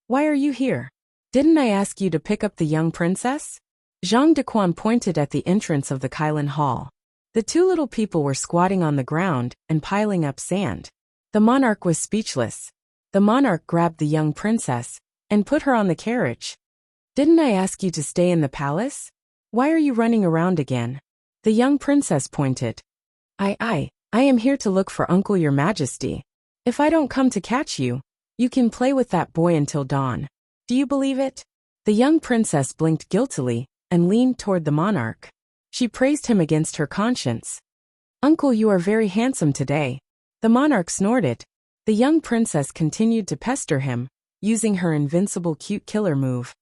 Why are you here? Didn't I ask you to pick up the young princess? Zhang Dequan pointed at the entrance of the Kailan Hall. The two little people were squatting on the ground and piling up sand. The monarch was speechless. The monarch grabbed the young princess and put her on the carriage. Didn't I ask you to stay in the palace? Why are you running around again? The young princess pointed. I am here to look for Uncle Your Majesty. If I don't come to catch you, you can play with that boy until dawn. Do you believe it? The young princess blinked guiltily and leaned toward the monarch. She praised him against her conscience. Uncle, you are very handsome today. The monarch snorted. The young princess continued to pester him, using her invincible cute killer move.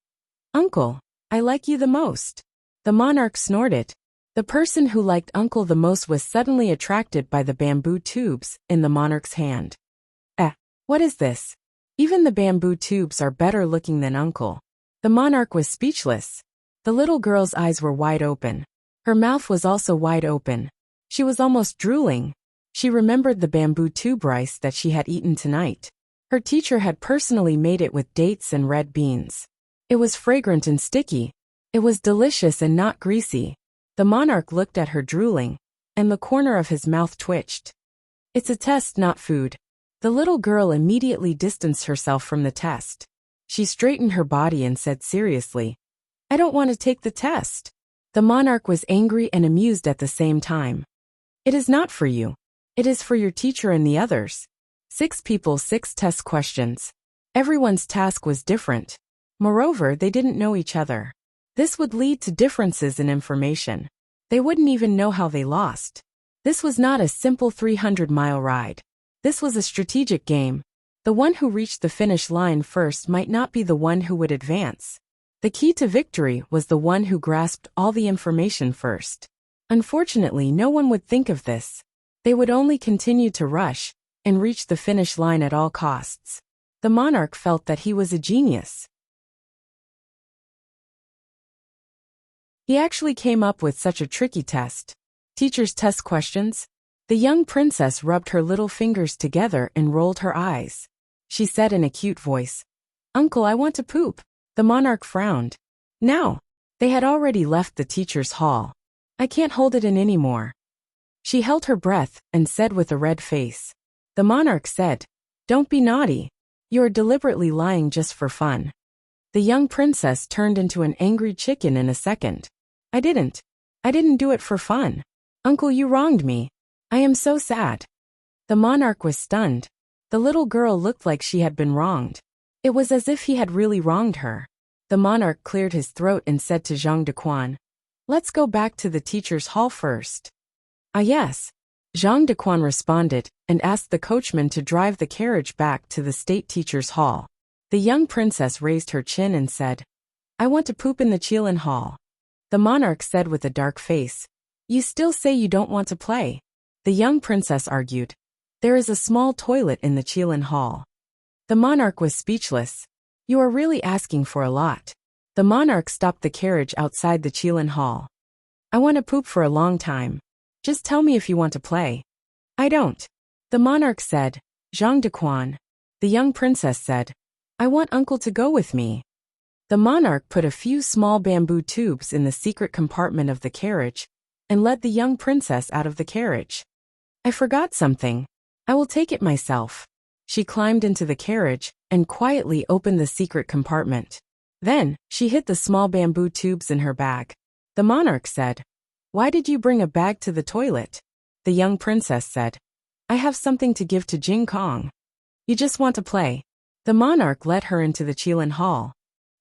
Uncle, I like you the most. The monarch snorted. The person who liked Uncle the most was suddenly attracted by the bamboo tubes in the monarch's hand. What is this? Even the bamboo tubes are better looking than Uncle. The monarch was speechless. The little girl's eyes were wide open. Her mouth was also wide open. She was almost drooling. She remembered the bamboo tube rice that she had eaten tonight. Her teacher had personally made it with dates and red beans. It was fragrant and sticky. It was delicious and not greasy. The monarch looked at her drooling, and the corner of his mouth twitched. It's a test, not food. The little girl immediately distanced herself from the test. She straightened her body and said seriously, I don't want to take the test. The monarch was angry and amused at the same time. It is not for you. It is for your teacher and the others. 6 people, 6 test questions. Everyone's task was different. Moreover, they didn't know each other. This would lead to differences in information. They wouldn't even know how they lost. This was not a simple 300-mile ride. This was a strategic game. The one who reached the finish line first might not be the one who would advance. The key to victory was the one who grasped all the information first. Unfortunately, no one would think of this. They would only continue to rush and reach the finish line at all costs. The monarch felt that he was a genius. He actually came up with such a tricky test. Teacher's test questions. The young princess rubbed her little fingers together and rolled her eyes. She said in a cute voice, Uncle, I want to poop. The monarch frowned. Now. They had already left the teacher's hall. I can't hold it in anymore. She held her breath and said with a red face. The monarch said, Don't be naughty. You are deliberately lying just for fun. The young princess turned into an angry chicken in a second. I didn't do it for fun. Uncle, you wronged me. I am so sad. The monarch was stunned. The little girl looked like she had been wronged. It was as if he had really wronged her. The monarch cleared his throat and said to Zhang Dequan, Let's go back to the teacher's hall first. Ah yes. Zhang Dequan responded and asked the coachman to drive the carriage back to the state teacher's hall. The young princess raised her chin and said, I want to poop in the Qilin hall. The monarch said with a dark face, You still say you don't want to play. The young princess argued. There is a small toilet in the Qilin hall. The monarch was speechless. You are really asking for a lot. The monarch stopped the carriage outside the Qilin hall. I want to poop for a long time. Just tell me if you want to play. I don't. The monarch said. Zhang Dequan. The young princess said. I want uncle to go with me. The monarch put a few small bamboo tubes in the secret compartment of the carriage and led the young princess out of the carriage. I forgot something. I will take it myself. She climbed into the carriage and quietly opened the secret compartment. Then, she hid the small bamboo tubes in her bag. The monarch said, Why did you bring a bag to the toilet? The young princess said, I have something to give to Jing Kong. You just want to play. The monarch led her into the Qilin hall.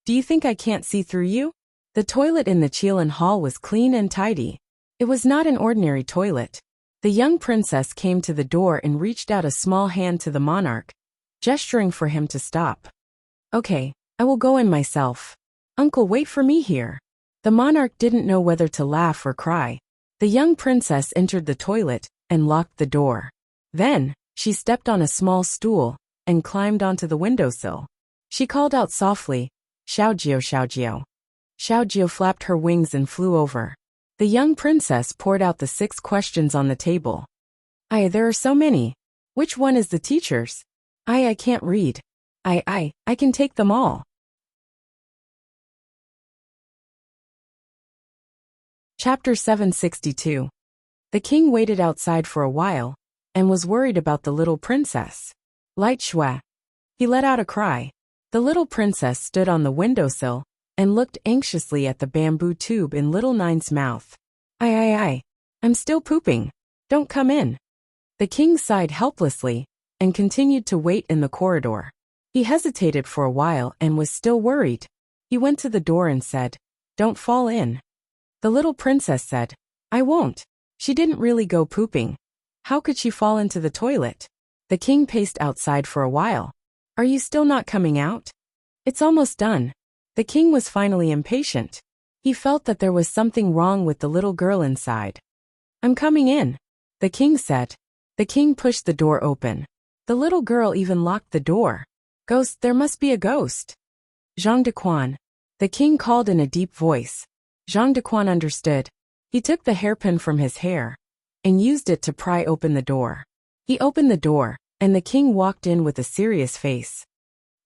Do you think I can't see through you? The toilet in the Qilin hall was clean and tidy. It was not an ordinary toilet. The young princess came to the door and reached out a small hand to the monarch, gesturing for him to stop. Okay, I will go in myself. Uncle, wait for me here. The monarch didn't know whether to laugh or cry. The young princess entered the toilet and locked the door. Then, she stepped on a small stool and climbed onto the windowsill. She called out softly, Xiaojiu, Xiaojiu. Xiaojiu flapped her wings and flew over. The young princess poured out the 6 questions on the table. There are so many. Which one is the teacher's? I can't read. I can take them all. Chapter 762. The king waited outside for a while and was worried about the little princess. Light Shui. He let out a cry. The little princess stood on the windowsill and looked anxiously at the bamboo tube in little Nine's mouth. I'm still pooping. Don't come in. The king sighed helplessly and continued to wait in the corridor. He hesitated for a while and was still worried. He went to the door and said, Don't fall in. The little princess said, I won't. She didn't really go pooping. How could she fall into the toilet? The king paced outside for a while. Are you still not coming out? It's almost done. The king was finally impatient. He felt that there was something wrong with the little girl inside. I'm coming in, the king said. The king pushed the door open. The little girl even locked the door. Ghost, there must be a ghost. Zhang Dequan. The king called in a deep voice. Zhang Dequan understood. He took the hairpin from his hair and used it to pry open the door. He opened the door, and the king walked in with a serious face.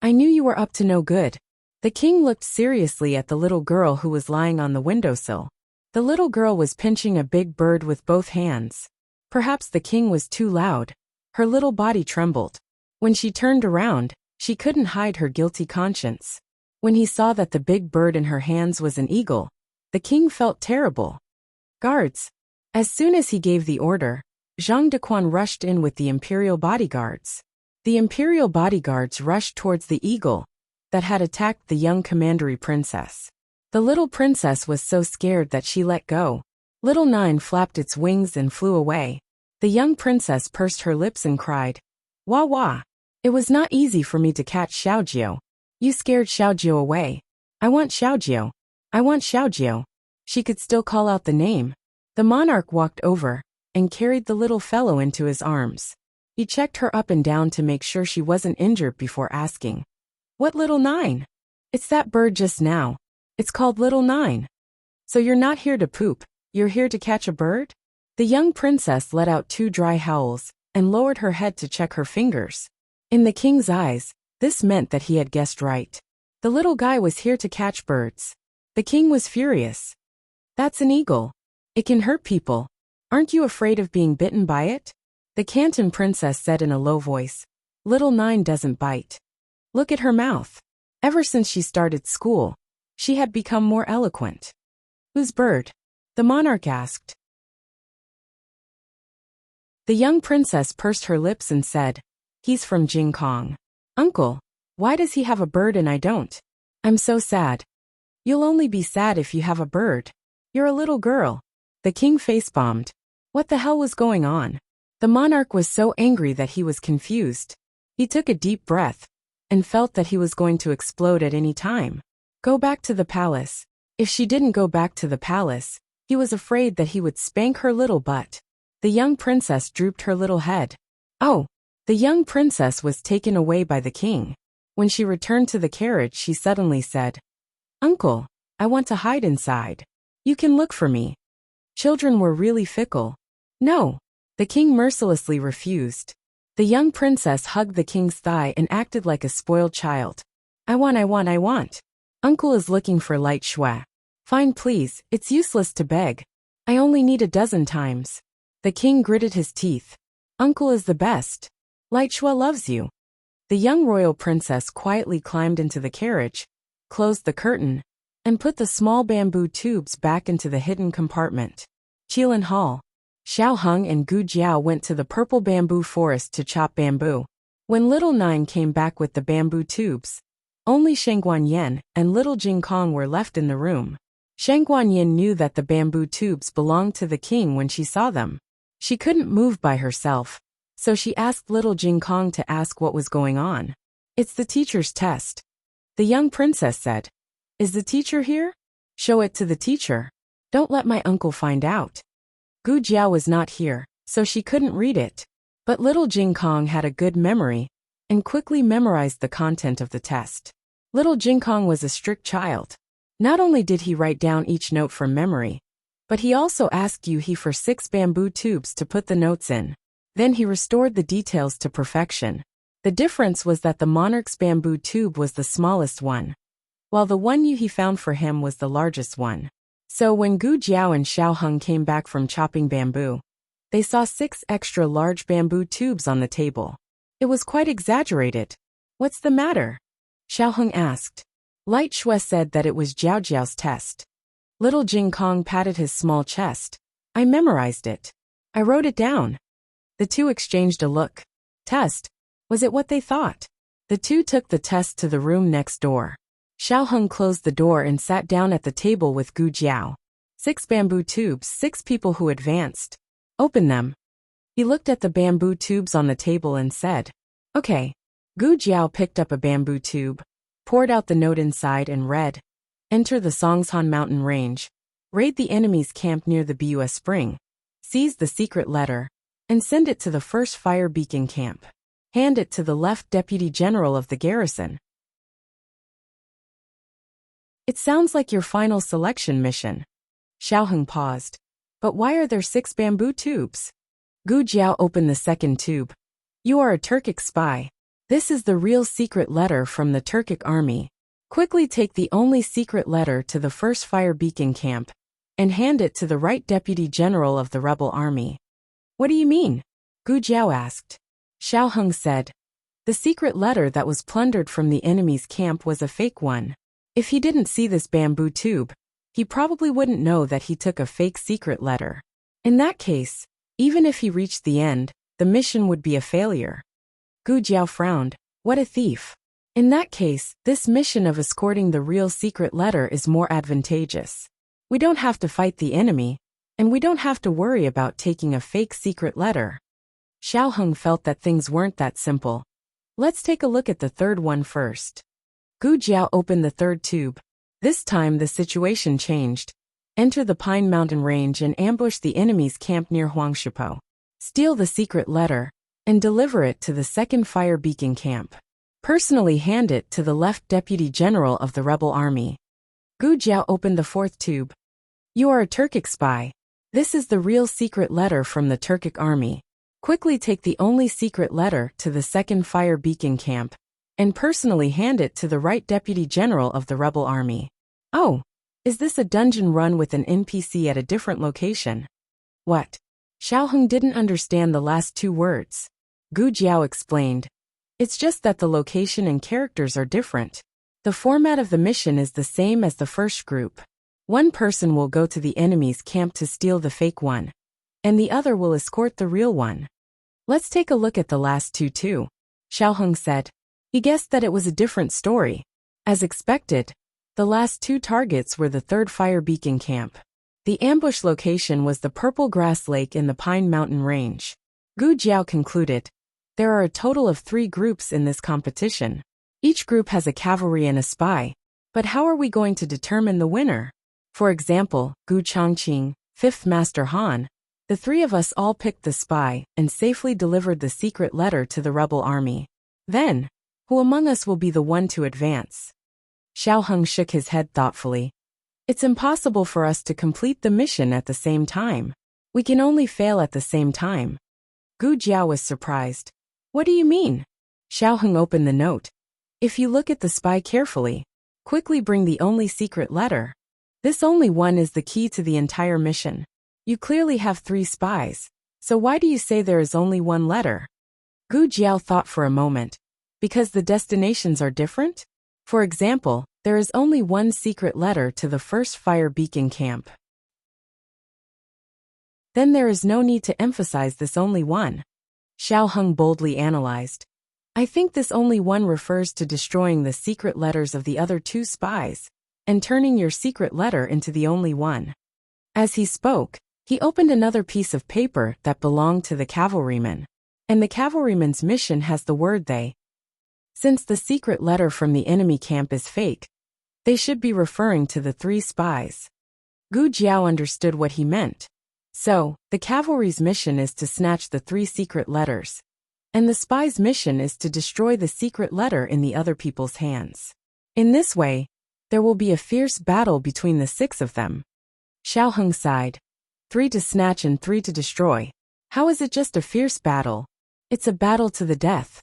I knew you were up to no good. The king looked seriously at the little girl who was lying on the windowsill. The little girl was pinching a big bird with both hands. Perhaps the king was too loud. Her little body trembled. When she turned around, she couldn't hide her guilty conscience. When he saw that the big bird in her hands was an eagle, the king felt terrible. Guards. As soon as he gave the order, Zhang Dequan rushed in with the imperial bodyguards. The imperial bodyguards rushed towards the eagle that had attacked the young commandery princess. The little princess was so scared that she let go. Little Nine flapped its wings and flew away. The young princess pursed her lips and cried, Wah wah. It was not easy for me to catch Xiaojiu. You scared Xiaojiu away. I want Xiaojiu. I want Xiaojiu. She could still call out the name. The monarch walked over and carried the little fellow into his arms. He checked her up and down to make sure she wasn't injured before asking, What little Nine? It's that bird just now. It's called Little Nine. So you're not here to poop, you're here to catch a bird? The young princess let out 2 dry howls and lowered her head to check her fingers. In the king's eyes, this meant that he had guessed right. The little guy was here to catch birds. The king was furious. That's an eagle. It can hurt people. Aren't you afraid of being bitten by it? The Canton princess said in a low voice. Little Nine doesn't bite. Look at her mouth. Ever since she started school, she had become more eloquent. Whose bird? The monarch asked. The young princess pursed her lips and said, He's from Jing Kong. Uncle, why does he have a bird and I don't? I'm so sad. You'll only be sad if you have a bird. You're a little girl. The king face-bombed. What the hell was going on? The monarch was so angry that he was confused. He took a deep breath and felt that he was going to explode at any time. Go back to the palace. If she didn't go back to the palace, He was afraid that he would spank her little butt. The young princess drooped her little head. Oh! The young princess was taken away by the king. When she returned to the carriage, she suddenly said, "Uncle, I want to hide inside. You can look for me." Children were really fickle. No. The king mercilessly refused. The young princess hugged the king's thigh and acted like a spoiled child. I want. Uncle is looking for light shui. Fine, please, it's useless to beg. I only need a dozen times. The king gritted his teeth. Uncle is the best. Light shui loves you. The young royal princess quietly climbed into the carriage, closed the curtain, and put the small bamboo tubes back into the hidden compartment. Qilin Hall. Xiao Hung and Gu Jiao went to the purple bamboo forest to chop bamboo. When little Nine came back with the bamboo tubes, only Shengguan Yen and little Jing Kong were left in the room. Shengguan Yen knew that the bamboo tubes belonged to the king when she saw them. She couldn't move by herself, so she asked little Jing Kong to ask what was going on. It's the teacher's test. The young princess said. Is the teacher here? Show it to the teacher. Don't let my uncle find out. Gu Jiao was not here, so she couldn't read it. But little Jing Kong had a good memory and quickly memorized the content of the test. Little Jing Kong was a strict child. Not only did he write down each note from memory, but he also asked Yu-He for 6 bamboo tubes to put the notes in. Then he restored the details to perfection. The difference was that the monarch's bamboo tube was the smallest one, while the one Yu-He found for him was the largest one. So when Gu Jiao and Xiao Hung came back from chopping bamboo, they saw 6 extra large bamboo tubes on the table. It was quite exaggerated. What's the matter? Xiao Hung asked. Light Shui said that it was Jiao Jiao's test. Little Jing Kong patted his small chest. I memorized it. I wrote it down. The two exchanged a look. Test? Was it what they thought? The two took the test to the room next door. Xiao Hung closed the door and sat down at the table with Gu Jiao. 6 bamboo tubes, 6 people who advanced. Open them. He looked at the bamboo tubes on the table and said, Okay. Gu Jiao picked up a bamboo tube, poured out the note inside and read, Enter the Songshan Mountain Range, raid the enemy's camp near the Bua Spring, seize the secret letter, and send it to the first fire beacon camp. Hand it to the left deputy general of the garrison. It sounds like your final selection mission. Xiao Hung paused. But why are there 6 bamboo tubes? Gu Jiao opened the second tube. You are a Turkic spy. This is the real secret letter from the Turkic army. Quickly take the only secret letter to the first fire beacon camp and hand it to the right deputy general of the rebel army. What do you mean? Gu Jiao asked. Xiao Hung said. The secret letter that was plundered from the enemy's camp was a fake one. If he didn't see this bamboo tube, he probably wouldn't know that he took a fake secret letter. In that case, even if he reached the end, the mission would be a failure. Gu Jiao frowned. What a thief. In that case, this mission of escorting the real secret letter is more advantageous. We don't have to fight the enemy, and we don't have to worry about taking a fake secret letter. Xiao Hung felt that things weren't that simple. Let's take a look at the third one first. Gu Jiao opened the third tube. This time the situation changed. Enter the Pine Mountain Range and ambush the enemy's camp near Huangshipo. Steal the secret letter and deliver it to the second fire beacon camp. Personally hand it to the left deputy general of the rebel army. Gu Jiao opened the fourth tube. You are a Turkic spy. This is the real secret letter from the Turkic army. Quickly take the only secret letter to the second fire beacon camp and personally hand it to the right deputy general of the rebel army. Oh, is this a dungeon run with an NPC at a different location? What? Xiao Hung didn't understand the last 2 words. Gu Jiao explained. It's just that the location and characters are different. The format of the mission is the same as the first group. One person will go to the enemy's camp to steal the fake one, and the other will escort the real one. Let's take a look at the last 2 too, Xiao Hung said. He guessed that it was a different story. As expected, the last 2 targets were the third fire beacon camp. The ambush location was the Purple Grass Lake in the Pine Mountain Range. Gu Jiao concluded. There are a total of 3 groups in this competition. Each group has a cavalry and a spy. But how are we going to determine the winner? For example, Gu Chongqing, Fifth Master Han, the three of us all picked the spy and safely delivered the secret letter to the rebel army. Then, who among us will be the one to advance? Xiao Heng shook his head thoughtfully. It's impossible for us to complete the mission at the same time. We can only fail at the same time. Gu Jiao was surprised. What do you mean? Xiao Heng opened the note. If you look at the spy carefully, quickly bring the only secret letter. This only one is the key to the entire mission. You clearly have 3 spies, so why do you say there is only one letter? Gu Jiao thought for a moment. Because the destinations are different? For example, there is only one secret letter to the first fire beacon camp. Then there is no need to emphasize this only one. Xiao Heng boldly analyzed. I think this only one refers to destroying the secret letters of the other 2 spies, and turning your secret letter into the only one. As he spoke, he opened another piece of paper that belonged to the cavalryman. And the cavalryman's mission has the word they. Since the secret letter from the enemy camp is fake, they should be referring to the 3 spies. Gu Jiao understood what he meant. So, the cavalry's mission is to snatch the 3 secret letters. And the spy's mission is to destroy the secret letter in the other people's hands. In this way, there will be a fierce battle between the 6 of them. Xiao Heng sighed. 3 to snatch and 3 to destroy. How is it just a fierce battle? It's a battle to the death.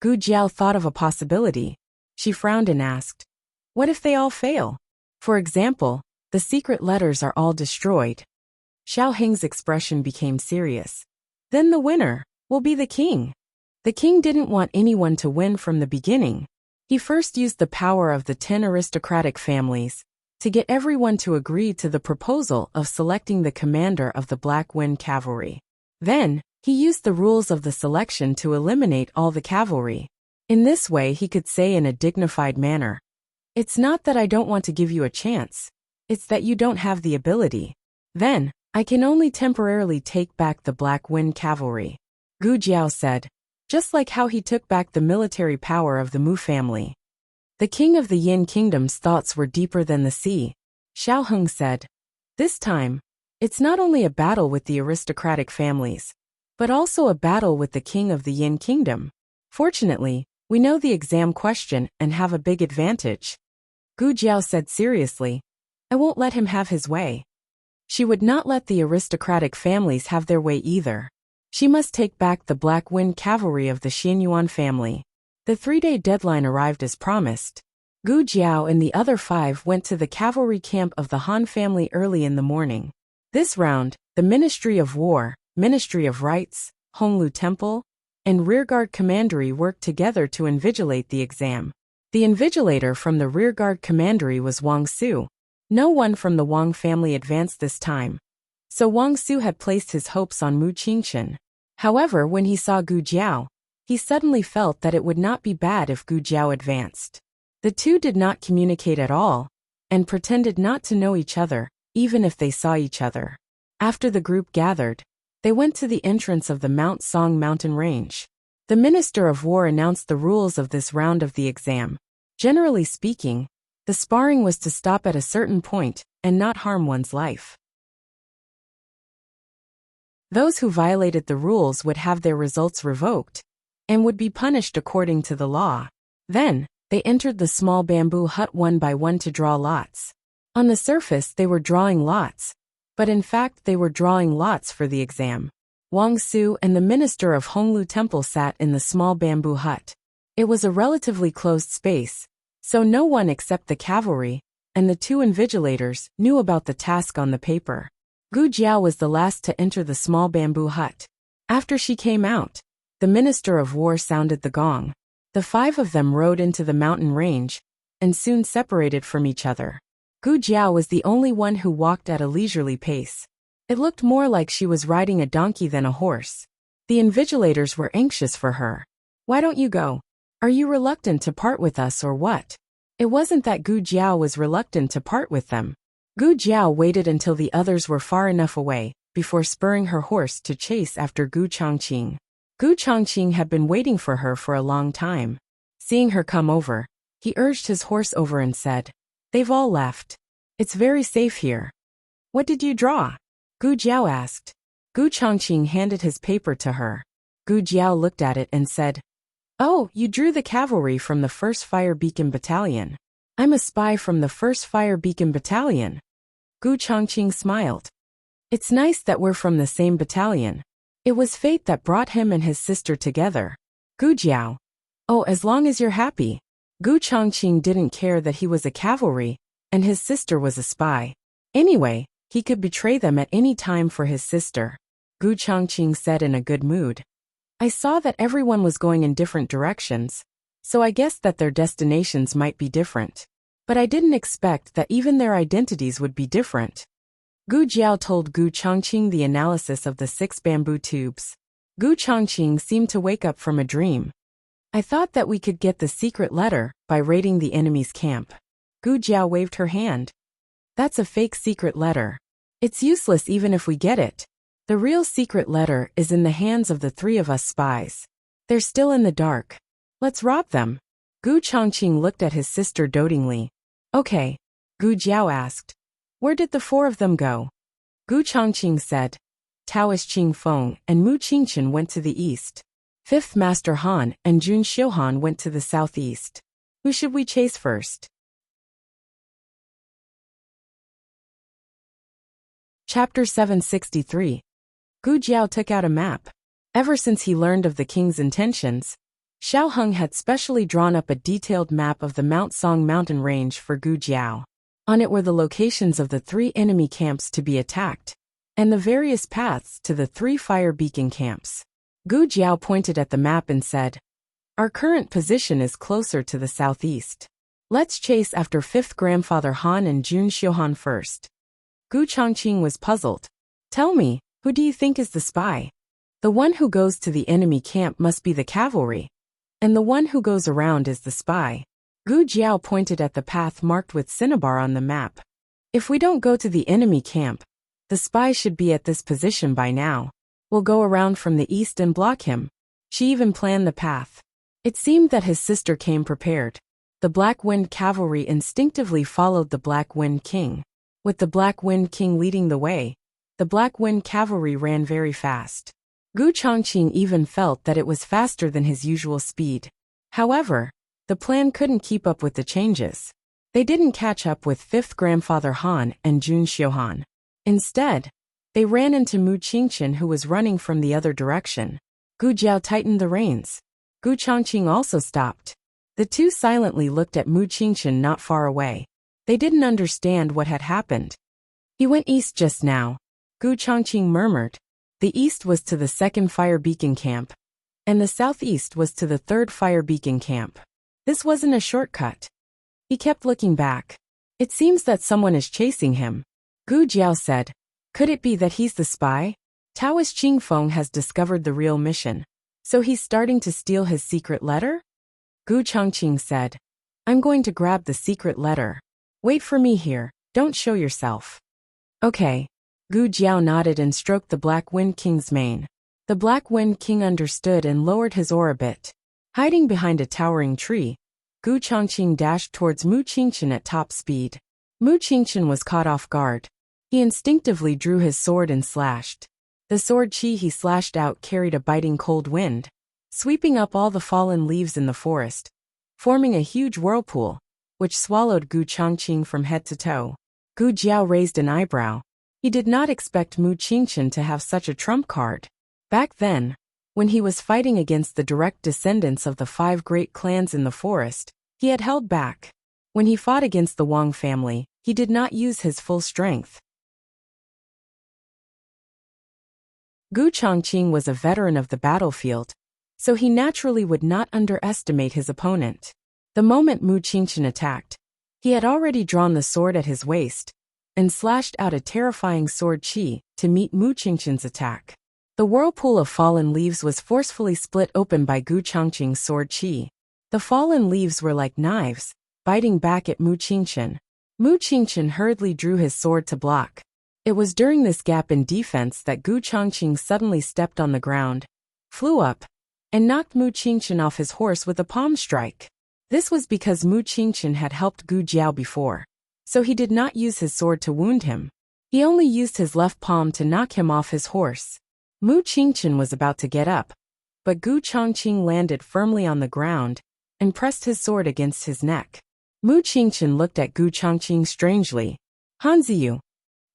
Gu Jiao thought of a possibility. She frowned and asked, what if they all fail? For example, the secret letters are all destroyed. Xiao Heng's expression became serious. Then the winner will be the king. The king didn't want anyone to win from the beginning. He first used the power of the 10 aristocratic families to get everyone to agree to the proposal of selecting the commander of the Black Wind Cavalry. Then, he used the rules of the selection to eliminate all the cavalry. In this way he could say in a dignified manner, it's not that I don't want to give you a chance, it's that you don't have the ability. Then, I can only temporarily take back the Black Wind Cavalry. Gu Jiao said, just like how he took back the military power of the Mu family. The king of the Yin kingdom's thoughts were deeper than the sea. Xiao Heng said, this time, it's not only a battle with the aristocratic families, but also a battle with the king of the Yin kingdom. Fortunately, we know the exam question and have a big advantage. Gu Jiao said seriously, I won't let him have his way. She would not let the aristocratic families have their way either. She must take back the Black Wind Cavalry of the Xianyuan family. The 3-day deadline arrived as promised. Gu Jiao and the other 5 went to the cavalry camp of the Han family early in the morning. This round, the Ministry of War, Ministry of Rights, Honglu Temple, and Rearguard Commandery worked together to invigilate the exam. The invigilator from the Rearguard Commandery was Wang Su. No one from the Wang family advanced this time. So Wang Su had placed his hopes on Mu Qingchen. However, when he saw Gu Jiao, he suddenly felt that it would not be bad if Gu Jiao advanced. The 2 did not communicate at all, and pretended not to know each other, even if they saw each other. After the group gathered, they went to the entrance of the Mount Song mountain range. The Minister of War announced the rules of this round of the exam. Generally speaking, the sparring was to stop at a certain point and not harm one's life. Those who violated the rules would have their results revoked and would be punished according to the law. Then, they entered the small bamboo hut one by one to draw lots. On the surface they were drawing lots, but in fact they were drawing lots for the exam. Wang Su and the minister of Honglu Temple sat in the small bamboo hut. It was a relatively closed space, so no one except the cavalry and the 2 invigilators knew about the task on the paper. Gu Jiao was the last to enter the small bamboo hut. After she came out, the Minister of War sounded the gong. The 5 of them rode into the mountain range, and soon separated from each other. Gu Jiao was the only one who walked at a leisurely pace. It looked more like she was riding a donkey than a horse. The invigilators were anxious for her. Why don't you go? Are you reluctant to part with us or what? It wasn't that Gu Jiao was reluctant to part with them. Gu Jiao waited until the others were far enough away, before spurring her horse to chase after Gu Chongqing. Gu Chongqing had been waiting for her for a long time. Seeing her come over, he urged his horse over and said, they've all left. It's very safe here. What did you draw? Gu Jiao asked. Gu Chongqing handed his paper to her. Gu Jiao looked at it and said, "Oh, you drew the cavalry from the 1st Fire Beacon Battalion. I'm a spy from the 1st Fire Beacon Battalion." Gu Chongqing smiled. "It's nice that we're from the same battalion. It was fate that brought him and his sister together." Gu Jiao. "Oh, as long as you're happy." Gu Chongqing didn't care that he was a cavalry, and his sister was a spy. Anyway, he could betray them at any time for his sister. Gu Chongqing said in a good mood. "I saw that everyone was going in different directions, so I guessed that their destinations might be different. But I didn't expect that even their identities would be different." Gu Jiao told Gu Chongqing the analysis of the 6 bamboo tubes. Gu Chongqing seemed to wake up from a dream. "I thought that we could get the secret letter by raiding the enemy's camp." Gu Jiao waved her hand. "That's a fake secret letter. It's useless even if we get it. The real secret letter is in the hands of the 3 of us spies. They're still in the dark. Let's rob them." Gu Chongqing looked at his sister dotingly. "Okay." Gu Jiao asked. "Where did the 4 of them go?" Gu Chongqing said. "Taoist Qing Feng and Mu Qingchen went to the east. 5th Master Han and Jun Xiuhan went to the southeast. Who should we chase first?" Chapter 763. Gu Jiao took out a map. Ever since he learned of the king's intentions, Xiao Heng had specially drawn up a detailed map of the Mount Song mountain range for Gu Jiao. On it were the locations of the 3 enemy camps to be attacked, and the various paths to the 3 fire beacon camps. Gu Jiao pointed at the map and said, "Our current position is closer to the southeast. Let's chase after 5th Grandfather Han and Jun Xiuhan first." Gu Chongqing was puzzled. "Tell me, who do you think is the spy?" "The one who goes to the enemy camp must be the cavalry, and the one who goes around is the spy." Gu Jiao pointed at the path marked with cinnabar on the map. "If we don't go to the enemy camp, the spy should be at this position by now. We'll go around from the east and block him." She even planned the path. It seemed that his sister came prepared. The Black Wind cavalry instinctively followed the Black Wind King. With the Black Wind King leading the way, the Black Wind cavalry ran very fast. Gu Chongqing even felt that it was faster than his usual speed. However, the plan couldn't keep up with the changes. They didn't catch up with 5th Grandfather Han and Jun Xiuhan. Instead, they ran into Mu Qingchen, who was running from the other direction. Gu Jiao tightened the reins. Gu Chongqing also stopped. The 2 silently looked at Mu Qingchen not far away. They didn't understand what had happened. "He went east just now," Gu Chongqing murmured. The east was to the 2nd Fire Beacon Camp, and the southeast was to the 3rd Fire Beacon Camp. This wasn't a shortcut. He kept looking back. "It seems that someone is chasing him," Gu Jiao said. "Could it be that he's the spy? Taoist Qing Feng has discovered the real mission, so he's starting to steal his secret letter?" Gu Chongqing said. "I'm going to grab the secret letter. Wait for me here, don't show yourself." "Okay." Gu Jiao nodded and stroked the Black Wind King's mane. The Black Wind King understood and lowered his oar a bit. Hiding behind a towering tree, Gu Chongqing dashed towards Mu Qingchen at top speed. Mu Qingchen was caught off guard. He instinctively drew his sword and slashed. The sword chi he slashed out carried a biting cold wind, sweeping up all the fallen leaves in the forest, forming a huge whirlpool, which swallowed Gu Chongqing from head to toe. Gu Jiao raised an eyebrow. He did not expect Mu Qingchen to have such a trump card. Back then, when he was fighting against the direct descendants of the 5 great clans in the forest, he had held back. When he fought against the Wang family, he did not use his full strength. Gu Chongqing was a veteran of the battlefield, so he naturally would not underestimate his opponent. The moment Mu Qingchen attacked, he had already drawn the sword at his waist and slashed out a terrifying sword chi to meet Mu Qingchen's attack. The whirlpool of fallen leaves was forcefully split open by Gu Chongqing's sword chi. The fallen leaves were like knives, biting back at Mu Qingchen. Mu Qingchen hurriedly drew his sword to block. It was during this gap in defense that Gu Chongqing suddenly stepped on the ground, flew up, and knocked Mu Qingchen off his horse with a palm strike. This was because Mu Qingchen had helped Gu Jiao before, so he did not use his sword to wound him. He only used his left palm to knock him off his horse. Mu Qingchen was about to get up, but Gu Chongqing landed firmly on the ground and pressed his sword against his neck. Mu Qingchen looked at Gu Chongqing strangely. Hanziyu,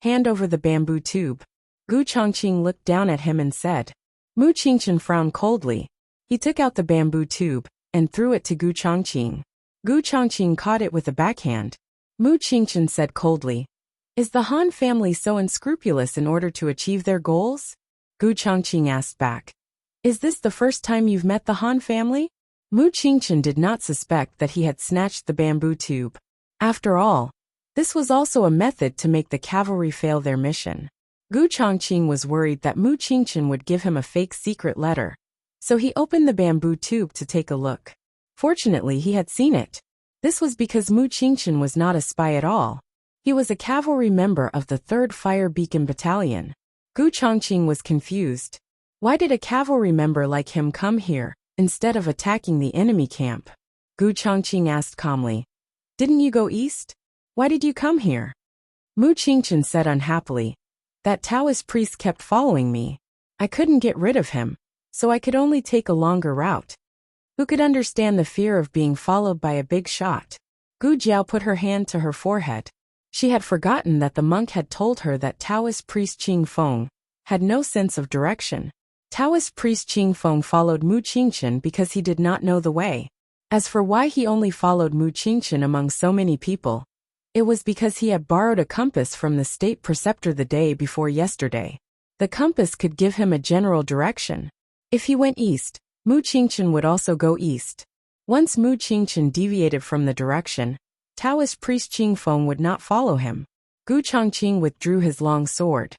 hand over the bamboo tube. Gu Chongqing looked down at him and said. Mu Qingchen frowned coldly. He took out the bamboo tube and threw it to Gu Chongqing. Gu Chongqing caught it with a backhand. Mu Qingchen said coldly, "Is the Han family so unscrupulous in order to achieve their goals?" Gu Chongqing asked back, "Is this the first time you've met the Han family?" Mu Qingchen did not suspect that he had snatched the bamboo tube. After all, this was also a method to make the cavalry fail their mission. Gu Chongqing was worried that Mu Qingchen would give him a fake secret letter, so he opened the bamboo tube to take a look. Fortunately, he had seen it. This was because Mu Qingchen was not a spy at all. He was a cavalry member of the 3rd Fire Beacon Battalion. Gu Chongqing was confused. Why did a cavalry member like him come here, instead of attacking the enemy camp? Gu Chongqing asked calmly. "Didn't you go east? Why did you come here?" Mu Qingchen said unhappily. "That Taoist priest kept following me. I couldn't get rid of him, so I could only take a longer route." Who could understand the fear of being followed by a big shot? Gu Jiao put her hand to her forehead. She had forgotten that the monk had told her that Taoist priest Qing Feng had no sense of direction. Taoist priest Qing Feng followed Mu Qingchen because he did not know the way. As for why he only followed Mu Qingchen among so many people, it was because he had borrowed a compass from the state preceptor the day before yesterday. The compass could give him a general direction. If he went east, Mu Qingchen would also go east. Once Mu Qingchen deviated from the direction, Taoist priest Qing Feng would not follow him. Gu Chongqing withdrew his long sword.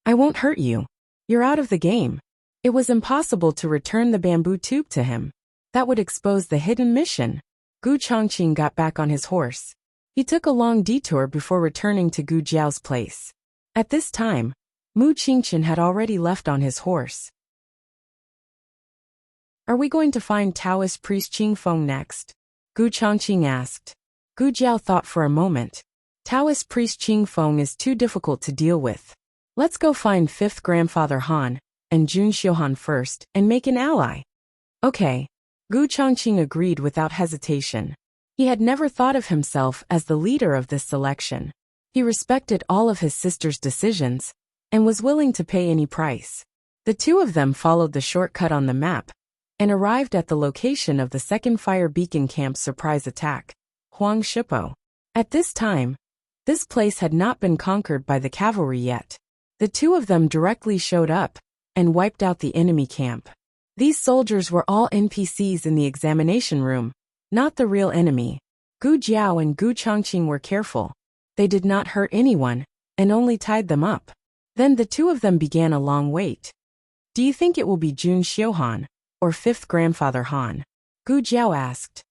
"I won't hurt you. You're out of the game." It was impossible to return the bamboo tube to him. That would expose the hidden mission. Gu Chongqing got back on his horse. He took a long detour before returning to Gu Jiao's place. At this time, Mu Qingchen had already left on his horse. "Are we going to find Taoist priest Qing Feng next?" Gu Chongqing asked. Gu Jiao thought for a moment. Taoist priest Qing Feng is too difficult to deal with. Let's go find 5th Grandfather Han and Jun Xiuhan first and make an ally. Okay. Gu Chongqing agreed without hesitation. He had never thought of himself as the leader of this selection. He respected all of his sister's decisions and was willing to pay any price. The two of them followed the shortcut on the map and arrived at the location of the 2nd Fire Beacon Camp's surprise attack, Huang Shipo. At this time, this place had not been conquered by the cavalry yet. The two of them directly showed up and wiped out the enemy camp. These soldiers were all NPCs in the examination room, not the real enemy. Gu Jiao and Gu Chongqing were careful. They did not hurt anyone and only tied them up. Then the two of them began a long wait. "Do you think it will be Jun Xiuhan or 5th Grandfather Han?" Gu Jiao asked.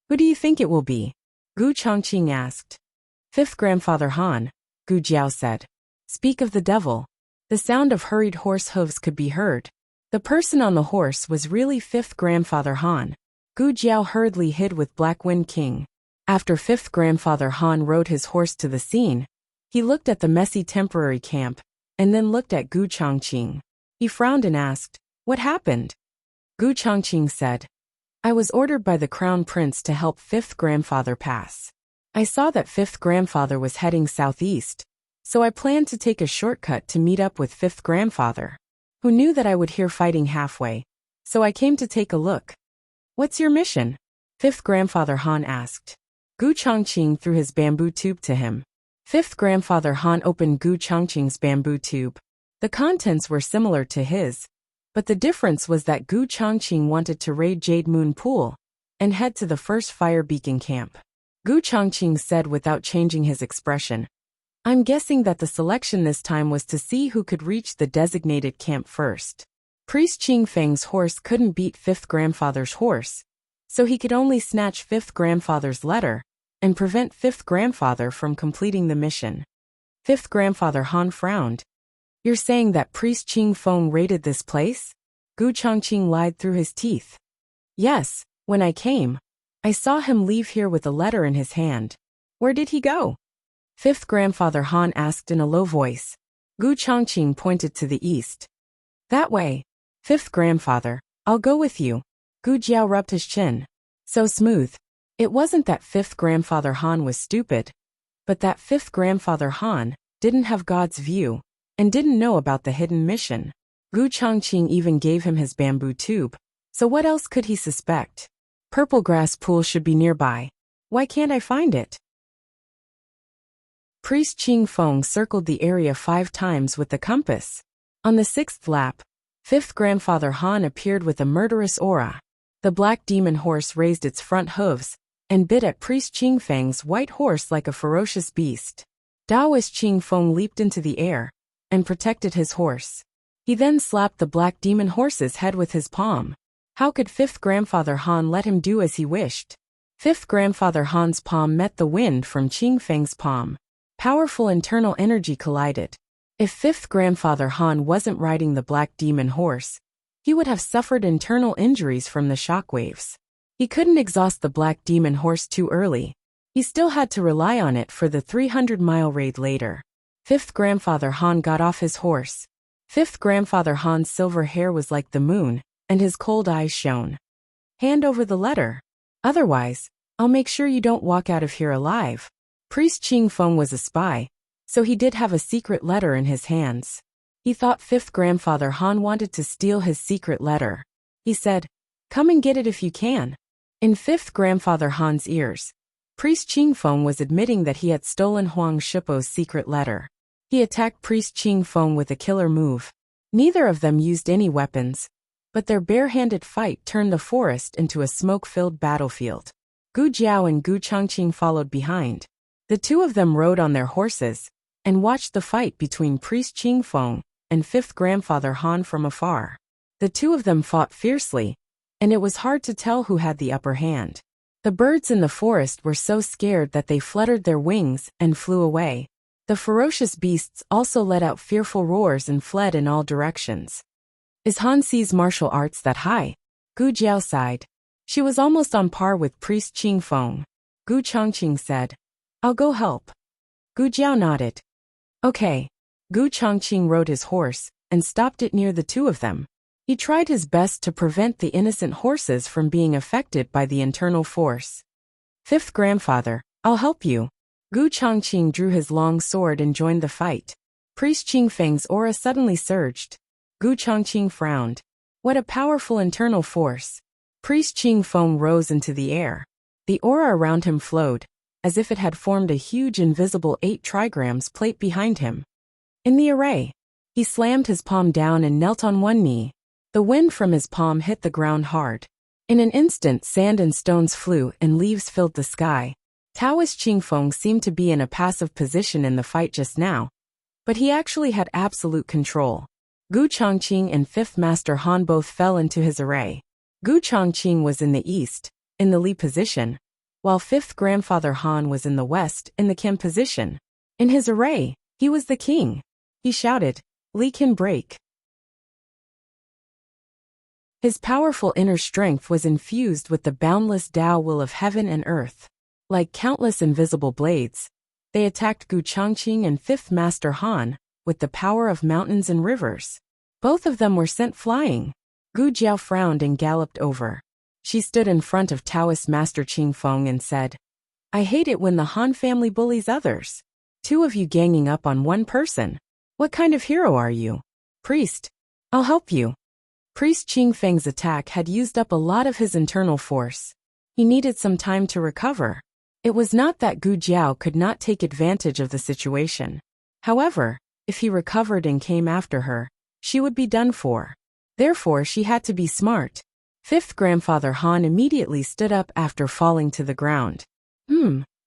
"Who do you think it will be?" Gu Chongqing asked. 5th Grandfather Han, Gu Jiao said. "Speak of the devil." The sound of hurried horse hooves could be heard. The person on the horse was really 5th Grandfather Han. Gu Jiao hurriedly hid with Black Wind King. After 5th Grandfather Han rode his horse to the scene, he looked at the messy temporary camp and then looked at Gu Chongqing. He frowned and asked, "What happened?" Gu Chongqing said, "I was ordered by the Crown Prince to help 5th Grandfather pass. I saw that 5th Grandfather was heading southeast, so I planned to take a shortcut to meet up with 5th Grandfather, who knew that I would hear fighting halfway, so I came to take a look." "What's your mission?" 5th Grandfather Han asked. Gu Chongqing threw his bamboo tube to him. 5th Grandfather Han opened Gu Chongqing's bamboo tube. The contents were similar to his, but the difference was that Gu Chongqing wanted to raid Jade Moon Pool and head to the 1st Fire Beacon Camp. Gu Chongqing said without changing his expression, "I'm guessing that the selection this time was to see who could reach the designated camp first. Priest Qing Feng's horse couldn't beat 5th Grandfather's horse, so he could only snatch 5th Grandfather's letter and prevent 5th Grandfather from completing the mission." 5th Grandfather Han frowned. "You're saying that Priest Qing Feng raided this place?" Gu Chongqing lied through his teeth. "Yes, when I came, I saw him leave here with a letter in his hand. Where did he go?" Fifth grandfather Han asked in a low voice. Gu Chongqing pointed to the east. That way. Fifth grandfather, I'll go with you. Gu Jiao rubbed his chin. So smooth. It wasn't that fifth grandfather Han was stupid, but that fifth grandfather Han didn't have God's view and didn't know about the hidden mission. Gu Chongqing even gave him his bamboo tube, so what else could he suspect? Purple grass pool should be nearby. Why can't I find it? Priest Qing Feng circled the area 5 times with the compass. On the 6th lap, fifth grandfather Han appeared with a murderous aura. The black demon horse raised its front hooves and bit at Priest Qing Feng's white horse like a ferocious beast. Taoist Qing Feng leaped into the air and protected his horse. He then slapped the black demon horse's head with his palm. How could fifth grandfather Han let him do as he wished? Fifth grandfather Han's palm met the wind from Qing Feng's palm. Powerful internal energy collided. If fifth grandfather Han wasn't riding the black demon horse, he would have suffered internal injuries from the shockwaves. He couldn't exhaust the black demon horse too early. He still had to rely on it for the 300-mile raid later. Fifth grandfather Han got off his horse. Fifth grandfather Han's silver hair was like the moon, and his cold eyes shone. Hand over the letter. Otherwise, I'll make sure you don't walk out of here alive. Priest Qing Feng was a spy, so he did have a secret letter in his hands. He thought fifth grandfather Han wanted to steal his secret letter. He said, "Come and get it if you can." In fifth grandfather Han's ears, Priest Qing Feng was admitting that he had stolen Huang Shipo's secret letter. He attacked Priest Qing Feng with a killer move. Neither of them used any weapons, but their bare-handed fight turned the forest into a smoke-filled battlefield. Gu Jiao and Gu Chongqing followed behind. The two of them rode on their horses and watched the fight between Priest Qing Feng and fifth grandfather Han from afar. The two of them fought fiercely, and it was hard to tell who had the upper hand. The birds in the forest were so scared that they fluttered their wings and flew away. The ferocious beasts also let out fearful roars and fled in all directions. Is Han Xi's martial arts that high? Gu Jiao sighed. She was almost on par with Priest Qing Feng. Gu Chongqing said, "I'll go help." Gu Jiao nodded. Okay. Gu Chongqing rode his horse and stopped it near the two of them. He tried his best to prevent the innocent horses from being affected by the internal force. Fifth grandfather, I'll help you. Gu Chongqing drew his long sword and joined the fight. Priest Qing Feng's aura suddenly surged. Gu Chongqing frowned. What a powerful internal force. Priest Qing Feng rose into the air. The aura around him flowed, as if it had formed a huge invisible 8 trigrams plate behind him. In the array, he slammed his palm down and knelt on one knee. The wind from his palm hit the ground hard. In an instant, sand and stones flew and leaves filled the sky. Taoist Qing Feng seemed to be in a passive position in the fight just now, but he actually had absolute control. Gu Chongqing and fifth master Han both fell into his array. Gu Chongqing was in the east, in the Li position, while fifth grandfather Han was in the west, in the Kim position. In his array, he was the king. He shouted, "Li can break." His powerful inner strength was infused with the boundless Tao will of heaven and earth. Like countless invisible blades, they attacked Gu Chongqing and fifth master Han with the power of mountains and rivers. Both of them were sent flying. Gu Jiao frowned and galloped over. She stood in front of Taoist master Qing Feng and said, "I hate it when the Han family bullies others. 2 of you ganging up on one person. What kind of hero are you?" "Priest. I'll help you." Priest Qing Feng's attack had used up a lot of his internal force. He needed some time to recover. It was not that Gu Jiao could not take advantage of the situation. However, if he recovered and came after her, she would be done for. Therefore, she had to be smart. Fifth grandfather Han immediately stood up after falling to the ground.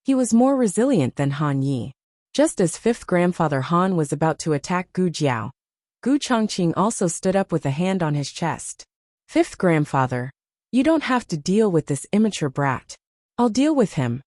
He was more resilient than Han Yi. Just as fifth grandfather Han was about to attack Gu Jiao, Gu Chongqing also stood up with a hand on his chest. "Fifth grandfather, you don't have to deal with this immature brat. I'll deal with him."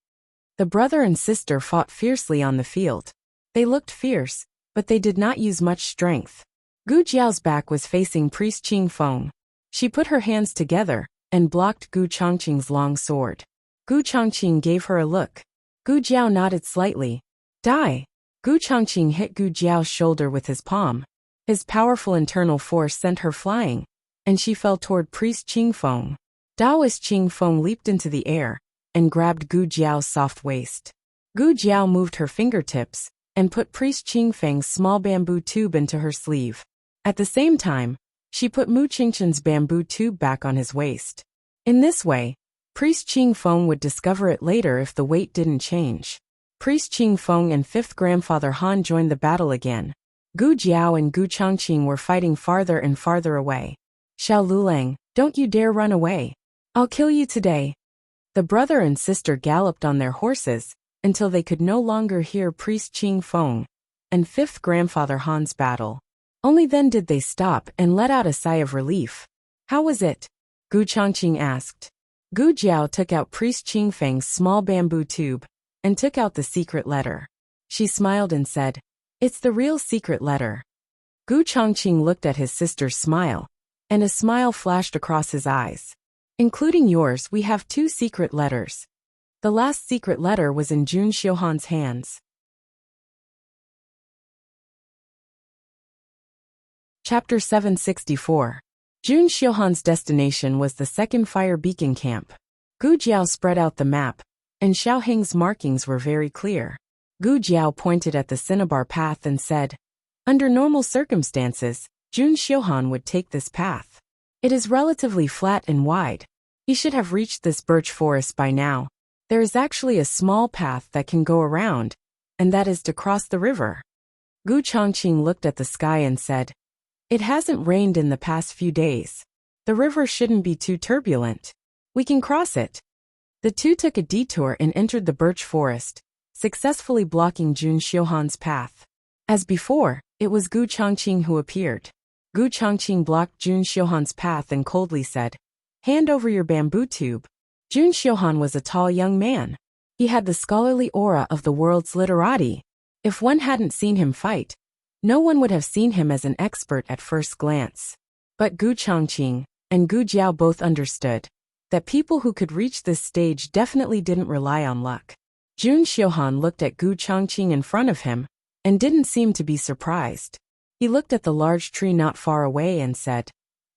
The brother and sister fought fiercely on the field. They looked fierce, but they did not use much strength. Gu Jiao's back was facing Priest Qing Feng. She put her hands together and blocked Gu Chongqing's long sword. Gu Chongqing gave her a look. Gu Jiao nodded slightly. Die! Gu Chongqing hit Gu Jiao's shoulder with his palm. His powerful internal force sent her flying, and she fell toward Priest Qingfeng. Taoist Qingfeng leaped into the air and grabbed Gu Jiao's soft waist. Gu Jiao moved her fingertips and put Priest Qingfeng's small bamboo tube into her sleeve. At the same time, she put Mu Qingchen's bamboo tube back on his waist. In this way, Priest Qingfeng would discover it later if the weight didn't change. Priest Qingfeng and fifth grandfather Han joined the battle again. Gu Jiao and Gu Chongqing were fighting farther and farther away. Xiao Lulang, don't you dare run away. I'll kill you today. The brother and sister galloped on their horses until they could no longer hear Priest Qingfeng and fifth grandfather Han's battle. Only then did they stop and let out a sigh of relief. How was it? Gu Chongqing asked. Gu Jiao took out Priest Qingfeng's small bamboo tube and took out the secret letter. She smiled and said, "It's the real secret letter." Gu Chongqing looked at his sister's smile, and a smile flashed across his eyes. "Including yours, we have 2 secret letters." The last secret letter was in Jun Xiuhan's hands. Chapter 764. Jun Xiuhan's destination was the second fire beacon camp. Gu Jiao spread out the map, and Xiao Heng's markings were very clear. Gu Jiao pointed at the cinnabar path and said, "Under normal circumstances, Jun Xiuhan would take this path. It is relatively flat and wide. He should have reached this birch forest by now. There is actually a small path that can go around, and that is to cross the river." Gu Chongqing looked at the sky and said, "It hasn't rained in the past few days. The river shouldn't be too turbulent. We can cross it." The two took a detour and entered the birch forest, successfully blocking Jun Xiuhan's path. As before, it was Gu Chongqing who appeared. Gu Chongqing blocked Jun Xiuhan's path and coldly said, "Hand over your bamboo tube." Jun Xiuhan was a tall young man. He had the scholarly aura of the world's literati. If one hadn't seen him fight, no one would have seen him as an expert at first glance. But Gu Chongqing and Gu Jiao both understood that people who could reach this stage definitely didn't rely on luck. Jun Xiuhan looked at Gu Chongqing in front of him and didn't seem to be surprised. He looked at the large tree not far away and said,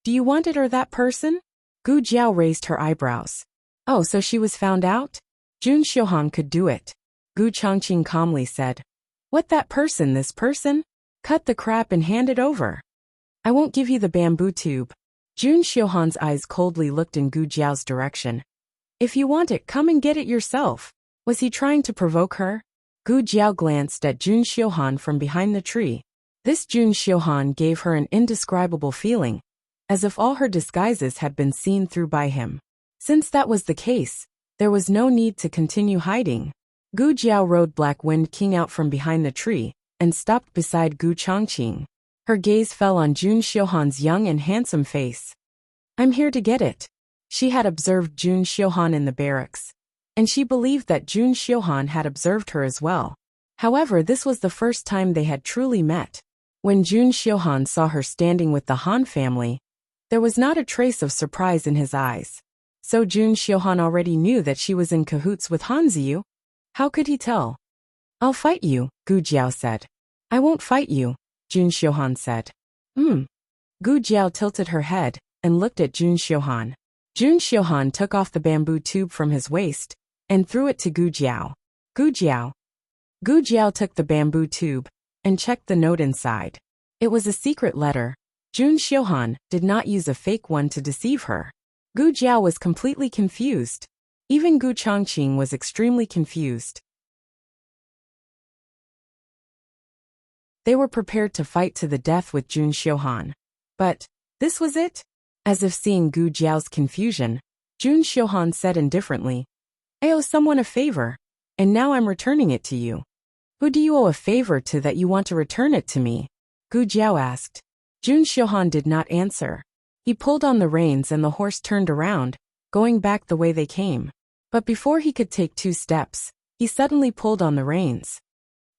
"Do you want it or that person?" Gu Jiao raised her eyebrows. "Oh, so she was found out? Jun Xiuhan could do it." Gu Chongqing calmly said, "What that person, this person? Cut the crap and hand it over. I won't give you the bamboo tube." Jun Xiuhan's eyes coldly looked in Gu Jiao's direction. "If you want it, come and get it yourself." Was he trying to provoke her? Gu Jiao glanced at Jun Xiuhan from behind the tree. This Jun Xiuhan gave her an indescribable feeling, as if all her disguises had been seen through by him. Since that was the case, there was no need to continue hiding. Gu Jiao rode Black Wind King out from behind the tree and stopped beside Gu Chongqing. Her gaze fell on Jun Xiuhan's young and handsome face. "I'm here to get it." She had observed Jun Xiuhan in the barracks, and she believed that Jun Xiuhan had observed her as well. However, this was the first time they had truly met. When Jun Xiuhan saw her standing with the Han family, there was not a trace of surprise in his eyes. So Jun Xiuhan already knew that she was in cahoots with Han Ziyu? How could he tell? "I'll fight you," Gu Jiao said. "I won't fight you," Jun Xiuhan said. Gu Jiao tilted her head and looked at Jun Xiuhan. Jun Xiuhan took off the bamboo tube from his waist and threw it to Gu Jiao. "Gu Jiao." Gu Jiao took the bamboo tube and checked the note inside. It was a secret letter. Jun Xiuhan did not use a fake one to deceive her. Gu Jiao was completely confused. Even Gu Chongqing was extremely confused. They were prepared to fight to the death with Jun Xiuhan. But this was it? As if seeing Gu Jiao's confusion, Jun Xiuhan said indifferently, "I owe someone a favor, and now I'm returning it to you." "Who do you owe a favor to that you want to return it to me?" Gu Jiao asked. Jun Xiuhan did not answer. He pulled on the reins and the horse turned around, going back the way they came. But before he could take 2 steps, he suddenly pulled on the reins.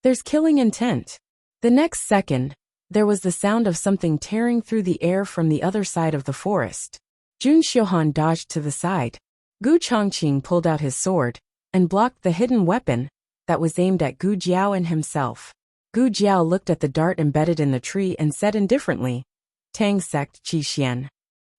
"There's killing intent." The next second, there was the sound of something tearing through the air from the other side of the forest. Jun Xiuhan dodged to the side. Gu Chongqing pulled out his sword and blocked the hidden weapon that was aimed at Gu Jiao and himself. Gu Jiao looked at the dart embedded in the tree and said indifferently, "Tang sect Qi Xian."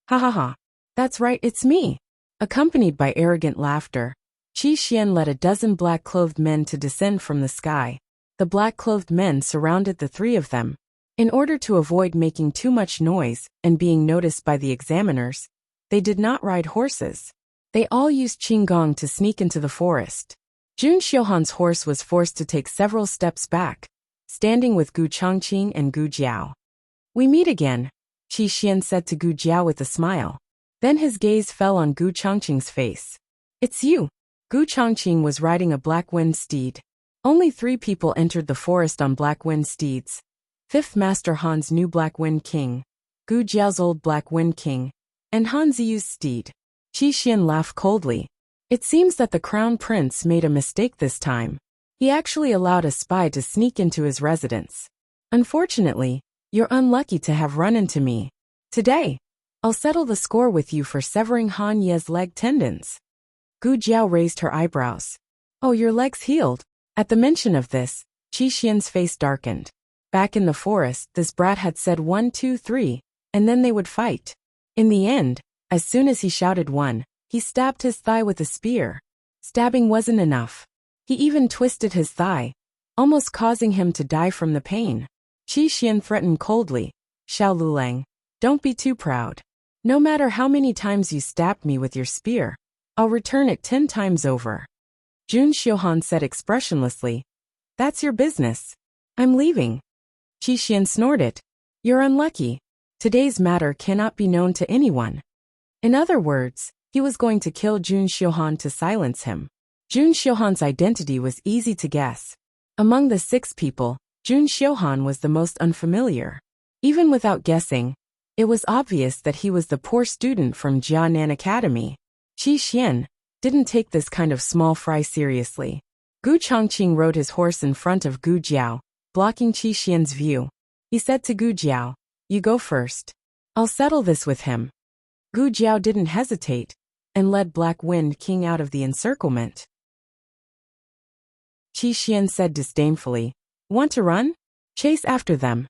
"Ha ha ha. That's right, it's me." Accompanied by arrogant laughter, Qi Xian led a dozen black-clothed men to descend from the sky. The black-clothed men surrounded the three of them. In order to avoid making too much noise and being noticed by the examiners, they did not ride horses. They all used qinggong to sneak into the forest. Jun Xiuhan's horse was forced to take several steps back, standing with Gu Chongqing and Gu Jiao. "We meet again," Qi Xian said to Gu Jiao with a smile. Then his gaze fell on Gu Chongqing's face. "It's you." Gu Chongqing was riding a black-wind steed. Only 3 people entered the forest on black-wind steeds. 5th Master Han's new black-wind king, Gu Jiao's old black-wind king, and Han Ziyu's steed. Qi Xian laughed coldly. It seems that the crown prince made a mistake this time. He actually allowed a spy to sneak into his residence. Unfortunately, you're unlucky to have run into me. Today, I'll settle the score with you for severing Han Ye's leg tendons. Gu Jiao raised her eyebrows. "Oh, your leg's healed." At the mention of this, Qi Xian's face darkened. Back in the forest, this brat had said 1, 2, 3, and then they would fight. In the end, as soon as he shouted 1, he stabbed his thigh with a spear. Stabbing wasn't enough. He even twisted his thigh, almost causing him to die from the pain. Qi Xian threatened coldly, "Xiao Lulang, don't be too proud. No matter how many times you stabbed me with your spear, I'll return it 10 times over." Jun Xiuhan said expressionlessly, "That's your business. I'm leaving." Qi Xian snorted, "You're unlucky. Today's matter cannot be known to anyone." In other words, he was going to kill Jun Xiuhan to silence him. Jun Xiuhan's identity was easy to guess. Among the 6 people, Jun Xiuhan was the most unfamiliar. Even without guessing, it was obvious that he was the poor student from Jianan Academy. Qi Xian didn't take this kind of small fry seriously. Gu Chongqing rode his horse in front of Gu Jiao, blocking Qi Xian's view. He said to Gu Jiao, "You go first. I'll settle this with him." Gu Jiao didn't hesitate, and led Black Wind King out of the encirclement. Qi Xian said disdainfully, "Want to run? Chase after them."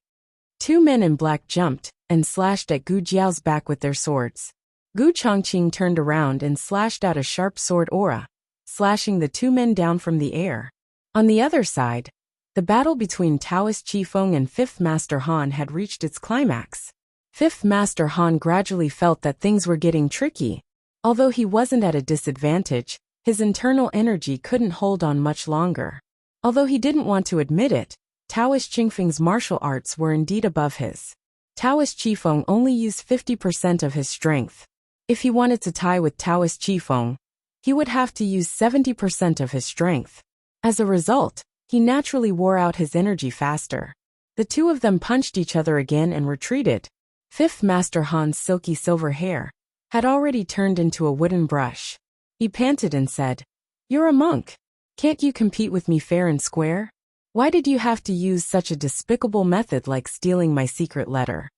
2 men in black jumped and slashed at Gu Jiao's back with their swords. Gu Chongqing turned around and slashed out a sharp sword aura, slashing the 2 men down from the air. On the other side, the battle between Taoist Qifeng and 5th Master Han had reached its climax. 5th Master Han gradually felt that things were getting tricky. Although he wasn't at a disadvantage, his internal energy couldn't hold on much longer. Although he didn't want to admit it, Taoist Qingfeng's martial arts were indeed above his. Taoist Qifeng only used 50% of his strength. If he wanted to tie with Taoist Qifeng, he would have to use 70% of his strength. As a result, he naturally wore out his energy faster. The 2 of them punched each other again and retreated. 5th Master Han's silky silver hair had already turned into a wooden brush. He panted and said, "You're a monk. Can't you compete with me fair and square? Why did you have to use such a despicable method like stealing my secret letter?"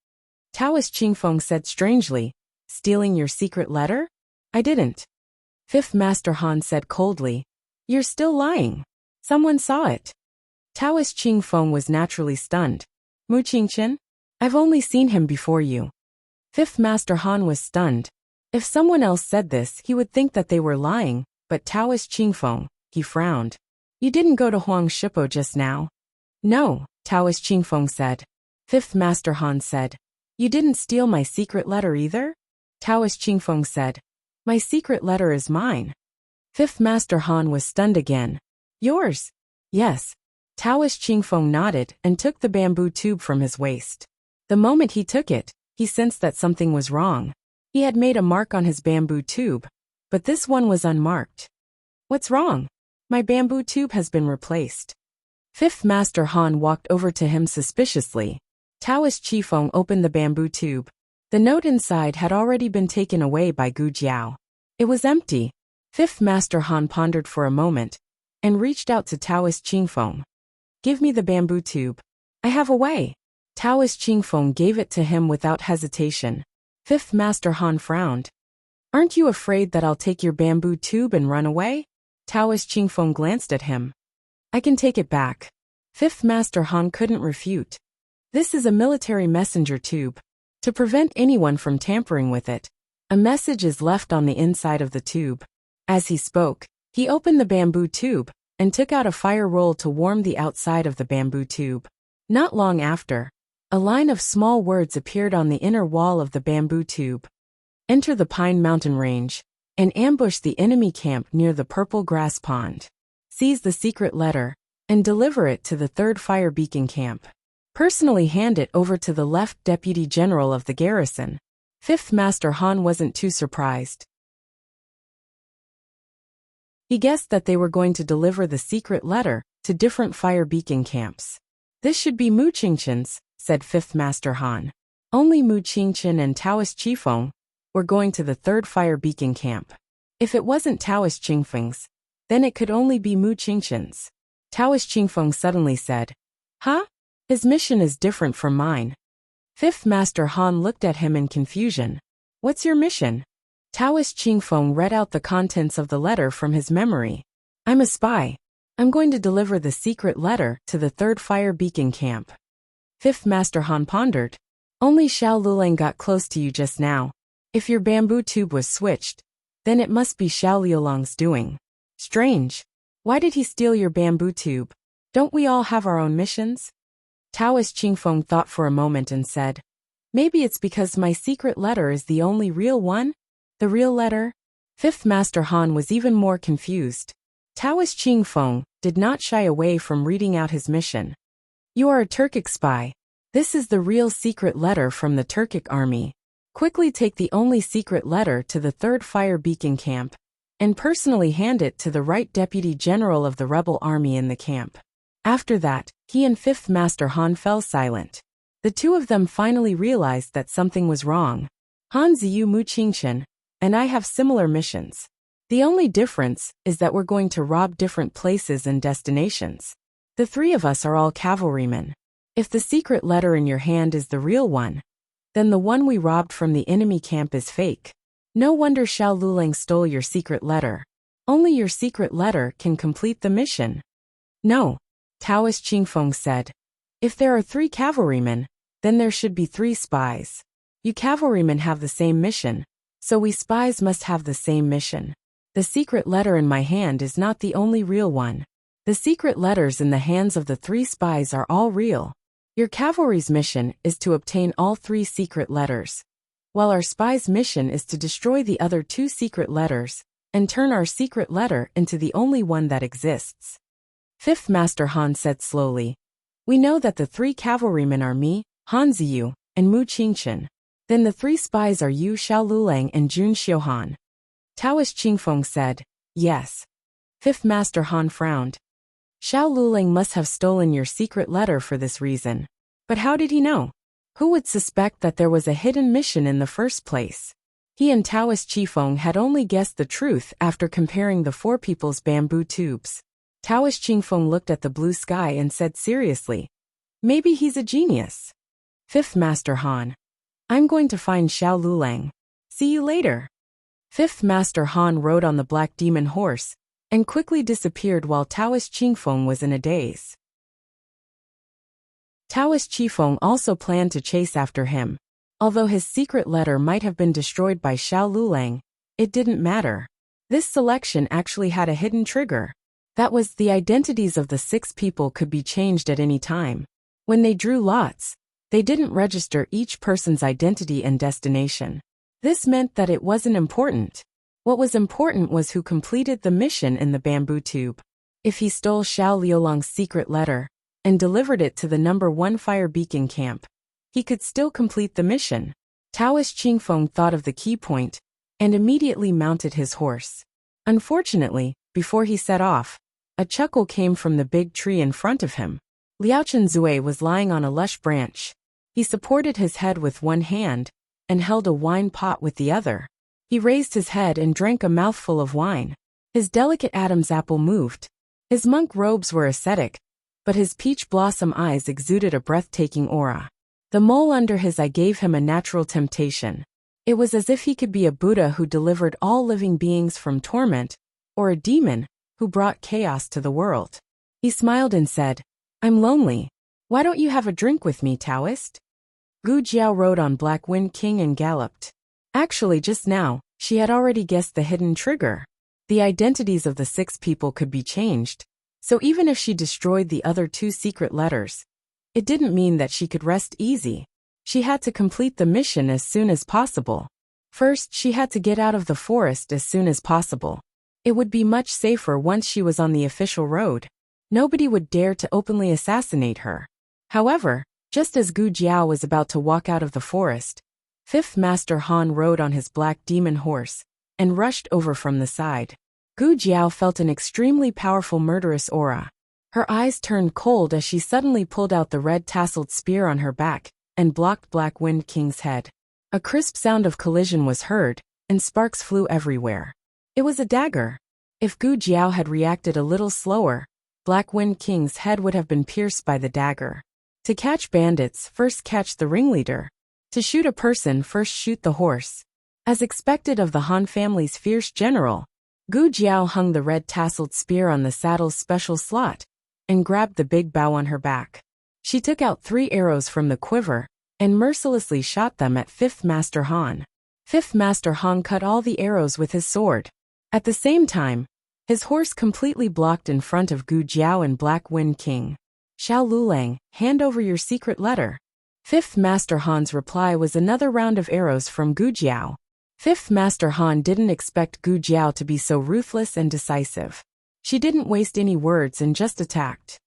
Taoist Qingfeng said strangely, "Stealing your secret letter? I didn't." 5th Master Han said coldly, "You're still lying. Someone saw it." Taoist Qingfeng was naturally stunned. "Mu Qingchen? I've only seen him before you." 5th Master Han was stunned. If someone else said this, he would think that they were lying, but Taoist Qingfeng, he frowned. "You didn't go to Huang Shipo just now?" "No," Taoist Qingfeng said. 5th Master Han said, "You didn't steal my secret letter either?" Taoist Qingfeng said, "My secret letter is mine." 5th Master Han was stunned again. "Yours?" "Yes." Taoist Qingfeng nodded and took the bamboo tube from his waist. The moment he took it, he sensed that something was wrong. He had made a mark on his bamboo tube, but this one was unmarked. "What's wrong?" "My bamboo tube has been replaced." 5th Master Han walked over to him suspiciously. Taoist Qifeng opened the bamboo tube. The note inside had already been taken away by Gu Jiao. It was empty. 5th Master Han pondered for a moment, and reached out to Taoist Qingfeng. "Give me the bamboo tube. I have a way." Taoist Qingfeng gave it to him without hesitation. 5th Master Han frowned. "Aren't you afraid that I'll take your bamboo tube and run away?" Taoist Qingfeng glanced at him. I can take it back. Fifth Master Han couldn't refute. This is a military messenger tube. To prevent anyone from tampering with it, a message is left on the inside of the tube. As he spoke, he opened the bamboo tube and took out a fire roll to warm the outside of the bamboo tube. Not long after, a line of small words appeared on the inner wall of the bamboo tube. Enter the Pine Mountain Range and ambush the enemy camp near the Purple Grass Pond. Seize the secret letter and deliver it to the 3rd Fire Beacon camp. Personally hand it over to the left Deputy General of the garrison. Fifth Master Han wasn't too surprised. He guessed that they were going to deliver the secret letter to different Fire Beacon camps. This should be Mu Qingqian's, said Fifth Master Han. Only Mu Qingqian and Taoist Qifeng were going to the 3rd Fire Beacon camp. If it wasn't Taoist Qingfeng's, then it could only be Mu Qingqian's. Taoist Qingfeng suddenly said, Huh? His mission is different from mine. Fifth Master Han looked at him in confusion. What's your mission? Taoist Qingfeng read out the contents of the letter from his memory. I'm a spy. I'm going to deliver the secret letter to the 3rd Fire Beacon camp. Fifth Master Han pondered. Only Xiao Lulang got close to you just now. If your bamboo tube was switched, then it must be Xiao Liulang's doing. Strange. Why did he steal your bamboo tube? Don't we all have our own missions? Taoist Qingfeng thought for a moment and said, Maybe it's because my secret letter is the only real one? The real letter? Fifth Master Han was even more confused. Taoist Qingfeng did not shy away from reading out his mission. You are a Turkic spy. This is the real secret letter from the Turkic army. Quickly take the only secret letter to the 3rd Fire Beacon camp and personally hand it to the right Deputy General of the rebel army in the camp. After that, he and Fifth Master Han fell silent. The two of them finally realized that something was wrong. Han Ziyu Mu Qingqian and I have similar missions. The only difference is that we're going to rob different places and destinations. The 3 of us are all cavalrymen. If the secret letter in your hand is the real one, then the one we robbed from the enemy camp is fake. No wonder Xiao Lulang stole your secret letter. Only your secret letter can complete the mission. No. Taoist Qingfeng said. If there are 3 cavalrymen, then there should be 3 spies. You cavalrymen have the same mission, so we spies must have the same mission. The secret letter in my hand is not the only real one. The secret letters in the hands of the 3 spies are all real. Your cavalry's mission is to obtain all 3 secret letters, while our spy's mission is to destroy the other 2 secret letters and turn our secret letter into the only one that exists. Fifth Master Han said slowly, We know that the 3 cavalrymen are me, Han Ziyu, and Mu Qingqian. Then the 3 spies are you, Xiao Lulang, and Jun Xiuhan. Taoist Qingfeng said, Yes. Fifth Master Han frowned. Xiao Lulang must have stolen your secret letter for this reason. But how did he know? Who would suspect that there was a hidden mission in the first place? He and Taoist Qifeng had only guessed the truth after comparing the 4 people's bamboo tubes. Taoist Qingfeng looked at the blue sky and said seriously, Maybe he's a genius. Fifth Master Han. I'm going to find Xiao Lulang. See you later. Fifth Master Han rode on the black demon horse and quickly disappeared while Taoist Qingfeng was in a daze. Taoist Qifeng also planned to chase after him. Although his secret letter might have been destroyed by Xiao Lulang, it didn't matter. This selection actually had a hidden trigger. That was, the identities of the 6 people could be changed at any time. When they drew lots, they didn't register each person's identity and destination. This meant that it wasn't important. What was important was who completed the mission in the bamboo tube. If he stole Xiao Liulang's secret letter and delivered it to the number 1 Fire Beacon camp, he could still complete the mission. Taoist Qingfeng thought of the key point and immediately mounted his horse. Unfortunately, before he set off, a chuckle came from the big tree in front of him. Liaochen Zui was lying on a lush branch. He supported his head with one hand and held a wine pot with the other. He raised his head and drank a mouthful of wine. His delicate Adam's apple moved. His monk robes were ascetic, but his peach blossom eyes exuded a breathtaking aura. The mole under his eye gave him a natural temptation. It was as if he could be a Buddha who delivered all living beings from torment, or a demon who brought chaos to the world. He smiled and said, I'm lonely. Why don't you have a drink with me, Taoist? Gu Jiao rode on Black Wind King and galloped. Actually, just now, she had already guessed the hidden trigger. The identities of the 6 people could be changed, so even if she destroyed the other 2 secret letters, it didn't mean that she could rest easy. She had to complete the mission as soon as possible. First, she had to get out of the forest as soon as possible. It would be much safer once she was on the official road. Nobody would dare to openly assassinate her. However, just as Gu Jiao was about to walk out of the forest, 5th Master Han rode on his black demon horse and rushed over from the side. Gu Jiao felt an extremely powerful murderous aura. Her eyes turned cold as she suddenly pulled out the red tasseled spear on her back and blocked Black Wind King's head. A crisp sound of collision was heard, and sparks flew everywhere. It was a dagger. If Gu Jiao had reacted a little slower, Black Wind King's head would have been pierced by the dagger. To catch bandits, first catch the ringleader. To shoot a person, first shoot the horse. As expected of the Han family's fierce general, Gu Jiao hung the red tasseled spear on the saddle's special slot and grabbed the big bow on her back. She took out 3 arrows from the quiver and mercilessly shot them at 5th Master Han. 5th Master Han cut all the arrows with his sword. At the same time, his horse completely blocked in front of Gu Jiao and Black Wind King. Xiao Lulang, hand over your secret letter. 5th Master Han's reply was another round of arrows from Gu Jiao. 5th Master Han didn't expect Gu Jiao to be so ruthless and decisive. She didn't waste any words and just attacked.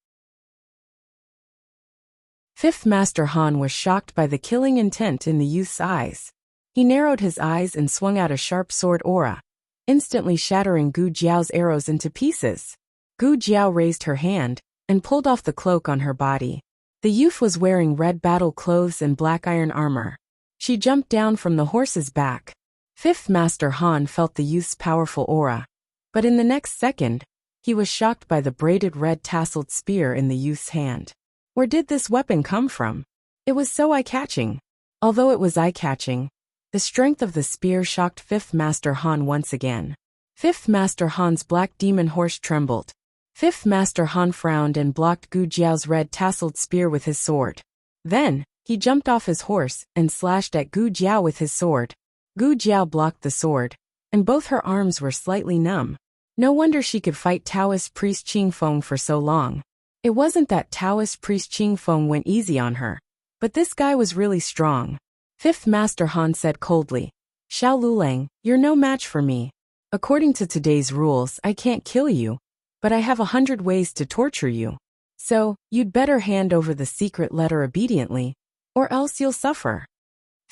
5th Master Han was shocked by the killing intent in the youth's eyes. He narrowed his eyes and swung out a sharp sword aura, instantly shattering Gu Jiao's arrows into pieces. Gu Jiao raised her hand and pulled off the cloak on her body. The youth was wearing red battle clothes and black iron armor. She jumped down from the horse's back. 5th Master Han felt the youth's powerful aura, but in the next second, he was shocked by the braided red tasseled spear in the youth's hand. Where did this weapon come from? It was so eye-catching. Although it was eye-catching, the strength of the spear shocked 5th Master Han once again. 5th Master Han's black demon horse trembled. 5th Master Han frowned and blocked Gu Jiao's red tasseled spear with his sword. Then, he jumped off his horse and slashed at Gu Jiao with his sword. Gu Jiao blocked the sword, and both her arms were slightly numb. No wonder she could fight Taoist priest Qing Feng for so long. It wasn't that Taoist priest Qing Feng went easy on her, but this guy was really strong. 5th Master Han said coldly, Xiao Lulang, you're no match for me. According to today's rules, I can't kill you, but I have 100 ways to torture you. So, you'd better hand over the secret letter obediently, or else you'll suffer.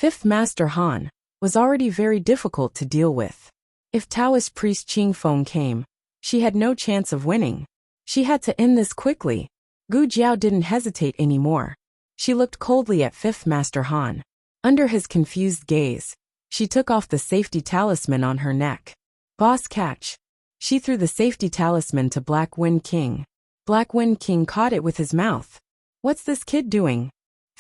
5th Master Han was already very difficult to deal with. If Taoist priest Qing Feng came, she had no chance of winning. She had to end this quickly. Gu Jiao didn't hesitate anymore. She looked coldly at 5th Master Han. Under his confused gaze, she took off the safety talisman on her neck. Boss catch. She threw the safety talisman to Black Wind King. Black Wind King caught it with his mouth. What's this kid doing?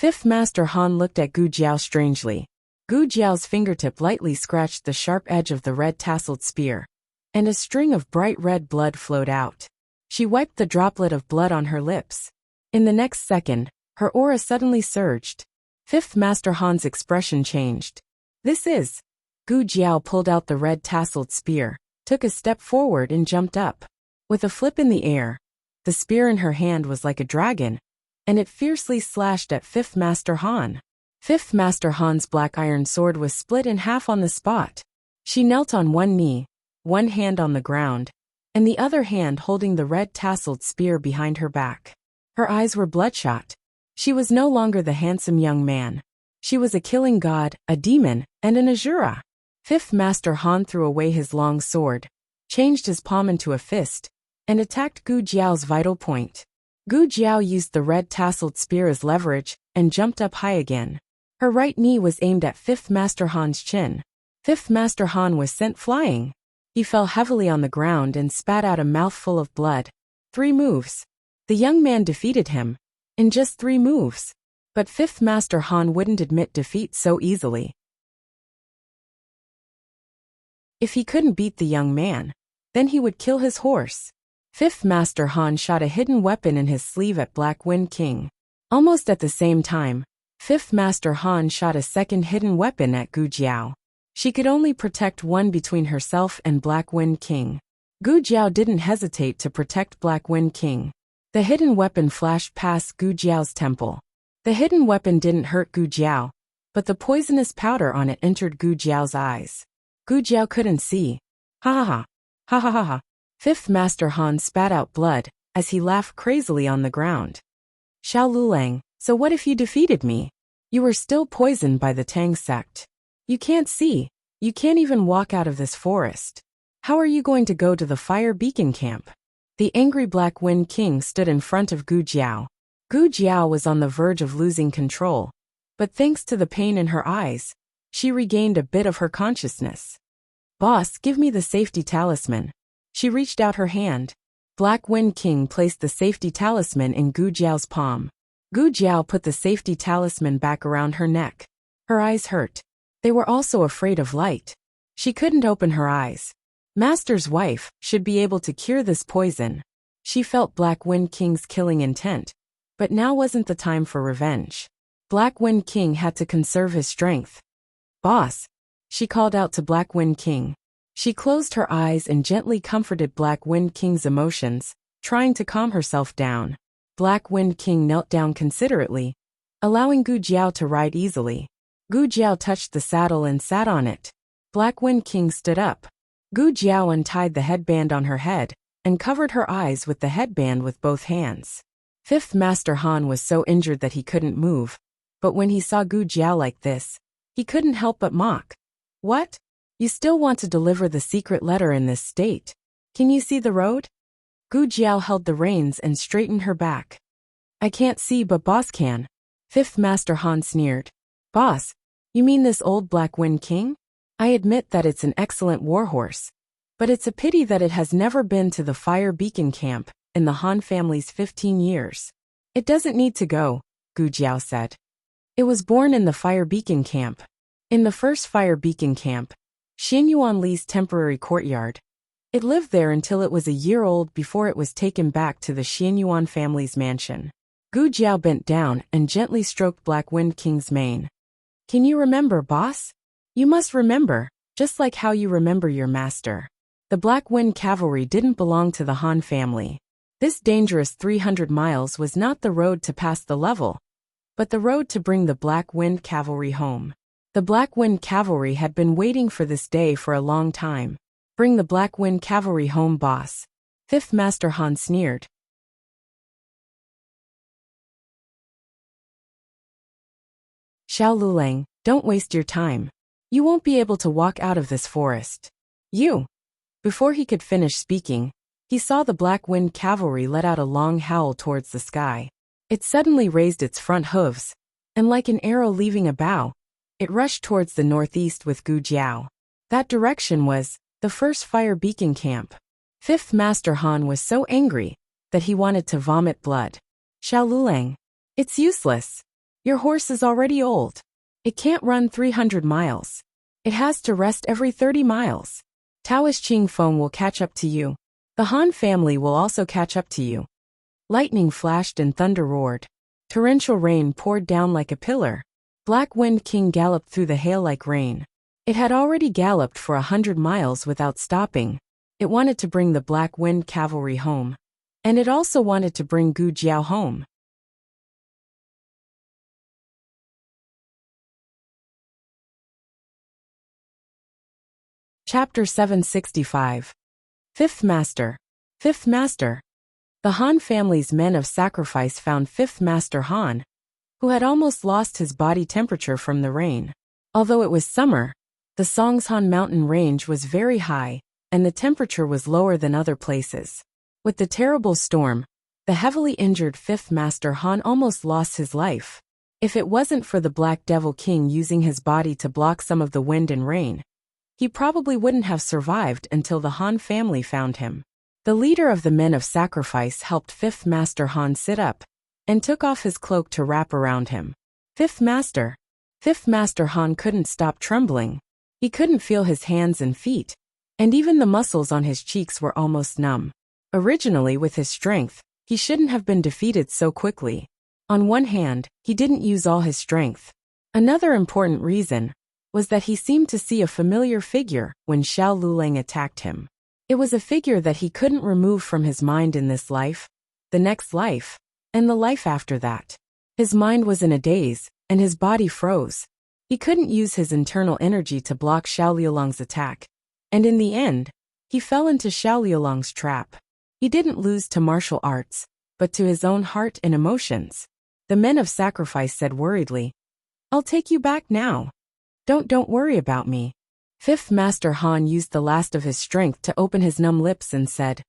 5th Master Han looked at Gu Jiao strangely. Gu Jiao's fingertip lightly scratched the sharp edge of the red tasseled spear, and a string of bright red blood flowed out. She wiped the droplet of blood on her lips. In the next second, her aura suddenly surged. 5th Master Han's expression changed. This is. Gu Jiao pulled out the red tasseled spear, took a step forward and jumped up. With a flip in the air, the spear in her hand was like a dragon, and it fiercely slashed at 5th Master Han. 5th Master Han's black iron sword was split in half on the spot. She knelt on one knee, one hand on the ground, and the other hand holding the red tasseled spear behind her back. Her eyes were bloodshot. She was no longer the handsome young man. She was a killing god, a demon, and an Azura. 5th Master Han threw away his long sword, changed his palm into a fist, and attacked Gu Jiao's vital point. Gu Jiao used the red tasseled spear as leverage and jumped up high again. Her right knee was aimed at 5th Master Han's chin. 5th Master Han was sent flying. He fell heavily on the ground and spat out a mouthful of blood. 3 moves. The young man defeated him. In just 3 moves. But 5th Master Han wouldn't admit defeat so easily. If he couldn't beat the young man, then he would kill his horse. Fifth Master Han shot a hidden weapon in his sleeve at Black Wind King. Almost at the same time, Fifth Master Han shot a second hidden weapon at Gu Jiao. She could only protect one between herself and Black Wind King. Gu Jiao didn't hesitate to protect Black Wind King. The hidden weapon flashed past Gu Jiao's temple. The hidden weapon didn't hurt Gu Jiao, but the poisonous powder on it entered Gu Jiao's eyes. Gu Jiao couldn't see. Ha ha ha. Ha ha ha ha. Fifth Master Han spat out blood as he laughed crazily on the ground. Xiao Lulang, so what if you defeated me? You were still poisoned by the Tang sect. You can't see. You can't even walk out of this forest. How are you going to go to the fire beacon camp? The angry Black Wind King stood in front of Gu Jiao. Gu Jiao was on the verge of losing control, but thanks to the pain in her eyes, she regained a bit of her consciousness. Boss, give me the safety talisman. She reached out her hand. Black Wind King placed the safety talisman in Gu Jiao's palm. Gu Jiao put the safety talisman back around her neck. Her eyes hurt. They were also afraid of light. She couldn't open her eyes. Master's wife should be able to cure this poison. She felt Black Wind King's killing intent, but now wasn't the time for revenge. Black Wind King had to conserve his strength. Boss, she called out to Black Wind King. She closed her eyes and gently comforted Black Wind King's emotions, trying to calm herself down. Black Wind King knelt down considerately, allowing Gu Jiao to ride easily. Gu Jiao touched the saddle and sat on it. Black Wind King stood up. Gu Jiao untied the headband on her head and covered her eyes with the headband with both hands. Fifth Master Han was so injured that he couldn't move, but when he saw Gu Jiao like this, he couldn't help but mock. What? You still want to deliver the secret letter in this state? Can you see the road? Gu Jiao held the reins and straightened her back. I can't see, but boss can. Fifth Master Han sneered. Boss, you mean this old Black Wind King? I admit that it's an excellent warhorse, but it's a pity that it has never been to the fire beacon camp in the Han family's 15 years. It doesn't need to go, Gu Jiao said. It was born in the fire beacon camp. In the first fire beacon camp, Xianyuan Li's temporary courtyard. It lived there until it was a year old before it was taken back to the Xianyuan family's mansion. Gu Jiao bent down and gently stroked Black Wind King's mane. Can you remember, boss? You must remember, just like how you remember your master. The Black Wind Cavalry didn't belong to the Han family. This dangerous 300 miles was not the road to pass the level, but the road to bring the Black Wind Cavalry home. The Black Wind Cavalry had been waiting for this day for a long time. Bring the Black Wind Cavalry home, boss. Fifth Master Han sneered. Xiao Lulang, don't waste your time. You won't be able to walk out of this forest. You. Before he could finish speaking, he saw the Black Wind Cavalry let out a long howl towards the sky. It suddenly raised its front hooves, and like an arrow leaving a bow, it rushed towards the northeast with Gu Jiao. That direction was the first fire beacon camp. Fifth Master Han was so angry that he wanted to vomit blood. Xiao Lulang, it's useless. Your horse is already old. It can't run 300 miles. It has to rest every 30 miles. Taoist Qingfeng will catch up to you. The Han family will also catch up to you. Lightning flashed and thunder roared. Torrential rain poured down like a pillar. Black Wind King galloped through the hail like rain. It had already galloped for 100 miles without stopping. It wanted to bring the Black Wind Cavalry home. And it also wanted to bring Gu Jiao home. Chapter 765. Fifth Master. Fifth Master. The Han family's men of sacrifice found Fifth Master Han, who had almost lost his body temperature from the rain. Although it was summer, the Songshan mountain range was very high, and the temperature was lower than other places. With the terrible storm, the heavily injured Fifth Master Han almost lost his life. If it wasn't for the Black Devil King using his body to block some of the wind and rain, he probably wouldn't have survived until the Han family found him. The leader of the men of sacrifice helped Fifth Master Han sit up and took off his cloak to wrap around him. Fifth Master Han couldn't stop trembling. He couldn't feel his hands and feet, and even the muscles on his cheeks were almost numb. Originally, with his strength, he shouldn't have been defeated so quickly. On one hand, he didn't use all his strength. Another important reason was that he seemed to see a familiar figure when Xiao Luleng attacked him. It was a figure that he couldn't remove from his mind in this life, the next life, and the life after that. His mind was in a daze, and his body froze. He couldn't use his internal energy to block Xiao Liulong's attack, and in the end, he fell into Xiao Liulong's trap. He didn't lose to martial arts, but to his own heart and emotions. The men of sacrifice said worriedly, "I'll take you back now. Don't worry about me." Fifth Master Han used the last of his strength to open his numb lips and said,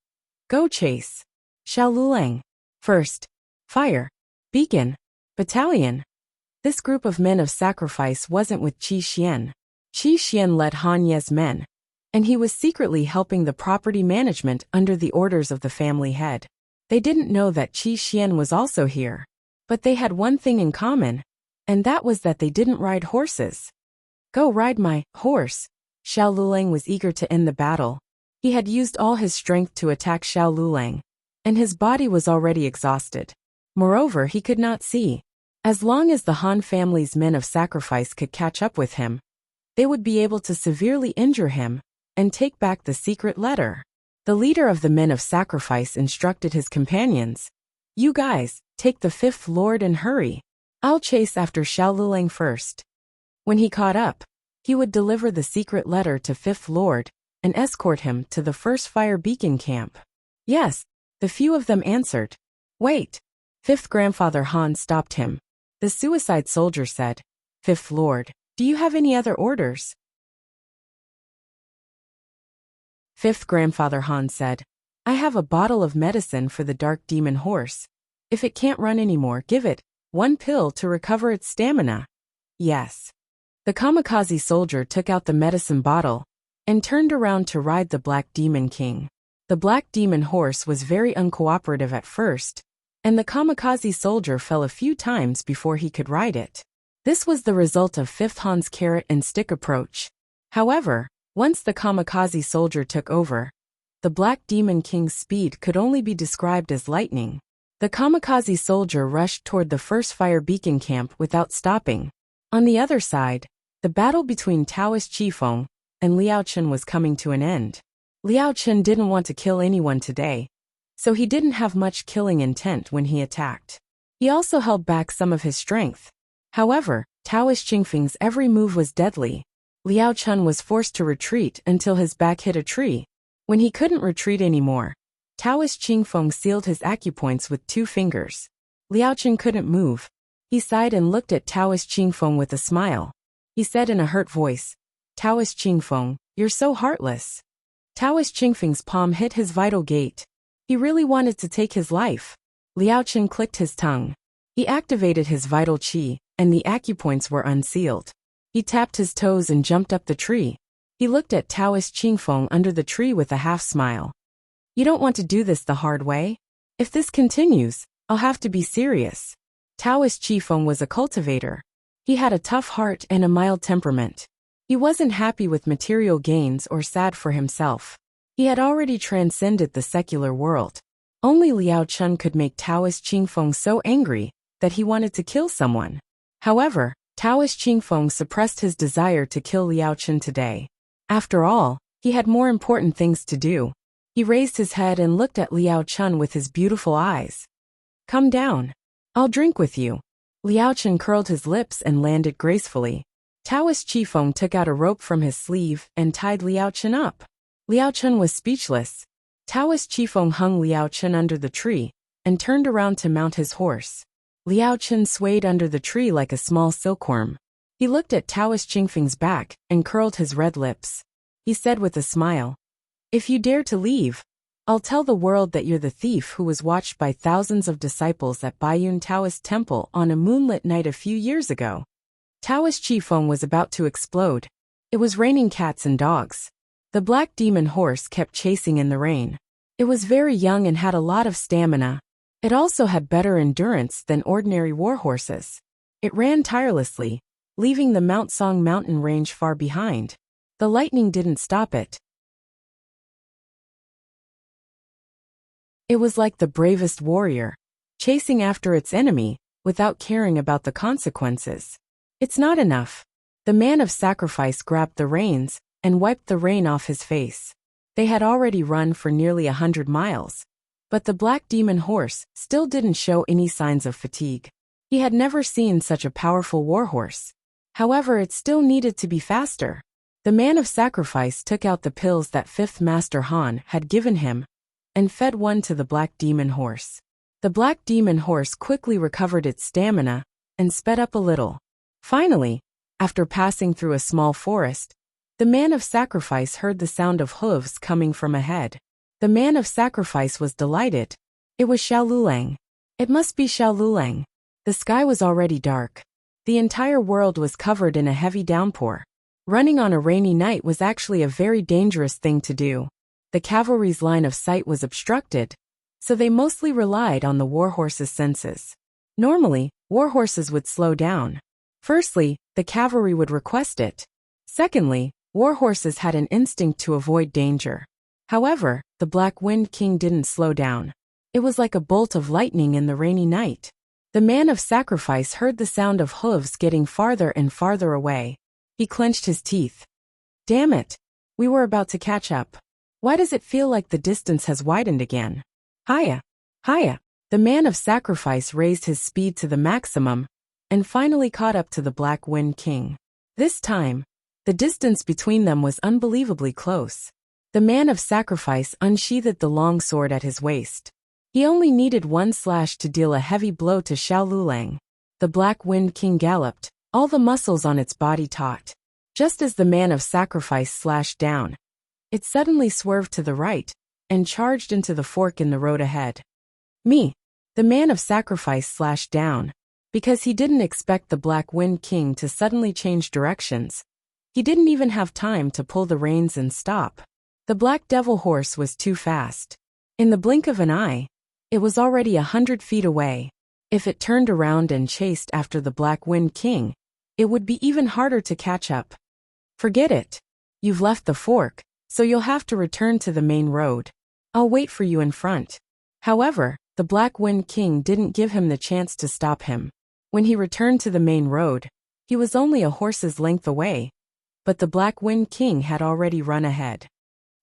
"Go chase Xiao Luleng. First, fire, beacon, battalion." This group of men of sacrifice wasn't with Qi Xian. Qi Xian led Han Ye's men, and he was secretly helping the property management under the orders of the family head. They didn't know that Qi Xian was also here, but they had one thing in common, and that was that they didn't ride horses. "Go ride my horse." Xiao Luleng was eager to end the battle. He had used all his strength to attack Xiao Luleng, and his body was already exhausted. Moreover, he could not see. As long as the Han family's men of sacrifice could catch up with him, they would be able to severely injure him and take back the secret letter. The leader of the men of sacrifice instructed his companions, "You guys, take the fifth lord and hurry. I'll chase after Xiao Luleng first." When he caught up, he would deliver the secret letter to Fifth Lord and escort him to the first fire beacon camp. "Yes," the few of them answered. "Wait." Fifth Grandfather Han stopped him. The suicide soldier said, "Fifth Lord, do you have any other orders?" Fifth Grandfather Han said, "I have a bottle of medicine for the dark demon horse. If it can't run anymore, give it one pill to recover its stamina." "Yes." The kamikaze soldier took out the medicine bottle and turned around to ride the Black Demon King. The Black Demon horse was very uncooperative at first, and the kamikaze soldier fell a few times before he could ride it. This was the result of Fifth Han's carrot and stick approach. However, once the kamikaze soldier took over, the Black Demon King's speed could only be described as lightning. The kamikaze soldier rushed toward the first fire beacon camp without stopping. On the other side, the battle between Taoist Qifeng and Liao Chen was coming to an end. Liao Chen didn't want to kill anyone today, so he didn't have much killing intent when he attacked. He also held back some of his strength. However, Taoist Qingfeng's every move was deadly. Liao Chen was forced to retreat until his back hit a tree. When he couldn't retreat anymore, Taoist Qingfeng sealed his acupoints with 2 fingers. Liao Chen couldn't move. He sighed and looked at Taoist Qingfeng with a smile. He said in a hurt voice, "Taoist Qingfeng, you're so heartless." Taoist Qingfeng's palm hit his vital gate. He really wanted to take his life. Liao Chen clicked his tongue. He activated his vital qi, and the acupoints were unsealed. He tapped his toes and jumped up the tree. He looked at Taoist Qingfeng under the tree with a half smile. "You don't want to do this the hard way? If this continues, I'll have to be serious." Taoist Qifeng was a cultivator. He had a tough heart and a mild temperament. He wasn't happy with material gains or sad for himself. He had already transcended the secular world. Only Liao Chen could make Taoist Qingfeng so angry that he wanted to kill someone. However, Taoist Qingfeng suppressed his desire to kill Liao Chen today. After all, he had more important things to do. He raised his head and looked at Liao Chen with his beautiful eyes. "Come down. I'll drink with you." Liao Chen curled his lips and landed gracefully. Taoist Qifeng took out a rope from his sleeve and tied Liao Chen up. Liao Chen was speechless. Taoist Qifeng hung Liao Chen under the tree and turned around to mount his horse. Liao Chen swayed under the tree like a small silkworm. He looked at Taoist Qingfeng's back and curled his red lips. He said with a smile, "If you dare to leave, I'll tell the world that you're the thief who was watched by thousands of disciples at Baiyun Taoist Temple on a moonlit night a few years ago." Taoist Qifeng was about to explode. It was raining cats and dogs. The Black Demon horse kept chasing in the rain. It was very young and had a lot of stamina. It also had better endurance than ordinary war horses. It ran tirelessly, leaving the Mount Song mountain range far behind. The lightning didn't stop it. It was like the bravest warrior, chasing after its enemy, without caring about the consequences. It's not enough. The man of sacrifice grabbed the reins and wiped the rain off his face. They had already run for nearly 100 miles. But the black demon horse still didn't show any signs of fatigue. He had never seen such a powerful warhorse. However, it still needed to be faster. The man of sacrifice took out the pills that Fifth Master Han had given him and fed one to the black demon horse. The black demon horse quickly recovered its stamina and sped up a little. Finally, after passing through a small forest, the man of sacrifice heard the sound of hooves coming from ahead. The man of sacrifice was delighted. It was Xiao Lulang. It must be Xiao Lulang. The sky was already dark. The entire world was covered in a heavy downpour. Running on a rainy night was actually a very dangerous thing to do. The cavalry's line of sight was obstructed, so they mostly relied on the warhorse's senses. Normally, warhorses would slow down. Firstly, the cavalry would request it. Secondly, warhorses had an instinct to avoid danger. However, the Black Wind King didn't slow down. It was like a bolt of lightning in the rainy night. The man of sacrifice heard the sound of hooves getting farther and farther away. He clenched his teeth. Damn it! We were about to catch up. Why does it feel like the distance has widened again? Hiya! Hiya! The man of sacrifice raised his speed to the maximum and finally caught up to the Black Wind King. This time, the distance between them was unbelievably close. The man of sacrifice unsheathed the long sword at his waist. He only needed one slash to deal a heavy blow to Xiao Lulang. The Black Wind King galloped, all the muscles on its body taut. Just as the man of sacrifice slashed down, it suddenly swerved to the right and charged into the fork in the road ahead. The man of sacrifice slashed down. Because he didn't expect the Black Wind King to suddenly change directions. He didn't even have time to pull the reins and stop. The Black Devil horse was too fast. In the blink of an eye, it was already 100 feet away. If it turned around and chased after the Black Wind King, it would be even harder to catch up. Forget it. You've left the fork, so you'll have to return to the main road. I'll wait for you in front. However, the Black Wind King didn't give him the chance to stop him. When he returned to the main road, he was only a horse's length away, but the Black Wind King had already run ahead.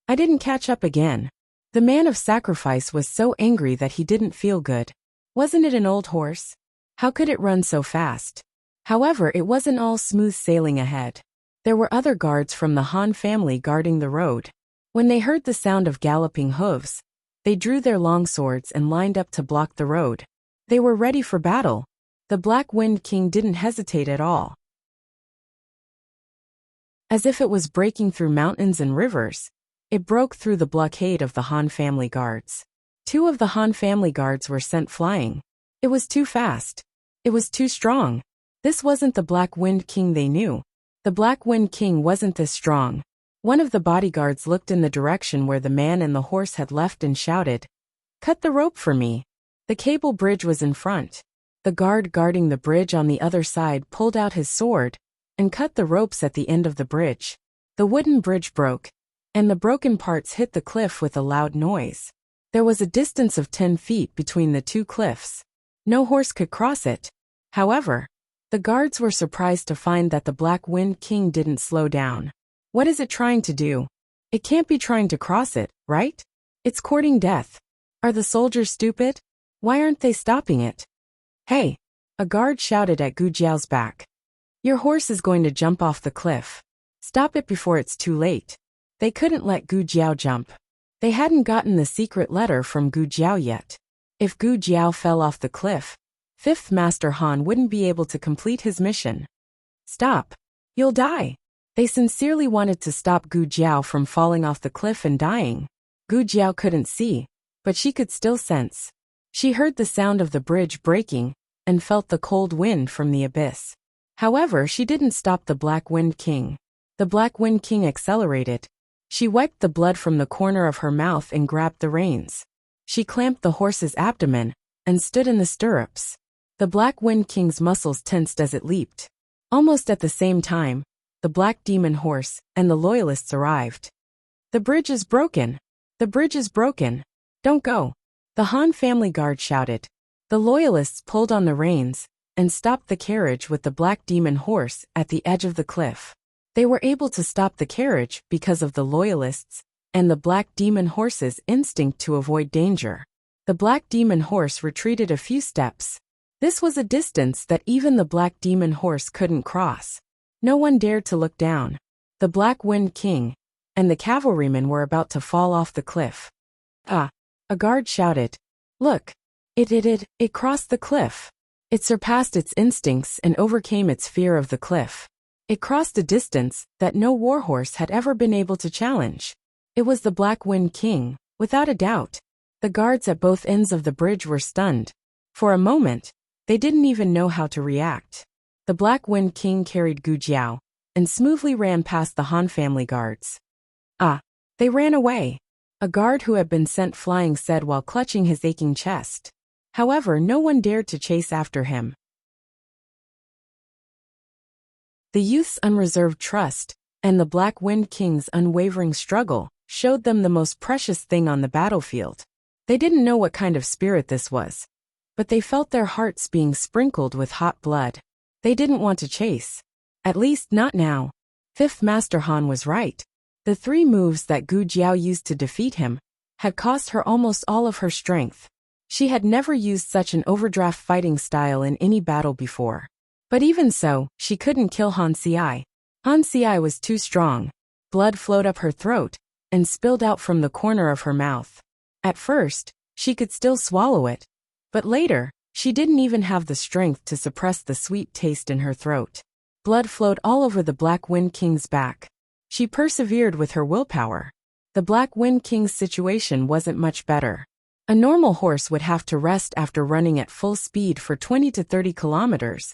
I didn't catch up again. The man of sacrifice was so angry that he didn't feel good. Wasn't it an old horse? How could it run so fast? However, it wasn't all smooth sailing ahead. There were other guards from the Han family guarding the road. When they heard the sound of galloping hooves, they drew their longswords and lined up to block the road. They were ready for battle. The Black Wind King didn't hesitate at all. As if it was breaking through mountains and rivers, it broke through the blockade of the Han family guards. 2 of the Han family guards were sent flying. It was too fast. It was too strong. This wasn't the Black Wind King they knew. The Black Wind King wasn't this strong. One of the bodyguards looked in the direction where the man and the horse had left and shouted, "Cut the rope for me." The cable bridge was in front. The guard guarding the bridge on the other side pulled out his sword and cut the ropes at the end of the bridge. The wooden bridge broke, and the broken parts hit the cliff with a loud noise. There was a distance of 10 feet between the 2 cliffs. No horse could cross it. However, the guards were surprised to find that the Black Wind King didn't slow down. What is it trying to do? It can't be trying to cross it, right? It's courting death. Are the soldiers stupid? Why aren't they stopping it? Hey! A guard shouted at Gu Jiao's back. Your horse is going to jump off the cliff. Stop it before it's too late. They couldn't let Gu Jiao jump. They hadn't gotten the secret letter from Gu Jiao yet. If Gu Jiao fell off the cliff, 5th Master Han wouldn't be able to complete his mission. Stop. You'll die. They sincerely wanted to stop Gu Jiao from falling off the cliff and dying. Gu Jiao couldn't see, but she could still sense. She heard the sound of the bridge breaking and felt the cold wind from the abyss. However, she didn't stop the Black Wind King. The Black Wind King accelerated. She wiped the blood from the corner of her mouth and grabbed the reins. She clamped the horse's abdomen and stood in the stirrups. The Black Wind King's muscles tensed as it leaped. Almost at the same time, the Black Demon horse and the loyalists arrived. The bridge is broken. The bridge is broken. Don't go. The Han family guard shouted. The loyalists pulled on the reins and stopped the carriage with the black demon horse at the edge of the cliff. They were able to stop the carriage because of the loyalists and the black demon horse's instinct to avoid danger. The black demon horse retreated a few steps. This was a distance that even the black demon horse couldn't cross. No one dared to look down. The Black Wind King and the cavalrymen were about to fall off the cliff. Ah! A guard shouted. Look! It crossed the cliff. It surpassed its instincts and overcame its fear of the cliff. It crossed a distance that no warhorse had ever been able to challenge. It was the Black Wind King, without a doubt. The guards at both ends of the bridge were stunned. For a moment, they didn't even know how to react. The Black Wind King carried Gu Jiao and smoothly ran past the Han family guards. Ah! They ran away. A guard who had been sent flying said while clutching his aching chest. However, no one dared to chase after him. The youth's unreserved trust and the Black Wind King's unwavering struggle showed them the most precious thing on the battlefield. They didn't know what kind of spirit this was, but they felt their hearts being sprinkled with hot blood. They didn't want to chase. At least not now. Fifth Master Han was right. The 3 moves that Gu Jiao used to defeat him had cost her almost all of her strength. She had never used such an overdraft fighting style in any battle before. But even so, she couldn't kill Han Ci. Han Ci was too strong. Blood flowed up her throat and spilled out from the corner of her mouth. At first, she could still swallow it, but later, she didn't even have the strength to suppress the sweet taste in her throat. Blood flowed all over the Black Wind King's back. She persevered with her willpower. The Black Wind King's situation wasn't much better. A normal horse would have to rest after running at full speed for 20 to 30 kilometers.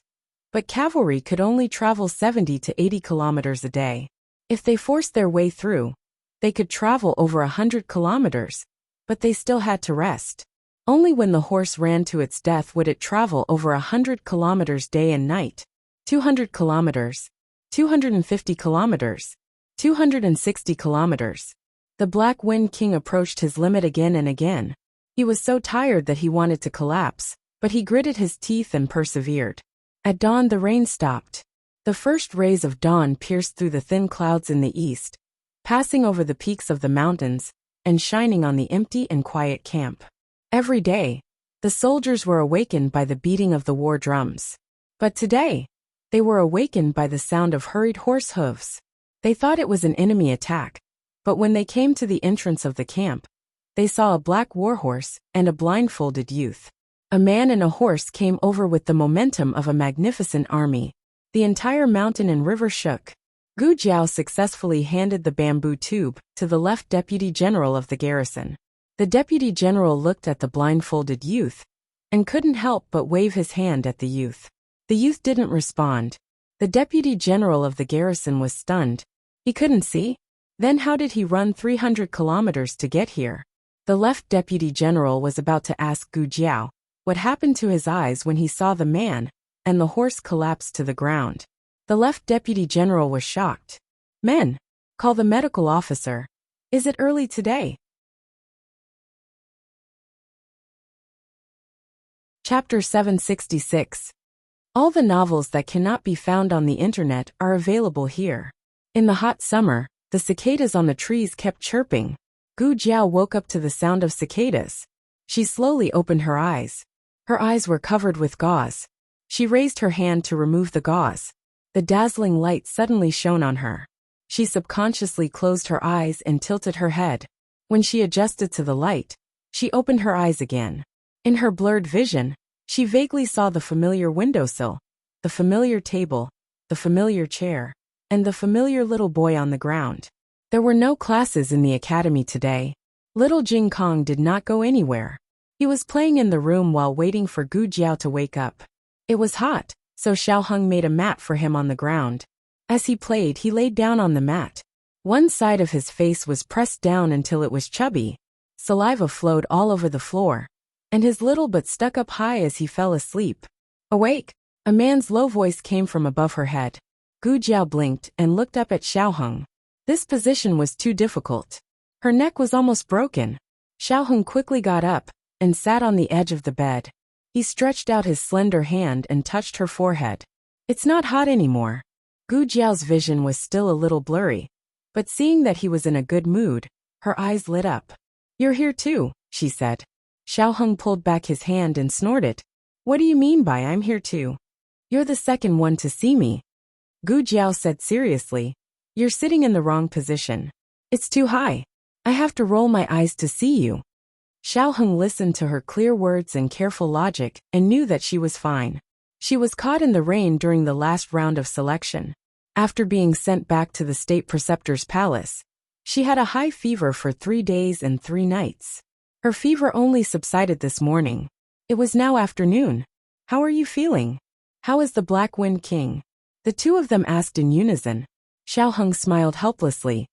But cavalry could only travel 70 to 80 kilometers a day. If they forced their way through, they could travel over 100 kilometers, but they still had to rest. Only when the horse ran to its death would it travel over 100 kilometers day and night. 200 kilometers, 250 kilometers, 260 kilometers. The Black Wind King approached his limit again and again. He was so tired that he wanted to collapse, but he gritted his teeth and persevered. At dawn the rain stopped. The first rays of dawn pierced through the thin clouds in the east, passing over the peaks of the mountains and shining on the empty and quiet camp. Every day, the soldiers were awakened by the beating of the war drums. But today, they were awakened by the sound of hurried horse hooves. They thought it was an enemy attack, but when they came to the entrance of the camp, they saw a black warhorse and a blindfolded youth. A man and a horse came over with the momentum of a magnificent army. The entire mountain and river shook. Gu Jiao successfully handed the bamboo tube to the left deputy general of the garrison. The deputy general looked at the blindfolded youth and couldn't help but wave his hand at the youth. The youth didn't respond. The deputy general of the garrison was stunned. He couldn't see? Then how did he run 300 kilometers to get here? The left deputy general was about to ask Gu Jiao what happened to his eyes when he saw the man and the horse collapse to the ground. The left deputy general was shocked. Men, call the medical officer. Is it early today? Chapter 766. All the novels that cannot be found on the internet are available here. In the hot summer, the cicadas on the trees kept chirping. Gu Jiao woke up to the sound of cicadas. She slowly opened her eyes. Her eyes were covered with gauze. She raised her hand to remove the gauze. The dazzling light suddenly shone on her. She subconsciously closed her eyes and tilted her head. When she adjusted to the light, she opened her eyes again. In her blurred vision, she vaguely saw the familiar windowsill, the familiar table, the familiar chair, and the familiar little boy on the ground. There were no classes in the academy today. Little Jing Kong did not go anywhere. He was playing in the room while waiting for Gu Jiao to wake up. It was hot, so Xiao Heng made a mat for him on the ground. As he played, he laid down on the mat. One side of his face was pressed down until it was chubby. Saliva flowed all over the floor, and his little butt stuck up high as he fell asleep. Awake! A man's low voice came from above her head. Gu Jiao blinked and looked up at Xiao Heng. This position was too difficult. Her neck was almost broken. Xiao Heng quickly got up and sat on the edge of the bed. He stretched out his slender hand and touched her forehead. It's not hot anymore. Gu Jiao's vision was still a little blurry, but seeing that he was in a good mood, her eyes lit up. You're here too, she said. Xiaoheng pulled back his hand and snorted. What do you mean by I'm here too? You're the second one to see me. Gu Jiao said seriously. You're sitting in the wrong position. It's too high. I have to roll my eyes to see you. Xiaoheng listened to her clear words and careful logic and knew that she was fine. She was caught in the rain during the last round of selection. After being sent back to the state preceptor's palace, she had a high fever for 3 days and 3 nights. Her fever only subsided this morning. It was now afternoon. How are you feeling? How is the Black Wind King? The two of them asked in unison. Xiaoheng smiled helplessly.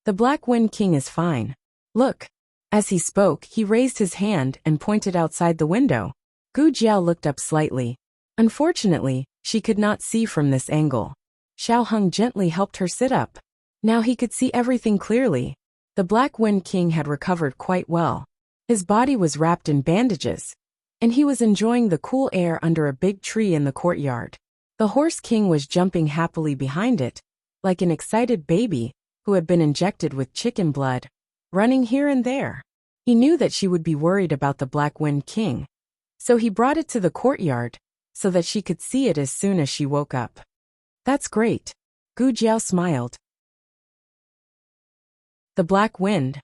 The Black Wind King is fine. Look. As he spoke, he raised his hand and pointed outside the window. Gu Jiao looked up slightly. Unfortunately, she could not see from this angle. Xiaoheng gently helped her sit up. Now he could see everything clearly. The Black Wind King had recovered quite well. His body was wrapped in bandages, and he was enjoying the cool air under a big tree in the courtyard. The Horse King was jumping happily behind it, like an excited baby who had been injected with chicken blood, running here and there. He knew that she would be worried about the Black Wind King, so he brought it to the courtyard so that she could see it as soon as she woke up. That's great. Gu Jiao smiled. The Black Wind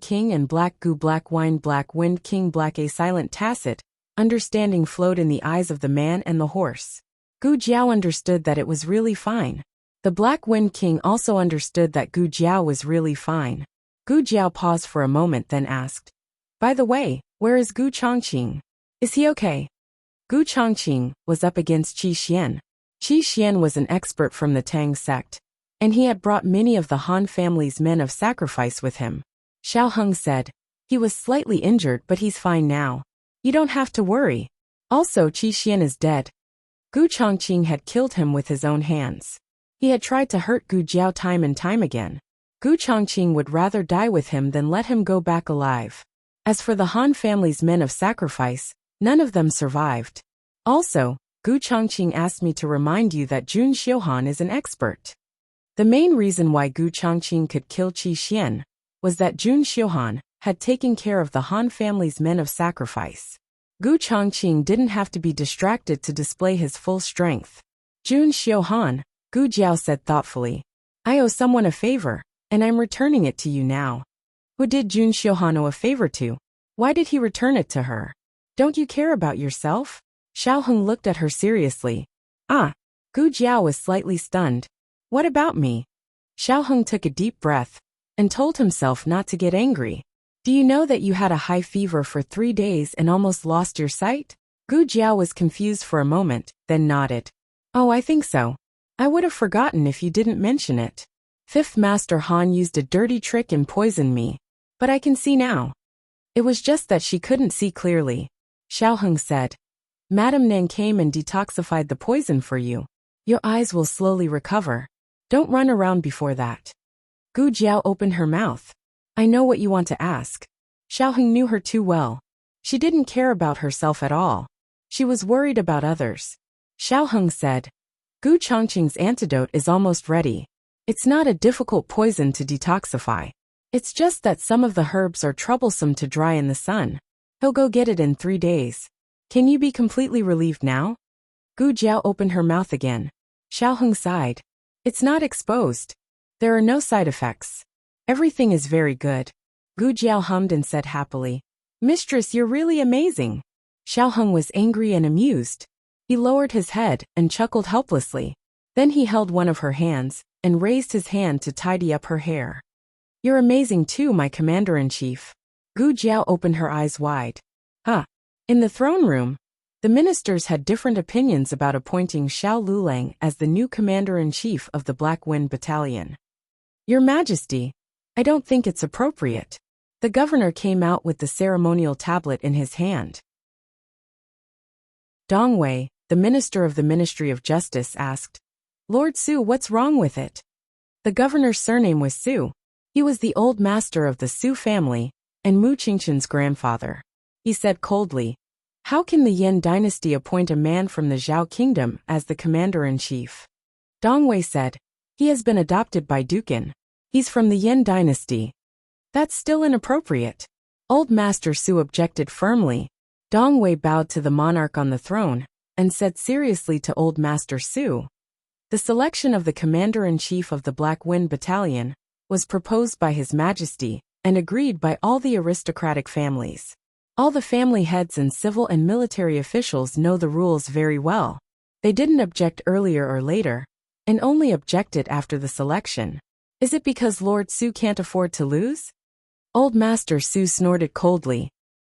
King and Black Gu Black Wine Black Wind King Black A silent tacit understanding flowed in the eyes of the man and the horse. Gu Jiao understood that it was really fine. The Black Wind King also understood that Gu Jiao was really fine. Gu Jiao paused for a moment then asked, by the way, where is Gu Chongqing? Is he okay? Gu Chongqing was up against Qi Xian. Qi Xian was an expert from the Tang sect, and he had brought many of the Han family's men of sacrifice with him. Xiaoheng said, he was slightly injured but he's fine now. You don't have to worry. Also Qi Xian is dead. Gu Chongqing had killed him with his own hands. He had tried to hurt Gu Jiao time and time again. Gu Chongqing would rather die with him than let him go back alive. As for the Han family's men of sacrifice, none of them survived. Also, Gu Chongqing asked me to remind you that Jun Xiuhan is an expert. The main reason why Gu Chongqing could kill Qi Xian was that Jun Xiuhan had taken care of the Han family's men of sacrifice. Gu Chongqing didn't have to be distracted to display his full strength. Jun Xiuhan, Gu Jiao said thoughtfully. I owe someone a favor, and I'm returning it to you now. Who did Jun Xiuhan owe a favor to? Why did he return it to her? Don't you care about yourself? Xiaoheng looked at her seriously. Ah, Gu Jiao was slightly stunned. What about me? Xiaoheng took a deep breath and told himself not to get angry. Do you know that you had a high fever for 3 days and almost lost your sight? Gu Jiao was confused for a moment, then nodded. Oh, I think so. I would have forgotten if you didn't mention it. Fifth Master Han used a dirty trick and poisoned me. But I can see now. It was just that she couldn't see clearly. Xiaoheng said. Madame Nan came and detoxified the poison for you. Your eyes will slowly recover. Don't run around before that. Gu Jiao opened her mouth. I know what you want to ask. Xiaoheng knew her too well. She didn't care about herself at all. She was worried about others. Xiaoheng said, Gu Chongqing's antidote is almost ready. It's not a difficult poison to detoxify. It's just that some of the herbs are troublesome to dry in the sun. He'll go get it in 3 days. Can you be completely relieved now? Gu Jiao opened her mouth again. Xiaoheng sighed. It's not exposed. There are no side effects. Everything is very good. Gu Jiao hummed and said happily. Mistress, you're really amazing. Xiaoheng was angry and amused. He lowered his head and chuckled helplessly. Then he held one of her hands and raised his hand to tidy up her hair. You're amazing too, my commander-in-chief. Gu Jiao opened her eyes wide. Huh. In the throne room, the ministers had different opinions about appointing Xiao Lulang as the new commander-in-chief of the Black Wind Battalion. Your Majesty, I don't think it's appropriate. The governor came out with the ceremonial tablet in his hand. Dong Wei, the minister of the Ministry of Justice, asked, Lord Su, what's wrong with it? The governor's surname was Su. He was the old master of the Su family and Mu Qingqin's grandfather. he said coldly. How can the Yin dynasty appoint a man from the Zhao kingdom as the commander-in-chief? Dong Wei said. He has been adopted by Dukan. He's from the Yin dynasty. That's still inappropriate. Old Master Su objected firmly. Dong Wei bowed to the monarch on the throne and said seriously to Old Master Su. The selection of the commander-in-chief of the Black Wind Battalion was proposed by His Majesty and agreed by all the aristocratic families. All the family heads and civil and military officials know the rules very well. They didn't object earlier or later, and only objected after the selection. Is it because Lord Su can't afford to lose? Old Master Su snorted coldly.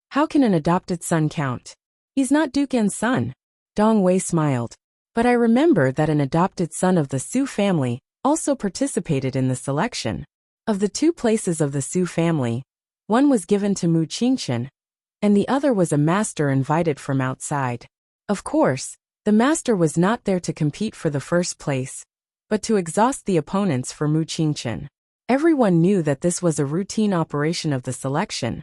How can an adopted son count? He's not Dukan's son. Dong Wei smiled. But I remember that an adopted son of the Su family also participated in the selection. Of the 2 places of the Su family, one was given to Mu Qingchen, and the other was a master invited from outside. Of course, the master was not there to compete for the first place, but to exhaust the opponents for Mu Qingchen. Everyone knew that this was a routine operation of the selection,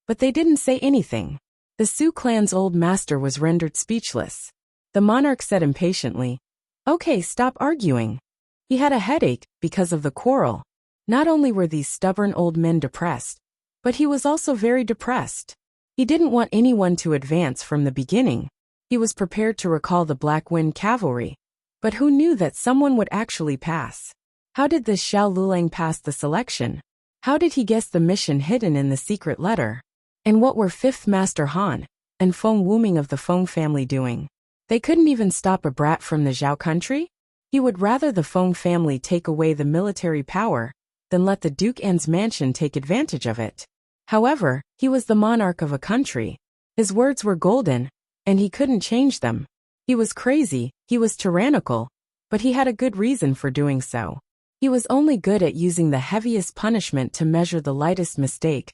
but they didn't say anything. The Su clan's old master was rendered speechless. The monarch said impatiently, "Okay, stop arguing." He had a headache because of the quarrel. Not only were these stubborn old men depressed, but he was also very depressed. He didn't want anyone to advance from the beginning. He was prepared to recall the Black Wind Cavalry, but who knew that someone would actually pass? How did this Xiao Lulang pass the selection? How did he guess the mission hidden in the secret letter? And what were 5th Master Han and Feng Wuming of the Feng family doing? They couldn't even stop a brat from the Zhao country? He would rather the Feng family take away the military power than let the Duke An's mansion take advantage of it. However, he was the monarch of a country. His words were golden, and he couldn't change them. He was crazy, he was tyrannical, but he had a good reason for doing so. He was only good at using the heaviest punishment to measure the lightest mistake,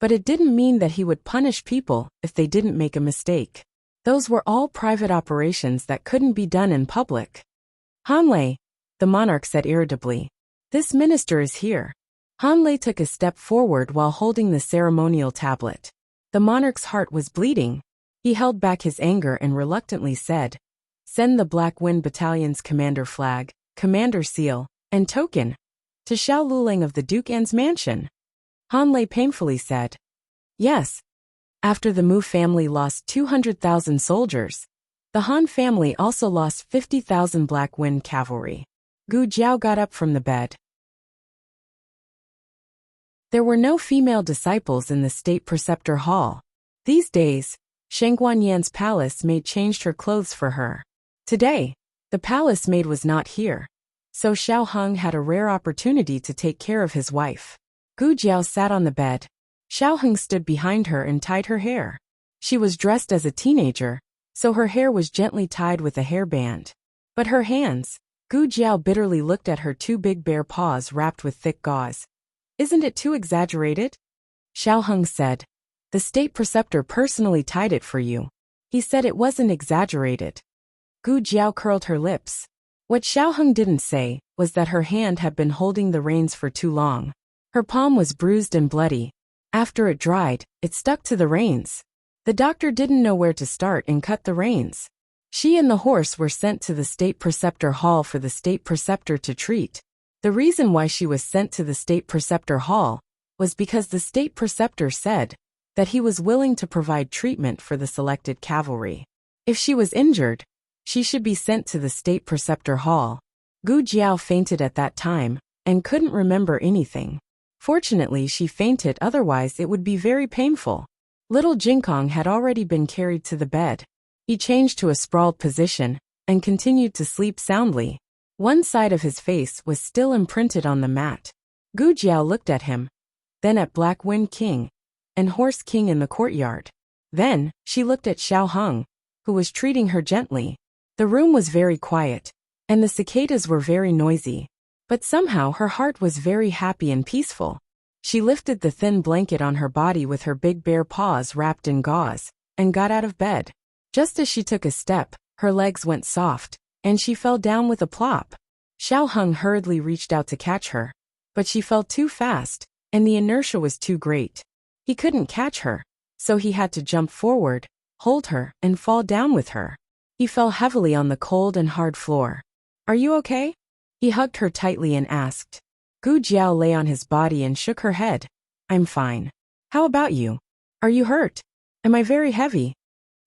but it didn't mean that he would punish people if they didn't make a mistake. Those were all private operations that couldn't be done in public. Hanlei, the monarch said irritably. This minister is here. Hanlei took a step forward while holding the ceremonial tablet. The monarch's heart was bleeding. He held back his anger and reluctantly said, "Send the Black Wind Battalion's commander flag, commander seal, and token to Xiao Lulang of the Duke An's mansion." Hanlei painfully said, "Yes." After the Mu family lost 200,000 soldiers, the Han family also lost 50,000 Black Wind cavalry. Gu Jiao got up from the bed. There were no female disciples in the state preceptor hall. These days, Sheng Guanyan's palace maid changed her clothes for her. Today, the palace maid was not here, so Xiao Heng had a rare opportunity to take care of his wife. Gu Jiao sat on the bed. Xiao Heng stood behind her and tied her hair. She was dressed as a teenager, so her hair was gently tied with a hairband. But her hands, Gu Jiao bitterly looked at her 2 big bare paws wrapped with thick gauze. Isn't it too exaggerated? Xiao Heng said. The state preceptor personally tied it for you. He said it wasn't exaggerated. Gu Jiao curled her lips. What Xiao Heng didn't say was that her hand had been holding the reins for too long. Her palm was bruised and bloody. After it dried, it stuck to the reins. The doctor didn't know where to start and cut the reins. She and the horse were sent to the state preceptor hall for the state preceptor to treat. The reason why she was sent to the state preceptor hall was because the state preceptor said that he was willing to provide treatment for the selected cavalry. If she was injured, she should be sent to the state preceptor hall. Gu Jiao fainted at that time and couldn't remember anything. Fortunately, she fainted, otherwise it would be very painful. Little Jinkong had already been carried to the bed. He changed to a sprawled position and continued to sleep soundly. One side of his face was still imprinted on the mat. Gu Jiao looked at him, then at Black Wind King and Horse King in the courtyard. Then, she looked at Xiao Heng, who was treating her gently. The room was very quiet, and the cicadas were very noisy. But somehow her heart was very happy and peaceful. She lifted the thin blanket on her body with her big bare paws wrapped in gauze, and got out of bed. Just as she took a step, her legs went soft, and she fell down with a plop. Xiao Heng hurriedly reached out to catch her, but she fell too fast, and the inertia was too great. He couldn't catch her. so he had to jump forward, hold her, and fall down with her. He fell heavily on the cold and hard floor. Are you okay? He hugged her tightly and asked. Gu Jiao lay on his body and shook her head. I'm fine. How about you? Are you hurt? Am I very heavy?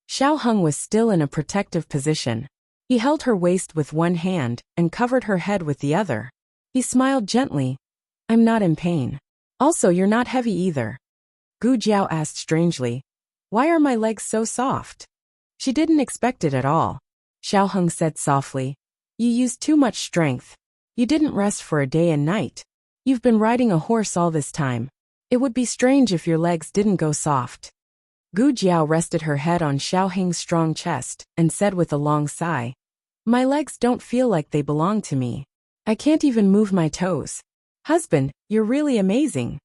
Xiao Heng was still in a protective position. He held her waist with one hand and covered her head with the other. He smiled gently. I'm not in pain. Also, you're not heavy either. Gu Jiao asked strangely. Why are my legs so soft? She didn't expect it at all. Xiao Heng said softly. You used too much strength. You didn't rest for a day and night. You've been riding a horse all this time. It would be strange if your legs didn't go soft. Gu Jiao rested her head on Xiao Heng's strong chest and said with a long sigh. My legs don't feel like they belong to me. I can't even move my toes. Husband, you're really amazing.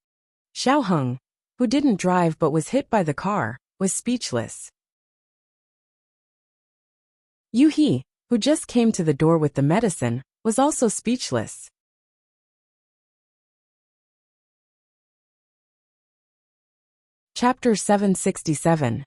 Xiao Heng, who didn't drive but was hit by the car, was speechless. Yu He, who just came to the door with the medicine, was also speechless. Chapter 767.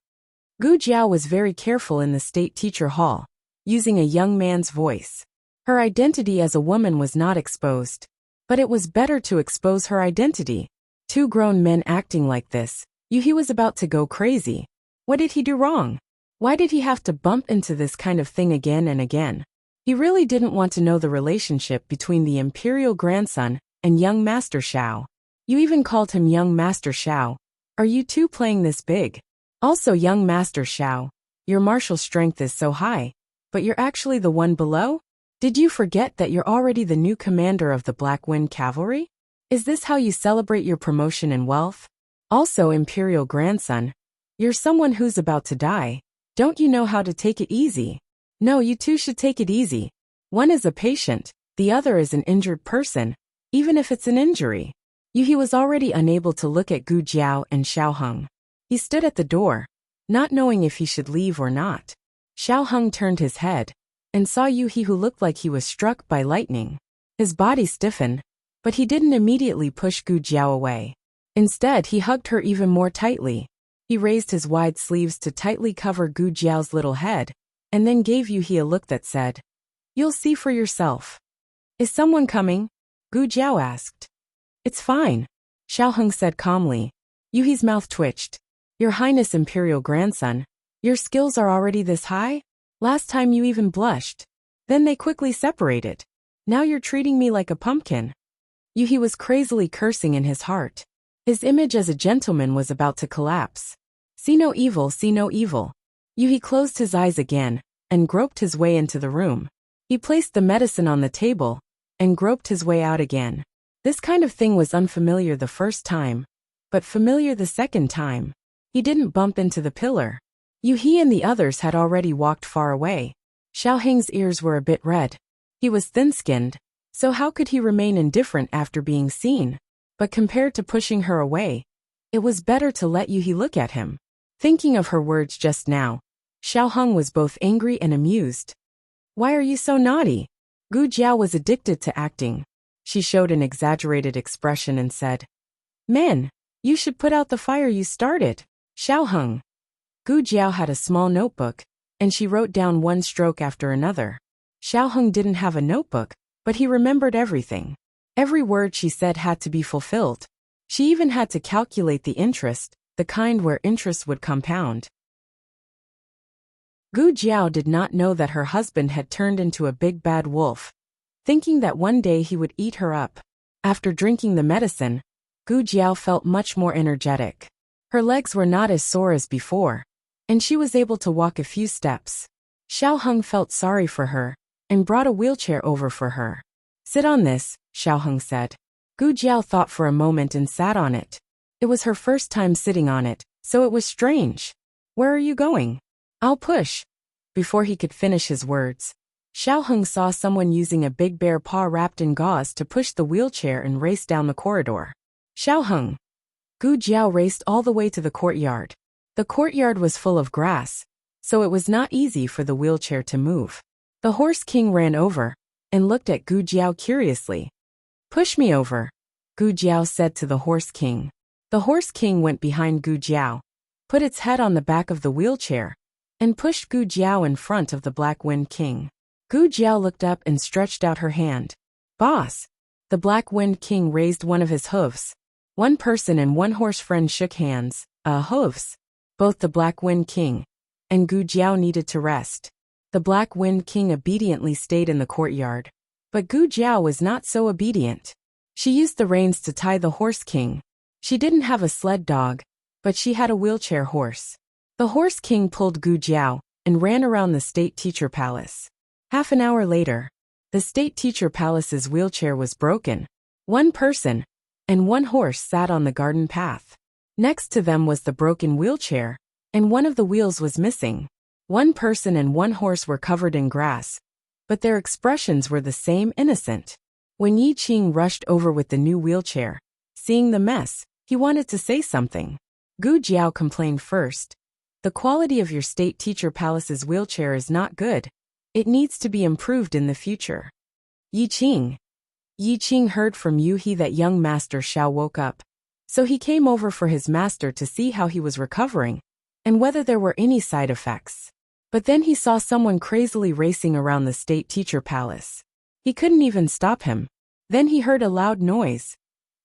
Gu Jiao was very careful in the state teacher hall, using a young man's voice. Her identity as a woman was not exposed, but it was better to expose her identity. Two grown men acting like this, Yu He was about to go crazy. What did he do wrong? Why did he have to bump into this kind of thing again and again? He really didn't want to know the relationship between the imperial grandson and young Master Xiao. You even called him young Master Xiao. Are you two playing this big? Also, young Master Xiao, your martial strength is so high, but you're actually the one below? Did you forget that you're already the new commander of the Black Wind Cavalry? Is this how you celebrate your promotion and wealth? Also, imperial grandson, you're someone who's about to die. Don't you know how to take it easy? No, you two should take it easy. One is a patient, the other is an injured person, even if it's an injury. Yu He was already unable to look at Gu Jiao and Xiao Heng. He stood at the door, not knowing if he should leave or not. Xiao Heng turned his head and saw Yu He, who looked like he was struck by lightning. His body stiffened, but he didn't immediately push Gu Jiao away. Instead, he hugged her even more tightly. He raised his wide sleeves to tightly cover Gu Jiao's little head, and then gave Yu He a look that said, You'll see for yourself. Is someone coming? Gu Jiao asked. It's fine, Xiao Heng said calmly. Yu He's mouth twitched. Your Highness Imperial Grandson, your skills are already this high? Last time you even blushed. Then they quickly separated. Now you're treating me like a pumpkin. Yu He was crazily cursing in his heart. His image as a gentleman was about to collapse. See no evil, see no evil. Yu He closed his eyes again and groped his way into the room. He placed the medicine on the table and groped his way out again. This kind of thing was unfamiliar the first time, but familiar the second time. He didn't bump into the pillar. Yu He and the others had already walked far away. Xiao Heng's ears were a bit red. He was thin-skinned, so how could he remain indifferent after being seen? But compared to pushing her away, it was better to let Yu He look at him. Thinking of her words just now, Xiao Heng was both angry and amused. Why are you so naughty? Gu Jiao was addicted to acting. She showed an exaggerated expression and said, Men, you should put out the fire you started. Xiao Heng. Gu Jiao had a small notebook, and she wrote down one stroke after another. Xiao Heng didn't have a notebook, but he remembered everything. Every word she said had to be fulfilled. She even had to calculate the interest, the kind where interest would compound. Gu Jiao did not know that her husband had turned into a big bad wolf, thinking that one day he would eat her up. After drinking the medicine, Gu Jiao felt much more energetic. Her legs were not as sore as before, and she was able to walk a few steps. Xiao Heng felt sorry for her and brought a wheelchair over for her. Sit on this, Xiao Heng said. Gu Jiao thought for a moment and sat on it. It was her first time sitting on it, so it was strange. Where are you going? I'll push. Before he could finish his words, Xiao Heng saw someone using a big bear paw wrapped in gauze to push the wheelchair and race down the corridor. Xiao Heng. Gu Jiao raced all the way to the courtyard. The courtyard was full of grass, so it was not easy for the wheelchair to move. The Horse King ran over and looked at Gu Jiao curiously. Push me over, Gu Jiao said to the Horse King. The Horse King went behind Gu Jiao put its head on the back of the wheelchair, and pushed Gu Jiao in front of the Black Wind King. Gu Jiao looked up and stretched out her hand. Boss! The Black Wind King raised one of his hoofs. One person and one horse friend shook hands. Hoofs. Both the Black Wind King and Gu Jiao needed to rest. The Black Wind King obediently stayed in the courtyard. But Gu Jiao was not so obedient. She used the reins to tie the Horse King. She didn't have a sled dog, but she had a wheelchair horse. The Horse King pulled Gu Jiao and ran around the State Teacher Palace. Half an hour later, the State Teacher Palace's wheelchair was broken. One person and one horse sat on the garden path. Next to them was the broken wheelchair, and one of the wheels was missing. One person and one horse were covered in grass, but their expressions were the same, innocent. When Yi Qing rushed over with the new wheelchair, seeing the mess, he wanted to say something. Gu Jiao complained first. The quality of your State Teacher Palace's wheelchair is not good. It needs to be improved in the future. Yi Qing. Yi Qing heard from Yu He that young Master Xiao woke up. So he came over for his master to see how he was recovering, and whether there were any side effects. But then he saw someone crazily racing around the State Teacher Palace. He couldn't even stop him. Then he heard a loud noise.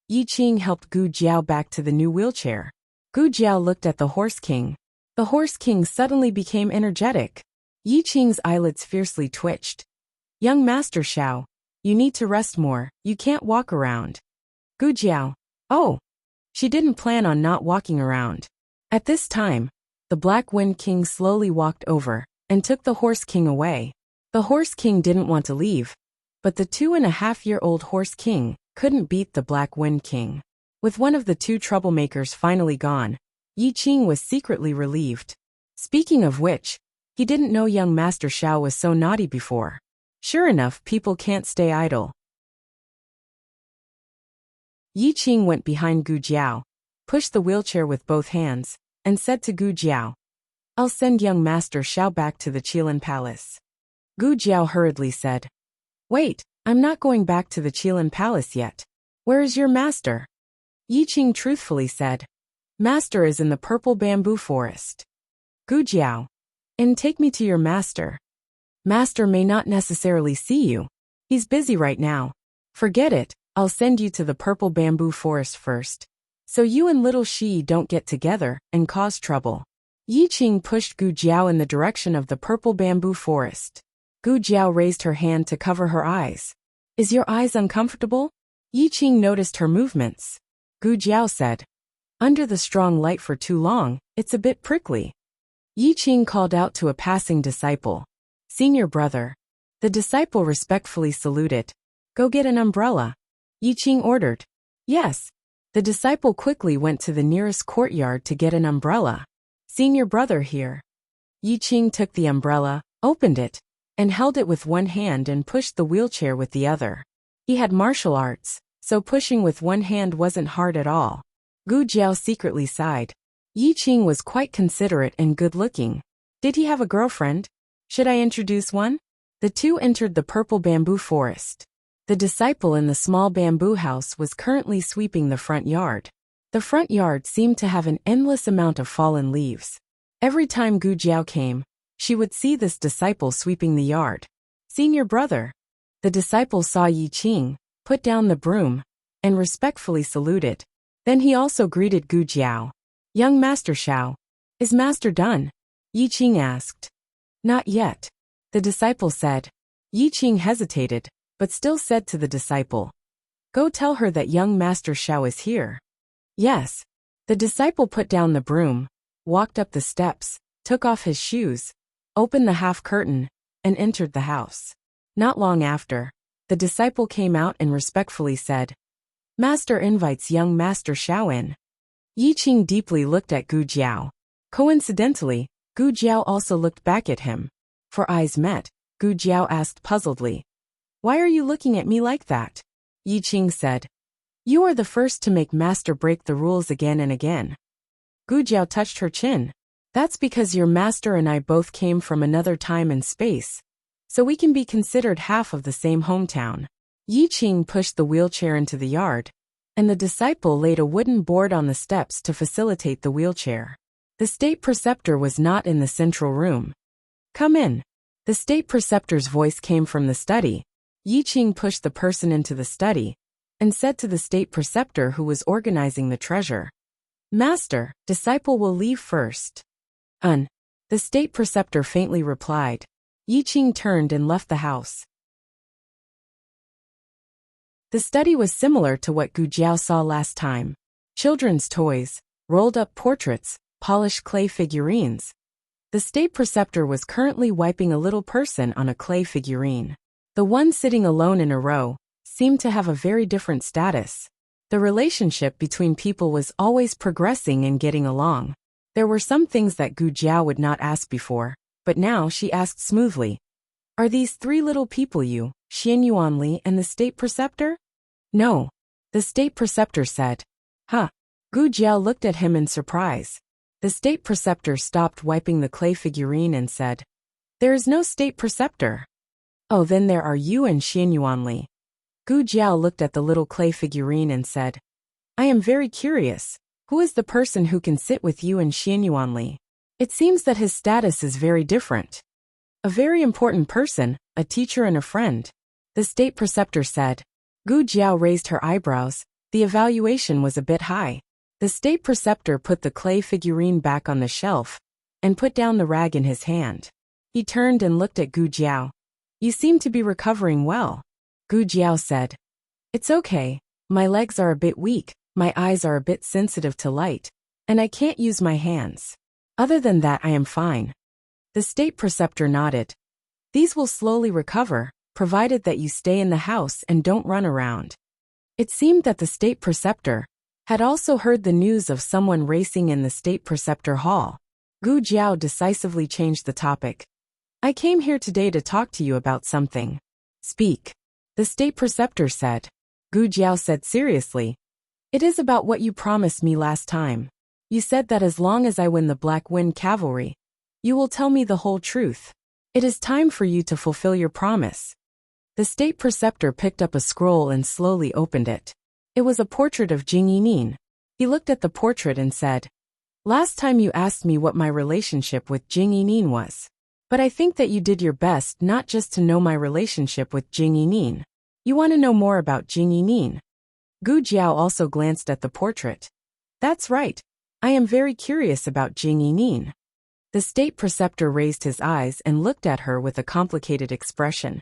Yi Qing helped Gu Jiao back to the new wheelchair. Gu Jiao looked at the Horse King. The Horse King suddenly became energetic. Yi Qing's eyelids fiercely twitched. Young Master Xiao, you need to rest more, you can't walk around. Gu Jiao, oh. She didn't plan on not walking around. At this time, the Black Wind King slowly walked over and took the Horse King away. The Horse King didn't want to leave, but the 2.5-year-old Horse King couldn't beat the Black Wind King. With one of the two troublemakers finally gone, Yi Qing was secretly relieved. Speaking of which, he didn't know young Master Xiao was so naughty before. Sure enough, people can't stay idle. Yi Qing went behind Gu Jiao, pushed the wheelchair with both hands, and said to Gu Jiao, I'll send young Master Xiao back to the Qilin Palace. Gu Jiao hurriedly said, Wait, I'm not going back to the Qilin Palace yet. Where is your master? Yi Qing truthfully said, Master is in the purple bamboo forest. Gu Jiao, and take me to your master. Master may not necessarily see you. He's busy right now. Forget it, I'll send you to the purple bamboo forest first. So you and little Shi don't get together and cause trouble. Yi Qing pushed Gu Jiao in the direction of the purple bamboo forest. Gu Jiao raised her hand to cover her eyes. Is your eyes uncomfortable? Yi Qing noticed her movements. Gu Jiao said, Under the strong light for too long, it's a bit prickly. Yi Qing called out to a passing disciple. Senior brother. The disciple respectfully saluted. Go get an umbrella. Yi Qing ordered. Yes. The disciple quickly went to the nearest courtyard to get an umbrella. Senior brother here. Yi Qing took the umbrella, opened it, and held it with one hand and pushed the wheelchair with the other. He had martial arts, so pushing with one hand wasn't hard at all. Gu Jiao secretly sighed. Yi Qing was quite considerate and good-looking. Did he have a girlfriend? Should I introduce one? The two entered the purple bamboo forest. The disciple in the small bamboo house was currently sweeping the front yard. The front yard seemed to have an endless amount of fallen leaves. Every time Gu Jiao came, she would see this disciple sweeping the yard. Senior brother. The disciple saw Yi Qing, put down the broom, and respectfully saluted. Then he also greeted Gu Jiao. Young Master Xiao. Is Master done? Yi Qing asked. Not yet. The disciple said. Yi Qing hesitated, but still said to the disciple. Go tell her that young Master Xiao is here. Yes. The disciple put down the broom, walked up the steps, took off his shoes, opened the half curtain, and entered the house. Not long after, the disciple came out and respectfully said, Master invites young Master Xiao in. Yi Qing deeply looked at Gu Jiao. Coincidentally, Gu Jiao also looked back at him. For eyes met, Gu Jiao asked puzzledly, Why are you looking at me like that? Yi Qing said, You are the first to make Master break the rules again and again. Gu Jiao touched her chin. That's because your master and I both came from another time and space, so we can be considered half of the same hometown. Yi Qing pushed the wheelchair into the yard, and the disciple laid a wooden board on the steps to facilitate the wheelchair. The state preceptor was not in the central room. Come in. The state preceptor's voice came from the study. Yi Qing pushed the person into the study and said to the state preceptor who was organizing the treasure, Master, disciple will leave first. The state preceptor faintly replied. Yi Qing turned and left the house. The study was similar to what Gu Jiao saw last time. Children's toys, rolled-up portraits, polished clay figurines. The state preceptor was currently wiping a little person on a clay figurine. The one sitting alone in a row seemed to have a very different status. The relationship between people was always progressing and getting along. There were some things that Gu Jiao would not ask before, but now she asked smoothly. Are these three little people you, Xianyuan Li and the state preceptor? No. The state preceptor said. Huh. Gu Jiao looked at him in surprise. The state preceptor stopped wiping the clay figurine and said, There is no state preceptor. Oh, then there are you and Xianyuan Li. Gu Jiao looked at the little clay figurine and said, I am very curious. Who is the person who can sit with you and Xianyuan Li? It seems that his status is very different. A very important person, a teacher and a friend. The state preceptor said. Gu Jiao raised her eyebrows. The evaluation was a bit high. The state preceptor put the clay figurine back on the shelf and put down the rag in his hand. He turned and looked at Gu Jiao. You seem to be recovering well. Gu Jiao said. It's okay. My legs are a bit weak, my eyes are a bit sensitive to light, and I can't use my hands. Other than that I am fine. The state preceptor nodded. These will slowly recover, provided that you stay in the house and don't run around. It seemed that the state preceptor had also heard the news of someone racing in the state preceptor hall. Gu Jiao decisively changed the topic. I came here today to talk to you about something. Speak. The state preceptor said. Gu Jiao said seriously. It is about what you promised me last time. You said that as long as I win the Black Wind Cavalry, you will tell me the whole truth. It is time for you to fulfill your promise. The state preceptor picked up a scroll and slowly opened it. It was a portrait of Jing Yining. He looked at the portrait and said, Last time you asked me what my relationship with Jing Yining was. But I think that you did your best not just to know my relationship with Jing Yining. You want to know more about Jing Yining. Gu Jiao also glanced at the portrait. That's right. I am very curious about Jing Yining. The state preceptor raised his eyes and looked at her with a complicated expression.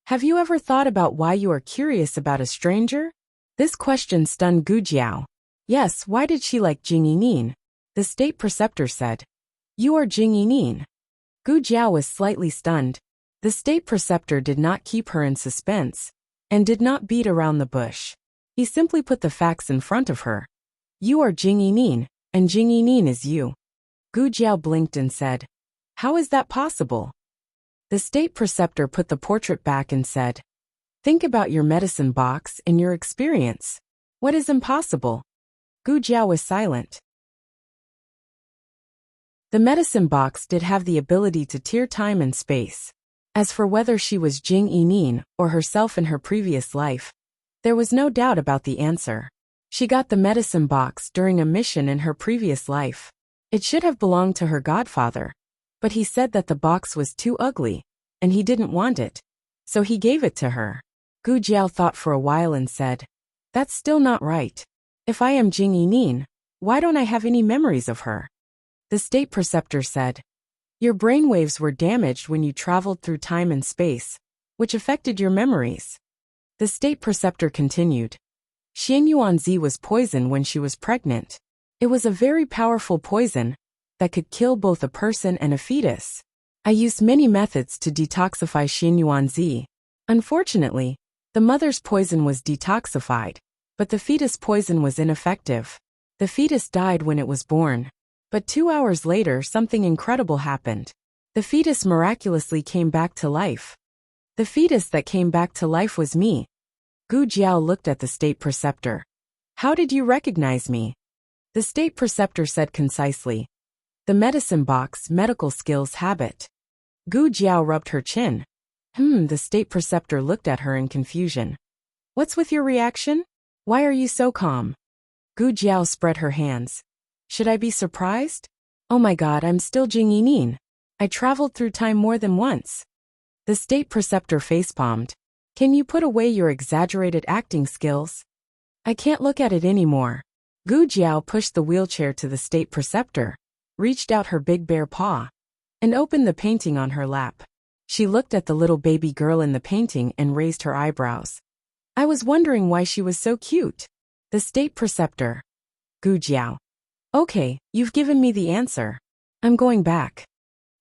Have you ever thought about why you are curious about a stranger? This question stunned Gu Jiao. Yes, why did she like Jing Yining? The state preceptor said. You are Jing Yining. Gu Jiao was slightly stunned. The state preceptor did not keep her in suspense and did not beat around the bush. He simply put the facts in front of her. You are Jing Yining, and Jing Yining is you. Gu Jiao blinked and said, How is that possible? The state preceptor put the portrait back and said, Think about your medicine box and your experience. What is impossible? Gu Jiao was silent. The medicine box did have the ability to tear time and space. As for whether she was Jing Yining or herself in her previous life, there was no doubt about the answer. She got the medicine box during a mission in her previous life. It should have belonged to her godfather, but he said that the box was too ugly, and he didn't want it, so he gave it to her. Gu Jiao thought for a while and said, That's still not right. If I am Jing Yining, why don't I have any memories of her? The state preceptor said, Your brainwaves were damaged when you traveled through time and space, which affected your memories. The state preceptor continued. Xianyuan Zi was poisoned when she was pregnant. It was a very powerful poison that could kill both a person and a fetus. I used many methods to detoxify Xianyuan Zi. Unfortunately, the mother's poison was detoxified, but the fetus poison was ineffective. The fetus died when it was born. But 2 hours later something incredible happened. The fetus miraculously came back to life. The fetus that came back to life was me. Gu Jiao looked at the state preceptor. How did you recognize me? The state preceptor said concisely. The medicine box, medical skills habit. Gu Jiao rubbed her chin. The state preceptor looked at her in confusion. What's with your reaction? Why are you so calm? Gu Jiao spread her hands. Should I be surprised? Oh my god, I'm still Jing Yinin. I traveled through time more than once. The state preceptor facepalmed. Can you put away your exaggerated acting skills? I can't look at it anymore. Gu Jiao pushed the wheelchair to the state preceptor, reached out her big bare paw, and opened the painting on her lap. She looked at the little baby girl in the painting and raised her eyebrows. I was wondering why she was so cute. The state preceptor. Gu Jiao. Okay, you've given me the answer. I'm going back.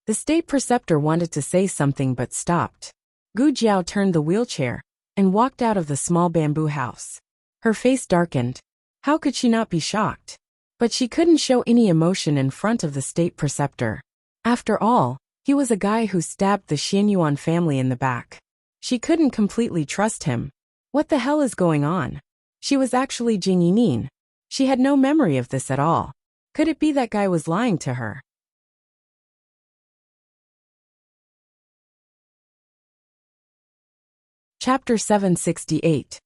The state preceptor wanted to say something but stopped. Gu Jiao turned the wheelchair and walked out of the small bamboo house. Her face darkened. How could she not be shocked? But she couldn't show any emotion in front of the state preceptor. After all, he was a guy who stabbed the Xianyuan family in the back. She couldn't completely trust him. What the hell is going on? She was actually Jing Yinin. She had no memory of this at all. Could it be that guy was lying to her? Chapter 768.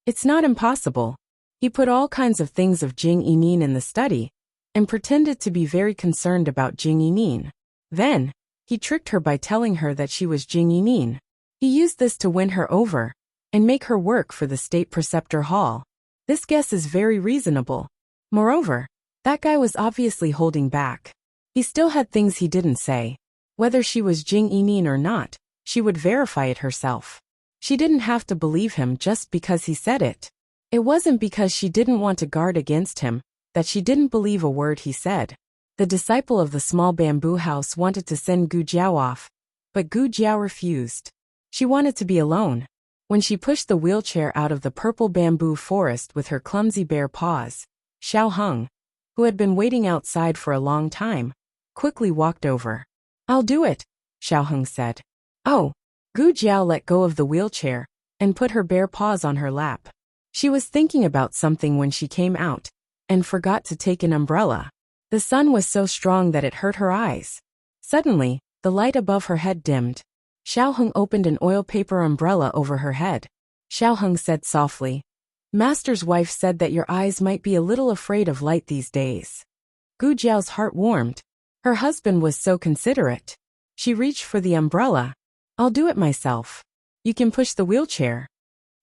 It's not impossible. He put all kinds of things of Jing Yinin in the study, and pretended to be very concerned about Jing Yinin. Then, he tricked her by telling her that she was Jing Yinin. He used this to win her over, and make her work for the state preceptor hall. This guess is very reasonable. Moreover, that guy was obviously holding back. He still had things he didn't say. Whether she was Jing Yinin or not, she would verify it herself. She didn't have to believe him just because he said it. It wasn't because she didn't want to guard against him that she didn't believe a word he said. The disciple of the small bamboo house wanted to send Gu Jiao off, but Gu Jiao refused. She wanted to be alone. When she pushed the wheelchair out of the purple bamboo forest with her clumsy bare paws, Xiao Heng, who had been waiting outside for a long time, quickly walked over. I'll do it, Xiao Heng said. Oh. Gu Jiao let go of the wheelchair and put her bare paws on her lap. She was thinking about something when she came out and forgot to take an umbrella. The sun was so strong that it hurt her eyes. Suddenly, the light above her head dimmed. Xiao Heng opened an oil paper umbrella over her head. Xiao Heng said softly, Master's wife said that your eyes might be a little afraid of light these days. Gu Jiao's heart warmed. Her husband was so considerate. She reached for the umbrella. I'll do it myself. You can push the wheelchair.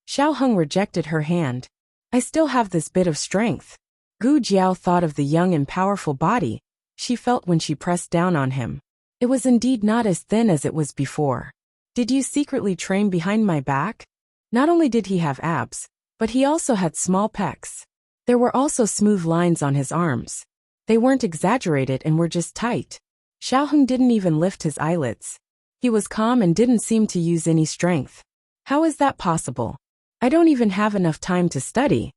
Xiao Heng rejected her hand. I still have this bit of strength. Gu Jiao thought of the young and powerful body she felt when she pressed down on him. It was indeed not as thin as it was before. Did you secretly train behind my back? Not only did he have abs, but he also had small pecs. There were also smooth lines on his arms. They weren't exaggerated and were just tight. Xiao Heng didn't even lift his eyelids. He was calm and didn't seem to use any strength. How is that possible? I don't even have enough time to study.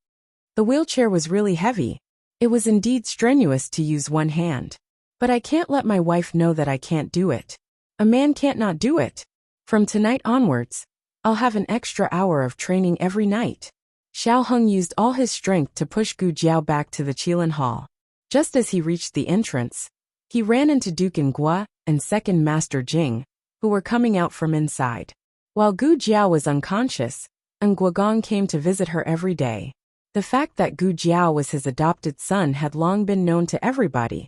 The wheelchair was really heavy. It was indeed strenuous to use one hand. But I can't let my wife know that I can't do it. A man can't not do it. From tonight onwards, I'll have an extra hour of training every night. Xiao Heng used all his strength to push Gu Jiao back to the Qilin Hall. Just as he reached the entrance, he ran into Duke Ngua and Second Master Jing, who were coming out from inside. While Gu Jiao was unconscious, Nguagong came to visit her every day. The fact that Gu Jiao was his adopted son had long been known to everybody,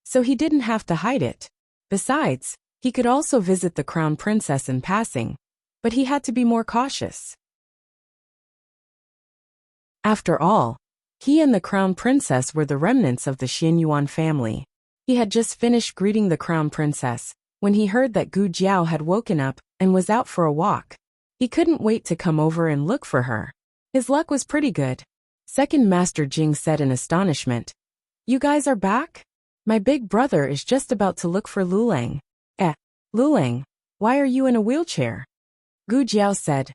so he didn't have to hide it. Besides, he could also visit the crown princess in passing, but he had to be more cautious. After all, he and the crown princess were the remnants of the Xianyuan family. He had just finished greeting the crown princess when he heard that Gu Jiao had woken up and was out for a walk. He couldn't wait to come over and look for her. His luck was pretty good. Second Master Jing said in astonishment, You guys are back? My big brother is just about to look for Lulang. Lulang, why are you in a wheelchair? Gu Jiao said,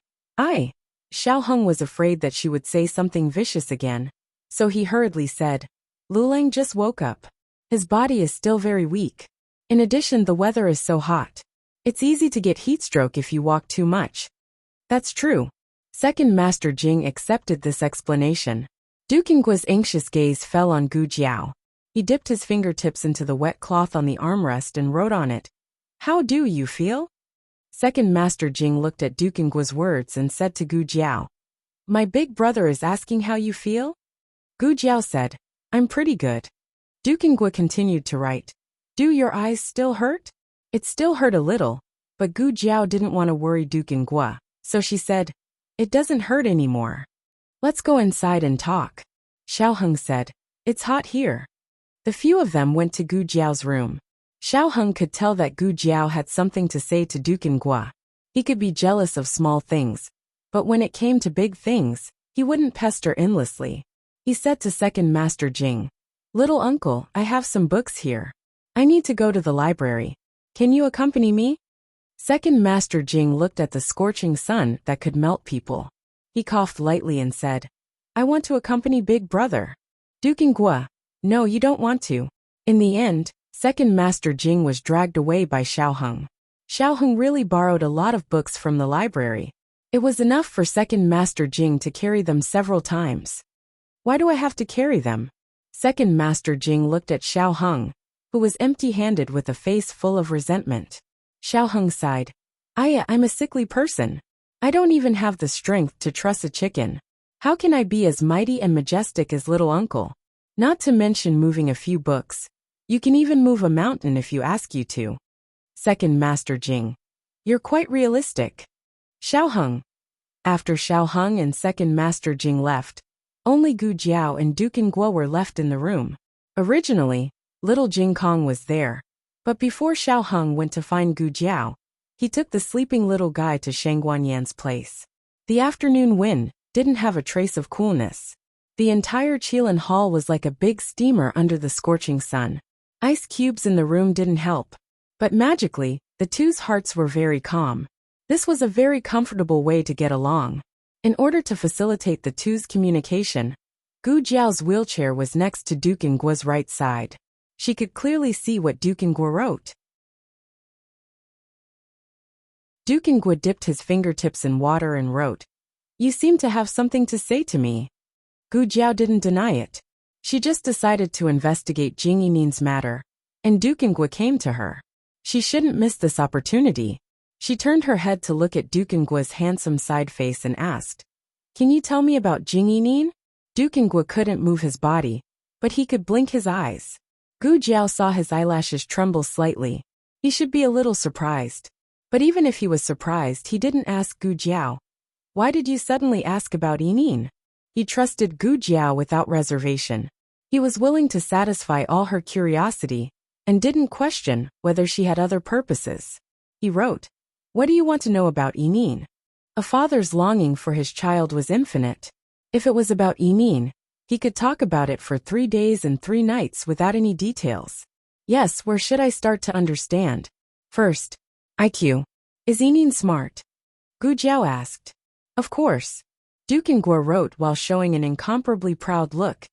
Xiao Heng was afraid that she would say something vicious again, so he hurriedly said, Lulang just woke up. His body is still very weak. In addition, the weather is so hot. It's easy to get heatstroke if you walk too much. That's true. Second Master Jing accepted this explanation. Duke Ngua's anxious gaze fell on Gu Jiao. He dipped his fingertips into the wet cloth on the armrest and wrote on it, How do you feel? Second Master Jing looked at Duke Ngua's words and said to Gu Jiao, My big brother is asking how you feel? Gu Jiao said, I'm pretty good. Dukingwa continued to write. Do your eyes still hurt? It still hurt a little, but Gu Jiao didn't want to worry Dukingwa, so she said, it doesn't hurt anymore. Let's go inside and talk. Xiaoheng said, it's hot here. The few of them went to Gu Jiao's room. Xiaoheng could tell that Gu Jiao had something to say to Dukingwa. He could be jealous of small things, but when it came to big things, he wouldn't pester endlessly. He said to Second Master Jing, Little uncle, I have some books here. I need to go to the library. Can you accompany me? Second Master Jing looked at the scorching sun that could melt people. He coughed lightly and said, I want to accompany Big Brother. Dukingwa, no, you don't want to. In the end, Second Master Jing was dragged away by Xiaoheng. Xiaoheng really borrowed a lot of books from the library. It was enough for Second Master Jing to carry them several times. Why do I have to carry them? Second Master Jing looked at Xiaoheng, who was empty-handed with a face full of resentment. Xiaoheng sighed. I'm a sickly person. I don't even have the strength to truss a chicken. How can I be as mighty and majestic as little uncle? Not to mention moving a few books. You can even move a mountain if you ask you to. Second Master Jing. You're quite realistic. Xiaoheng. After Xiaoheng and Second Master Jing left, only Gu Jiao and Dukingwa were left in the room. Originally, little Jing Kong was there, but before Xiaoheng went to find Gu Jiao, he took the sleeping little guy to Shangguanyan's place. The afternoon wind didn't have a trace of coolness. The entire Qilin Hall was like a big steamer under the scorching sun. Ice cubes in the room didn't help. But magically, the two's hearts were very calm. This was a very comfortable way to get along. In order to facilitate the two's communication, Gu Jiao's wheelchair was next to Dukingwa's right side. She could clearly see what Dukingwa wrote. Dukingwa dipped his fingertips in water and wrote, You seem to have something to say to me. Gu Jiao didn't deny it. She just decided to investigate Jing Yinin's matter, and Dukingwa came to her. She shouldn't miss this opportunity. She turned her head to look at Dukingwa's handsome side face and asked, Can you tell me about Jing Yinin? Dukingwa couldn't move his body, but he could blink his eyes. Gu Jiao saw his eyelashes tremble slightly. He should be a little surprised. But even if he was surprised, he didn't ask Gu Jiao, Why did you suddenly ask about Yinin? He trusted Gu Jiao without reservation. He was willing to satisfy all her curiosity, and didn't question whether she had other purposes. He wrote, What do you want to know about Yinin? A father's longing for his child was infinite. If it was about Yinin, he could talk about it for 3 days and 3 nights without any details. Yes, where should I start to understand? First, IQ. Is Yinin smart? Gu Jiao asked. Of course. Dukingwa wrote while showing an incomparably proud look.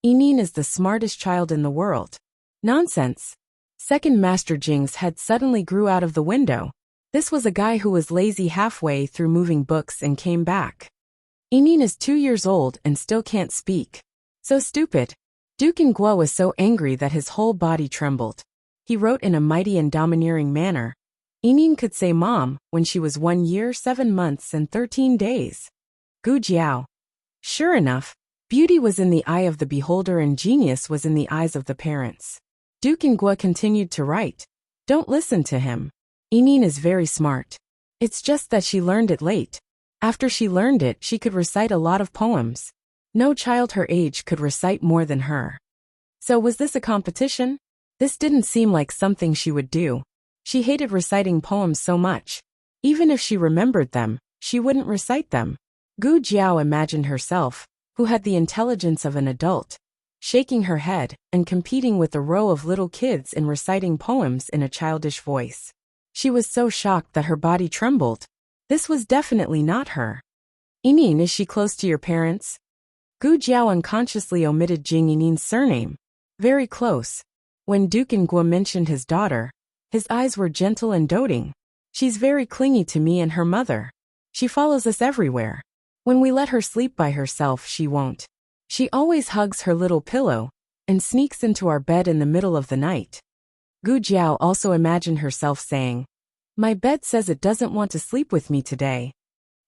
Yinin is the smartest child in the world. Nonsense. Second Master Jing's head suddenly grew out of the window. This was a guy who was lazy halfway through moving books and came back. Yinin is 2 years old and still can't speak. So stupid. Dukingwa was so angry that his whole body trembled. He wrote in a mighty and domineering manner. Yinin could say mom when she was 1 year, 7 months and 13 days. Gu Jiao. Sure enough, beauty was in the eye of the beholder and genius was in the eyes of the parents. Dukingwa continued to write. Don't listen to him. Yinin is very smart. It's just that she learned it late. After she learned it, she could recite a lot of poems. No child her age could recite more than her. So was this a competition? This didn't seem like something she would do. She hated reciting poems so much. Even if she remembered them, she wouldn't recite them. Gu Jiao imagined herself, who had the intelligence of an adult, shaking her head and competing with a row of little kids in reciting poems in a childish voice. She was so shocked that her body trembled. This was definitely not her. Yinin, is she close to your parents? Gu Jiao unconsciously omitted Jing Yinin's surname. Very close. When Dukingwa mentioned his daughter, his eyes were gentle and doting. She's very clingy to me and her mother. She follows us everywhere. When we let her sleep by herself, she won't. She always hugs her little pillow and sneaks into our bed in the middle of the night. Gu Jiao also imagined herself saying, My bed says it doesn't want to sleep with me today.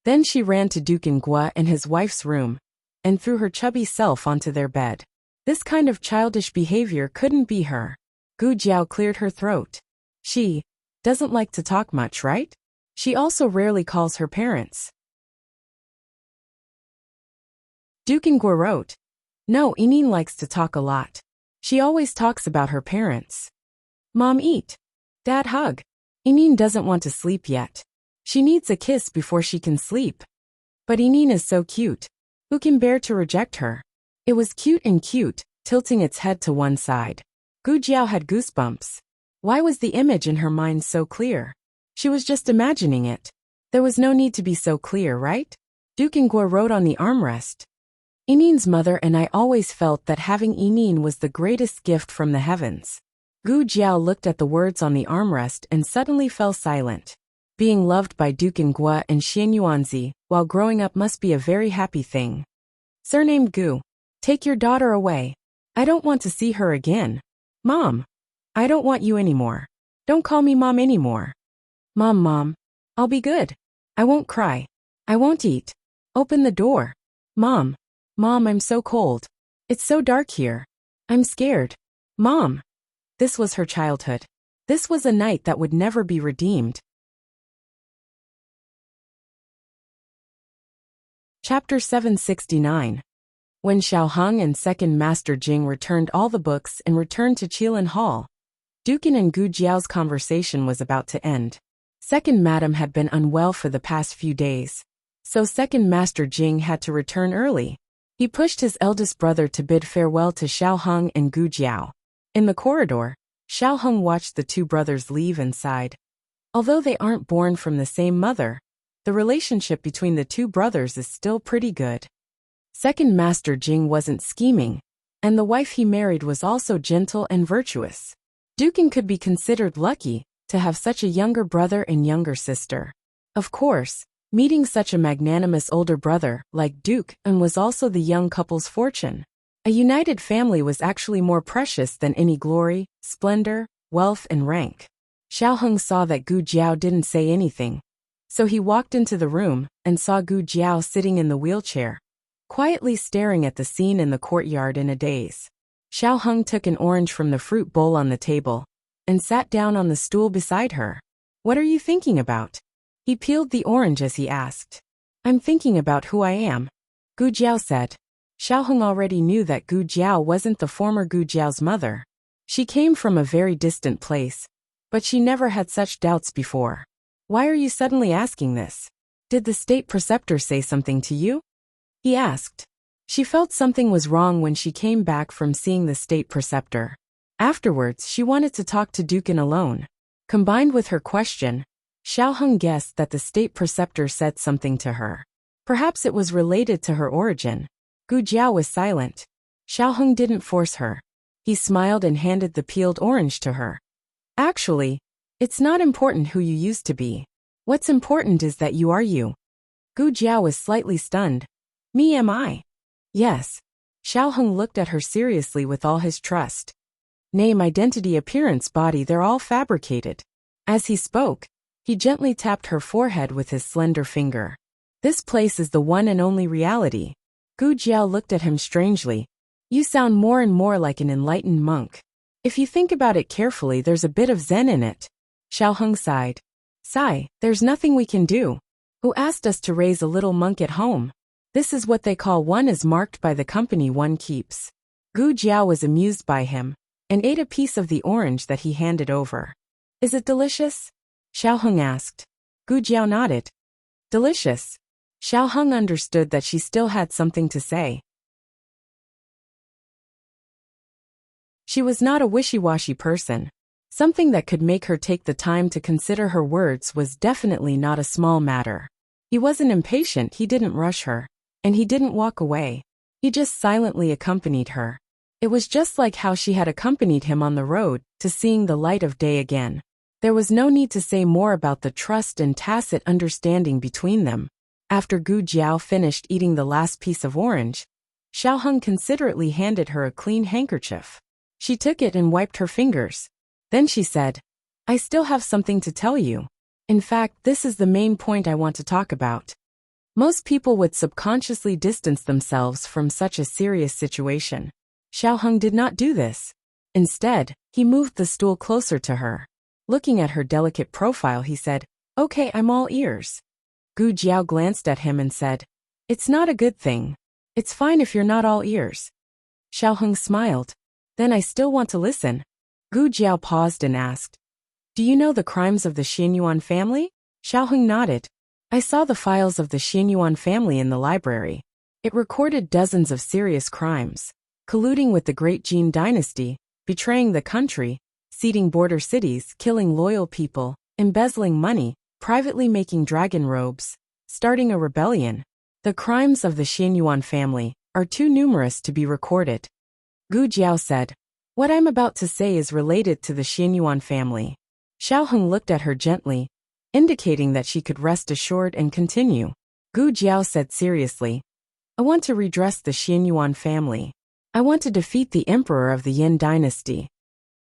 Then she ran to Dukingwa and his wife's room and threw her chubby self onto their bed. This kind of childish behavior couldn't be her. Gu Jiao cleared her throat. She doesn't like to talk much, right? She also rarely calls her parents. Dukenguo wrote. No, Inine likes to talk a lot. She always talks about her parents. Mom eat. Dad hug. Inine doesn't want to sleep yet. She needs a kiss before she can sleep. But Inine is so cute. Who can bear to reject her? It was cute and cute, tilting its head to one side. Gu Jiao had goosebumps. Why was the image in her mind so clear? She was just imagining it. There was no need to be so clear, right? Dukenguo wrote on the armrest. Inine's mother and I always felt that having Inine was the greatest gift from the heavens. Gu Jiao looked at the words on the armrest and suddenly fell silent. Being loved by Dukenguo and Xianyuanzi while growing up must be a very happy thing. Surnamed Gu. Take your daughter away. I don't want to see her again. Mom. I don't want you anymore. Don't call me Mom anymore. Mom. I'll be good. I won't cry. I won't eat. Open the door. Mom, I'm so cold. It's so dark here. I'm scared. Mom. This was her childhood. This was a night that would never be redeemed. Chapter 769. When Xiaoheng and Second Master Jing returned all the books and returned to Qilin Hall, Dukin and Gu Jiao's conversation was about to end. Second Madam had been unwell for the past few days, so Second Master Jing had to return early. He pushed his eldest brother to bid farewell to Xiaoheng and Gu Jiao. In the corridor, Xiaoheng watched the two brothers leave and sighed. Although they aren't born from the same mother, the relationship between the two brothers is still pretty good. Second Master Jing wasn't scheming, and the wife he married was also gentle and virtuous. Dukin could be considered lucky to have such a younger brother and younger sister. Of course, meeting such a magnanimous older brother like Duke and was also the young couple's fortune. A united family was actually more precious than any glory, splendor, wealth and rank. Xiaoheng saw that Gu Jiao didn't say anything, so he walked into the room and saw Gu Jiao sitting in the wheelchair, quietly staring at the scene in the courtyard in a daze. Xiaoheng took an orange from the fruit bowl on the table and sat down on the stool beside her. What are you thinking about? He peeled the orange as he asked. I'm thinking about who I am, Gu Jiao said. Xiaoheng already knew that Gu Jiao wasn't the former Gu Jiao's mother. She came from a very distant place, but she never had such doubts before. Why are you suddenly asking this? Did the state preceptor say something to you? He asked. She felt something was wrong when she came back from seeing the state preceptor. Afterwards, she wanted to talk to Dukin alone. Combined with her question, Xiaoheng guessed that the state preceptor said something to her. Perhaps it was related to her origin. Gu Jiao was silent. Xiaoheng didn't force her. He smiled and handed the peeled orange to her. Actually, it's not important who you used to be. What's important is that you are you. Gu Jiao was slightly stunned. Me am I? Yes. Xiaoheng looked at her seriously with all his trust. Name, identity, appearance, body, they're all fabricated. As he spoke, he gently tapped her forehead with his slender finger. This place is the one and only reality. Gu Jiao looked at him strangely. You sound more and more like an enlightened monk. If you think about it carefully, there's a bit of Zen in it. Xiaoheng sighed. Sigh, there's nothing we can do. Who asked us to raise a little monk at home? This is what they call one is marked by the company one keeps. Gu Jiao was amused by him and ate a piece of the orange that he handed over. Is it delicious? Xiaoheng asked. Gu Jiao nodded. Delicious. Xiaoheng understood that she still had something to say. She was not a wishy-washy person. Something that could make her take the time to consider her words was definitely not a small matter. He wasn't impatient, he didn't rush her, and he didn't walk away. He just silently accompanied her. It was just like how she had accompanied him on the road to seeing the light of day again. There was no need to say more about the trust and tacit understanding between them. After Gu Jiao finished eating the last piece of orange, Xiaoheng considerately handed her a clean handkerchief. She took it and wiped her fingers. Then she said, I still have something to tell you. In fact, this is the main point I want to talk about. Most people would subconsciously distance themselves from such a serious situation. Xiaoheng did not do this. Instead, he moved the stool closer to her. Looking at her delicate profile, he said, "Okay, I'm all ears." Gu Jiao glanced at him and said, "It's not a good thing. It's fine if you're not all ears." Xiaoheng smiled. "Then I still want to listen." Gu Jiao paused and asked, "Do you know the crimes of the Xianyuan family?" Xiaoheng nodded. "I saw the files of the Xianyuan family in the library. It recorded dozens of serious crimes, colluding with the Great Jin dynasty, betraying the country, ceding border cities, killing loyal people, embezzling money, privately making dragon robes, starting a rebellion. The crimes of the Xianyuan family are too numerous to be recorded." Gu Jiao said, "What I'm about to say is related to the Xianyuan family." Xiaoheng looked at her gently, indicating that she could rest assured and continue. Gu Jiao said seriously, "I want to redress the Xianyuan family. I want to defeat the emperor of the Yin dynasty."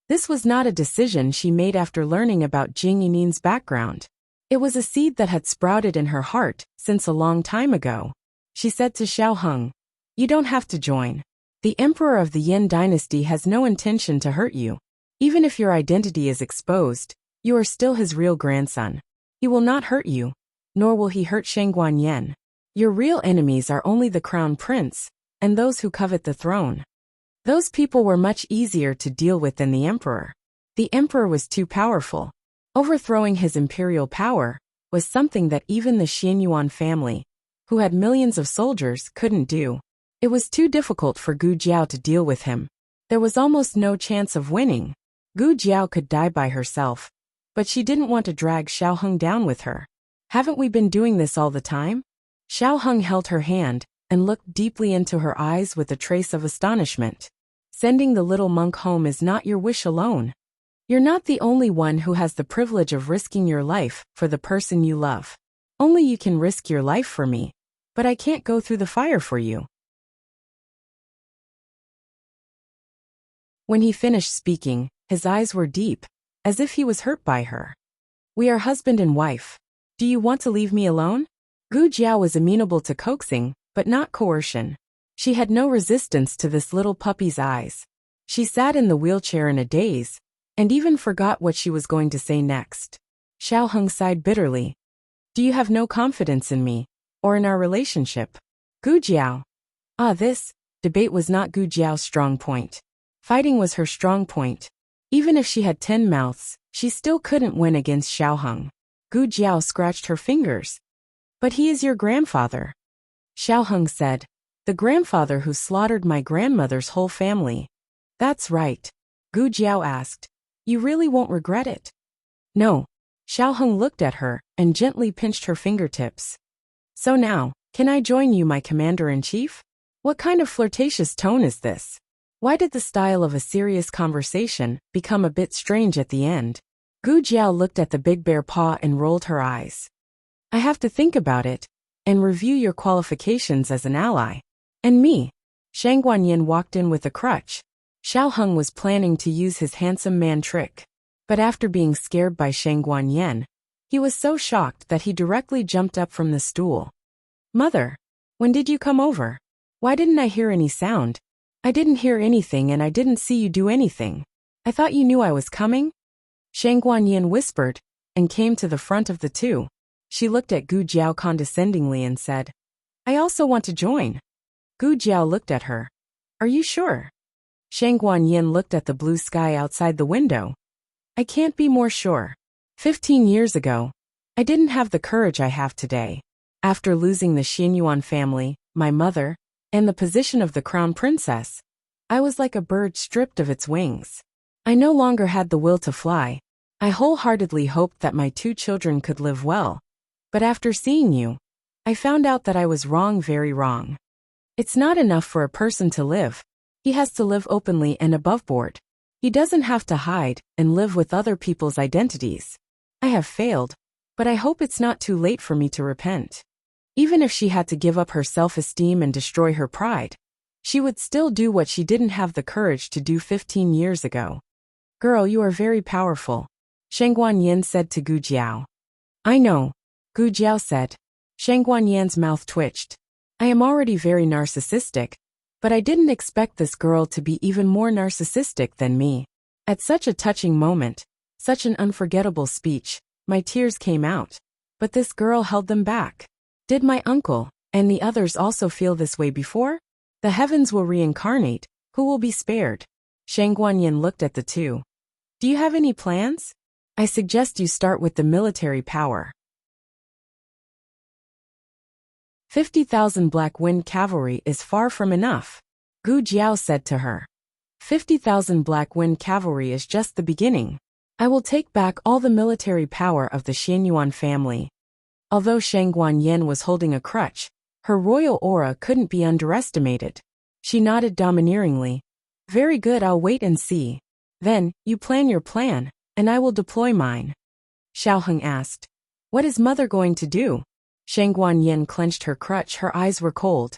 This was not a decision she made after learning about Jing Yinin's background. It was a seed that had sprouted in her heart since a long time ago. She said to Xiaoheng, "You don't have to join. The emperor of the Yin dynasty has no intention to hurt you. Even if your identity is exposed, you are still his real grandson. He will not hurt you, nor will he hurt Shangguan Yen. Your real enemies are only the crown prince and those who covet the throne. Those people were much easier to deal with than the emperor. The emperor was too powerful. Overthrowing his imperial power was something that even the Xianyuan family, who had millions of soldiers, couldn't do. It was too difficult for Gu Jiao to deal with him. There was almost no chance of winning. Gu Jiao could die by herself, but she didn't want to drag Xiaoheng down with her. "Haven't we been doing this all the time?" Xiaoheng held her hand and looked deeply into her eyes with a trace of astonishment. "Sending the little monk home is not your wish alone. You're not the only one who has the privilege of risking your life for the person you love. Only you can risk your life for me, but I can't go through the fire for you." When he finished speaking, his eyes were deep, as if he was hurt by her. "We are husband and wife. Do you want to leave me alone?" Gu Jiao was amenable to coaxing, but not coercion. She had no resistance to this little puppy's eyes. She sat in the wheelchair in a daze, and even forgot what she was going to say next. Xiaoheng sighed bitterly. "Do you have no confidence in me, or in our relationship?" Gu Jiao. This debate was not Gu Jiao's strong point. Fighting was her strong point. Even if she had 10 mouths, she still couldn't win against Xiaoheng. Gu Jiao scratched her fingers. "But he is your grandfather." Xiaoheng said, "The grandfather who slaughtered my grandmother's whole family." "That's right." Gu Jiao asked, "You really won't regret it?" "No." Xiaoheng looked at her and gently pinched her fingertips. "So now, can I join you, my commander-in-chief?" What kind of flirtatious tone is this? Why did the style of a serious conversation become a bit strange at the end? Gu Jiao looked at the big bear paw and rolled her eyes. "I have to think about it and review your qualifications as an ally. And me." Shangguan Yin walked in with a crutch. Xiaoheng was planning to use his handsome man trick. But after being scared by Shangguan Yin, he was so shocked that he directly jumped up from the stool. "Mother, when did you come over? Why didn't I hear any sound?" "I didn't hear anything and I didn't see you do anything. I thought you knew I was coming?" Shangguan Yin whispered and came to the front of the two. She looked at Gu Jiao condescendingly and said, "I also want to join." Gu Jiao looked at her. "Are you sure?" Shangguan Yin looked at the blue sky outside the window. "I can't be more sure. 15 years ago, I didn't have the courage I have today. After losing the Xianyuan family, my mother, and the position of the crown princess, I was like a bird stripped of its wings. I no longer had the will to fly. I wholeheartedly hoped that my 2 children could live well. But after seeing you, I found out that I was wrong, very wrong. It's not enough for a person to live. He has to live openly and above board. He doesn't have to hide and live with other people's identities. I have failed, but I hope it's not too late for me to repent." Even if she had to give up her self-esteem and destroy her pride, she would still do what she didn't have the courage to do 15 years ago. "Girl, you are very powerful," Shangguan Yin said to Gu Jiao. "I know," Gu Jiao said. Shangguan Yan's mouth twitched. "I am already very narcissistic, But I didn't expect this girl to be even more narcissistic than me. At such a touching moment, such an unforgettable speech, my tears came out. But this girl held them back. Did my uncle and the others also feel this way before? The heavens will reincarnate. Who will be spared? Shang Guanyin looked at the two. Do you have any plans? I suggest you start with the military power. 50,000 Black Wind Cavalry is far from enough, Gu Jiao said to her. 50,000 Black Wind Cavalry is just the beginning. I will take back all the military power of the Xianyuan family. Although Shang Guanyin was holding a crutch, her royal aura couldn't be underestimated. She nodded domineeringly. Very good, I'll wait and see. Then, you plan your plan, and I will deploy mine. Xiaoheng asked. What is mother going to do? Shang Guanyin clenched her crutch, her eyes were cold.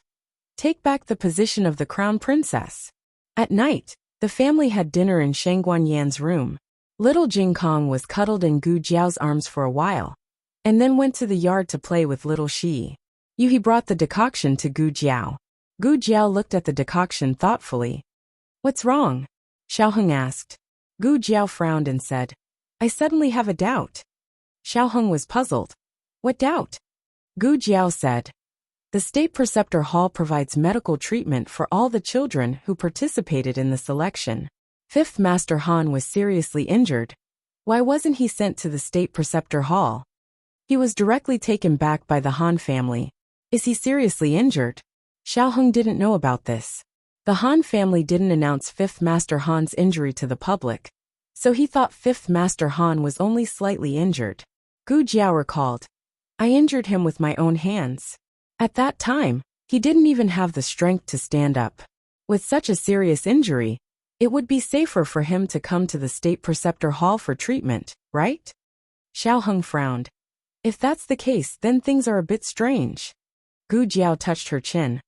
Take back the position of the crown princess. At night, the family had dinner in Shang Guanyin's room. Little Jing Kong was cuddled in Gu Jiao's arms for a while, and then went to the yard to play with little Shi. He brought the decoction to Gu Jiao. Gu Jiao looked at the decoction thoughtfully. What's wrong? Xiaoheng asked. Gu Jiao frowned and said, I suddenly have a doubt. Xiaoheng was puzzled. What doubt? Gu Jiao said, the State Preceptor Hall provides medical treatment for all the children who participated in the selection. Fifth Master Han was seriously injured. Why wasn't he sent to the State Preceptor Hall? He was directly taken back by the Han family. Is he seriously injured? Xiaoheng didn't know about this. The Han family didn't announce Fifth Master Han's injury to the public, so he thought Fifth Master Han was only slightly injured. Gu Jiao recalled, I injured him with my own hands. At that time, he didn't even have the strength to stand up. With such a serious injury, it would be safer for him to come to the State Preceptor Hall for treatment, right? Xiaoheng frowned. If that's the case, then things are a bit strange. Gu Jiao touched her chin.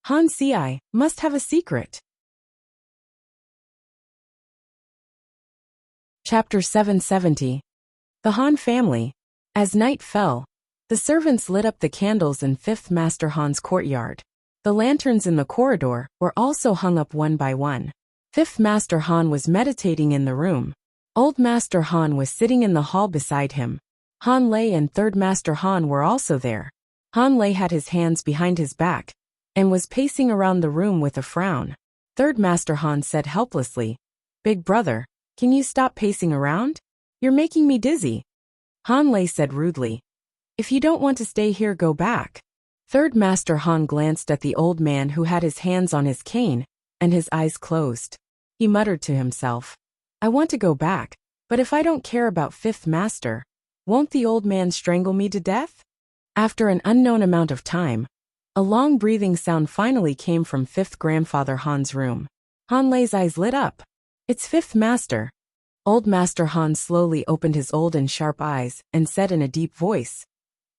Han Ci must have a secret. Chapter 770. The Han family. As night fell, the servants lit up the candles in Fifth Master Han's courtyard. The lanterns in the corridor were also hung up one by one. Fifth Master Han was meditating in the room. Old Master Han was sitting in the hall beside him. Han Lei and Third Master Han were also there. Han Lei had his hands behind his back and was pacing around the room with a frown. Third Master Han said helplessly, Big brother, can you stop pacing around? You're making me dizzy. Han Lei said rudely, If you don't want to stay here, go back. Third Master Han glanced at the old man who had his hands on his cane and his eyes closed. He muttered to himself, I want to go back, but if I don't care about Fifth Master, won't the old man strangle me to death? After an unknown amount of time, a long breathing sound finally came from Fifth Grandfather Han's room. Han Lei's eyes lit up. It's Fifth Master. Old Master Han slowly opened his old and sharp eyes and said in a deep voice,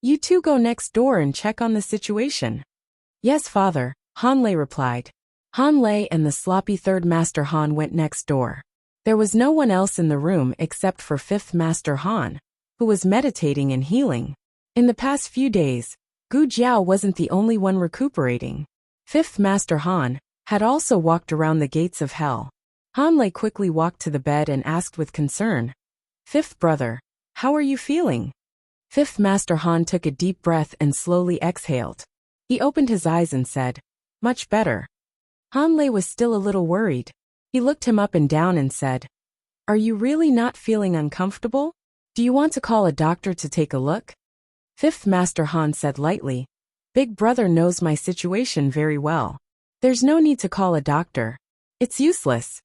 You two go next door and check on the situation. Yes, father, Han Lei replied. Han Lei and the sloppy Third Master Han went next door. There was no one else in the room except for Fifth Master Han, who was meditating and healing. In the past few days, Gu Jiao wasn't the only one recuperating. Fifth Master Han had also walked around the gates of hell. Han Lei quickly walked to the bed and asked with concern, Fifth brother, how are you feeling? Fifth Master Han took a deep breath and slowly exhaled. He opened his eyes and said, Much better. Han Lei was still a little worried. He looked him up and down and said, Are you really not feeling uncomfortable? Do you want to call a doctor to take a look? Fifth Master Han said lightly, Big brother knows my situation very well. There's no need to call a doctor. It's useless.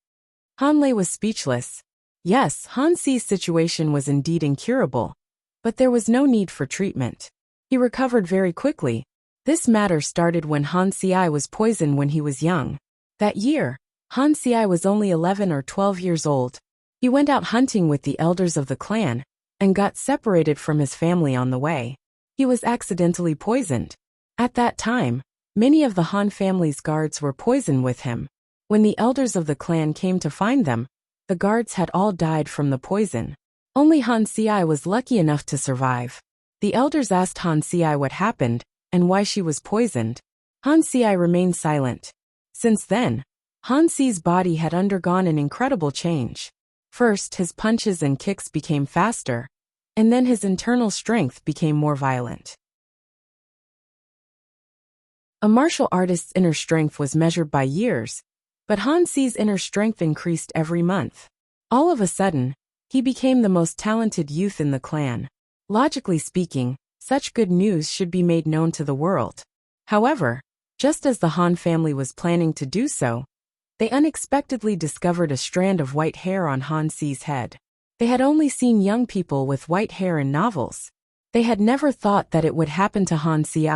Han Lei was speechless. Yes, Han Ci's situation was indeed incurable, but there was no need for treatment. He recovered very quickly. This matter started when Han Ci was poisoned when he was young. That year, Han Ci was only 11 or 12 years old. He went out hunting with the elders of the clan and got separated from his family on the way. He was accidentally poisoned. At that time, many of the Han family's guards were poisoned with him. When the elders of the clan came to find them, the guards had all died from the poison. Only Han Ci was lucky enough to survive. The elders asked Han Ci what happened and why she was poisoned. Han Ci remained silent. Since then, Han Si's body had undergone an incredible change. First, his punches and kicks became faster, and then his internal strength became more violent. A martial artist's inner strength was measured by years, but Han Si's inner strength increased every month. All of a sudden, he became the most talented youth in the clan. Logically speaking, such good news should be made known to the world. However, just as the Han family was planning to do so, they unexpectedly discovered a strand of white hair on Han Si's head. They had only seen young people with white hair in novels. They had never thought that it would happen to Han Si.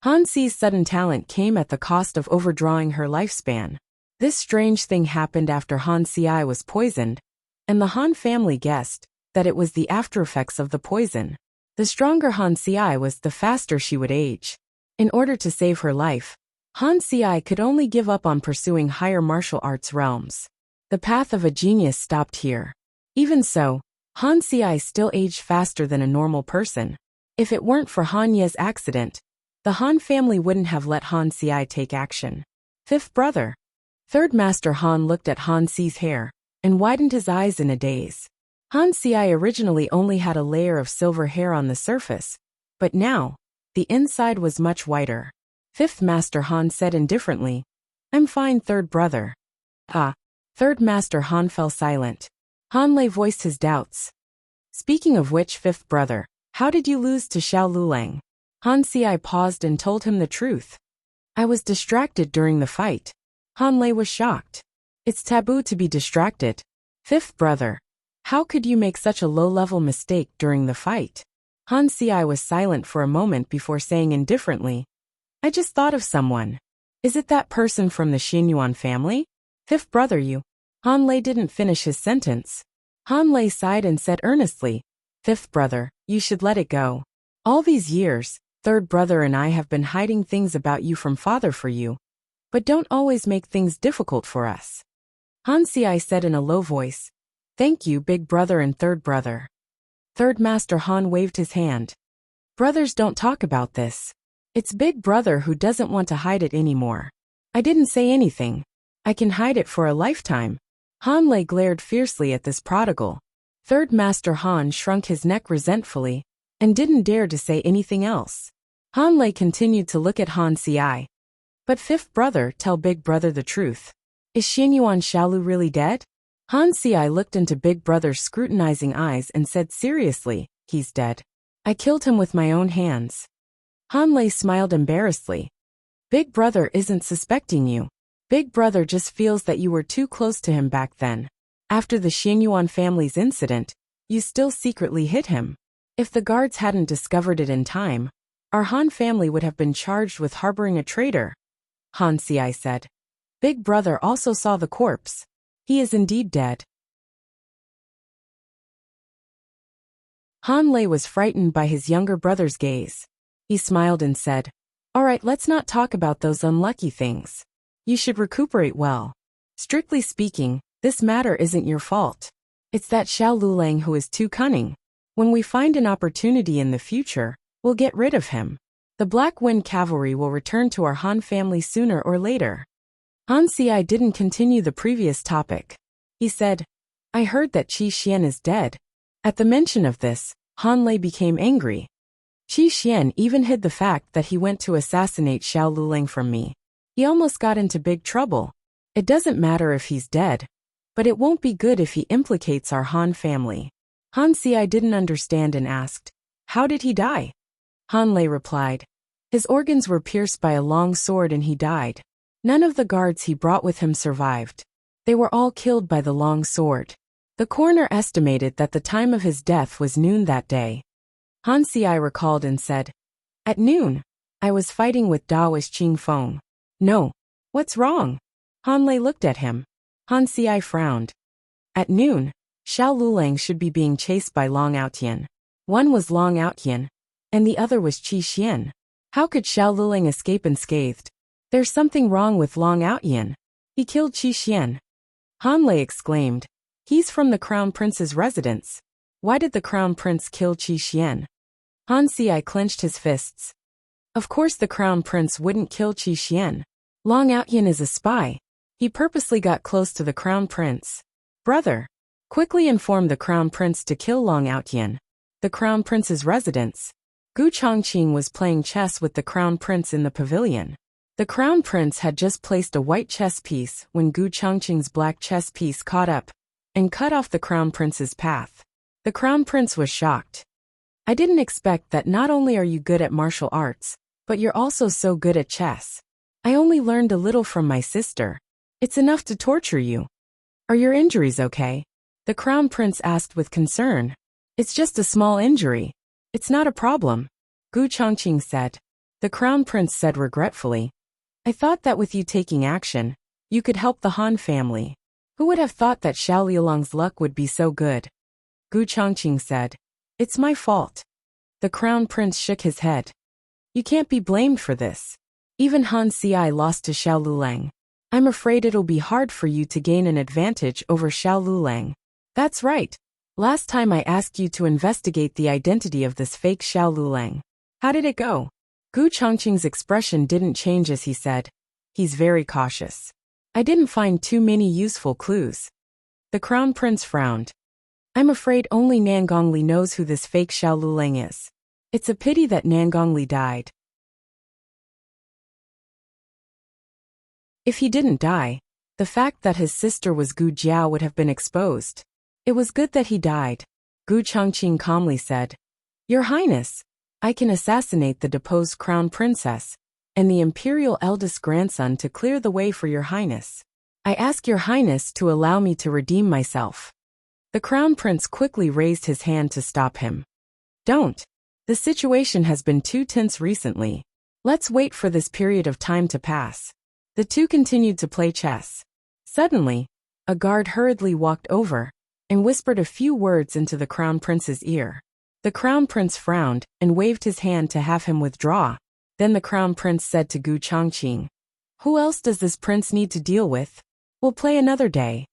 Han Si's sudden talent came at the cost of overdrawing her lifespan. This strange thing happened after Han Si was poisoned, and the Han family guessed that it was the aftereffects of the poison. The stronger Han Si was, the faster she would age. In order to save her life, Han Si could only give up on pursuing higher martial arts realms. The path of a genius stopped here. Even so, Han Si still aged faster than a normal person. If it weren't for Han Ye's accident, the Han family wouldn't have let Han Si take action. Fifth brother. Third Master Han looked at Han Si's hair and widened his eyes in a daze. Han Si originally only had a layer of silver hair on the surface, but now, the inside was much whiter. Fifth Master Han said indifferently, "I'm fine, third brother." Third Master Han fell silent. Han Lei voiced his doubts. "Speaking of which, fifth brother, how did you lose to Xiao Lulang?" Han Si paused and told him the truth. "I was distracted during the fight." Han Lei was shocked. "It's taboo to be distracted. Fifth brother, how could you make such a low-level mistake during the fight?" Han Si was silent for a moment before saying indifferently, "I just thought of someone. Is it that person from the Xinyuan family?" "Fifth brother, you." Han Lei didn't finish his sentence. Han Lei sighed and said earnestly, "Fifth brother, you should let it go. All these years, third brother and I have been hiding things about you from father for you. But don't always make things difficult for us." Han Si said in a low voice, "Thank you, big brother and third brother." Third Master Han waved his hand. "Brothers don't talk about this. It's big brother who doesn't want to hide it anymore. I didn't say anything. I can hide it for a lifetime." Han Lei glared fiercely at this prodigal. Third Master Han shrunk his neck resentfully and didn't dare to say anything else. Han Lei continued to look at Han Si. "But fifth brother, tell big brother the truth. Is Xinyuan Xiaolu really dead?" Han Si looked into big brother's scrutinizing eyes and said seriously, "He's dead. I killed him with my own hands." Han Lei smiled embarrassedly. "Big brother isn't suspecting you. Big brother just feels that you were too close to him back then. After the Xinyuan family's incident, you still secretly hid him. If the guards hadn't discovered it in time, our Han family would have been charged with harboring a traitor." Han Si said. "Big brother also saw the corpse. He is indeed dead." Han Lei was frightened by his younger brother's gaze. He smiled and said, "All right, let's not talk about those unlucky things. You should recuperate well. Strictly speaking, this matter isn't your fault. It's that Xiao Lulang who is too cunning. When we find an opportunity in the future, we'll get rid of him. The Black Wind Cavalry will return to our Han family sooner or later." Han Si didn't continue the previous topic. He said, "I heard that Qi Xian is dead." At the mention of this, Han Lei became angry. "Qi Xian even hid the fact that he went to assassinate Xiao Lulang from me. He almost got into big trouble. It doesn't matter if he's dead, but it won't be good if he implicates our Han family." Han Si didn't understand and asked, "How did he die?" Han Lei replied, "His organs were pierced by a long sword and he died. None of the guards he brought with him survived. They were all killed by the long sword. The coroner estimated that the time of his death was noon that day." Han Si recalled and said, "At noon, I was fighting with Daoist Qing Feng." "No. What's wrong?" Han Lei looked at him. Han Si frowned. "At noon, Xiao Lulang should be being chased by Long Outyan. One was Long Outyan, and the other was Qi Xian. How could Xiao Lulang escape unscathed? There's something wrong with Long Outyan. He killed Qi Xian." Han Lei exclaimed, "He's from the Crown Prince's residence. Why did the Crown Prince kill Qi Xian?" Han Si clenched his fists. Of course the Crown Prince wouldn't kill Qi Xian. Long Outyin is a spy. He purposely got close to the crown prince. Brother, quickly informed the crown prince to kill Long Outyin. The crown prince's residence. Gu Chongqing was playing chess with the crown prince in the pavilion. The crown prince had just placed a white chess piece when Gu Chongqing's black chess piece caught up and cut off the crown prince's path. The crown prince was shocked. I didn't expect that not only are you good at martial arts, but you're also so good at chess. I only learned a little from my sister. It's enough to torture you. Are your injuries okay? The crown prince asked with concern. It's just a small injury. It's not a problem, Gu Chongqing said. The crown prince said regretfully. I thought that with you taking action, you could help the Han family. Who would have thought that Xiao Liulong's luck would be so good? Gu Chongqing said. It's my fault. The crown prince shook his head. You can't be blamed for this. Even Han Ci lost to Xiao Liulang. I'm afraid it'll be hard for you to gain an advantage over Xiao Liulang. That's right. Last time I asked you to investigate the identity of this fake Xiao Liulang. How did it go? Gu Chongqing's expression didn't change as he said. He's very cautious. I didn't find too many useful clues. The crown prince frowned. I'm afraid only Nangongli knows who this fake Xiao Liulang is. It's a pity that Nangongli died. If he didn't die, the fact that his sister was Gu Jiao would have been exposed. It was good that he died, Gu Chongqing calmly said. Your Highness, I can assassinate the deposed crown princess and the imperial eldest grandson to clear the way for your Highness. I ask your Highness to allow me to redeem myself. The crown prince quickly raised his hand to stop him. Don't. The situation has been too tense recently. Let's wait for this period of time to pass. The two continued to play chess. Suddenly, a guard hurriedly walked over and whispered a few words into the crown prince's ear. The crown prince frowned and waved his hand to have him withdraw. Then the crown prince said to Gu Chongqing, Who else does this prince need to deal with? We'll play another day.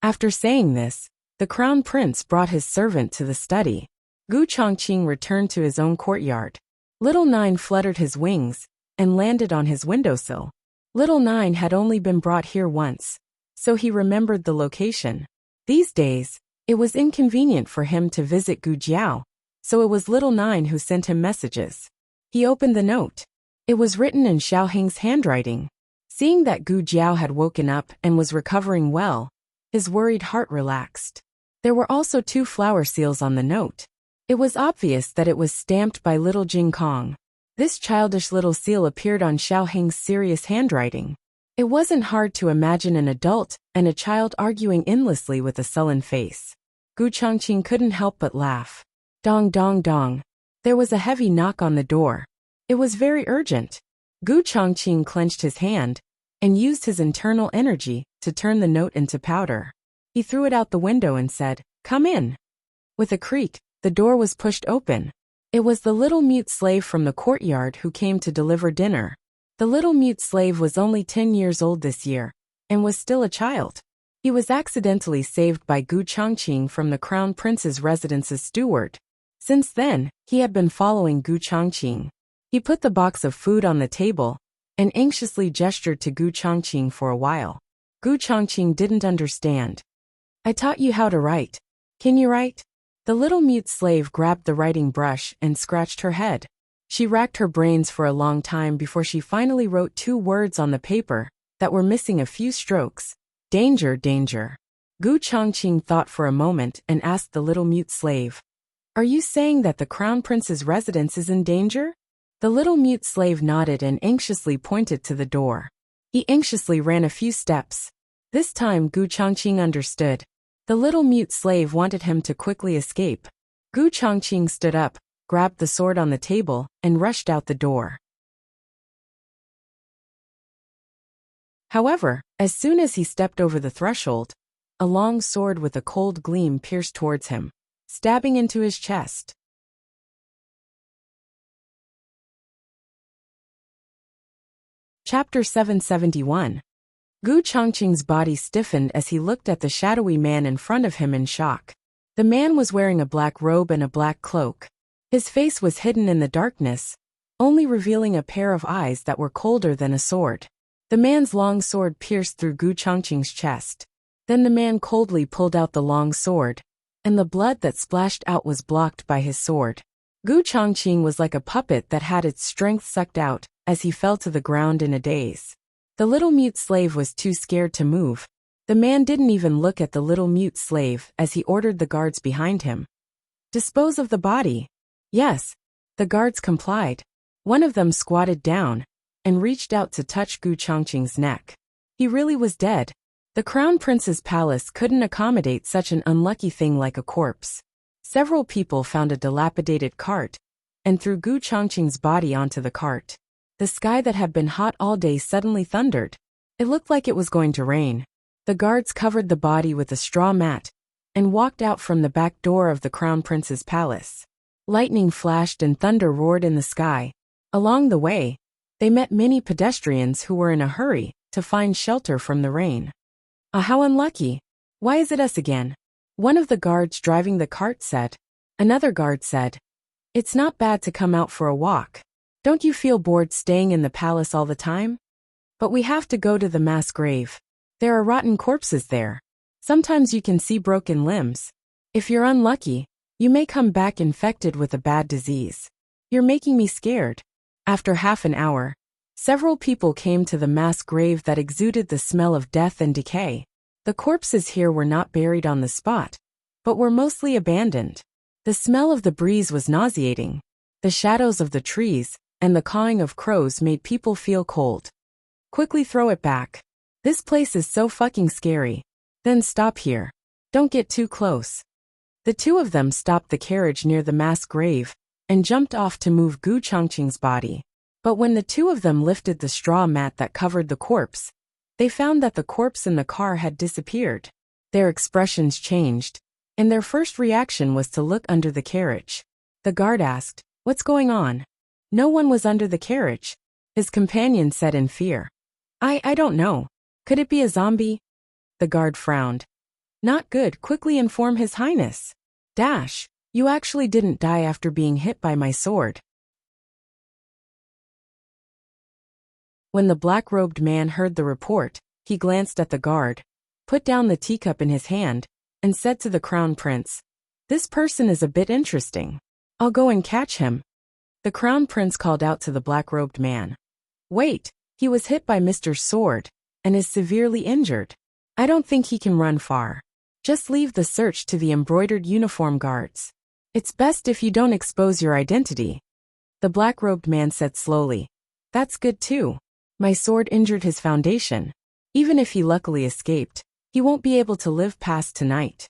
After saying this, the crown prince brought his servant to the study. Gu Chongqing returned to his own courtyard. Little Nine fluttered his wings and landed on his windowsill. Little Nine had only been brought here once, so he remembered the location. These days, it was inconvenient for him to visit Gu Jiao, so it was Little Nine who sent him messages. He opened the note. It was written in Xiao Hing's handwriting. Seeing that Gu Jiao had woken up and was recovering well, his worried heart relaxed. There were also 2 flower seals on the note. It was obvious that it was stamped by little Jing Kong. This childish little seal appeared on Xiao Hing's serious handwriting. It wasn't hard to imagine an adult and a child arguing endlessly with a sullen face. Gu Chongqing couldn't help but laugh. Dong dong dong. There was a heavy knock on the door. It was very urgent. Gu Chongqing clenched his hand and used his internal energy to turn the note into powder. He threw it out the window and said, Come in. With a creak, the door was pushed open. It was the little mute slave from the courtyard who came to deliver dinner. The little mute slave was only 10 years old this year, and was still a child. He was accidentally saved by Gu Chongqing from the crown prince's residence's steward. Since then, he had been following Gu Chongqing. He put the box of food on the table, and anxiously gestured to Gu Chongqing for a while. Gu Chongqing didn't understand. I taught you how to write. Can you write? The little mute slave grabbed the writing brush and scratched her head. She racked her brains for a long time before she finally wrote 2 words on the paper that were missing a few strokes. Danger, danger. Gu Chongqing thought for a moment and asked the little mute slave, Are you saying that the crown prince's residence is in danger? The little mute slave nodded and anxiously pointed to the door. He anxiously ran a few steps. This time Gu Chongqing understood. The little mute slave wanted him to quickly escape. Gu Chongqing stood up, grabbed the sword on the table, and rushed out the door. However, as soon as he stepped over the threshold, a long sword with a cold gleam pierced towards him, stabbing into his chest. Chapter 771. Gu Chongqing's body stiffened as he looked at the shadowy man in front of him in shock. The man was wearing a black robe and a black cloak. His face was hidden in the darkness, only revealing a pair of eyes that were colder than a sword. The man's long sword pierced through Gu Chongqing's chest. Then the man coldly pulled out the long sword, and the blood that splashed out was blocked by his sword. Gu Chongqing was like a puppet that had its strength sucked out, as he fell to the ground in a daze. The little mute slave was too scared to move. The man didn't even look at the little mute slave as he ordered the guards behind him. Dispose of the body. Yes. The guards complied. One of them squatted down and reached out to touch Gu Chongqing's neck. He really was dead. The crown prince's palace couldn't accommodate such an unlucky thing like a corpse. Several people found a dilapidated cart and threw Gu Chongqing's body onto the cart. The sky that had been hot all day suddenly thundered. It looked like it was going to rain. The guards covered the body with a straw mat and walked out from the back door of the crown prince's palace. Lightning flashed and thunder roared in the sky. Along the way, they met many pedestrians who were in a hurry to find shelter from the rain. Ah, how unlucky. Why is it us again? One of the guards driving the cart said. Another guard said, it's not bad to come out for a walk. Don't you feel bored staying in the palace all the time? But we have to go to the mass grave. There are rotten corpses there. Sometimes you can see broken limbs. If you're unlucky, you may come back infected with a bad disease. You're making me scared. After half an hour, several people came to the mass grave that exuded the smell of death and decay. The corpses here were not buried on the spot, but were mostly abandoned. The smell of the breeze was nauseating. The shadows of the trees and the cawing of crows made people feel cold. Quickly throw it back. This place is so fucking scary. Then stop here. Don't get too close. The two of them stopped the carriage near the mass grave and jumped off to move Gu Chongqing's body. But when the two of them lifted the straw mat that covered the corpse, they found that the corpse in the car had disappeared. Their expressions changed, and their first reaction was to look under the carriage. The guard asked, what's going on? No one was under the carriage. His companion said in fear. I don't know. Could it be a zombie? The guard frowned. Not good. Quickly inform His Highness. Dash, you actually didn't die after being hit by my sword. When the black-robed man heard the report, he glanced at the guard, put down the teacup in his hand, and said to the crown prince, this person is a bit interesting. I'll go and catch him. The crown prince called out to the black-robed man. Wait, he was hit by Mr. Sword and is severely injured. I don't think he can run far. Just leave the search to the embroidered uniform guards. It's best if you don't expose your identity. The black-robed man said slowly. That's good too. My sword injured his foundation. Even if he luckily escaped, he won't be able to live past tonight.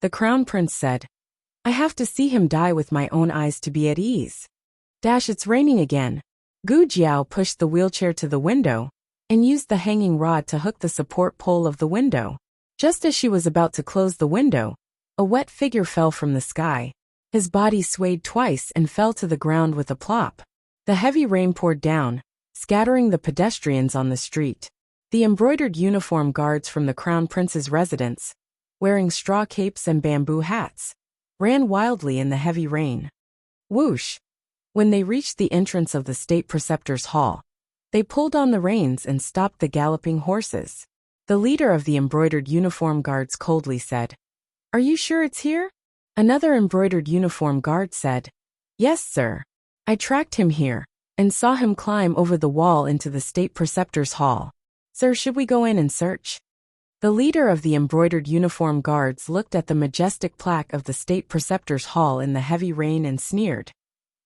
The crown prince said, I have to see him die with my own eyes to be at ease. Dash, it's raining again. Gu Jiao pushed the wheelchair to the window and used the hanging rod to hook the support pole of the window. Just as she was about to close the window, a wet figure fell from the sky. His body swayed twice and fell to the ground with a plop. The heavy rain poured down, scattering the pedestrians on the street. The embroidered uniform guards from the crown prince's residence, wearing straw capes and bamboo hats, ran wildly in the heavy rain. Whoosh! When they reached the entrance of the state preceptor's hall, they pulled on the reins and stopped the galloping horses. The leader of the embroidered uniform guards coldly said, Are you sure it's here? Another embroidered uniform guard said, Yes, sir. I tracked him here and saw him climb over the wall into the state preceptor's hall. Sir, should we go in and search? The leader of the embroidered uniform guards looked at the majestic plaque of the state preceptor's hall in the heavy rain and sneered.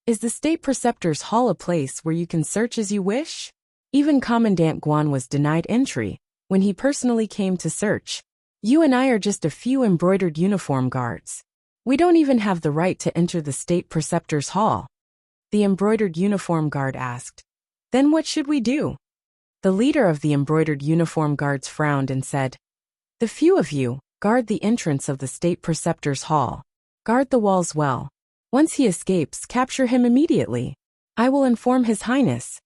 Is the state preceptor's hall a place where you can search as you wish? Even Commandant Guan was denied entry when he personally came to search. You and I are just a few embroidered uniform guards. We don't even have the right to enter the state preceptor's hall. The embroidered uniform guard asked. Then what should we do? The leader of the embroidered uniform guards frowned and said, The few of you, guard the entrance of the state preceptor's hall. Guard the walls well. Once he escapes, capture him immediately. I will inform His Highness.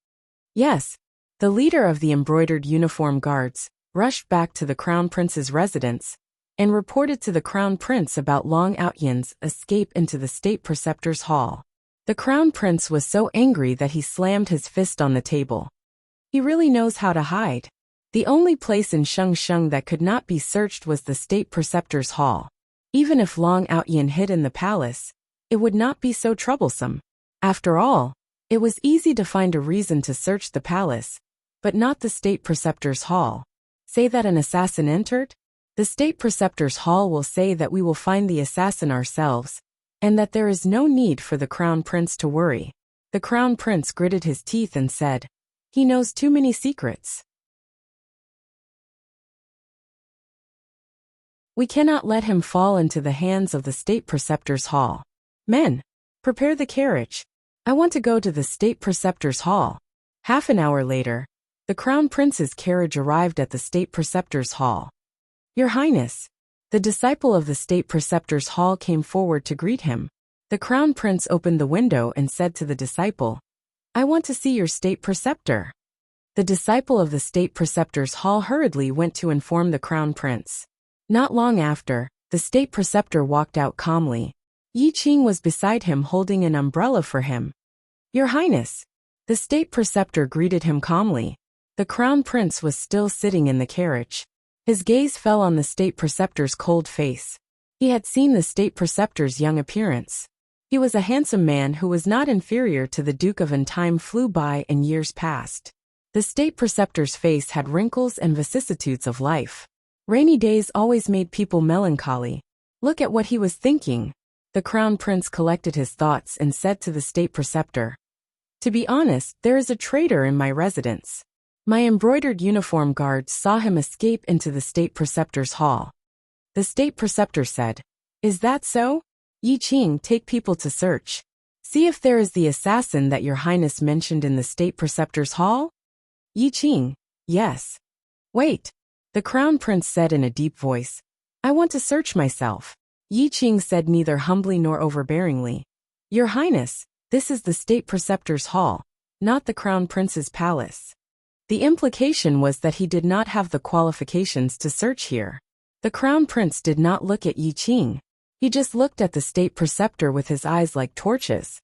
Yes. The leader of the embroidered uniform guards rushed back to the crown prince's residence and reported to the crown prince about Long Outyan's escape into the state preceptor's hall. The crown prince was so angry that he slammed his fist on the table. He really knows how to hide. The only place in Shengsheng that could not be searched was the state preceptor's hall. Even if Long Outyin hid in the palace, it would not be so troublesome. After all, it was easy to find a reason to search the palace, but not the state preceptor's hall. Say that an assassin entered? The state preceptor's hall will say that we will find the assassin ourselves, and that there is no need for the crown prince to worry. The crown prince gritted his teeth and said, "He knows too many secrets. We cannot let him fall into the hands of the state preceptor's hall. Men, prepare the carriage. I want to go to the state preceptor's hall." Half an hour later, the crown prince's carriage arrived at the state preceptor's hall. "Your Highness." The disciple of the state preceptor's hall came forward to greet him. The crown prince opened the window and said to the disciple, "I want to see your state preceptor." The disciple of the state preceptor's hall hurriedly went to inform the crown prince. Not long after, the state preceptor walked out calmly. Yi Qing was beside him holding an umbrella for him. "Your Highness." The state preceptor greeted him calmly. The crown prince was still sitting in the carriage. His gaze fell on the state preceptor's cold face. He had seen the state preceptor's young appearance. He was a handsome man who was not inferior to the Duke of An. Time flew by and years passed. The state preceptor's face had wrinkles and vicissitudes of life. Rainy days always made people melancholy. Look at what he was thinking. The crown prince collected his thoughts and said to the state preceptor, "To be honest, there is a traitor in my residence." My embroidered uniform guards saw him escape into the state preceptor's hall. The state preceptor said, "Is that so? Yi Qing, take people to search. See if there is the assassin that your highness mentioned in the state preceptor's hall?" Yi Qing, "Yes." "Wait," the crown prince said in a deep voice. "I want to search myself." Yi Qing said neither humbly nor overbearingly, "Your highness, this is the state preceptor's hall, not the crown prince's palace." The implication was that he did not have the qualifications to search here. The crown prince did not look at Yi Qing. He just looked at the state preceptor with his eyes like torches.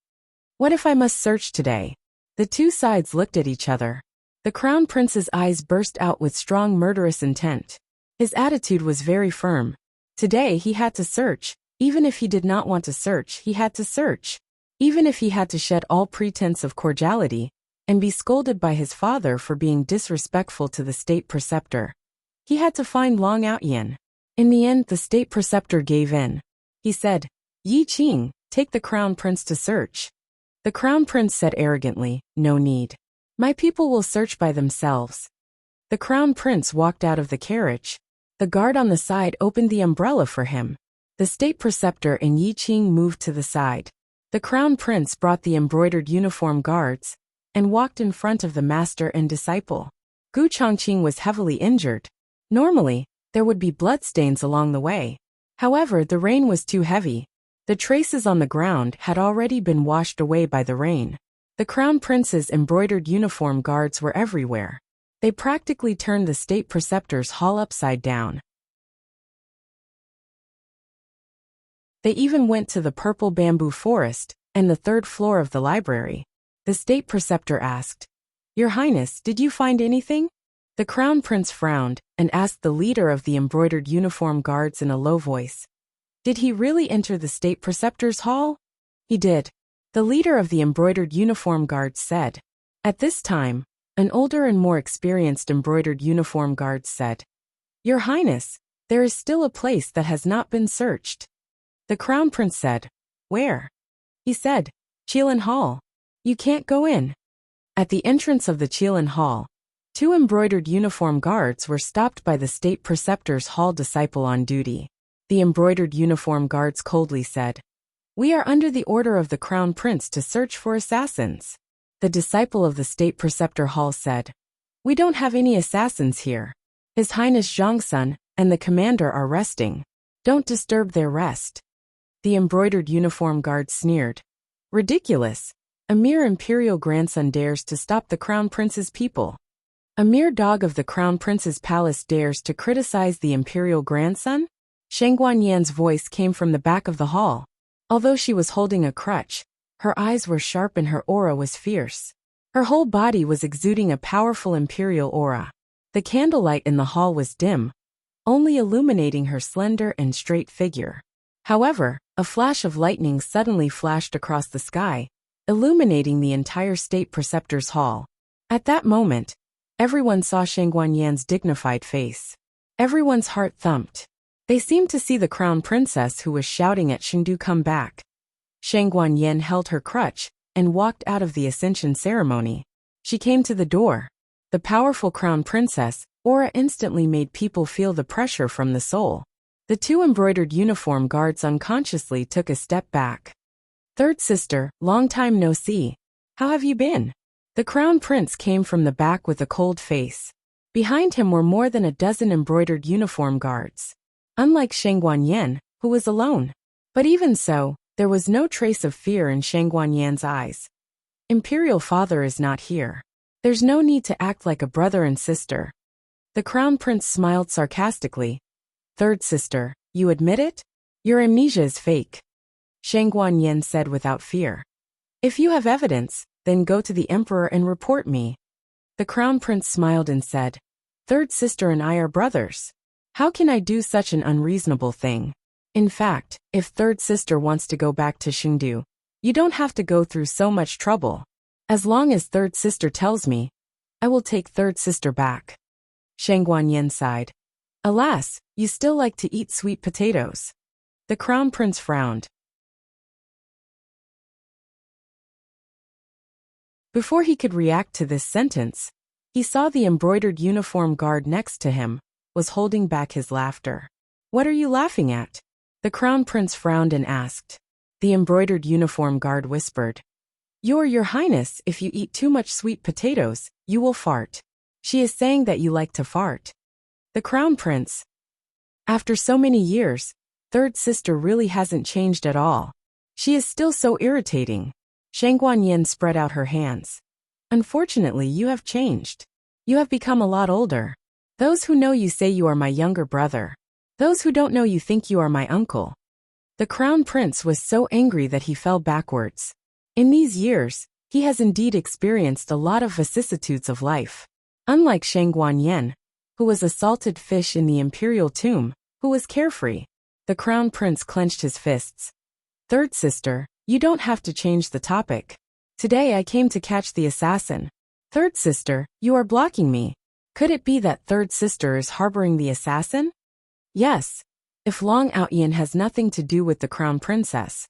"What if I must search today?" The two sides looked at each other. The crown prince's eyes burst out with strong murderous intent. His attitude was very firm. Today he had to search. Even if he did not want to search, he had to search. Even if he had to shed all pretense of cordiality, and be scolded by his father for being disrespectful to the state preceptor. He had to find Long Outyin. In the end, the state preceptor gave in. He said, "Yi Qing, take the crown prince to search." The crown prince said arrogantly, "No need. My people will search by themselves." The crown prince walked out of the carriage. The guard on the side opened the umbrella for him. The state preceptor and Yi Qing moved to the side. The crown prince brought the embroidered uniform guards and walked in front of the master and disciple. Gu Chongqing was heavily injured. Normally, there would be bloodstains along the way. However, the rain was too heavy. The traces on the ground had already been washed away by the rain. The crown prince's embroidered uniform guards were everywhere. They practically turned the state preceptor's hall upside down. They even went to the purple bamboo forest and the third floor of the library. The state preceptor asked, "Your Highness, did you find anything?" The crown prince frowned and asked the leader of the embroidered uniform guards in a low voice, "Did he really enter the state preceptor's hall?" "He did," the leader of the embroidered uniform guards said. At this time, an older and more experienced embroidered uniform guard said, "Your Highness, there is still a place that has not been searched." The crown prince said, "Where?" He said, "Qilin Hall. You can't go in." At the entrance of the Qilin Hall, two embroidered uniform guards were stopped by the state preceptor's hall disciple on duty. The embroidered uniform guards coldly said, "We are under the order of the crown prince to search for assassins." The disciple of the state preceptor hall said, "We don't have any assassins here. His Highness Zhangsun and the commander are resting. Don't disturb their rest." The embroidered uniform guard sneered. "Ridiculous. A mere imperial grandson dares to stop the crown prince's people. A mere dog of the crown prince's palace dares to criticize the imperial grandson?" Sheng Guanyan's voice came from the back of the hall. Although she was holding a crutch, her eyes were sharp and her aura was fierce. Her whole body was exuding a powerful imperial aura. The candlelight in the hall was dim, only illuminating her slender and straight figure. However, a flash of lightning suddenly flashed across the sky, illuminating the entire state preceptor's hall. At that moment, everyone saw Shang Guanyan's dignified face. Everyone's heart thumped. They seemed to see the crown princess who was shouting at Chengdu come back. Shang Guanyan held her crutch and walked out of the ascension ceremony. She came to the door. The powerful crown princess aura instantly made people feel the pressure from the soul. The two embroidered uniform guards unconsciously took a step back. Third sister, long time no see. How have you been? The crown prince came from the back with a cold face. Behind him were more than a dozen embroidered uniform guards. Unlike Shang Guanyan, who was alone. But even so, there was no trace of fear in Shang Guanyan's eyes. Imperial father is not here. There's no need to act like a brother and sister. The crown prince smiled sarcastically. Third sister, you admit it? Your amnesia is fake. Shang Guanyan said without fear. If you have evidence, then go to the emperor and report me. The crown prince smiled and said, Third sister and I are brothers. How can I do such an unreasonable thing? In fact, if third sister wants to go back to Chengdu, you don't have to go through so much trouble. As long as third sister tells me, I will take third sister back. Shang Guanyan sighed. Alas, you still like to eat sweet potatoes. The crown prince frowned. Before he could react to this sentence, he saw the embroidered uniform guard next to him was holding back his laughter. What are you laughing at? The crown prince frowned and asked. The embroidered uniform guard whispered. Your highness, if you eat too much sweet potatoes, you will fart. She is saying that you like to fart. The crown prince. After so many years, third sister really hasn't changed at all. She is still so irritating. Shang Guanyan spread out her hands. Unfortunately, you have changed. You have become a lot older. Those who know you say you are my younger brother. Those who don't know you think you are my uncle. The crown prince was so angry that he fell backwards. In these years, he has indeed experienced a lot of vicissitudes of life. Unlike Shang Guanyan, who was a salted fish in the imperial tomb, who was carefree. The crown prince clenched his fists. Third sister, you don't have to change the topic. Today I came to catch the assassin. Third sister, you are blocking me. Could it be that third sister is harboring the assassin? Yes. If Long Outyan has nothing to do with the crown princess,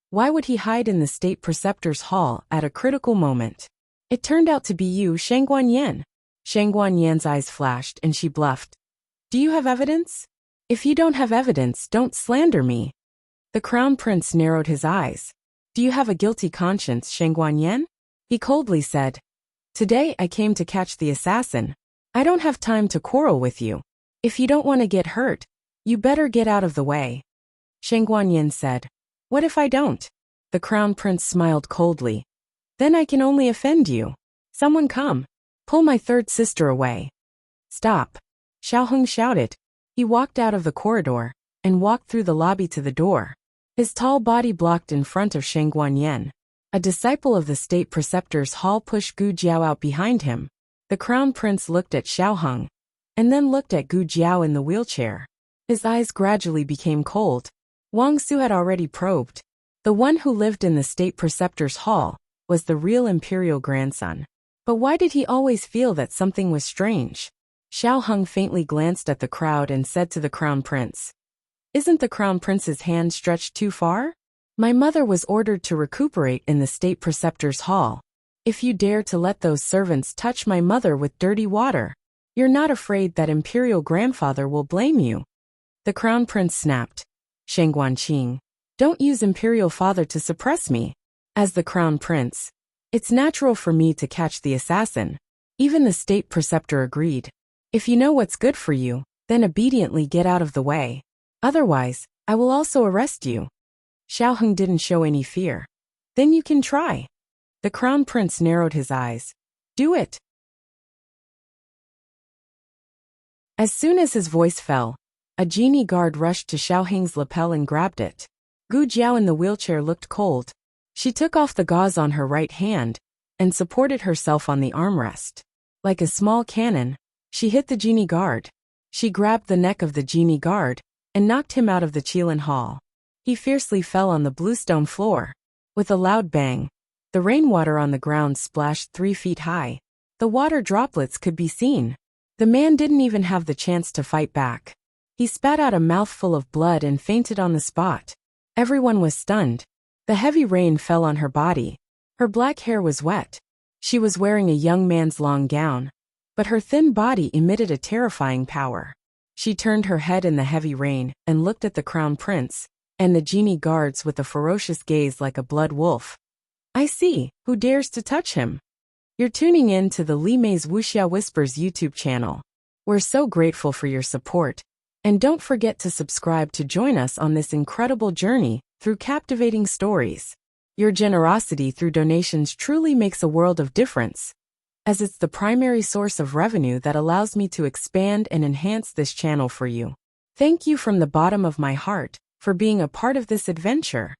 why would he hide in the state preceptor's hall at a critical moment? It turned out to be you, Shang Guanyan. Shang Guanyan's eyes flashed and she bluffed. Do you have evidence? If you don't have evidence, don't slander me. The crown prince narrowed his eyes. Do you have a guilty conscience, Shang Guanyan? He coldly said. Today I came to catch the assassin. I don't have time to quarrel with you. If you don't want to get hurt, you better get out of the way. Shang Guanyan said. What if I don't? The crown prince smiled coldly. Then I can only offend you. Someone come. Pull my third sister away. Stop. Xiaoheng shouted. He walked out of the corridor and walked through the lobby to the door. His tall body blocked in front of Shang Guanyan. A disciple of the state preceptor's hall pushed Gu Jiao out behind him. The crown prince looked at Xiaoheng and then looked at Gu Jiao in the wheelchair. His eyes gradually became cold. Wang Su had already probed. The one who lived in the state preceptor's hall was the real imperial grandson. But why did he always feel that something was strange? Xiaoheng faintly glanced at the crowd and said to the crown prince, Isn't the crown prince's hand stretched too far? My mother was ordered to recuperate in the state preceptor's hall. If you dare to let those servants touch my mother with dirty water, you're not afraid that imperial grandfather will blame you. The crown prince snapped. Shang Guanqing, don't use imperial father to suppress me. As the crown prince, it's natural for me to catch the assassin. Even the state preceptor agreed. If you know what's good for you, then obediently get out of the way. Otherwise, I will also arrest you. Xiaoheng didn't show any fear. Then you can try. The crown prince narrowed his eyes. Do it. As soon as his voice fell, a genie guard rushed to Xiaoheng's lapel and grabbed it. Gu Jiao in the wheelchair looked cold. She took off the gauze on her right hand and supported herself on the armrest. Like a small cannon, she hit the genie guard. She grabbed the neck of the genie guard and knocked him out of the Qilin Hall. He fiercely fell on the bluestone floor. With a loud bang, the rainwater on the ground splashed 3 feet high. The water droplets could be seen. The man didn't even have the chance to fight back. He spat out a mouthful of blood and fainted on the spot. Everyone was stunned. The heavy rain fell on her body. Her black hair was wet. She was wearing a young man's long gown, but her thin body emitted a terrifying power. She turned her head in the heavy rain and looked at the crown prince and the genie guards with a ferocious gaze like a blood wolf. I see, who dares to touch him? You're tuning in to the Li Mei's Wuxia Whispers YouTube channel. We're so grateful for your support, and don't forget to subscribe to join us on this incredible journey through captivating stories. Your generosity through donations truly makes a world of difference, as it's the primary source of revenue that allows me to expand and enhance this channel for you. Thank you from the bottom of my heart for being a part of this adventure.